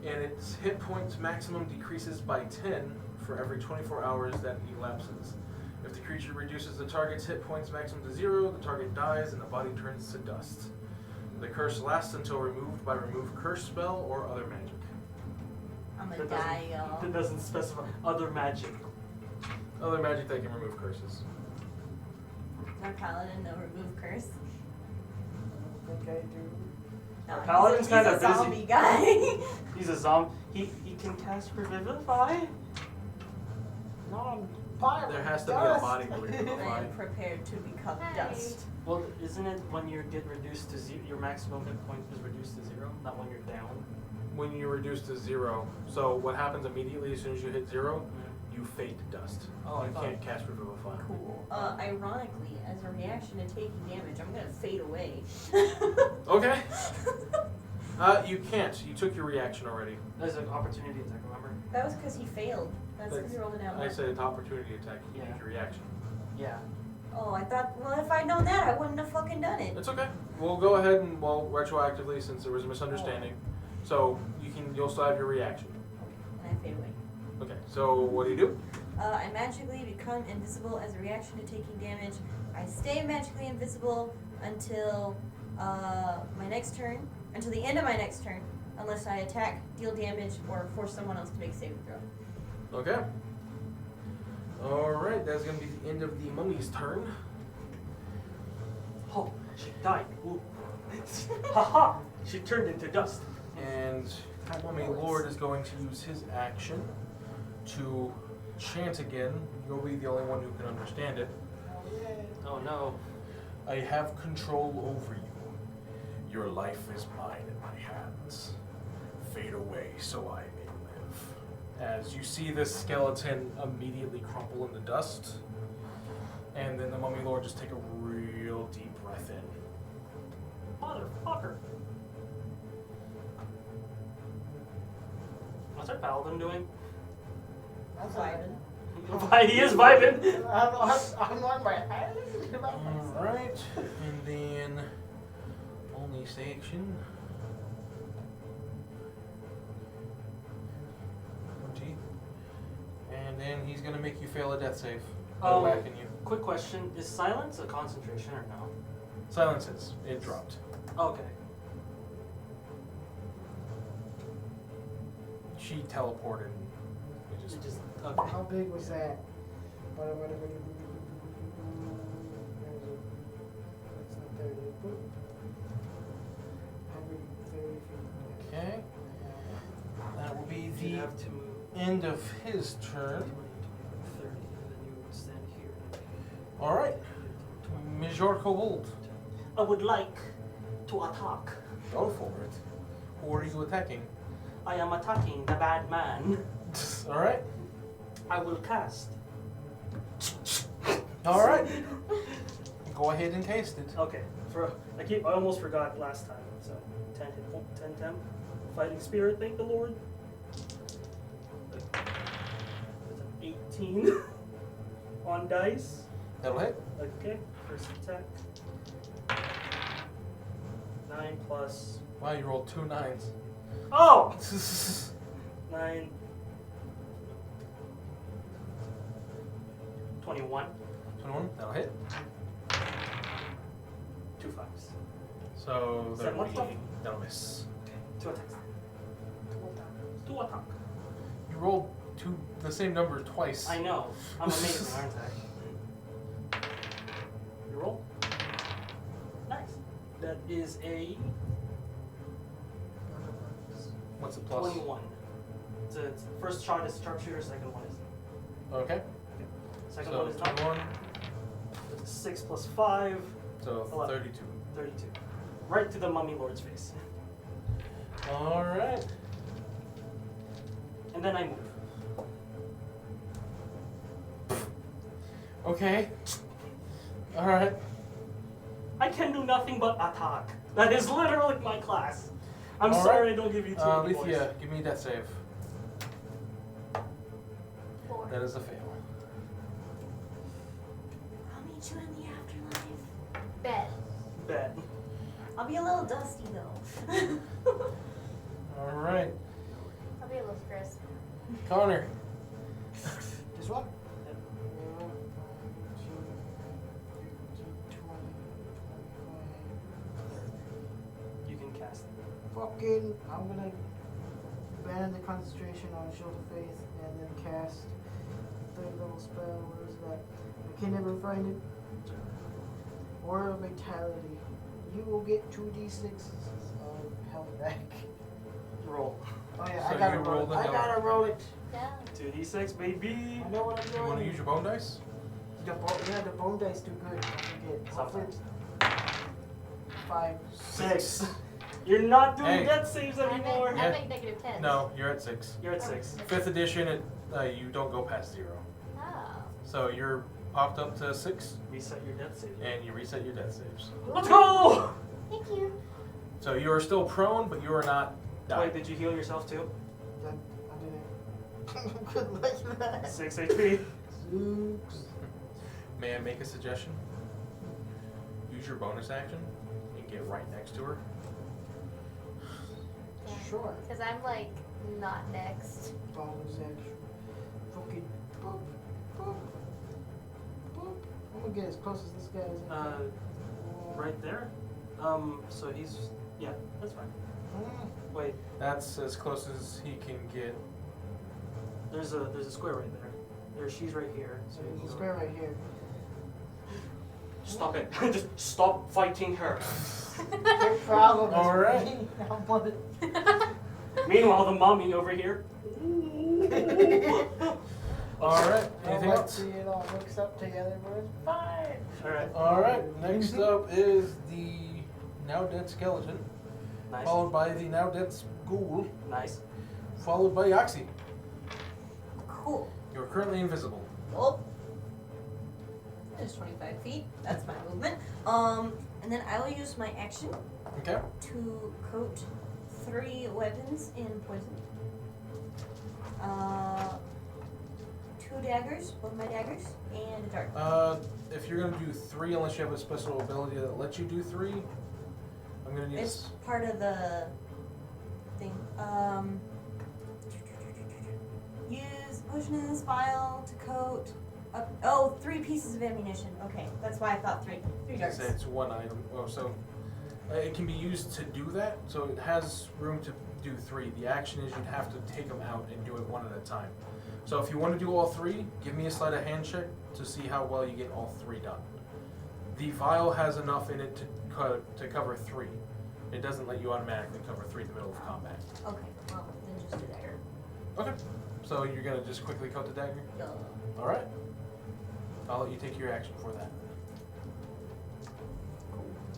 And its hit points maximum decreases by 10 for every 24 hours that elapses. If the creature reduces the target's hit points maximum to 0, the target dies and the body turns to dust. The curse lasts until removed by remove curse spell or other magic. I'm gonna That die, y'all. That doesn't specify other magic. Other magic that can remove curses. Our paladin, no remove curse. I think I do. No, Paladin's he's kinda a busy. zombie guy. He's a zombie. He can cast Revivify. No, fire. There has to be a dust. body to I revivify. am prepared to become Hey. dust. Well, isn't it when you get reduced to 0, your maximum hit point is reduced to 0, not when you're down? When you reduce to 0, so what happens immediately as soon as you hit 0, you fade to dust. Oh, I you thought- can't cast Revivify. Cool. Ironically, as a reaction to taking damage, I'm gonna fade away. Okay. You can't. You took your reaction already. There's an opportunity attack, remember? That was because he failed. That's because he rolled an I outlier. said it's opportunity attack. You Yeah. take your reaction. Yeah. Oh, I thought, well, if I'd known that, I wouldn't have fucking done it. It's okay. We'll go ahead and retroactively, since there was a misunderstanding. So you'll still have your reaction. And I fade away. Okay. So what do? I magically become invisible as a reaction to taking damage. I stay magically invisible until my next turn, until the end of my next turn, unless I attack, deal damage, or force someone else to make a saving throw. Okay. All right. That's gonna be the end of the mummy's turn. Oh, she died. Ooh. Haha! She turned into dust. And Mummy Lord is going to use his action to chant again. You'll be the only one who can understand it. Oh no. I have control over you. Your life is mine in my hands. Fade away so I may live. As you see this skeleton immediately crumple in the dust, and then the Mummy Lord just take a real deep breath in. Motherfucker. What's our paladin doing? I'm vibing. He is vibing. I'm on my head. Alright, and then only section. And then he's gonna make you fail a death save. Oh. Whacking you. Quick question: is silence a concentration or no? Silences. It dropped. Okay. She teleported. It just, It just okay. How big was that? That's not 30. How big? 30 feet. okay. That will be You the have to move end of his 20, turn. 30, and then you would stand here. Alright. Major Kobold. I would like to attack. Go for it. Who are you attacking? I am attacking the bad man. Alright. I will cast. Alright. Go ahead and cast it. Okay. I almost forgot last time. So 10 hit point, 10 temp. Fighting spirit, thank the Lord. That's an 18 on dice. That'll hit. Okay, first attack. 9 plus. Wow, you rolled 2 9s. Oh! 9. 21. 21, that'll hit. 2 5s. So Seven, that'll miss. 2 attacks. 2 attack. You rolled the same number twice. I know. I'm amazing, aren't I? You roll. Nice. That is a What's the plus? 21. It's first shot is sharpshooter, second one is. Okay. Second So one is not. 21, 6 plus 5, so 11. 32. 32. Right to the Mummy Lord's face. Alright. And then I move. Okay. Alright. I can do nothing but attack. That is literally my class. I'm All sorry right. I don't give you too many points. Lethia, give me a death save. 4. That is a fail. I'll meet you in the afterlife. Bet. Bet. I'll be a little dusty though. Alright. I'll be a little crisp. Connor. This one? You can cast it. Fucking, I'm gonna ban the concentration on Shield of Faith and then cast third level spell. Where is that? I can never find it. Aura of Vitality. You will get 2d6 of health back. Roll. Oh yeah, So I gotta you roll roll it. the I health. gotta roll it. Yeah. 2d6, baby. I know what I'm You doing. want to use your bone dice? The bone dice do good. Don't forget. Sometimes. 5. 6. You're not doing Hey. death saves anymore. I make negative 10. No, you're at 6. You're at 6. 5th edition, you don't go past 0. Oh. So you're popped up to 6, Reset your death save. and you reset your death saves. Let's go! Thank you. So you are still prone, but you are not dying. Wait, did you heal yourself too? I didn't. Good like that. 6 HP. Oops. May I make a suggestion? Use your bonus action and get right next to her. Sure. Because I'm like not next. Bonus action. Fucking boop, boop, boop. I'm gonna get as close as this guy is. Right there. So he's yeah, that's fine. Wait, That's as close as he can get. there's a square right there. She's right here. So There's you a go- square right here. Stop it! Just stop fighting her. No problem. All right. I want it. Meanwhile, the mummy over here. Alright, I anything like else? to see it all mixed up together, but it's fine. All right. Alright, next up is the now dead skeleton, Nice. followed by the now dead ghoul, Nice. followed by Yoxi. Cool. You're currently invisible. Oh. There's 25 feet. That's my movement. And then I will use my action Okay? to coat 3 weapons in poison. 2 daggers, both my daggers, and a dart. If you're gonna do 3, unless you have a special ability that lets you do 3, I'm gonna need It's part of the thing. Use potion in this vial to coat up. 3 pieces of ammunition. Okay, that's why I thought 3. 3 darts. say it's 1 item. Oh, so it can be used to do that, so it has room to do 3. The action is you'd have to take them out and do it 1 at a time. So if you want to do all 3, give me a sleight of hand check to see how well you get all 3 done. The vial has enough in it to cover 3. It doesn't let you automatically cover 3 in the middle of combat. Okay, well, then just do dagger. Okay. So you're gonna just quickly coat the dagger? Duh. Alright. I'll let you take your action for that.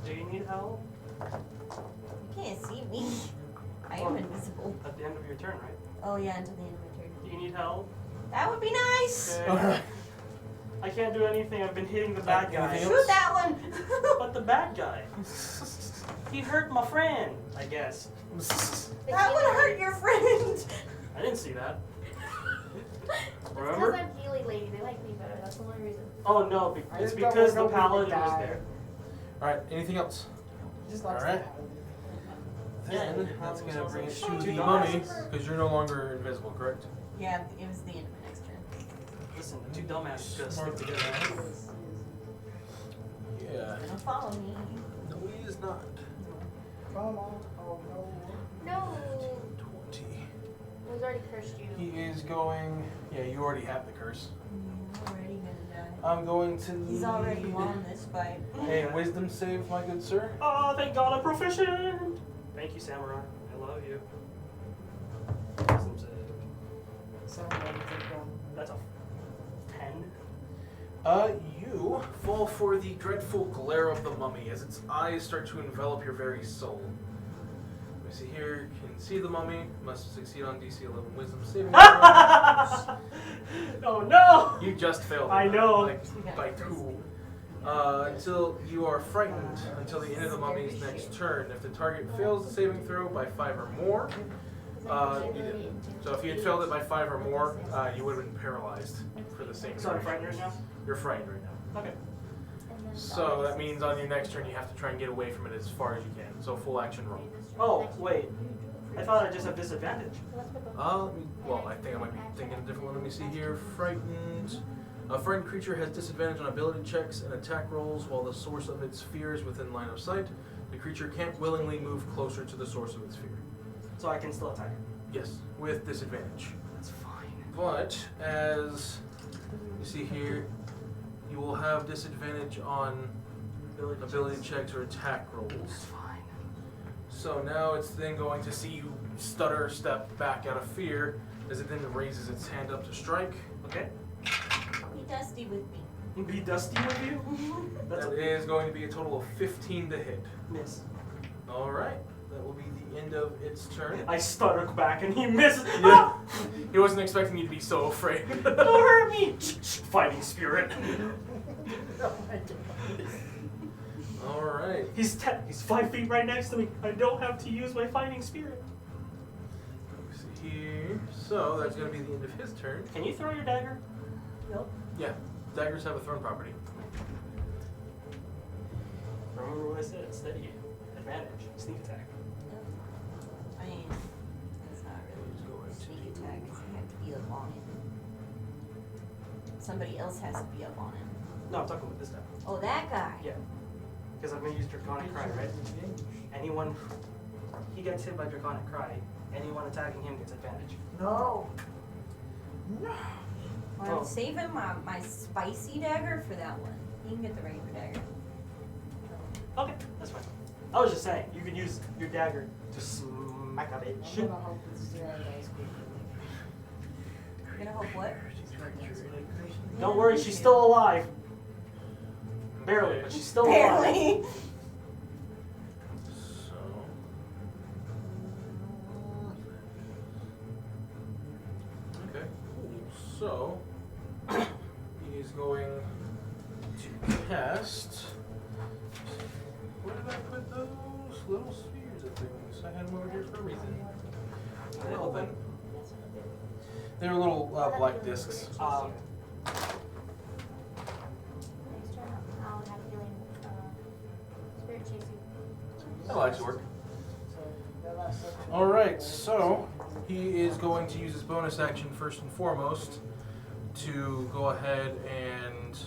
Do you need help? You can't see me. I am invisible. At the end of your turn, right? Oh yeah, until the end of my turn. Do you need help? That would be nice. Okay. Alright. I can't do anything. I've been hitting the bad guy. Anything Shoot that one. But the bad guy. He hurt my friend, I guess. That would hurt your friend. I didn't see that. It's Remember? because I'm Healy Lady. They like me better. That's the only reason. Oh no, I it's just don't because the want nobody paladin to was die. there. Alright, anything else? Just likes Alright. to Yeah, Then it that's gonna sounds bring like us shit. to the Two mummy, dumbasses. because you're no longer invisible, correct? Yeah, it was the end of my next turn. Listen, the 2 dumbasses gotta Smart stick to together. get that. Yeah. Don't follow me. No, he is not. Come on. Oh no. No. 20. Who's already cursed you? He is going. Yeah, you already have the curse. I'm already gonna die. I'm going to need He's already won this fight. a wisdom save, my good sir. Oh, thank God I'm proficient! Thank you, Samurai. I love you. Wisdom save. That's a 10. You fall for the dreadful glare of the mummy as its eyes start to envelop your very soul. Let me see here. You can see the mummy. Must succeed on DC 11 wisdom saving throw. Oh no! You just failed. I know. Like, by 2. Until you are frightened until the end of the mummy's next turn. If the target fails the saving throw by 5 or more, you did. So if you had failed it by 5 or more, you would have been paralyzed for the same So I'm duration. frightened right now? You're frightened right now. Okay. So that means on your next turn you have to try and get away from it as far as you can. So full action roll. Oh, wait. I thought I just have disadvantage. Well, I think I might be thinking a different one. Let me see here. Frightened. A frightened creature has disadvantage on ability checks and attack rolls while the source of its fear is within line of sight. The creature can't willingly move closer to the source of its fear. So I can still attack. Yes, with disadvantage. That's fine. But as you see here, you will have disadvantage on ability checks or attack rolls. That's fine. So now it's then going to see you stutter, step back out of fear as it then raises its hand up to strike. Okay. Be dusty with me. Be dusty with you? That's That a is going to be a total of 15 to hit. miss. Alright, that will be the end of its turn. I stutter back and he misses. Yeah. He wasn't expecting you to be so afraid. Don't hurt me! Fighting spirit. Alright. He's 5 feet right next to me. I don't have to use my fighting spirit. Let's see here. So that's going to be the end of his turn. Can you throw your dagger? Nope. Yeah. daggers have a thrown property. Remember what I said? Steady. Advantage. Sneak attack. I mean, it's not really sneak attack. Cause you have to be up on him. Somebody else has to be up on him. No, I'm talking about this guy. Oh, that guy. Yeah. Because I'm going to use Draconic Cry, right? Anyone, he gets hit by Draconic Cry. Anyone attacking him gets advantage. No. No. Well, Oh. I'm saving my spicy dagger for that one. You can get the regular dagger. Okay, that's fine. I was just saying, you can use your dagger to smack a I'm bitch. gonna hope this is your nice You're gonna hope what? Don't worry, she's still alive. Barely, but she's still alive. Barely. So. Okay, cool. So, he is going to cast. Where did I put those little spheres of things? I had them over here for a reason. Little thing. They're little black discs. Next turn, I'll have a healing spirit chase you. That likes to work. So that last section. Alright, so he is going to use his bonus action first and foremost to go ahead and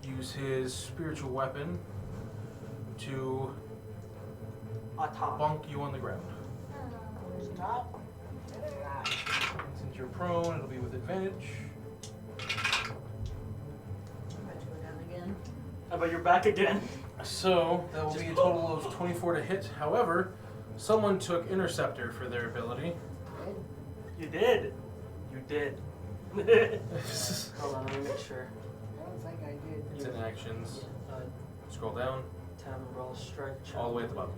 use his spiritual weapon to Attack. bonk you on the ground. Where's the top? And since you're prone, it'll be with advantage. I'm about to go down again. How about you're back again? So that will be a total of 24 to hit. However, someone took Interceptor for their ability. You did. You did. It's Hold on, let me make sure. I don't think I did. in actions. Uh, Scroll down, Tavern Brawl, Strike, all the way at the bottom.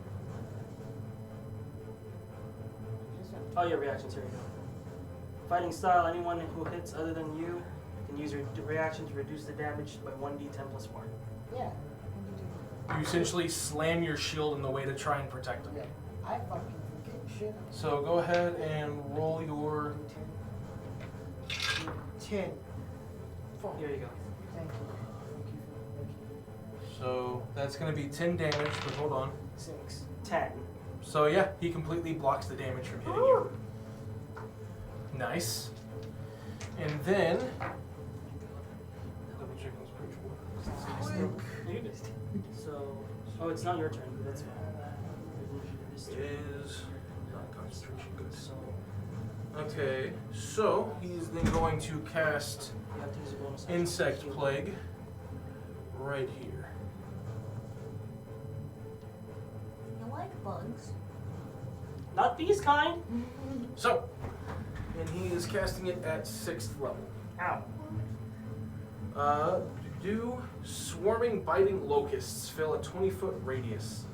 Oh yeah, reactions, here you go. Fighting style, anyone who hits other than you can use your reaction to reduce the damage by 1d10 plus 4. Yeah. You essentially slam your shield in the way to try and protect him. Yeah. I fucking forget shit. So go ahead and roll your 10. Fuck. Here you go. Thank you. Thank you. So that's going to be 10 damage, but hold on. 6. 10. So yeah, he completely blocks the damage from hitting you. Nice. And then, double check on spiritual. You did. So, oh, it's not your turn, but that's fine. Is not concentration good. So, Okay, so he's then going to cast you have to use a bonus action. Insect Plague right here. You like bugs? Not these kind. So, and he is casting it at 6th level. Ow. Do swarming biting locusts fill a 20-foot radius.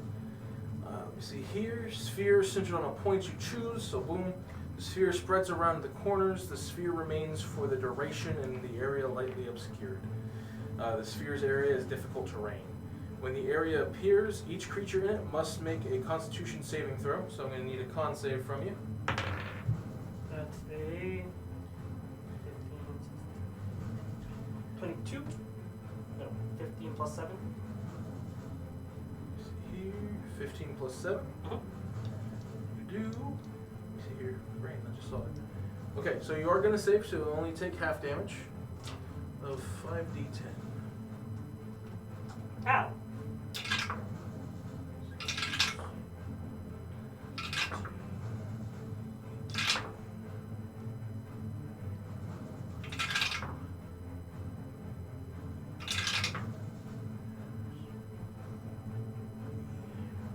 Let me see here. Sphere centered on a point you choose. So boom, the sphere spreads around the corners. The sphere remains for the duration and the area lightly obscured. The sphere's area is difficult terrain. When the area appears, each creature in it must make a Constitution saving throw. So I'm going to need a con save from you. That's a 15, 22. No, 15 plus 7. Here, 15 plus 7. Mhm. You do. Let me see here. Brain, I just saw it. Okay, so you are going to save, so you'll only take half damage of 5d10. Ow.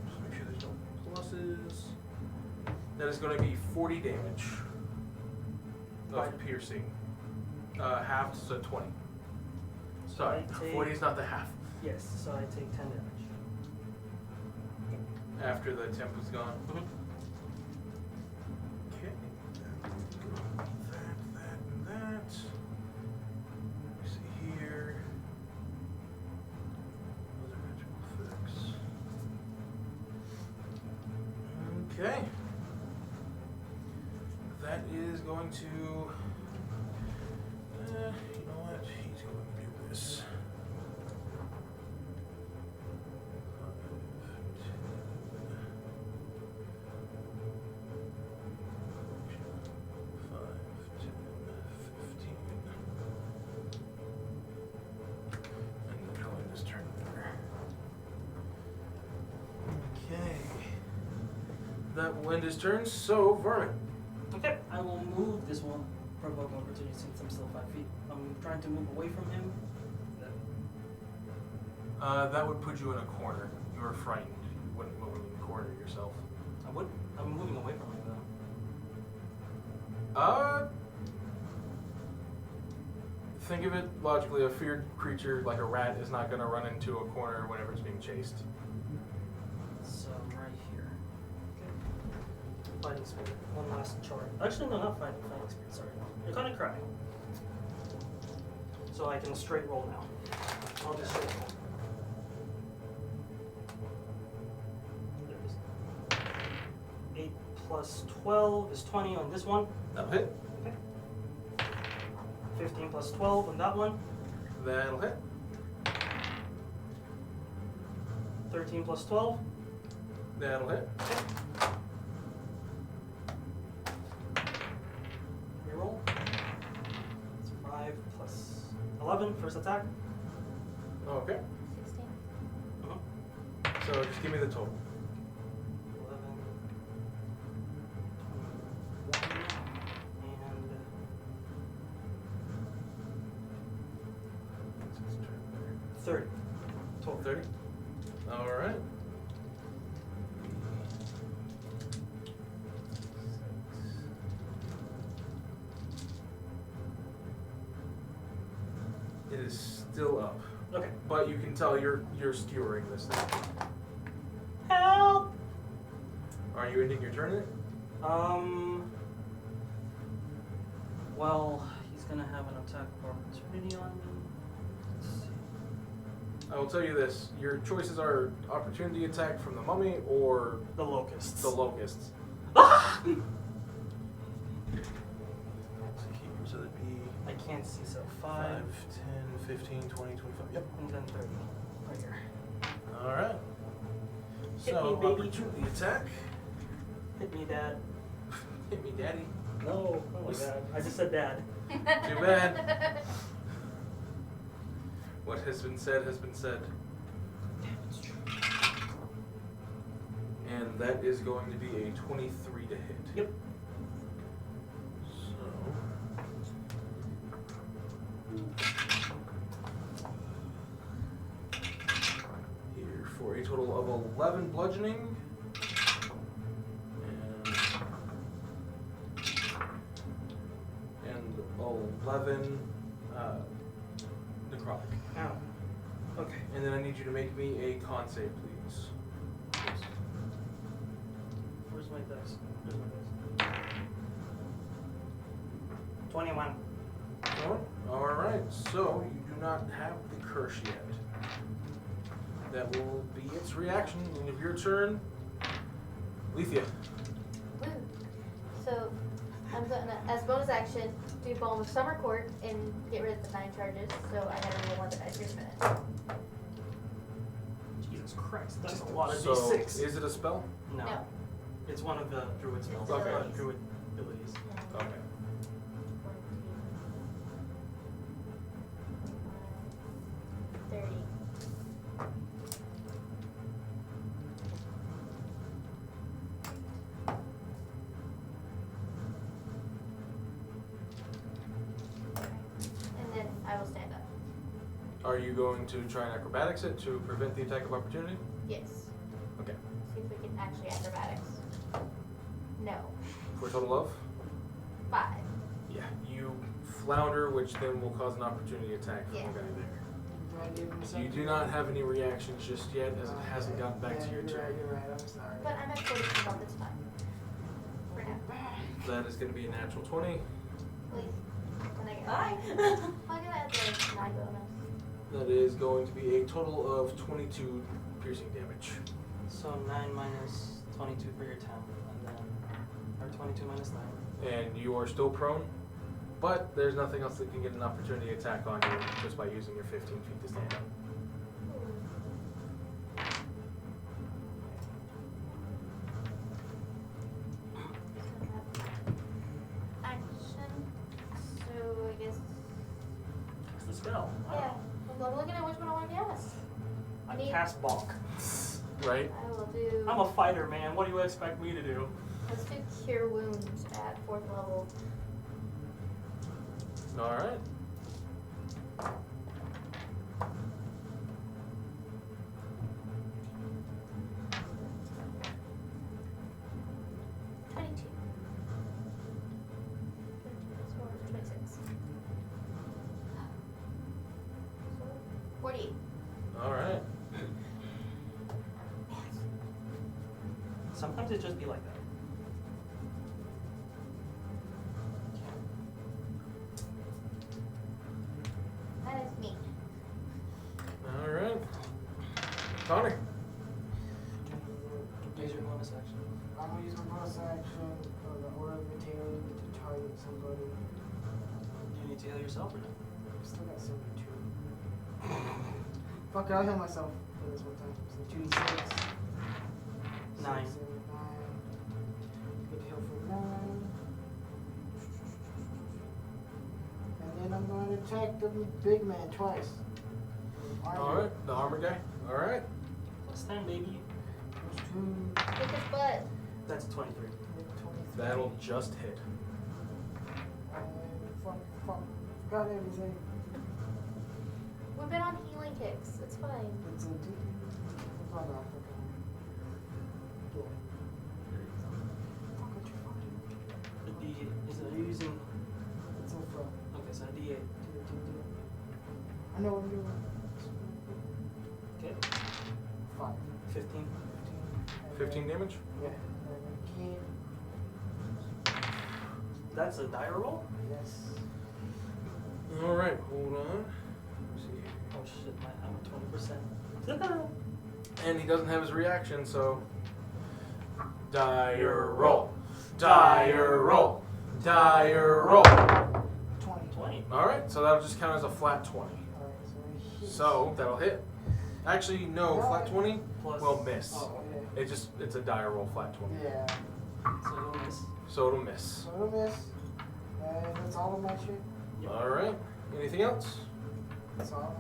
Just make sure there's no pluses. That is going to be 40 damage of Right. piercing. Half, so 20. Sorry, I take- 40 is not the half. Yes, so I take 10 damage. After the temp is gone. Mhm. Okay. That, and that. Let me see here. Other magical effects. Okay. That is going to. You know what? He's going to do this. 5, 10, 15. And then I'll end this turn there. Okay. That will end his turn, so Vermin. Okay, I will move this one. Provoke opportunity since I'm still 5 feet. I'm trying to move away from him. That would put you in a corner. You were frightened. You wouldn't move in the corner yourself. I would. I'm moving away from him though. Think of it logically. A feared creature like a rat is not going to run into a corner whenever it's being chased. So right here. Okay. Fighting spirit. One last charge. Actually, no, not fighting spirit. Sorry. You're gonna cry. So I can straight roll now. I'll just straight roll. There it is. 8 plus 12 is 20 on this one. That'll hit. 15 plus 12 on that one. That'll hit. 13 plus 12. That'll hit. Reroll. It's 5 plus 11. First attack. Okay. 16. So just give me the total. 11, 21, and 30. Total. 30. All right. It is still up, Okay. but you can tell you're skewering this thing. Help! Are you ending your turn in it? Well, he's gonna have an attack of opportunity on me. Let's see. I will tell you this: your choices are opportunity attack from the mummy or The locusts. the locusts. Ah! So that'd be I can't see, so 5, 5, 10, 15, 20, 25. Yep. and then 30. Right here. All right. Hit So me, baby. opportunity attack. Hit me, Dad. Hit me, daddy. No. Oh my God. I just said Dad. Too bad. What has been said has been said. And that is going to be a 23 to hit. Yep. So here for a total of 11 bludgeoning. And 11 necrotic. Ow. Okay. And then I need you to make me a con save, please. Where's my dice? Where's my dice? 21. All right, so you do not have the curse yet. That will be its reaction. End of your turn. Lethea. Woo. So I'm gonna, as bonus action, do Balm of Summer Court and get rid of the 9 charges. So I gotta roll 1 dice for a minute. Jesus Christ, that's a lot of So, D6. is it a spell? No. No. It's one of the druid spells. Okay. Druid abilities. Okay. 30. And then I will stand up. Are you going to try and acrobatics it to prevent the attack of opportunity? Yes. Okay. See if we can actually acrobatics. No. For a total of? 5. Yeah. You flounder, which then will cause an opportunity attack from Yeah. the guy there. Do I give him You something? do not have any reactions just yet, as it hasn't gotten back to your turn. You're right, I'm sorry. But I'm at 42 health, it's fine. For now. That is going to be a natural 20. Please. Can I get Bye. I'll get at the 9 bonus. That is going to be a total of 22 piercing damage. So 9 minus 22 for your 10, and then or 22 minus 9. And you are still prone? but there's nothing else that can get an opportunity attack on you just by using your 15 feet to stand up. Action. So I guess. It's the spell. Yeah. I'm looking at which one I want to cast. I Neat. cast bulk. Right? I will do. I'm a fighter, man. What do you expect me to do? Let's do Cure Wounds at 4th level. Alright. Alright. Sometimes it just be like that. That is me. Alright. Connor. Use your bonus action. I'm gonna use my bonus action for the order of maintaining to target somebody. Do you need to heal yourself or no? I still got 72. Fuck it, I'll heal myself for this one time. So 2d6. 9. 6, 7, 9. Get to heal for 9. And then I'm going to attack the big man twice. Alright. The armor guy. Alright. Plus 10, baby. Plus 2. Kick his butt. That's 23. 23. That'll just hit. Fuck. Got everything. We've been on healing kicks. It's fine. It's a D. Oh, no, okay. Yeah. Fuck it, fuck it. The D is are you using? It's a fuck. Okay, so a D8. I know what I'm doing. Okay. 5. 15. 15 damage? Yeah. And again. That's a dire roll? Yes. Alright, hold on. Let's see. Oh shit, I'm at 20%. And he doesn't have his reaction, so. Dire roll. Dire roll. Dire roll. 20. 20. Alright, so that'll just count as a flat 20. Alright, so he hits. So, that'll hit. Actually, no, flat 20 Plus. will miss. Oh, It's a dire roll flat 20. yeah. So you'll miss. So it'll miss. So it'll miss. And that's all of my shit. Alright, anything else? That's all.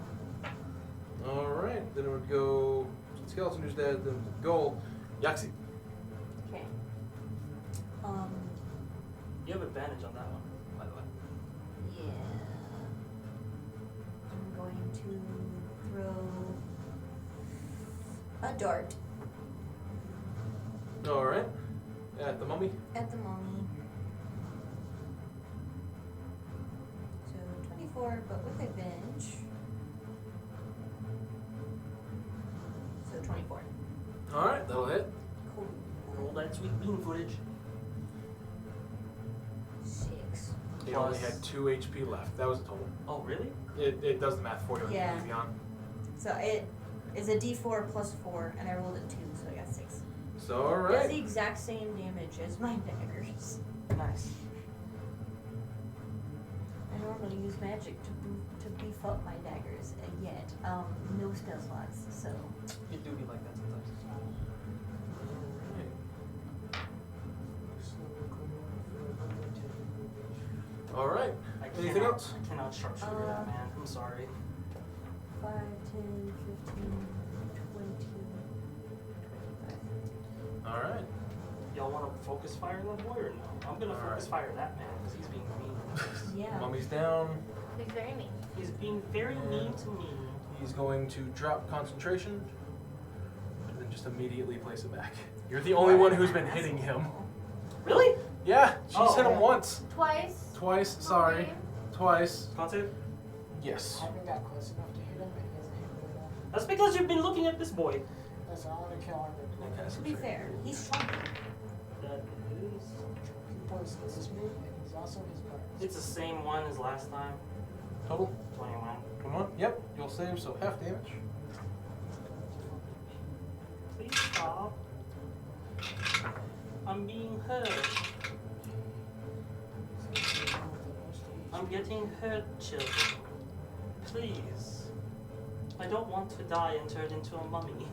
Alright, then it would go skeleton who's dead, then gold. Yaxi. Okay. You have advantage on that one, by the way. Yeah. I'm going to throw a dart Alright. At the mummy. at the mummy. So 24, but with advantage. So 24. Alright, that'll hit. Cool. Roll that sweet bean footage. 6. He only Plus- had 2 HP left. That was the total. Oh, really? It does the math for you. Yeah. Easy on. So it is a d4 plus 4, and I rolled a 2, so I got 6. So, Does alright. the exact same damage as my daggers. Nice. I normally use magic to beef up my daggers, and yet no spell slots. So It do be like that sometimes. Alright. Anything cannot- else? I cannot sharpshooter that, man. I'm sorry. 5, 10, 15, 20, 25. Alright. Y'all want to focus fire that boy or no? I'm gonna focus fire that man because he's being mean. Yeah. Mummy's down. He's very mean. He's being very mean to me. He's going to drop concentration and then just immediately place it back. You're the only one who's been hitting him. Really? Yeah, she's Oh, hit him yeah. once. Twice. Twice, sorry. Okay. Twice. Con save? Yes. I haven't got close enough to hit him, and he hasn't hit me enough. That's because you've been looking at this boy. That's all I want to kill him. Okay. To be fair, he's strong. That is. He points, this is me, and he's also his partner. It's the same one as last time. Total. 21. Come on. Yep. You'll save, so half damage. Please stop. I'm being hurt. I'm I'm getting hurt, children. Please. I don't want to die and turn into a mummy.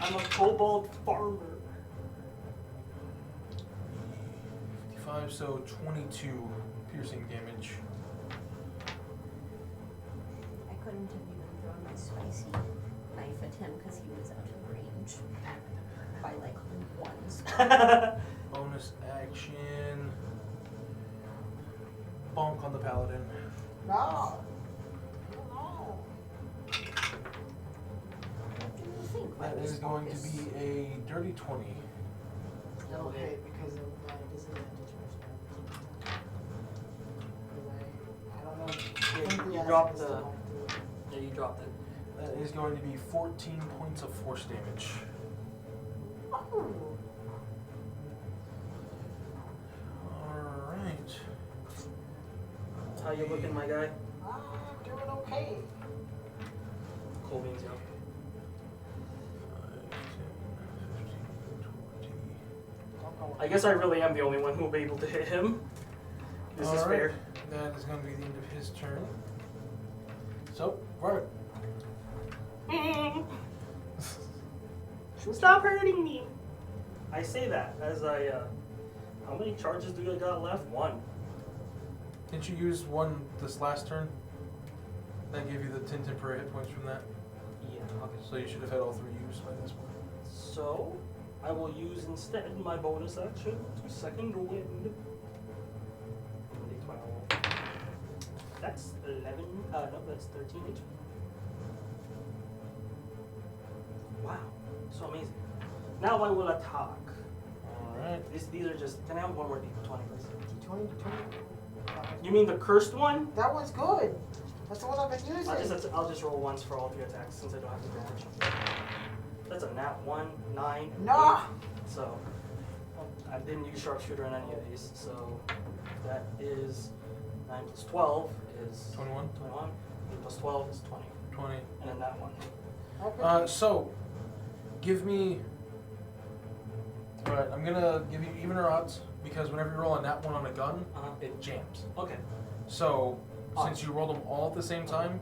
I'm a kobold farmer. 55, so 22 piercing damage. I couldn't have even thrown my spicy knife at him because he was out of range by like ones. Bonus action. Bonk on the paladin. No. No. What do you think? That is going to be a dirty 20. That'll hit because of my disadvantage. I don't know. I think you the dropped acid is the- still going through. Yeah, you dropped it. That is going to be 14 points of force damage. Oh. Alright. How you looking, my guy? I'm doing okay. Cool beans, yeah. 5, 10, 15, 20. Don't go. I guess I really am the only one who will be able to hit him. This is Alright. fair. That is going to be the end of his turn. So, Robert. Stop hurting me! I say that as I, how many charges do I got left? 1. Didn't you use one this last turn? That gave you the 10 temporary hit points from that. Yeah, okay. So you should have had all 3 used by this point. So, I will use instead my bonus action to second wind. Only 12. That's 11, no, that's 13 HP. Wow, so amazing. Now I will attack. Alright. These are just, can I have one more D20, please? D20, You mean the cursed one? That one's good. That's the one I've been using. I'll just roll once for all 3 attacks since I don't have advantage. That's a nat 1, 9. Nah. 8. So I didn't use sharpshooter on any of these. So that is 9 plus 12 is 21? 21. 8 plus 12 is 20. 20. And then that one. So, give me... Alright, I'm gonna give you even or odds, because whenever you roll a nat 1 on a gun, Uh-huh. it jams. Okay. So, Odds. since you rolled them all at the same time,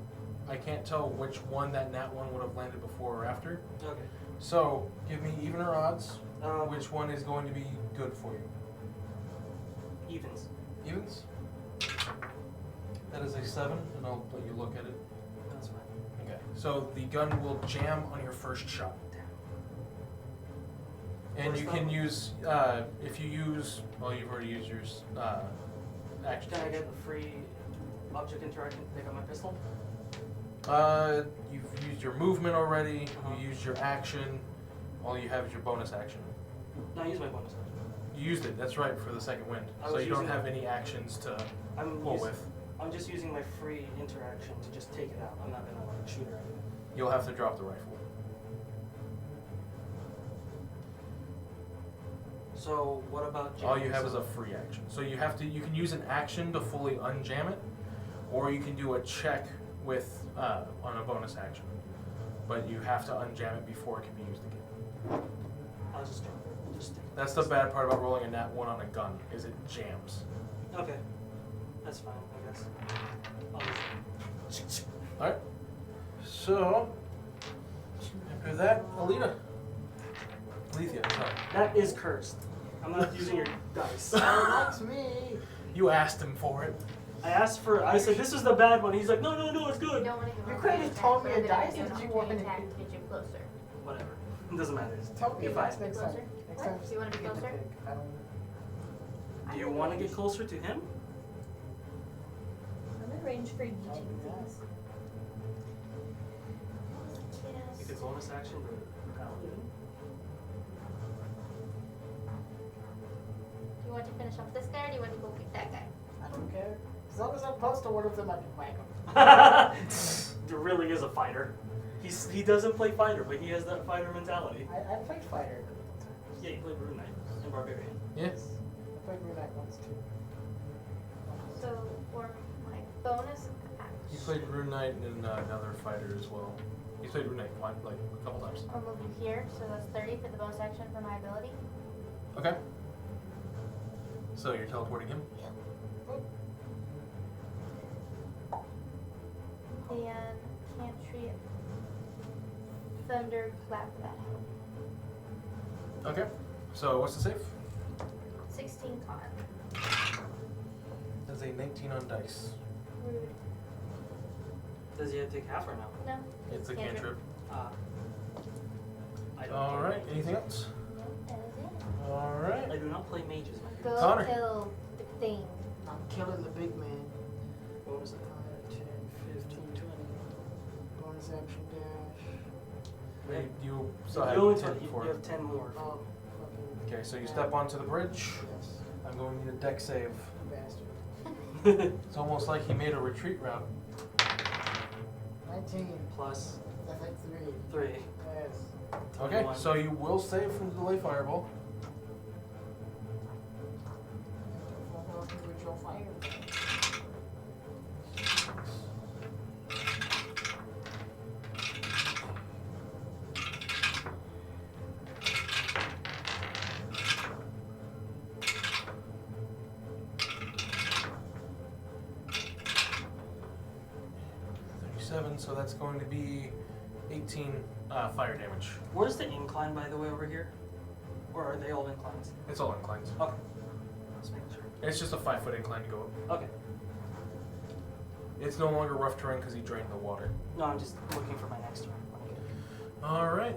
I can't tell which one that nat 1 would have landed before or after. Okay. So, give me even or odds, Um, which one is going to be good for you. Evens. Evens? That is a 7, and I'll let you look at it. That's fine. Okay. So, the gun will jam on your first shot. And First you time? can use, if you use, well, you've already used yours, action. Can I get a free object interaction to take out my pistol? You've used your movement already, Uh-huh. you used your action, all you have is your bonus action. No, I use my bonus action. You used it, that's right, for the second wind. I So was you don't using- have any actions to I'm pull using- with. I'm just using my free interaction to just take it out. I'm not gonna like shoot or anything. You'll have to drop the rifle. So what about All you jamming? have is a free action. So you can use an action to fully unjam it, or you can do a check with, on a bonus action. But you have to unjam it before it can be used again. I'll just drop it. Just take it. That's the bad part about rolling a nat 1 on a gun, is it jams. Okay. That's fine, I guess. I'll just... Alright. So, after that, Alita. Alethea, sorry. That is cursed. I'm not using your dice. That likes me. You asked him for it. I said this is the bad one. He's like, no, it's You good. don't want to give You him could've an just attack, told me but a dice if you that do you an wanted. attack to get you closer. Whatever. It doesn't matter. Tell me You're a fine. dice next time. Closer? Next What? time. You wanna be get to closer? pick. I don't. Do you want to get closer to him? I'm in range for you I'll two, do that. please. You could bonus action the paladin. Do you want to finish off this guy or do you want to go kick that guy? I don't care. As long as I'm close to one of them, I can whack them. There really is a fighter. He doesn't play fighter, but he has that fighter mentality. I played fighter. Yeah, he played Rune Knight and Barbarian. Yes. I played Rune Knight once too. So for my bonus action, He played Rune Knight and another fighter as well. He played Rune Knight like a couple times. I'll move you here, so that's 30 for the bonus action for my ability. Okay. So you're teleporting him? then cantrip thunderclap that. Okay. So what's the save? 16 con. That's a 19 on dice. Rude. Does he have to take half or no? No. It's a cantrip. I don't All play right. mages. Anything else? No, that is it. All right. I do not play mages, my Go dude. Connor. kill the thing. I'm killing the big man. What was it? 5, 10, 15, 20. Bonus action dash. Wait, you still You have only 10 you before. have 10 more. Oh, fucking Okay, so you step onto the bridge. yes, I'm going to need a deck save. bastard. It's almost like he made a retreat route. 19. Plus That's like 3. 3. Yes. Okay, 21. so you will save from the delay fireball. Ritual fire. So that's going to be 18 fire damage. Where's the incline, by the way, over here? Or are they all inclines? It's all inclines. Okay. Just making sure. It's just a 5-foot incline to go up. Okay. It's no longer rough terrain because he drained the water. No, I'm just looking for my next turn. All right.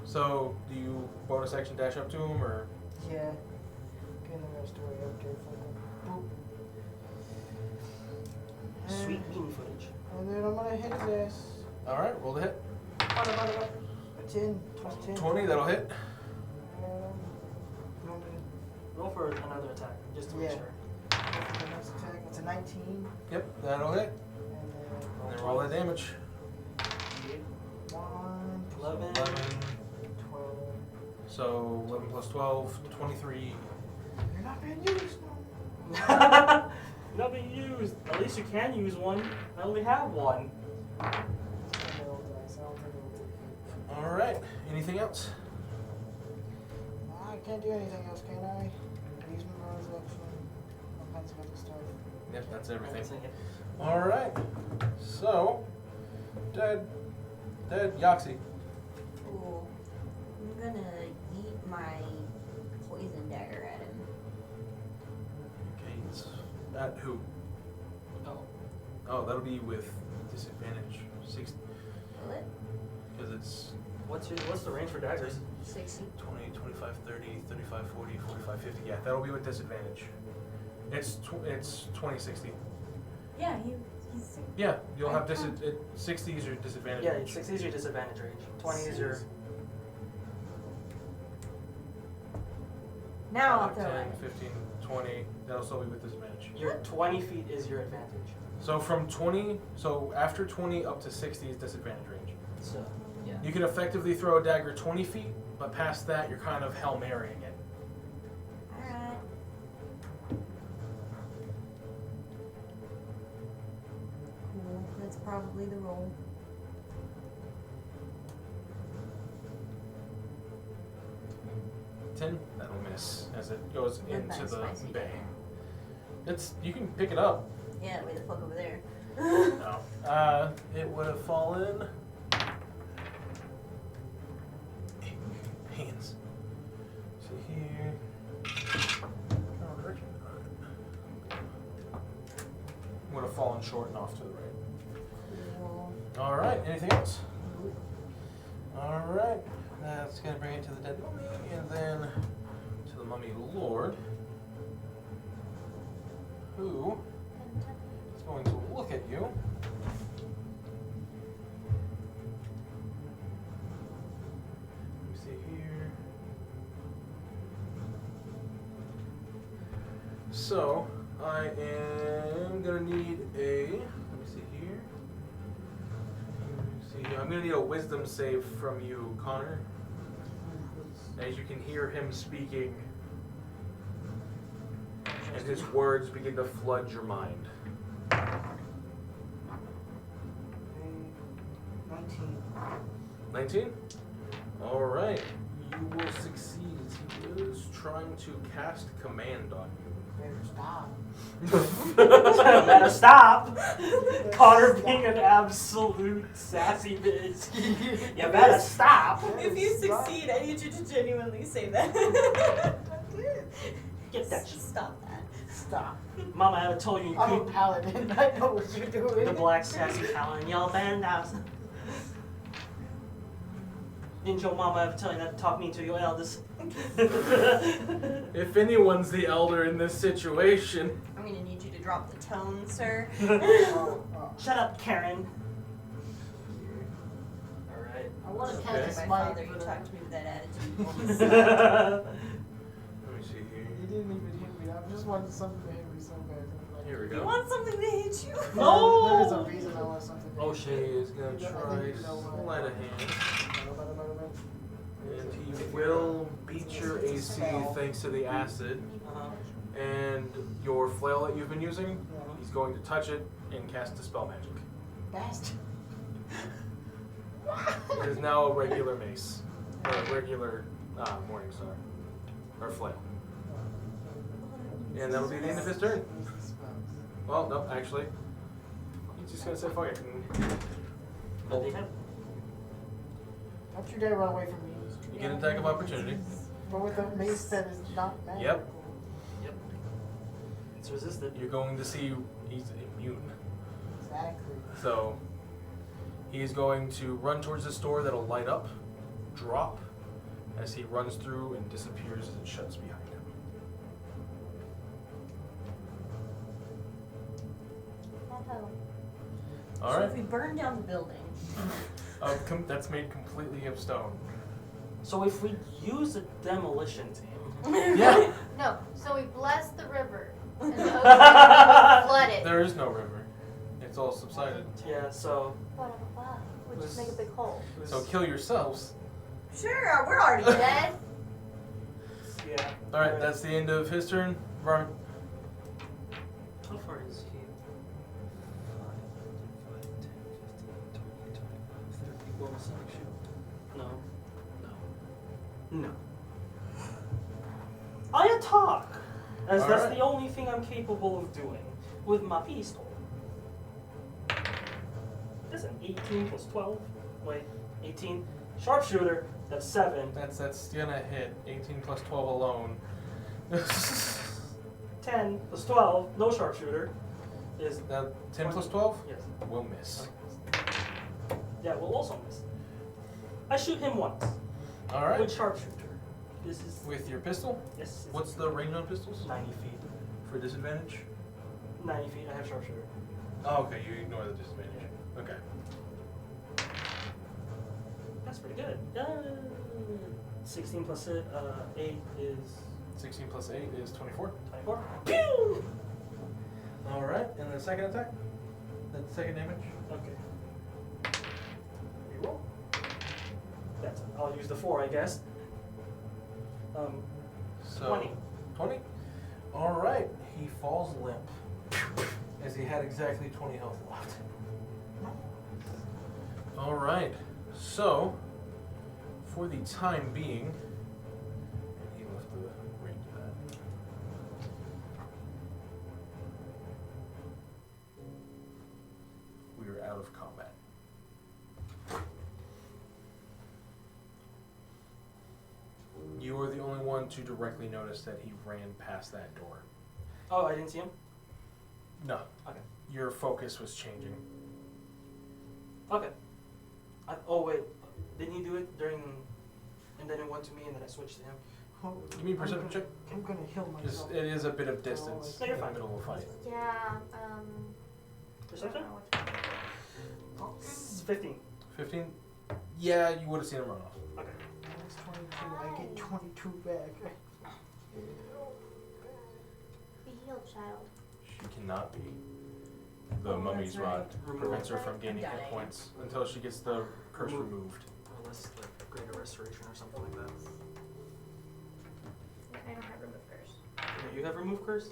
So do you bonus action dash up to him or? Yeah. Getting the rest away up there. Boop. Sweet bean footage. And then I'm gonna hit his ass. All right, roll the hit. A 10, plus 10. 20, that'll hit. You want me Roll for another attack, just to make Yeah. sure. to go for the next attack? It's a 19. Yep, that'll hit. And And then roll that damage. 1, 11. 11. 12. So 11 plus 12, 23. You're not being used, no. Not being used. At least you can use one. I only have one. I don't think it All right. Anything else? I can't do anything else, can I? Use my bonus action. All kinds of other stuff. Yep, that's everything. That's it. All right. So, dead Yaxi. Cool. I'm gonna yeet my poison dagger at him. Okay, it's at who? Oh. Oh, that'll be with disadvantage. 60, What? because it's What's the range for daggers? 60. 20, 25, 30, 35, 40, 45, 50. Yeah, that'll be with disadvantage. It's 20, 60. Yeah, he's. Yeah, you'll have 60 is your disadvantage. Yeah, range. 60 is your disadvantage range. 20 is your. Now I'll 5, throw 10, it. 15, 20. That'll still be with disadvantage. Your 20 feet is your advantage. So from 20, so after 20 up to 60 is disadvantage range. So, yeah. You can effectively throw a dagger 20 feet, but past that, you're kind of Hail Marying it. Alright. Cool. That's probably the roll. That'll miss as it goes Not into that the spicy. bay. You can pick it up. Yeah, way the fuck over there. No. It would have fallen. Hands. See here. Would have fallen short and off to the right. Cool. All right. Anything else? All right. That's gonna bring it to the dead mummy, and then to the mummy lord, who is going to look at you. Let me see here. So I am gonna need a. Let me see here. I'm gonna need a wisdom save from you, Connor. As you can hear him speaking, and his words begin to flood your mind. 19. 19? Alright. You will succeed as he is trying to cast command on you. Better stop. Better stop! Connor being an absolute sassy bitch. You better stop. If you succeed, I need you to genuinely say that. Get that shit. Stop that. Stop. Mama, I ever told you you I'm a could. paladin. I know what you're doing. The black sassy paladin. Y'all band house. Didn't your mama ever tell you not to talk mean to your elders? If anyone's the elder in this situation, I'm gonna need you to drop the tone, sir. Oh. Shut up, Karen. Alright. I want to Okay. tell you Smite my father. You for talk to me with that attitude. let me see here. You didn't even hit me. I just wanted something to hit me so bad. Like, Here we You go. want something to hit you? No! There is a reason I want something to Oh, hit She me. is gonna You know, I try think you know why. sleight of hand, There's and a- he will beat your AC thanks to the acid. And your flail that you've been using, Yeah. he's going to touch it and cast Dispel Magic. Bastard. It is now a regular mace, or a regular Morning Star, or flail. And that'll be the end of his turn. Well, no, actually, he's just gonna say fuck it. But they have. Don't you dare run away from me. You get an attack of opportunity. But with a mace that is not magical. Yep. Yep. It's resisted. You're going to see he's immune. Exactly. So he's going to run towards this door that'll light up, drop, as he runs through and disappears as it shuts behind him. All So right. if we burn down the building, That's made completely of stone. So if we use a demolition team. Yeah. No, so we bless the river. And the ocean flood it. There is no river. It's all subsided. Yeah, so. We just make a big hole. So kill yourselves. sure, we're already Dead? dead. Yeah. All right, that's the end of his turn. Varmint. How far is he? 5, 10, 15, 20, 30 bonus action. No. No. No. I attack! As that's Alright. the only thing I'm capable of doing with my pistol. That's an 18 plus 12. Wait, 18. Sharpshooter, that's 7. That's gonna hit. 18 plus 12 alone. 10 plus 12, no sharpshooter, is. That 10 plus 12 Yes. will miss. Yeah, we'll also miss. I shoot him once. All right. With sharpshooter. This is. With your pistol. Yes. it's What's the range on pistols? 90 feet. For disadvantage? 90 feet, I have sharpshooter. Oh, okay. You ignore the disadvantage. Okay. That's pretty good. 16 plus 8 is 16 plus 8 is 24. 24. Pew! All right. And the second attack? That's the second damage? Okay. Reroll. That's. I'll use the 4, I guess. So 20. 20? All right. He falls limp. As he had exactly 20 health left. All right. So, for the time being, and he left the range of that. We are out of combat. You are the only one to directly notice that he ran past that door. Oh, I didn't see him? No. Okay. Your focus was changing. Okay. Oh, wait. Didn't he do it during. And then it went to me and then I switched to him? Give me a perception check. I'm gonna heal Just, myself. it is a bit of distance No, in you're the fine. middle of a fight. Yeah, Perception? I don't know what 15. 15? Yeah, you would have seen him run off. Okay. That's 22. I get 22 back. Be healed, child. She cannot be. The Oh, mummy's that's rod right. prevents her from gaining I'm hit dying. points until she gets the curse removed. Unless, like, greater restoration or something like that. I don't have remove curse. Yeah, you have remove curse?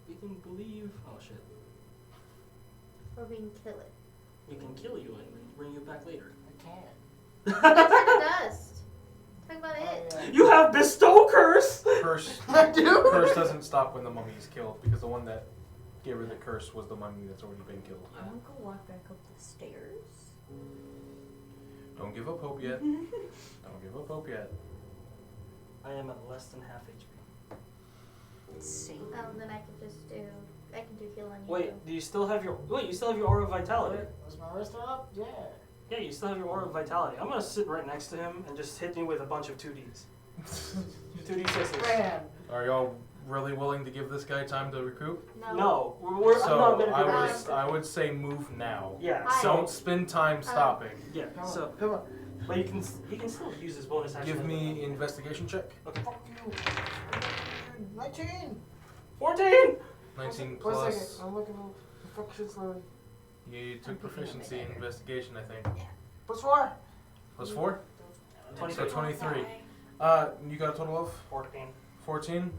We can believe. Oh, shit. Or we can kill it. We can kill you and then bring you back later. I can't. That's like the dust. Talk about it. Oh, yeah. You have bestow curse! Curse, I do. curse doesn't stop when the mummy is killed because the one that gave her the curse was the mummy that's already been killed. I'm gonna go walk back up the stairs. Don't give up hope yet. Don't give up hope yet. I am at less than half HP. Same. Then I can just do. I can do heal on you. Wait, you still have your aura of vitality? Was my wrist up? Yeah. Yeah, you still have your aura of vitality. I'm gonna sit right next to him and just hit me with a bunch of 2Ds. 2D6s. Man. Are y'all really willing to give this guy time to recoup? No, I'm not gonna do this. I would say move now. Yeah, Don't spend time stopping. yeah. Come So, on. Come on. but he can still use his bonus action. Give me investigation check. Okay. Fuck you. 19. 14. 19 1 plus. second. I'm looking at the fuck shit's loading. You took proficiency in investigation, I think. Plus 4. Plus 4? 23. So 23. You got a total of 14. 14.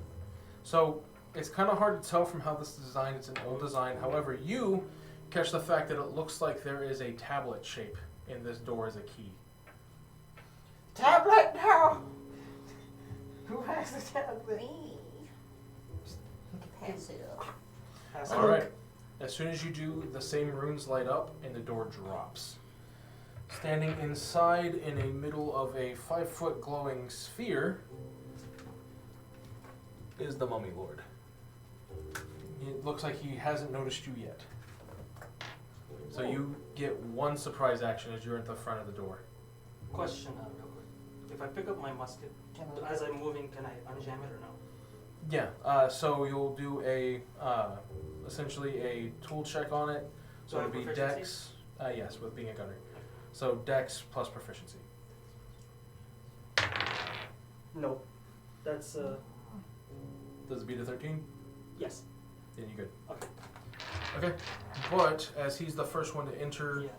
So it's kind of hard to tell from how this is designed. It's an old design. However, you catch the fact that it looks like there is a tablet shape in this door as a key. Tablet now. Who has the tablet? Me. Pass it up. Pass All it. right. As soon as you do, the same runes light up and the door drops. Standing inside in the middle of a 5-foot glowing sphere is the Mummy Lord. It looks like he hasn't noticed you yet. So you get one surprise action as you're at the front of the door. Question, real quick. If I pick up my musket as I'm moving, can I unjam it or no? Yeah, so you'll do a, essentially a tool check on it. So it'll be Proficiency? Dex, yes, with being a gunner. So Dex plus proficiency. No. That's Does it beat a 13? yes. Then you're good. Okay. Okay, but as he's the first one to enter, Yeah.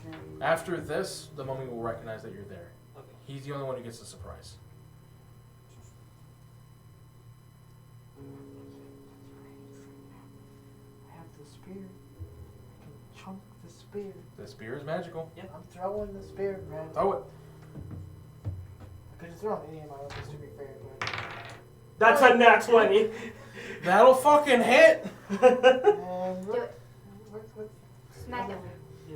Okay. after this, the mummy will recognize that you're there. Okay. He's the only one who gets the surprise. I have the spear. I can chunk the spear. The spear is magical. I'm throwing the spear, man. Throw it. I could have thrown any of my weapons to be fair, but. That's a nat 20. That'll fucking hit! And Do what? it. What? Smack him.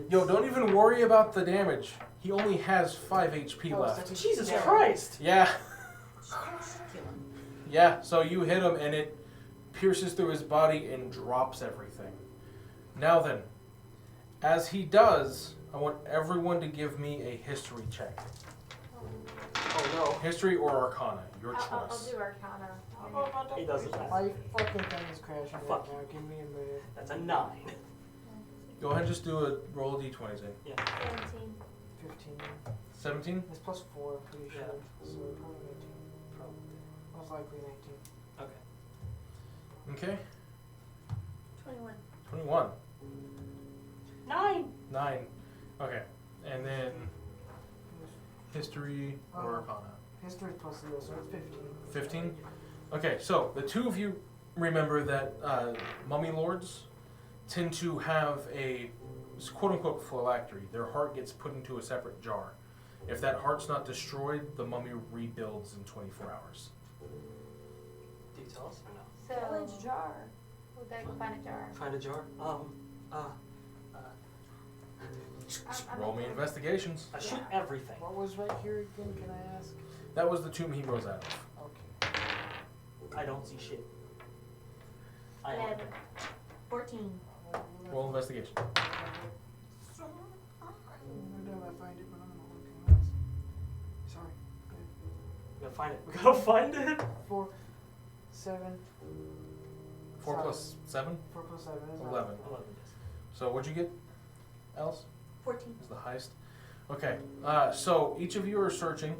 Yo, don't even worry about the damage. He only has 5 HP Oh, left. second- Jesus yeah. Christ. Yeah, Kill him. yeah, so you hit him and it pierces through his body and drops everything. Now then, as he does, I want everyone to give me a history check. Oh History or Arcana, your I'll choice. do Arcana. no. He doesn't. My fucking thing is crashing right Fuck. now. Give me a minute. That's a 9. Go ahead and just do a roll of d20s in. 17. 15. 17? It's plus 4, I'm pretty sure. Yeah. So probably 19. Probably. Most likely 19. Okay. Okay, 21. 21. 9. 9. Okay, and then history or Arcana. History plus 0, so it's 15. 15? Okay, so the two of you remember that mummy lords tend to have a quote-unquote phylactery. Their heart gets put into a separate jar. If that heart's not destroyed, the mummy rebuilds in 24 hours. Details or no? Village jar. We gotta go find a jar. Find a jar. Roll me investigations. I shoot everything. What was right here again, can I ask? That was the tomb he rose out of. Okay. I don't see shit. I 11. 14. Roll investigation. I know I find it, but I'm not looking else. Sorry. We gotta find it. We gotta find it. 4, 7. 4 plus 7? 4 plus 7 is 11. 11. So what'd you get, Alice? 14. Is the highest. Okay, so each of you are searching.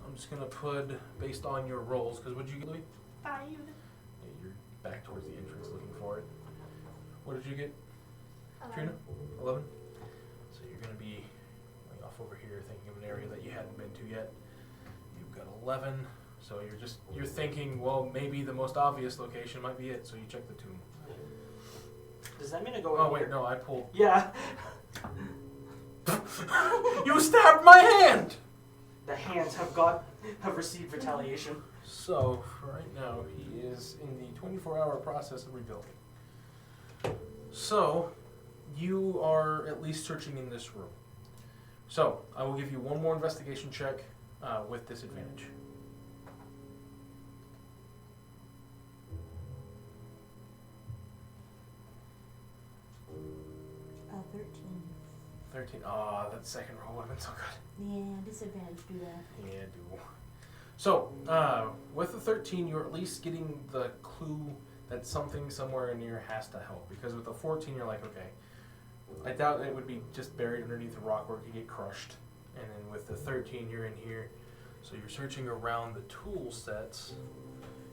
I'm just gonna put based on your rolls, because what'd you get, Louis? 5. Yeah, you're back towards the entrance looking for it. What did you get, Trina? 11? So you're gonna be way off over here thinking of an area that you hadn't been to yet. You've got 11, so you're thinking, well, maybe the most obvious location might be it, so you check the tomb. Does that mean I go in Oh wait, here? no, I pulled. Yeah. You stabbed my hand! The hands have received retaliation. So, right now, he is in the 24-hour process of rebuilding. So, you are at least searching in this room. So, I will give you one more investigation check with disadvantage. 13. 13. Ah, that second roll would have been so good. Yeah, disadvantage do that. Yeah, do. So, with the 13, you're at least getting the clue that something somewhere in here has to help. Because with the 14, you're like, okay, I doubt it would be just buried underneath a rock where it could get crushed. And then with the 13, you're in here. So you're searching around the tool sets,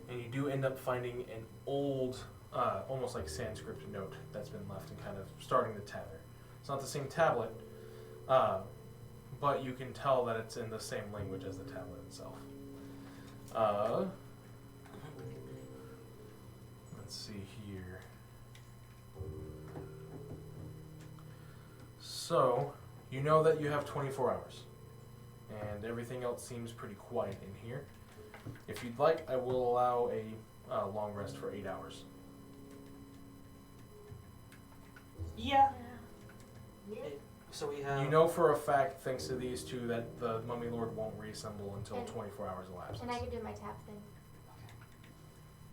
and you do end up finding an old, almost like Sanskrit note that's been left and kind of starting to tather. It's not the same tablet, but you can tell that it's in the same language as the tablet itself. Let's see here. So, you know that you have 24 hours, and everything else seems pretty quiet in here. If you'd like, I will allow a long rest for 8 hours. Yeah. Yeah. So we have. You know for a fact, thanks to these two, that the Mummy Lord won't reassemble until And- 24 hours elapses. And I can do my tap thing.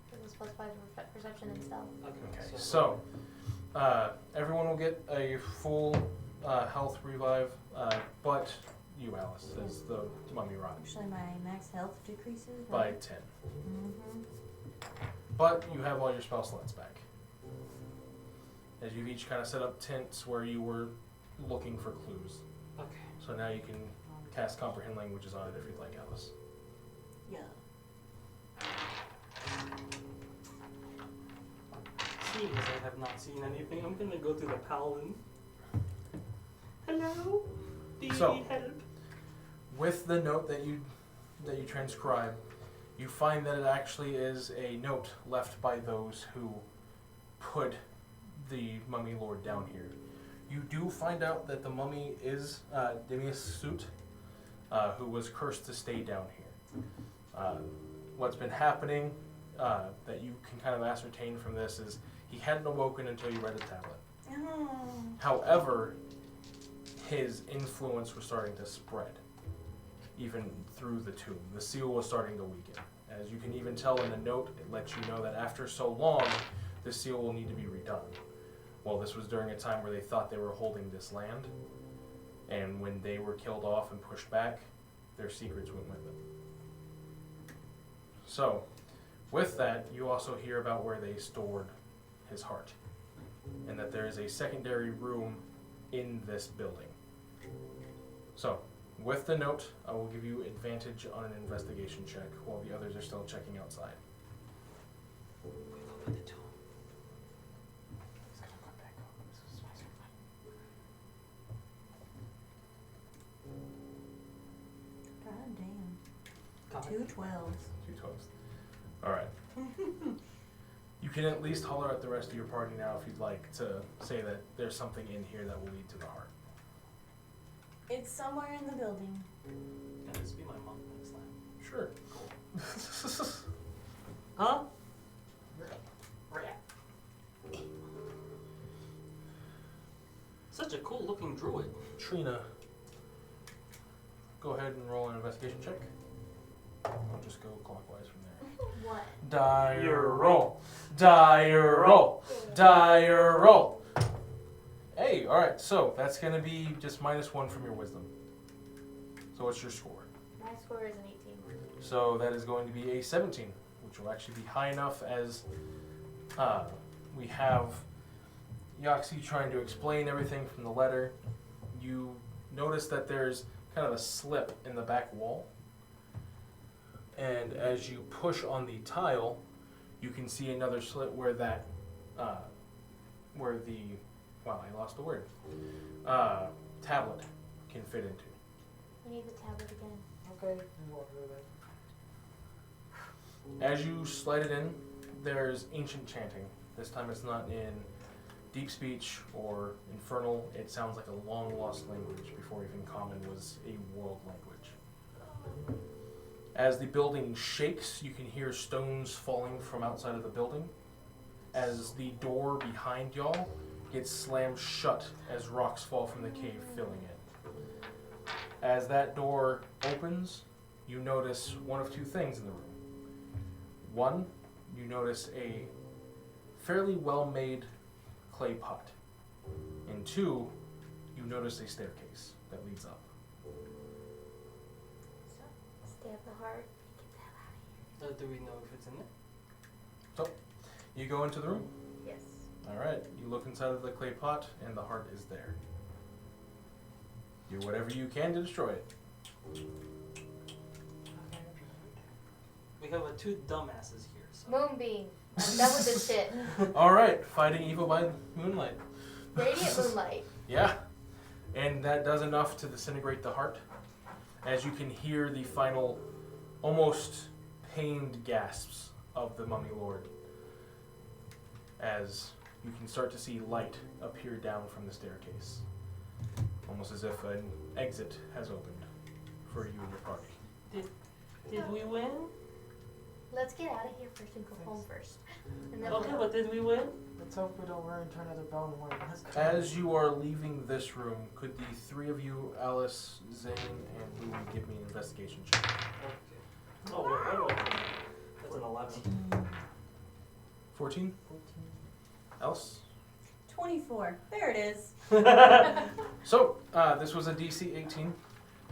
Because it's +5 for perception and stealth. Okay, so everyone will get a full health revive, but you, Alice, as the Mummy Rod, Actually, my max health decreases by 10. Mm-hmm. But you have all your spell slots back. As you've each kind of set up tents where you were looking for clues. Okay. So now you can cast Comprehend Languages on it if you'd like, Alice. Yeah. Seeing as I have not seen anything, I'm gonna go to the paladin. Hello? Do you So- need help? With the note that you transcribe, you find that it actually is a note left by those who put the Mummy Lord down here. You do find out that the mummy is Demius Sut, who was cursed to stay down here. What's been happening that you can kind of ascertain from this is he hadn't awoken until you read the tablet. Oh. However, his influence was starting to spread, even through the tomb. The seal was starting to weaken. As you can even tell in the note, it lets you know that after so long, the seal will need to be redone. Well, this was during a time where they thought they were holding this land, and when they were killed off and pushed back, their secrets went with them. So, with that, you also hear about where they stored his heart, and that there is a secondary room in this building. So, with the note, I will give you advantage on an investigation check while the others are still checking outside. God damn. God. 2 12s. 2 12s. Alright. You can at least holler at the rest of your party now if you'd like to say that there's something in here that will lead to the heart. It's somewhere in the building. Can this be my mom next time? Sure. Huh? Such a cool looking druid. Trina, go ahead and roll an investigation check. I'll just go clockwise from there. What? Dire roll. Dire roll. Dire roll. Hey, alright, so that's going to be just -1 from your wisdom. So what's your score? My score is an 18. So that is going to be a 17, which will actually be high enough as we have Yaxi trying to explain everything from the letter. You notice that there's kind of a slip in the back wall. And as you push on the tile, you can see another slit where that, where the, wow, I lost the word, tablet can fit into. We need the tablet again. Okay, you walk over there. As you slide it in, there's ancient chanting. This time it's not in deep speech or infernal. It sounds like a long lost language before even common was a world language. As the building shakes, you can hear stones falling from outside of the building. as the door behind y'all gets slammed shut as rocks fall from the cave, filling it. As that door opens, you notice one of two things in the room. One, you notice a fairly well-made clay pot. And two, you notice a staircase that leads up. Stab the heart. Get the hell out of here. Do we know if it's in there? You go into the room. Yes. Alright, you look inside of the clay pot, and the heart is there. Do whatever you can to destroy it. We have two dumbasses here. So. Moonbeam. I'm done with this shit. Alright, fighting evil by moonlight. Radiant moonlight. Yeah, and that does enough to disintegrate the heart, as you can hear the final, almost pained gasps of the mummy lord, as you can start to see light appear down from the staircase, almost as if an exit has opened for you and your party. Did we win? Let's get out of here first and go home first. And then Okay, we'll- but did we win? Let's hope we don't run into another bone ward. Let's go. As you are leaving this room, could the three of you, Alice, Zane, and Louie, give me an investigation check? Okay. Oh, wait. That's an 11. 14? 14. Else? 24. There it is. So, this was a DC 18,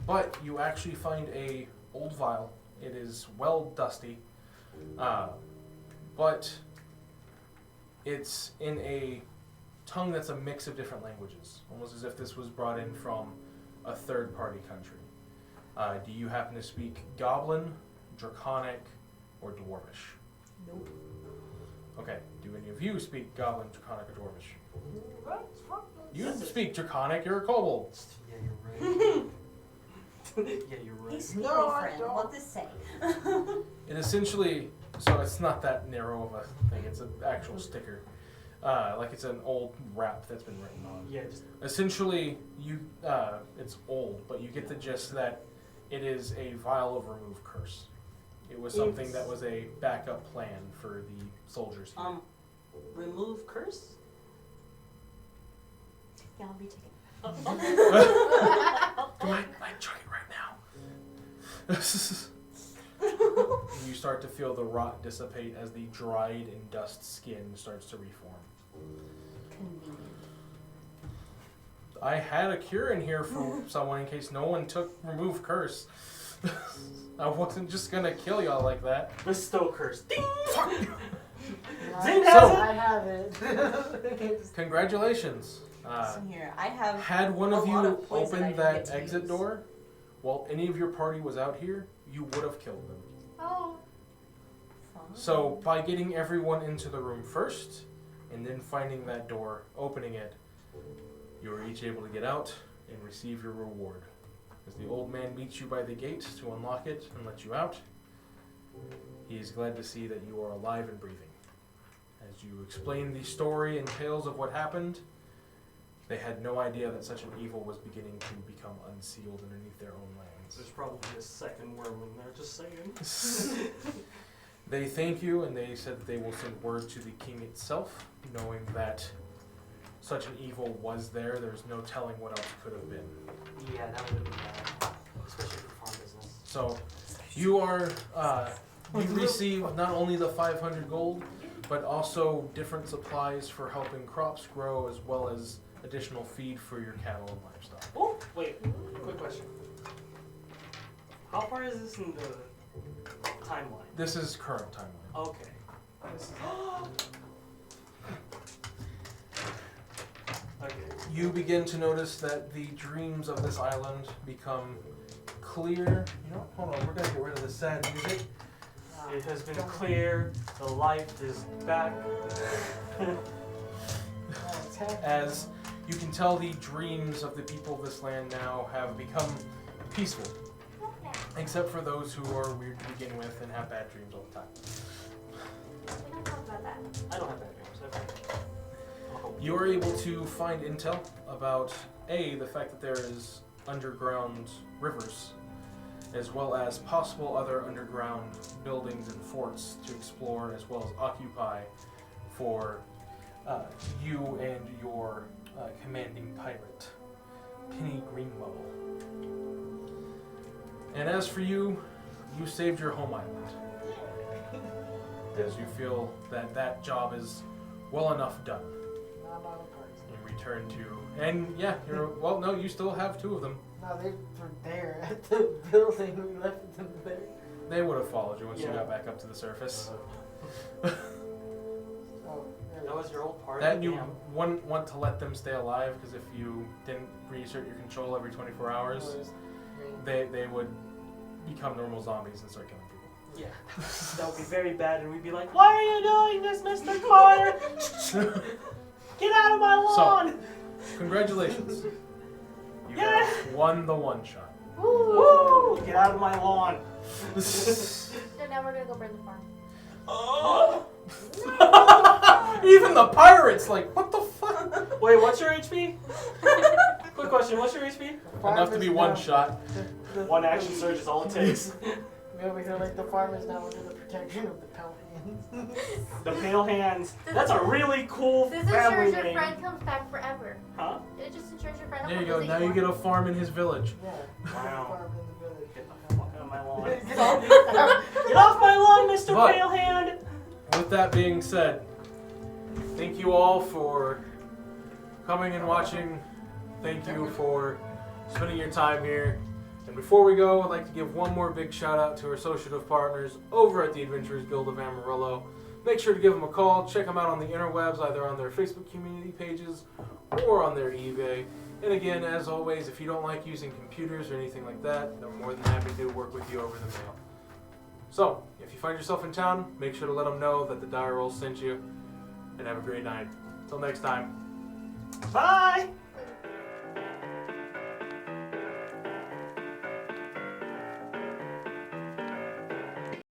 but you actually find a old vial. It is well dusty, but it's in a tongue that's a mix of different languages, almost as if this was brought in from a third-party country. Do you happen to speak Goblin, Draconic, or Dwarvish? Nope. Okay, do any of you speak Goblin, Draconic, or Dwarvish? You speak Draconic, you're a kobold. Yeah, you're right. Yeah, you're right. Hey, sweet No, little I friend. don't. What this say? It essentially, so it's not that narrow of a thing, it's an actual sticker. Like it's an old wrap that's been written on. Yeah, just Essentially, it's old, but you get the gist that it is a vial of remove curse. It was something that was a backup plan for the soldiers here. remove curse. Yeah, I'll be taking. I chug it right now. You start to feel the rot dissipate as the dried and dust skin starts to reform. Convenient. I had a cure in here for someone in case no one took remove curse. I wasn't just gonna kill y'all like that. Bestow curse. Ding! Zane has it? I have it. Congratulations. Listen here, I have. Had one a of lot you of poison I opened didn't that get to exit use. door while any of your party was out here, you would have killed them. Oh. Fine. So by getting everyone into the room first, and then finding that door, opening it, you are each able to get out and receive your reward. As the old man meets you by the gate to unlock it and let you out, he is glad to see that you are alive and breathing. As you explain the story and tales of what happened, they had no idea that such an evil was beginning to become unsealed underneath their own lands. There's probably a second worm in there. Just saying. They thank you, and they said that they will send word to the king itself, knowing that such an evil was there. There's no telling what else could have been. Yeah, that would have been bad, especially for farm business. So you are, you receive not only the 500 gold, but also different supplies for helping crops grow, as well as additional feed for your cattle and livestock. Oh, wait. Quick question. How far is this in the timeline? This is current timeline. Okay. Okay. You begin to notice that the dreams of this island become clear. You know, hold on, we're gonna get rid of the sad music. It has been clear. The light is back. As you can tell, the dreams of the people of this land now have become peaceful. Except for those who are weird to begin with and have bad dreams all the time. We don't talk about that. I don't have bad dreams. You are able to find intel about the fact that there is underground rivers, as well as possible other underground buildings and forts to explore, as well as occupy for you and your commanding pirate, Penny Greenbow. And as for you, you saved your home island. As you feel that that job is well enough done. Not about a party. In return to, and yeah, well, no, you still have 2 of them. No, they were there at the building. We left them there. They would have followed you once you Yeah. got back up to the surface. Oh, there That it was is. your old party. That you Damn. wouldn't want to let them stay alive, because if you didn't reinsert your control every 24 hours, Where's me? they would become normal zombies and start killing people. Yeah. That would be very bad, and we'd be like, "Why are you doing this, Mr. Carter? Get out of my lawn!" Congratulations. You Yeah. have won the one-shot. Woo! Get out of my lawn. So now we're gonna go burn the farm. Oh. Even the pirates, like, what the fuck? Wait, what's your HP? Quick question, what's your HP? Enough to be one shot. One action surge is all it takes. We over here like the farm is now under the protection of the Pelicans. The Pale Hands. That's a really cool This family ensures your name. friend comes back forever. Huh? It just ensures your friend There you will go. visit Now you more. get a farm in his village. Yeah. Wow. Farm in the village. Get the fuck out of my lawn. Get off. Get off my lawn, Mr. But- Pale Hand! With that being said, thank you all for coming and watching. Thank you for spending your time here. And before we go, I'd like to give one more big shout out to our associative partners over at the Adventurers Guild of Amarillo. Make sure to give them a call. Check them out on the interwebs, either on their Facebook community pages or on their eBay. And again, as always, if you don't like using computers or anything like that, they're more than happy to work with you over the mail. So, if you find yourself in town, make sure to let them know that the Dire Rolls sent you. And have a great night. Until next time. Bye!